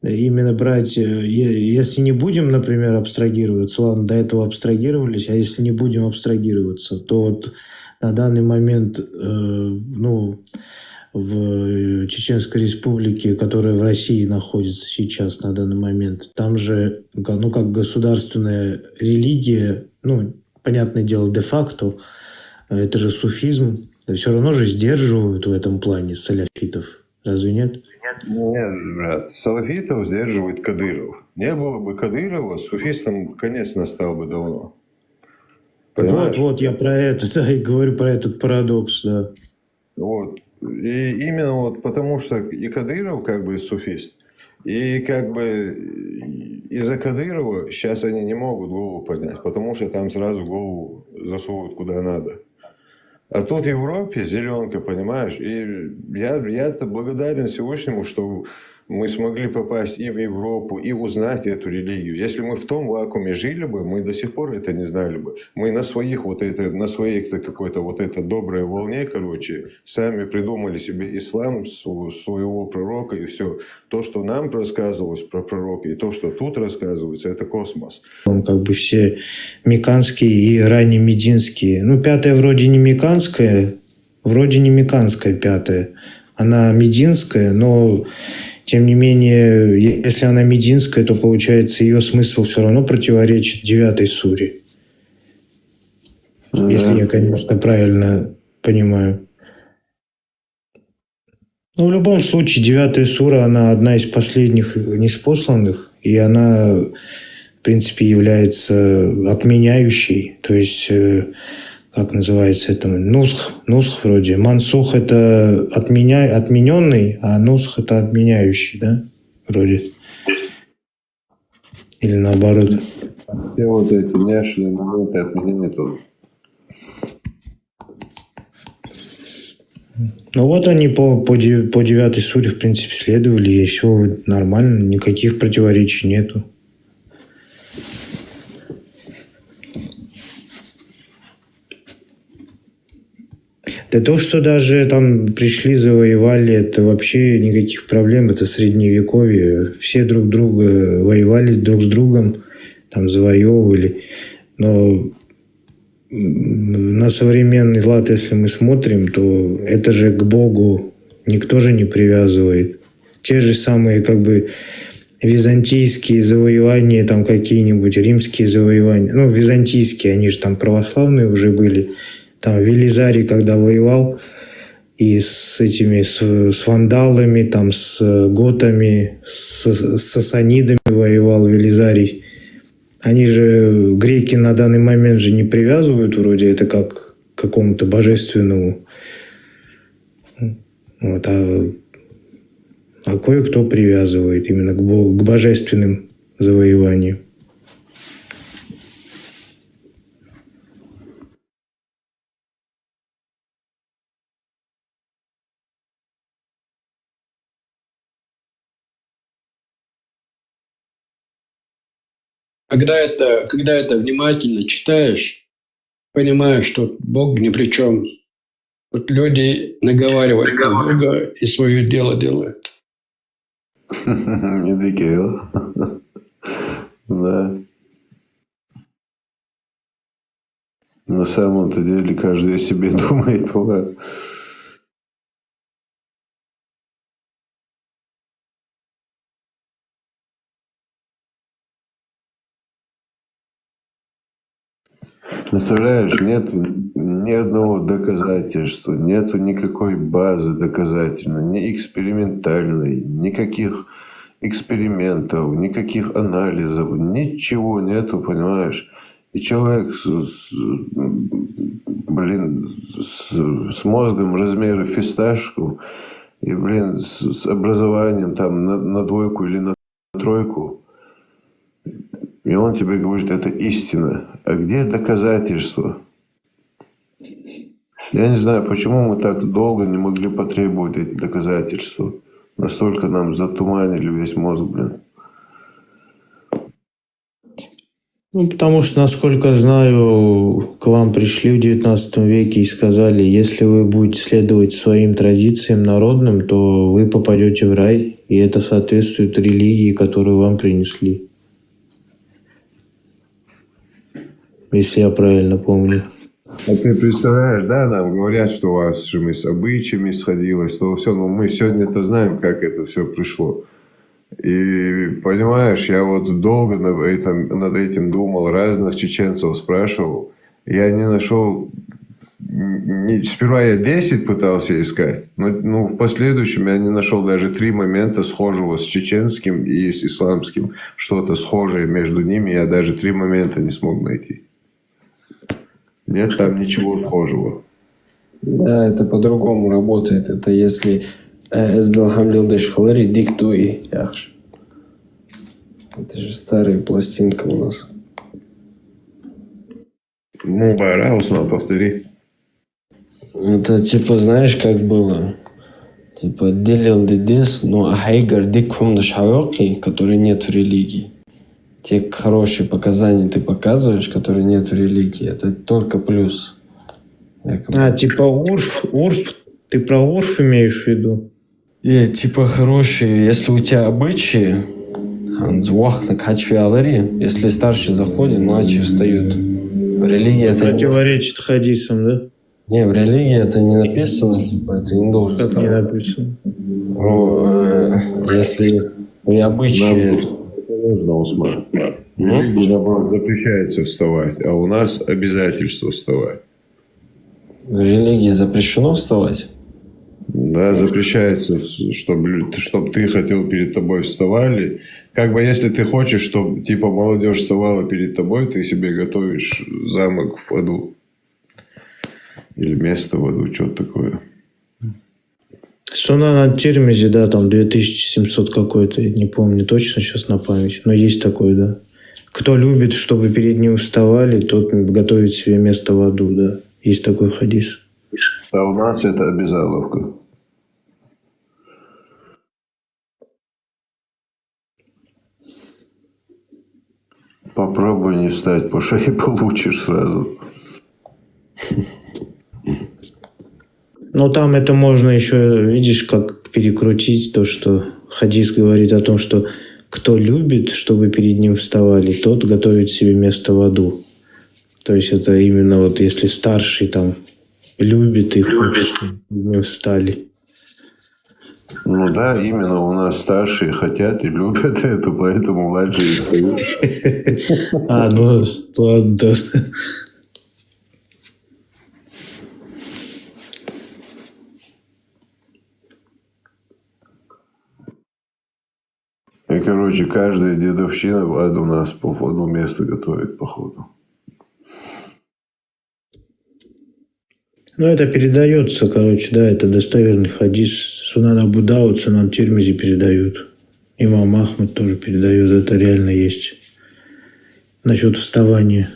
именно брать, если не будем, например, абстрагироваться, ладно, до этого абстрагировались, а если не будем абстрагироваться, то вот на данный момент, в Чеченской Республике, которая в России находится сейчас на данный момент, там же, как государственная религия, понятное дело, де-факто, это же суфизм, все равно же сдерживают в этом плане салафитов. Разве нет? Нет, брат, салафитов сдерживает Кадыров. Не было бы Кадырова, суфистам конец настал бы давно. Понимаешь? Вот, я про это, и говорю про этот парадокс, да. Вот. И именно вот потому, что и Кадыров суфист, и из-за Кадырова сейчас они не могут голову поднять, потому что там сразу голову засовывают куда надо. А тут в Европе зеленка, понимаешь, и я-то благодарен Всевышнему, что мы смогли попасть и в Европу, и узнать эту религию. Если мы в том вакууме жили бы, мы до сих пор это не знали бы. Мы на своей какой-то вот этой доброй волне, сами придумали себе ислам, своего пророка, и все. То, что нам рассказывалось про пророка, и то, что тут рассказывается, это космос. Все меканские и раннемединские. Пятая вроде не меканская пятая. Она мединская, но... Тем не менее, если она мединская, то, получается, ее смысл все равно противоречит 9 суре. Если я, конечно, правильно понимаю. В любом случае, 9 сура, она одна из последних неспосланных, и она, в принципе, является отменяющей. То есть, как называется это? Нусх вроде. Мансух – это отмененный, а нусх – это отменяющий, да? Вроде. Или наоборот. Все вот эти няшные моменты отменения тоже. Вот они по 9 суре, в принципе, следовали, и все нормально, никаких противоречий нету. Да то, что даже там пришли, завоевали, это вообще никаких проблем, это средневековье. Все друг друга воевали друг с другом, там завоевывали. Но на современный лад, если мы смотрим, то это же к Богу никто же не привязывает. Те же самые как бы византийские завоевания, там какие-нибудь римские завоевания. Ну, византийские, они же там православные уже были. Там Велизарий, когда воевал, и с этими, с вандалами, там, с готами, с сасанидами воевал Велизарий. Они же, греки на данный момент же не привязывают вроде это как к какому-то божественному. Вот, а кое-кто привязывает именно к божественным завоеваниям. Когда это внимательно читаешь, понимаешь, что Бог ни при чем. Вот люди наговаривают на Бога и свое дело делают. Медикейл. Да. На самом-то деле каждый о себе думает. Вот. Представляешь, нет ни одного доказательства, нету никакой базы доказательной, ни экспериментальной, никаких экспериментов, никаких анализов, ничего нету, понимаешь? И человек с мозгом размера фисташку и, с образованием там на двойку или на тройку, и он тебе говорит, это истина. А где доказательства? Я не знаю, почему мы так долго не могли потребовать эти доказательства. Настолько нам затуманили весь мозг, Ну, потому что, насколько знаю, к вам пришли в 19 веке и сказали, если вы будете следовать своим традициям народным, то вы попадете в рай, и это соответствует религии, которую вам принесли. Если я правильно помню. А ты представляешь, да, нам говорят, что у вас же мы с обычаями сходилось, то все, но мы сегодня-то знаем, как это все пришло. И понимаешь, я вот долго над этим думал, разных чеченцев спрашивал, я не нашел, сперва я 10 пытался искать, но в последующем я не нашел даже 3 момента схожего с чеченским и с исламским, что-то схожее между ними, я даже 3 момента не смог найти. Нет там ничего схожего. Да, это по-другому работает. Это если диктуй. Это же старая пластинка у нас. Ну, Байраусман, повтори. Это типа, знаешь, как было? Типа, делил дидис, но ахайгар дикхум дашхавоки, который нет в религии. Те хорошие показания ты показываешь, которые нет в религии, это только плюс. Типа Урф, ты про Урф имеешь в виду? Типа хорошие, если у тебя обычаи, если старший заходит, младшие встают. В религии это противоречит хадисам, да? Не, в религии это не написано, типа, это не должен как встать. не написано? Ну, если у обычаи... Нужно, Усман. В религии, наоборот, запрещается вставать, а у нас обязательство вставать. В религии запрещено вставать? Да, запрещается, чтобы ты хотел перед тобой вставали. Как бы если ты хочешь, чтобы типа молодежь вставала перед тобой, ты себе готовишь замок в аду. Или место в аду, что-то такое. Суна на Тирмизе, да, там 2700 какой-то, не помню точно сейчас на память, но есть такой, да. Кто любит, чтобы перед ним вставали, тот готовит себе место в аду, да. Есть такой хадис. А у нас это обязаловка. Попробуй не встать по шее, получишь сразу. Ну, там это можно еще, видишь, как перекрутить то, что хадис говорит о том, что кто любит, чтобы перед ним вставали, тот готовит себе место в аду. То есть это именно вот если старший там любит и хочет, чтобы перед ним встали. Ну да, именно у нас старшие хотят и любят это, поэтому младшие встают. Ну ладно. И, короче, каждая дедовщина в ад у нас в одно место готовит, походу. Ну, это передается, короче, да, это достоверный хадис. Сунан Абу Дауд, Сунан Тирмизи передают. Имам Ахмад тоже передает, это реально есть. Насчет вставания.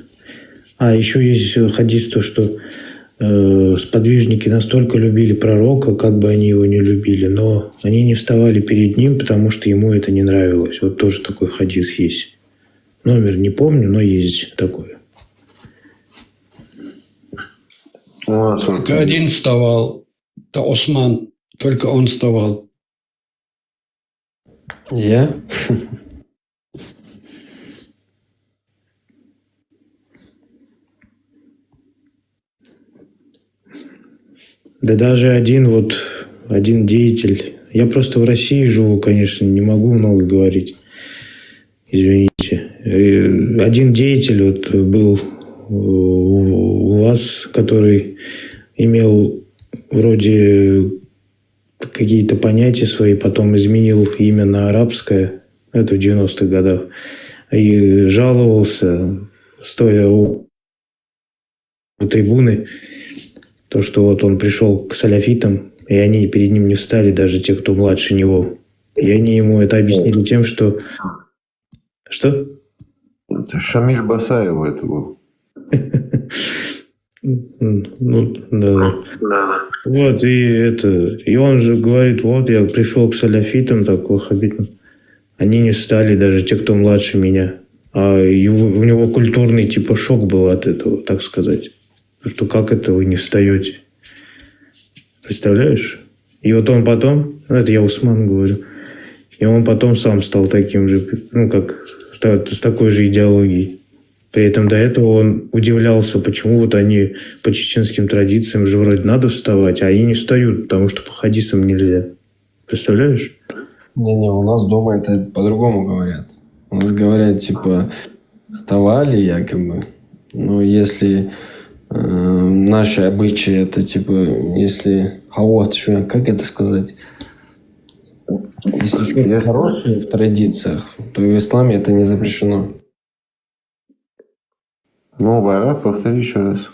А еще есть хадис, то, что сподвижники настолько любили пророка, как бы они его не любили, но они не вставали перед ним, потому что ему это не нравилось. Вот тоже такой хадис есть. Номер не помню, но есть такое. Только один вставал. Это Осман. Только он вставал. Я? Да даже один деятель. Я просто в России живу, конечно, не могу много говорить. Извините. Один деятель был у вас, который имел вроде какие-то понятия свои, потом изменил имя на арабское, это в 90-х годах, и жаловался, стоя у трибуны, то, что вот он пришел к саляфитам, и они перед ним не встали, даже те, кто младше него. И они ему это объяснили тем, что... Что? Это Шамиль Басаев это был. Ну, да. Вот, и он же говорит, вот, я пришел к саляфитам, так, ваххабитам. Они не встали, даже те, кто младше меня. А у него культурный типа шок был от этого, так сказать. Что как это вы не встаете? Представляешь? И вот он потом, это я Усман говорю, и он потом сам стал таким же, с такой же идеологией. При этом до этого он удивлялся, почему вот они по чеченским традициям же вроде надо вставать, а они не встают, потому что по хадисам нельзя. Представляешь? Не-не, у нас дома это по-другому говорят. У нас говорят, типа, вставали якобы. Но если наши обычаи, это типа, если... А вот, как это сказать? Если что-то хорошее в традициях, то в исламе это не запрещено. Ну, Барат, повтори еще раз.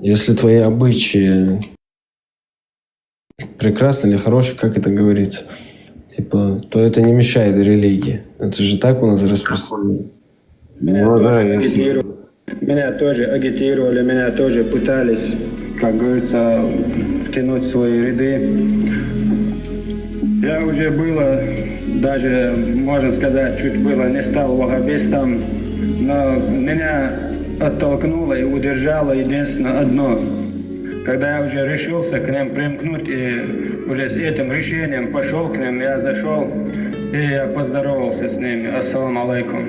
Если твои обычаи прекрасны или хорошие, как это говорится, типа, то это не мешает религии. Это же так у нас распространено. Ну да, если... Меня тоже агитировали, меня тоже пытались, как говорится, втянуть в свои ряды. Я уже было, даже, можно сказать, чуть было не стал ваххабистом, но меня оттолкнуло и удержало единственно одно. Когда я уже решился к ним примкнуть и уже с этим решением пошел к ним, я зашел и я поздоровался с ними. Ассаламу алейкум.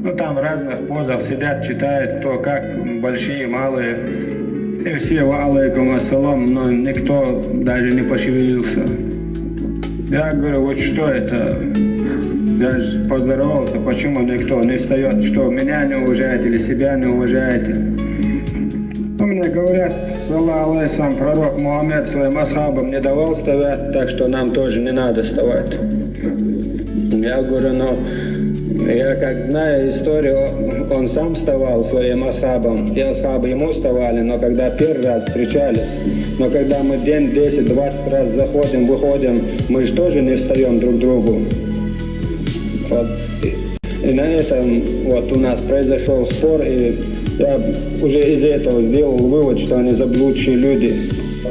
Ну, там в разных позах сидят, читают, кто как, большие, малые. И все ва алейкум ассалам, но никто даже не пошевелился. Я говорю, вот что это? Я же поздоровался, почему никто не встает? Что, меня не уважаете или себя не уважаете? Ну, мне говорят, саллаху алейсам, пророк Мухаммед своим асхабам не давал вставать, так что нам тоже не надо вставать. Я говорю, но я как знаю историю, он сам вставал своим асхабам, и асхабы ему вставали, но когда первый раз встречались, но когда мы день 10-20 раз заходим, выходим, мы же тоже не встаем друг другу. Вот. И на этом вот у нас произошел спор, и я уже из этого сделал вывод, что они заблудшие люди.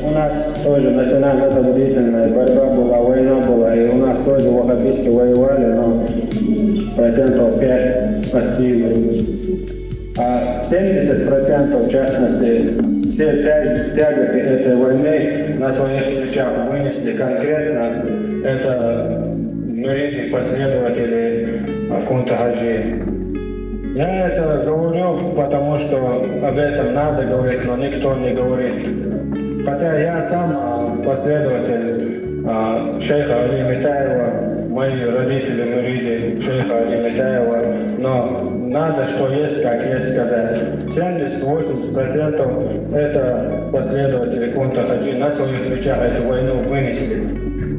У нас тоже национально-освободительная борьба была, война была, и у нас тоже ваххабисты воевали, но 5% пассивы. А 70% в частности, все тяготы этой войны на своих плечах вынесли конкретно. Это нуриды, последователи Кунта-Хаджи. Я это говорю, потому что об этом надо говорить, но никто не говорит. Хотя я сам последователь шейха Али Митаева, мои родители муриды шейха Али Митаева, но надо, что есть, как есть сказать. 70-80% это последователи кунта хаджи на своих плечах эту войну вынесли.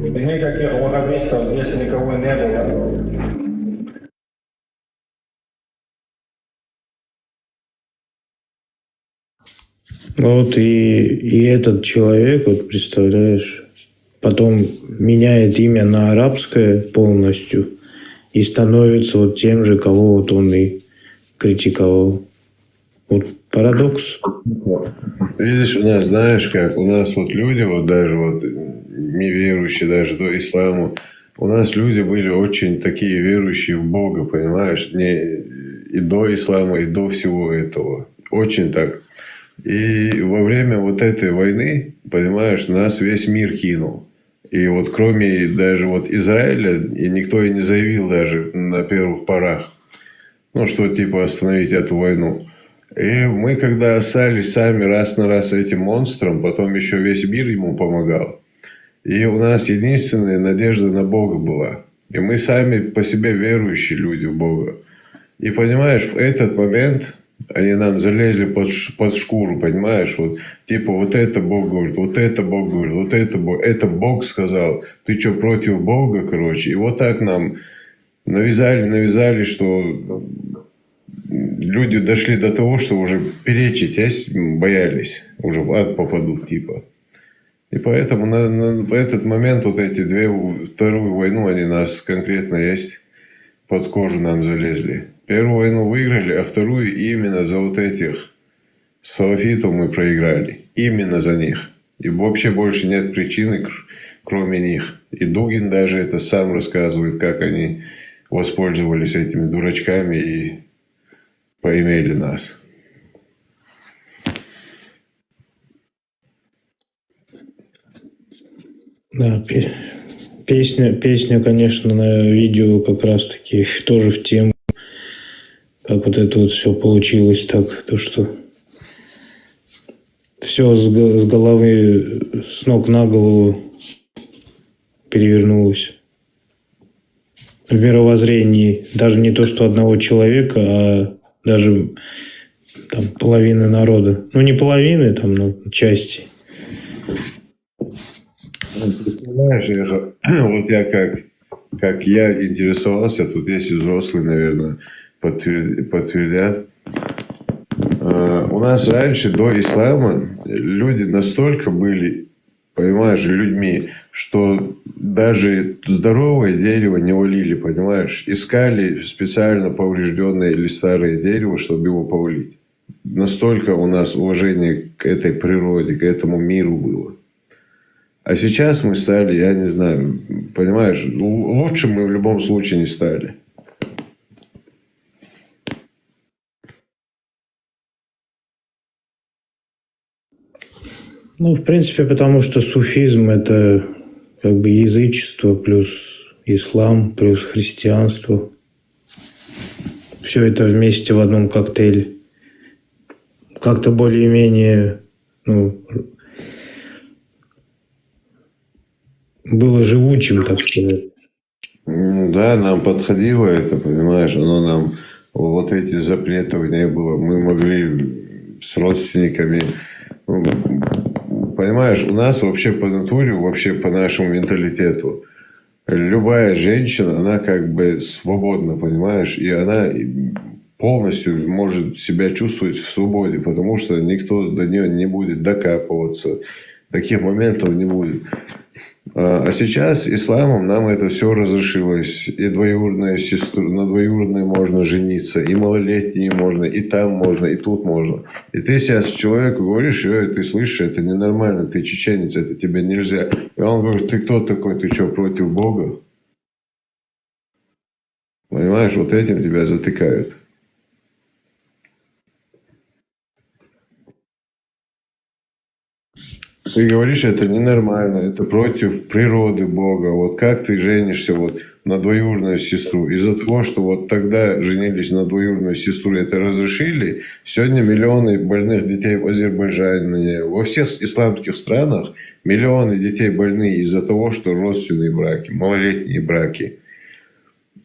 И никаких ваххабистов здесь никого не было. Вот и этот человек, вот представляешь, потом меняет имя на арабское полностью и становится вот тем же, кого вот он и критиковал. Вот парадокс. Видишь, у нас, знаешь как, у нас вот люди, вот даже вот неверующие даже до ислама, у нас люди были очень такие верующие в Бога, понимаешь, и до ислама, и до всего этого. Очень так. И во время вот этой войны, понимаешь, нас весь мир кинул. И вот кроме даже вот Израиля, и никто и не заявил даже на первых порах, ну, что типа остановить эту войну. И мы когда остались сами раз на раз этим монстром, потом еще весь мир ему помогал. И у нас единственная надежда на Бога была. И мы сами по себе верующие люди в Бога. И понимаешь, в этот момент они нам залезли под шкуру, понимаешь? Вот, типа, вот это Бог говорит, вот это Бог говорит, вот это Бог сказал. Ты что, против Бога, короче? И вот так нам навязали, что люди дошли до того, что уже перечить боялись. Уже в ад попадут, типа. И поэтому в этот момент вот эти вторую войну, они нас конкретно есть, под кожу нам залезли. Первую войну выиграли, а вторую именно за вот этих салафитов мы проиграли. Именно за них. И вообще больше нет причины, кроме них. И Дугин даже это сам рассказывает, как они воспользовались этими дурачками и поимели нас. Да, песня, конечно, на видео как раз-таки тоже в тему, как вот это вот все получилось так, то что все с головы, с ног на голову перевернулось. В мировоззрении даже не то, что одного человека, а даже там половины народа. Ну, не половины, там, но части. Знаешь, вот я как я интересовался, тут есть и взрослые, наверное, подтвердят. У нас раньше, до ислама, люди настолько были, понимаешь, людьми, что даже здоровое дерево не валили, понимаешь. Искали специально поврежденное или старое дерево, чтобы его повалить. Настолько у нас уважение к этой природе, к этому миру было. А сейчас мы стали, я не знаю, понимаешь, лучше мы в любом случае не стали. Ну, в принципе, потому что суфизм – это как бы язычество плюс ислам плюс христианство. Все это вместе в одном коктейле. Как-то более-менее, ну, было живучим, так сказать. Да, нам подходило это, понимаешь, оно нам, вот эти запретов не было. Мы могли с родственниками, ну, понимаешь, у нас вообще по натуре, вообще по нашему менталитету, любая женщина, она как бы свободна, понимаешь, и она полностью может себя чувствовать в свободе, потому что никто до нее не будет докапываться, таких моментов не будет. А сейчас исламом нам это все разрешилось. И двоюродная сестра, на двоюродной можно жениться, и малолетние можно, и там можно, и тут можно. И ты сейчас человеку говоришь, ты слышишь, это ненормально, ты чеченец, это тебе нельзя. И он говорит, ты кто такой, ты что, против Бога? Понимаешь, вот этим тебя затыкают. Ты говоришь, это ненормально, это против природы Бога. Вот как ты женишься, вот на двоюродную сестру. Из-за того, что вот тогда женились на двоюродную сестру, это разрешили, сегодня миллионы больных детей в Азербайджане, во всех исламских странах миллионы детей больны из-за того, что родственные браки, малолетние браки.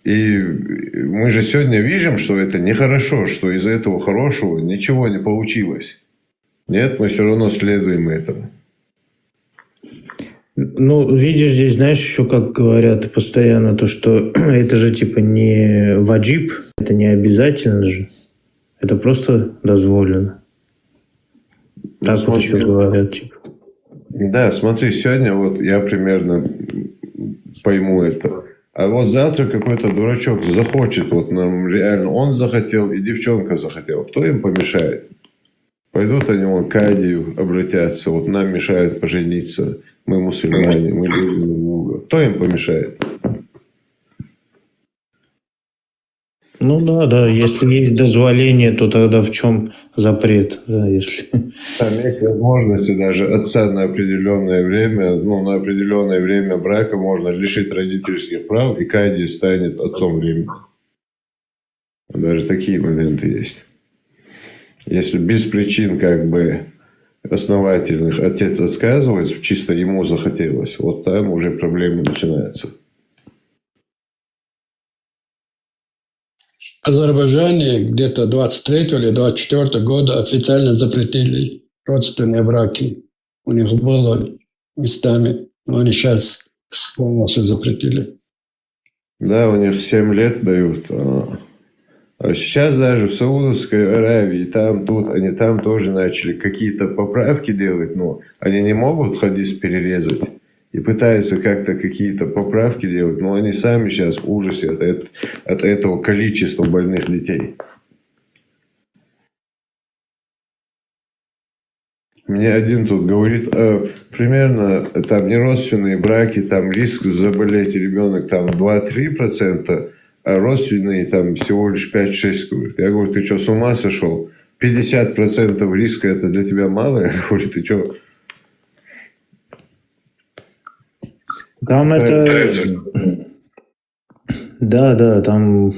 И мы же сегодня видим, что это нехорошо, что из-за этого хорошего ничего не получилось. Нет, мы все равно следуем этому. Ну, видишь, здесь, знаешь, еще как говорят постоянно, то, что это же типа не ваджиб, это не обязательно же. Это просто дозволено. Так вот Смотри, еще говорят, типа. Да, смотри, сегодня вот я примерно пойму это. А вот завтра какой-то дурачок захочет, вот нам реально он захотел и девчонка захотела. Кто им помешает? Пойдут они вон к Кадию обратятся, вот нам мешают пожениться. Мы мусульмане, мы любим друг друга. Кто им помешает? Ну да, если есть дозволение, то тогда в чем запрет, да, если... Там есть возможности даже отца на определенное время, ну, на определенное время брака можно лишить родительских прав, и Кадий станет отцом времени. Даже такие моменты есть. Если без причин как бы основательных отец отказывается, чисто ему захотелось, вот там уже проблемы начинаются. В Азербайджане где-то 23 или 24 года официально запретили родственные браки. У них было местами, но они сейчас полностью запретили. Да, у них 7 лет дают. А сейчас даже в Саудовской Аравии, там, тут, они там тоже начали какие-то поправки делать, но они не могут хадис перерезать и пытаются как-то какие-то поправки делать, но они сами сейчас в ужасе от этого количества больных детей. Мне один тут говорит, примерно там неродственные браки, там риск заболеть ребенок там 2-3%, а родственные там всего лишь 5-6. Я говорю, ты что, с ума сошел? 50% риска это для тебя мало? Я говорю, ты что? Там это... Да, там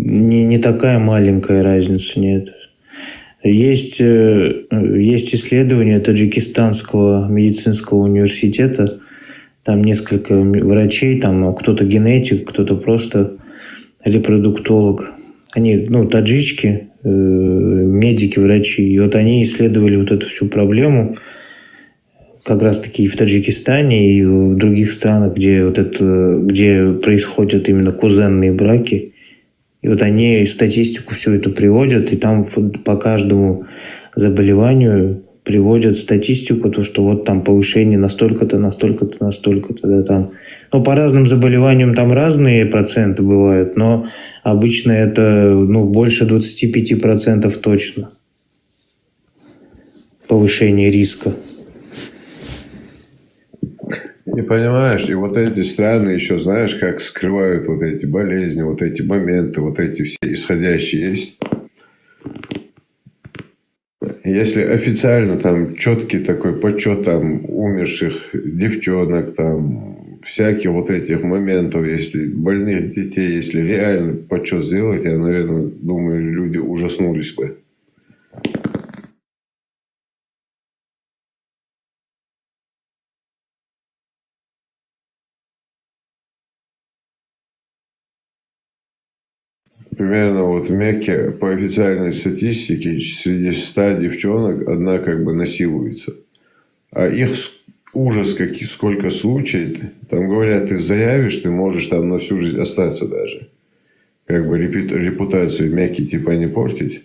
не такая маленькая разница, нет. Есть исследования Таджикистанского медицинского университета, там несколько врачей, там кто-то генетик, кто-то просто репродуктолог. Они, таджички, медики, врачи. И вот они исследовали вот эту всю проблему как раз-таки и в Таджикистане, и в других странах, где происходят именно кузенные браки. И вот они статистику всю эту приводят, и там по каждому заболеванию приводят статистику, то, что вот там повышение настолько-то, настолько-то, настолько-то, да, там. По разным заболеваниям там разные проценты бывают, но обычно это, больше 25% точно повышение риска. Не понимаешь, и вот эти страны еще, знаешь, как скрывают вот эти болезни, вот эти моменты, вот эти все исходящие есть. Если официально там четкий такой подсчет там умерших девчонок, там всяких вот этих моментов, если больных детей, если реально подсчет сделать, я, наверное, думаю, люди ужаснулись бы. Примерно вот в Мекке по официальной статистике среди 100 девчонок одна как бы насилуется. А их ужас, сколько случаев. Там говорят, ты заявишь, ты можешь там на всю жизнь остаться даже. Как бы репутацию Мекки типа не портить.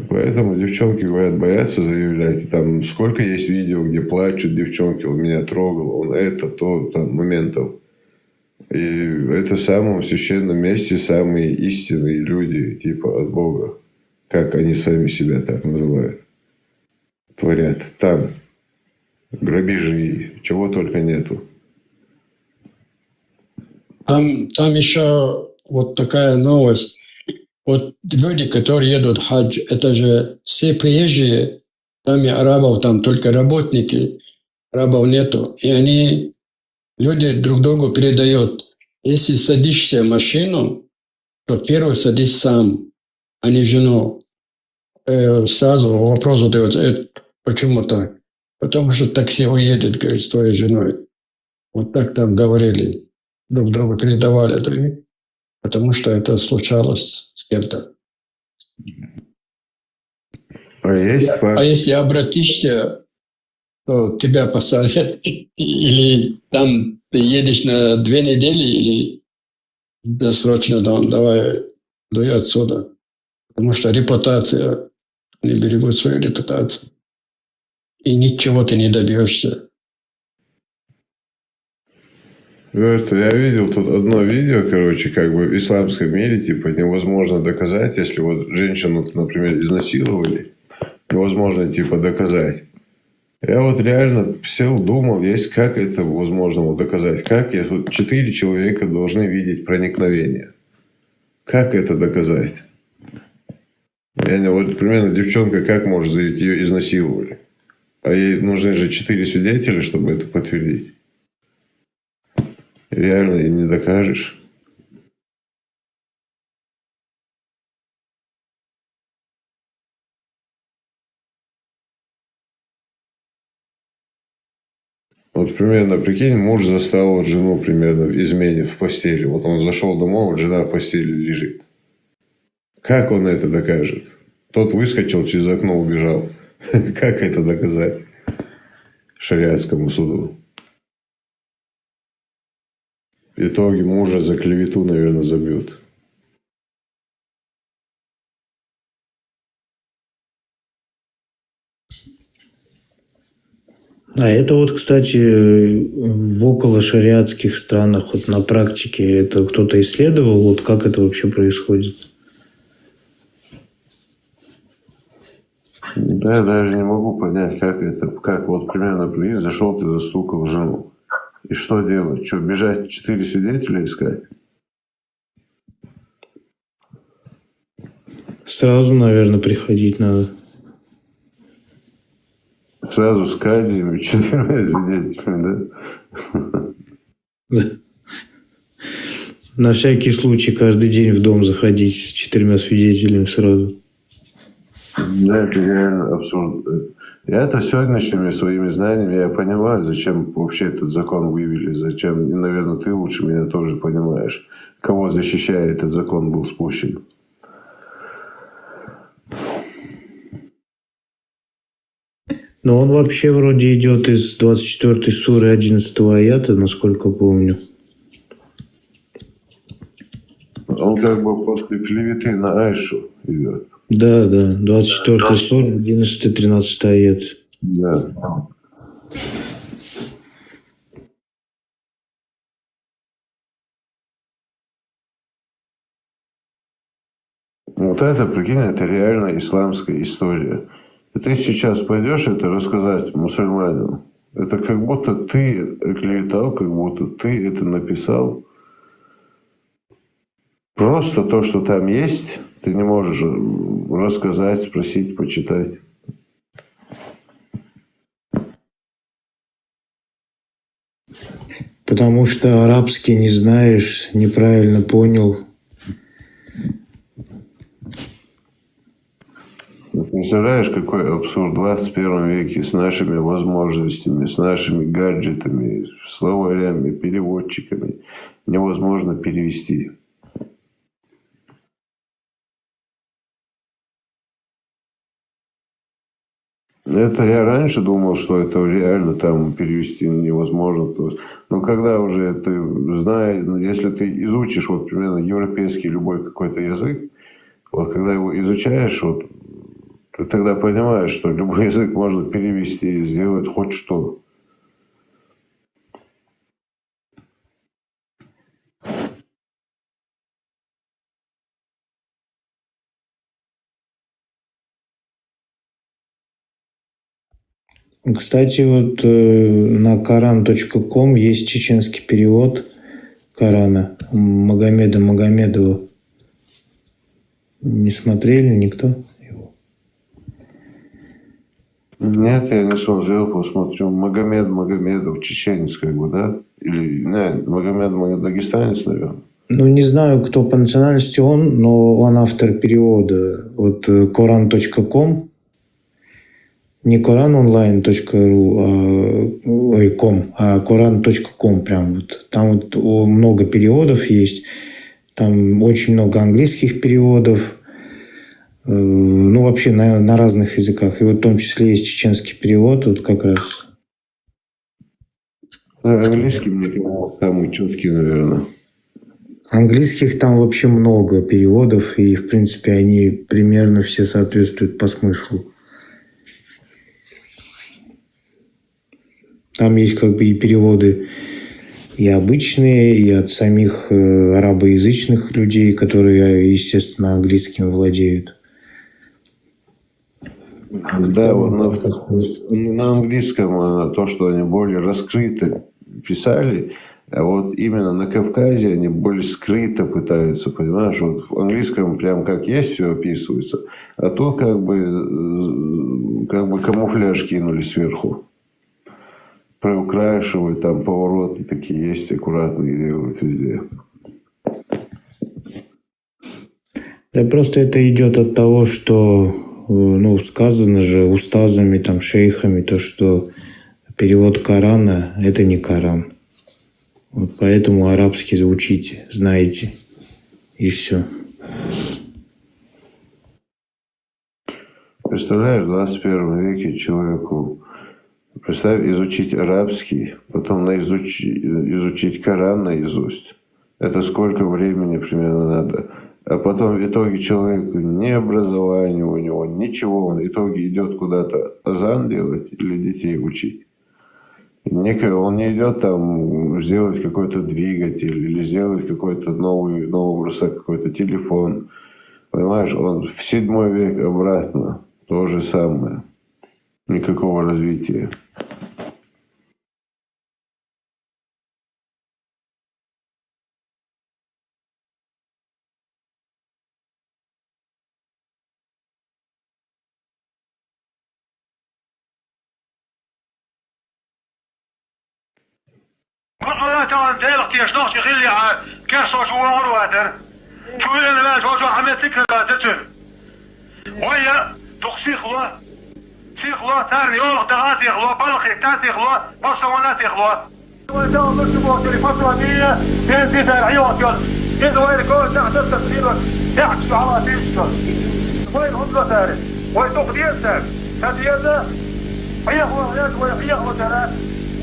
Поэтому девчонки, говорят, боятся заявлять. И там сколько есть видео, где плачут девчонки, он меня трогал, он это, то, там моментов. И это в самом священном месте самые истинные люди, типа от Бога, как они сами себя так называют, творят. Там грабежи, чего только нету. Там еще вот такая новость. Вот люди, которые едут в хадж, это же все приезжие, сами арабов, там только работники, арабов нету. И люди друг другу передают Если садишься в машину, то первый садись сам, а не жену. Сразу вопрос задается, почему так? Потому что такси уедет, говорит, с твоей женой. Вот так там говорили, друг другу передавали, да? Потому что это случалось с кем-то. А если обратишься, то тебя посадят, или там ты едешь на 2 недели, или досрочно, давай, дуй отсюда. Потому что репутация, они берегут свою репутацию. И ничего ты не добьешься. Я видел тут одно видео, короче, как бы в исламском мире, типа, невозможно доказать, если вот женщину, например, изнасиловали, невозможно, типа, доказать. Я вот реально сел, думал, как это возможно доказать. Как 4 человека должны видеть проникновение. Как это доказать? Вот примерно девчонка как может заявить, ее изнасиловали? А ей нужны же 4 свидетеля, чтобы это подтвердить. Реально и не докажешь. Вот примерно, прикинь, муж застал жену примерно в измене в постели. Вот он зашел домой, вот жена в постели лежит. Как он это докажет? Тот выскочил через окно, убежал. Как это доказать шариатскому суду? В итоге мужа за клевету, наверное, забьют. А это вот, кстати, в околошариатских странах, вот на практике, это кто-то исследовал, вот как это вообще происходит? Да, я даже не могу понять, как это, как вот примерно приезд, зашел, ты застукал жену. И что делать? Что, бежать 4 свидетеля искать? Сразу, наверное, приходить надо. Сразу с кадиями, 4 свидетелями, да? На всякий случай каждый день в дом заходить с 4 свидетелями сразу. Да, это реально абсурдно. Я-то сегодняшними своими знаниями я понимаю, зачем вообще этот закон вывели, зачем, и, наверное, ты лучше меня тоже понимаешь, кого защищая этот закон был спущен. Но он вообще вроде идет из 24 суры 11 аята, насколько помню. Он как бы после клеветы на Айшу идет. Да, 24 сура 11-13 аят. Да. Вот это, прикинь, это реально исламская история. И ты сейчас пойдешь это рассказать мусульманам. Это как будто ты клеветал, как будто ты это написал. Просто то, что там есть, ты не можешь рассказать, спросить, почитать. Потому что арабский не знаешь, неправильно понял. Представляешь, какой абсурд в 21 веке с нашими возможностями, с нашими гаджетами, словарями, переводчиками невозможно перевести. Это я раньше думал, что это реально там перевести невозможно. Но когда уже ты знаешь, если ты изучишь вот примерно европейский любой какой-то язык, вот когда его изучаешь, вот, ты тогда понимаешь, что любой язык можно перевести и сделать хоть что. Кстати, вот на Коран.ком есть чеченский перевод Корана Магомеда Магомедова. Не смотрели никто? Нет, я не смотрел, посмотрю. Магомед Магомедов, чеченец, как бы, да? Или, нет, Магомед Дагестанец, наверное. Ну, не знаю, кто по национальности он, но он автор перевода. Вот Koran.com, не koranonline.ru, а Koran.com прям вот. Там вот много переводов есть. Там очень много английских переводов. Ну, вообще на разных языках. И вот в том числе есть чеченский перевод, вот как раз. Английский мне самый четкий, наверное. Английских там вообще много переводов, и, в принципе, они примерно все соответствуют по смыслу. Там есть как бы и переводы и обычные, и от самих арабоязычных людей, которые, естественно, английским владеют. Да, вот на английском то, что они более раскрыто писали, а вот именно на Кавказе они более скрыто пытаются, понимаешь? Вот в английском прям как есть все описывается, а тут как бы камуфляж кинули сверху. Приукрашивают, там повороты такие есть, аккуратные делают везде. Да просто это идет от того, что сказано же устазами, там, шейхами, то, что перевод Корана – это не Коран. Вот поэтому арабский учите, знаете, и все. Представляешь, в 21 веке человеку, изучить арабский, потом изучить Коран наизусть. Это сколько времени примерно надо. А потом в итоге человеку ни образования у него, ничего. Он в итоге идет куда-то азан делать или детей учить. Он не идет там сделать какой-то двигатель или сделать какой-то новый бросок, какой-то телефон. Понимаешь, он в 7 век обратно. То же самое. Никакого развития. سيخلو تاني يوم دغات يخلو بلخي تات يخلو بصوانات يخلو ويداو نسبو تليفون دي تنزي ترعيوك يل إذا وين كل تحت التسليل يحكس على تيشكل وين هم تاري وين تقدير تاري هديزة يخلو هناك ويخلو تاري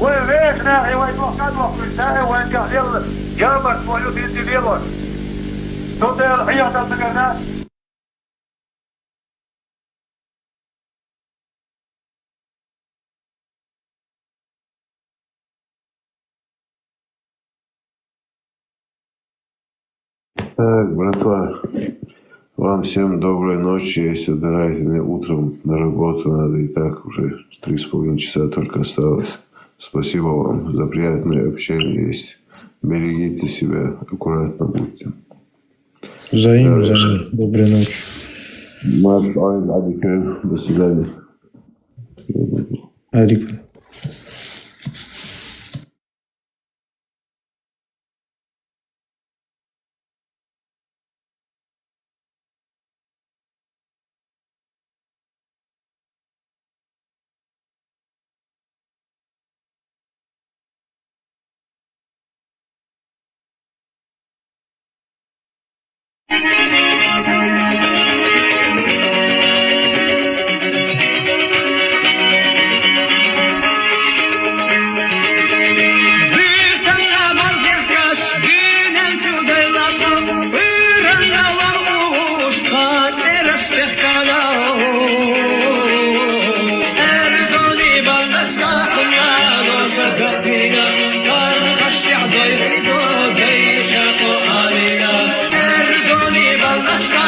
وين بيش ناحي وين وقت وقت الساعي وين كهدير يامر ويو تنزي ديلون تنزي الحياة تنزي Так, братва, вам всем доброй ночи. Если удараете мне утром на работу, надо и так уже 3,5 часа только осталось. Спасибо вам за приятное общение. Есть. Берегите себя, аккуратно будьте. Взаимно. Доброй ночи. До свидания. Адик. Erzoni baldaşka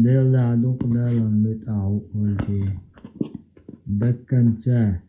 Del lado ke dalam betau oleh berkanca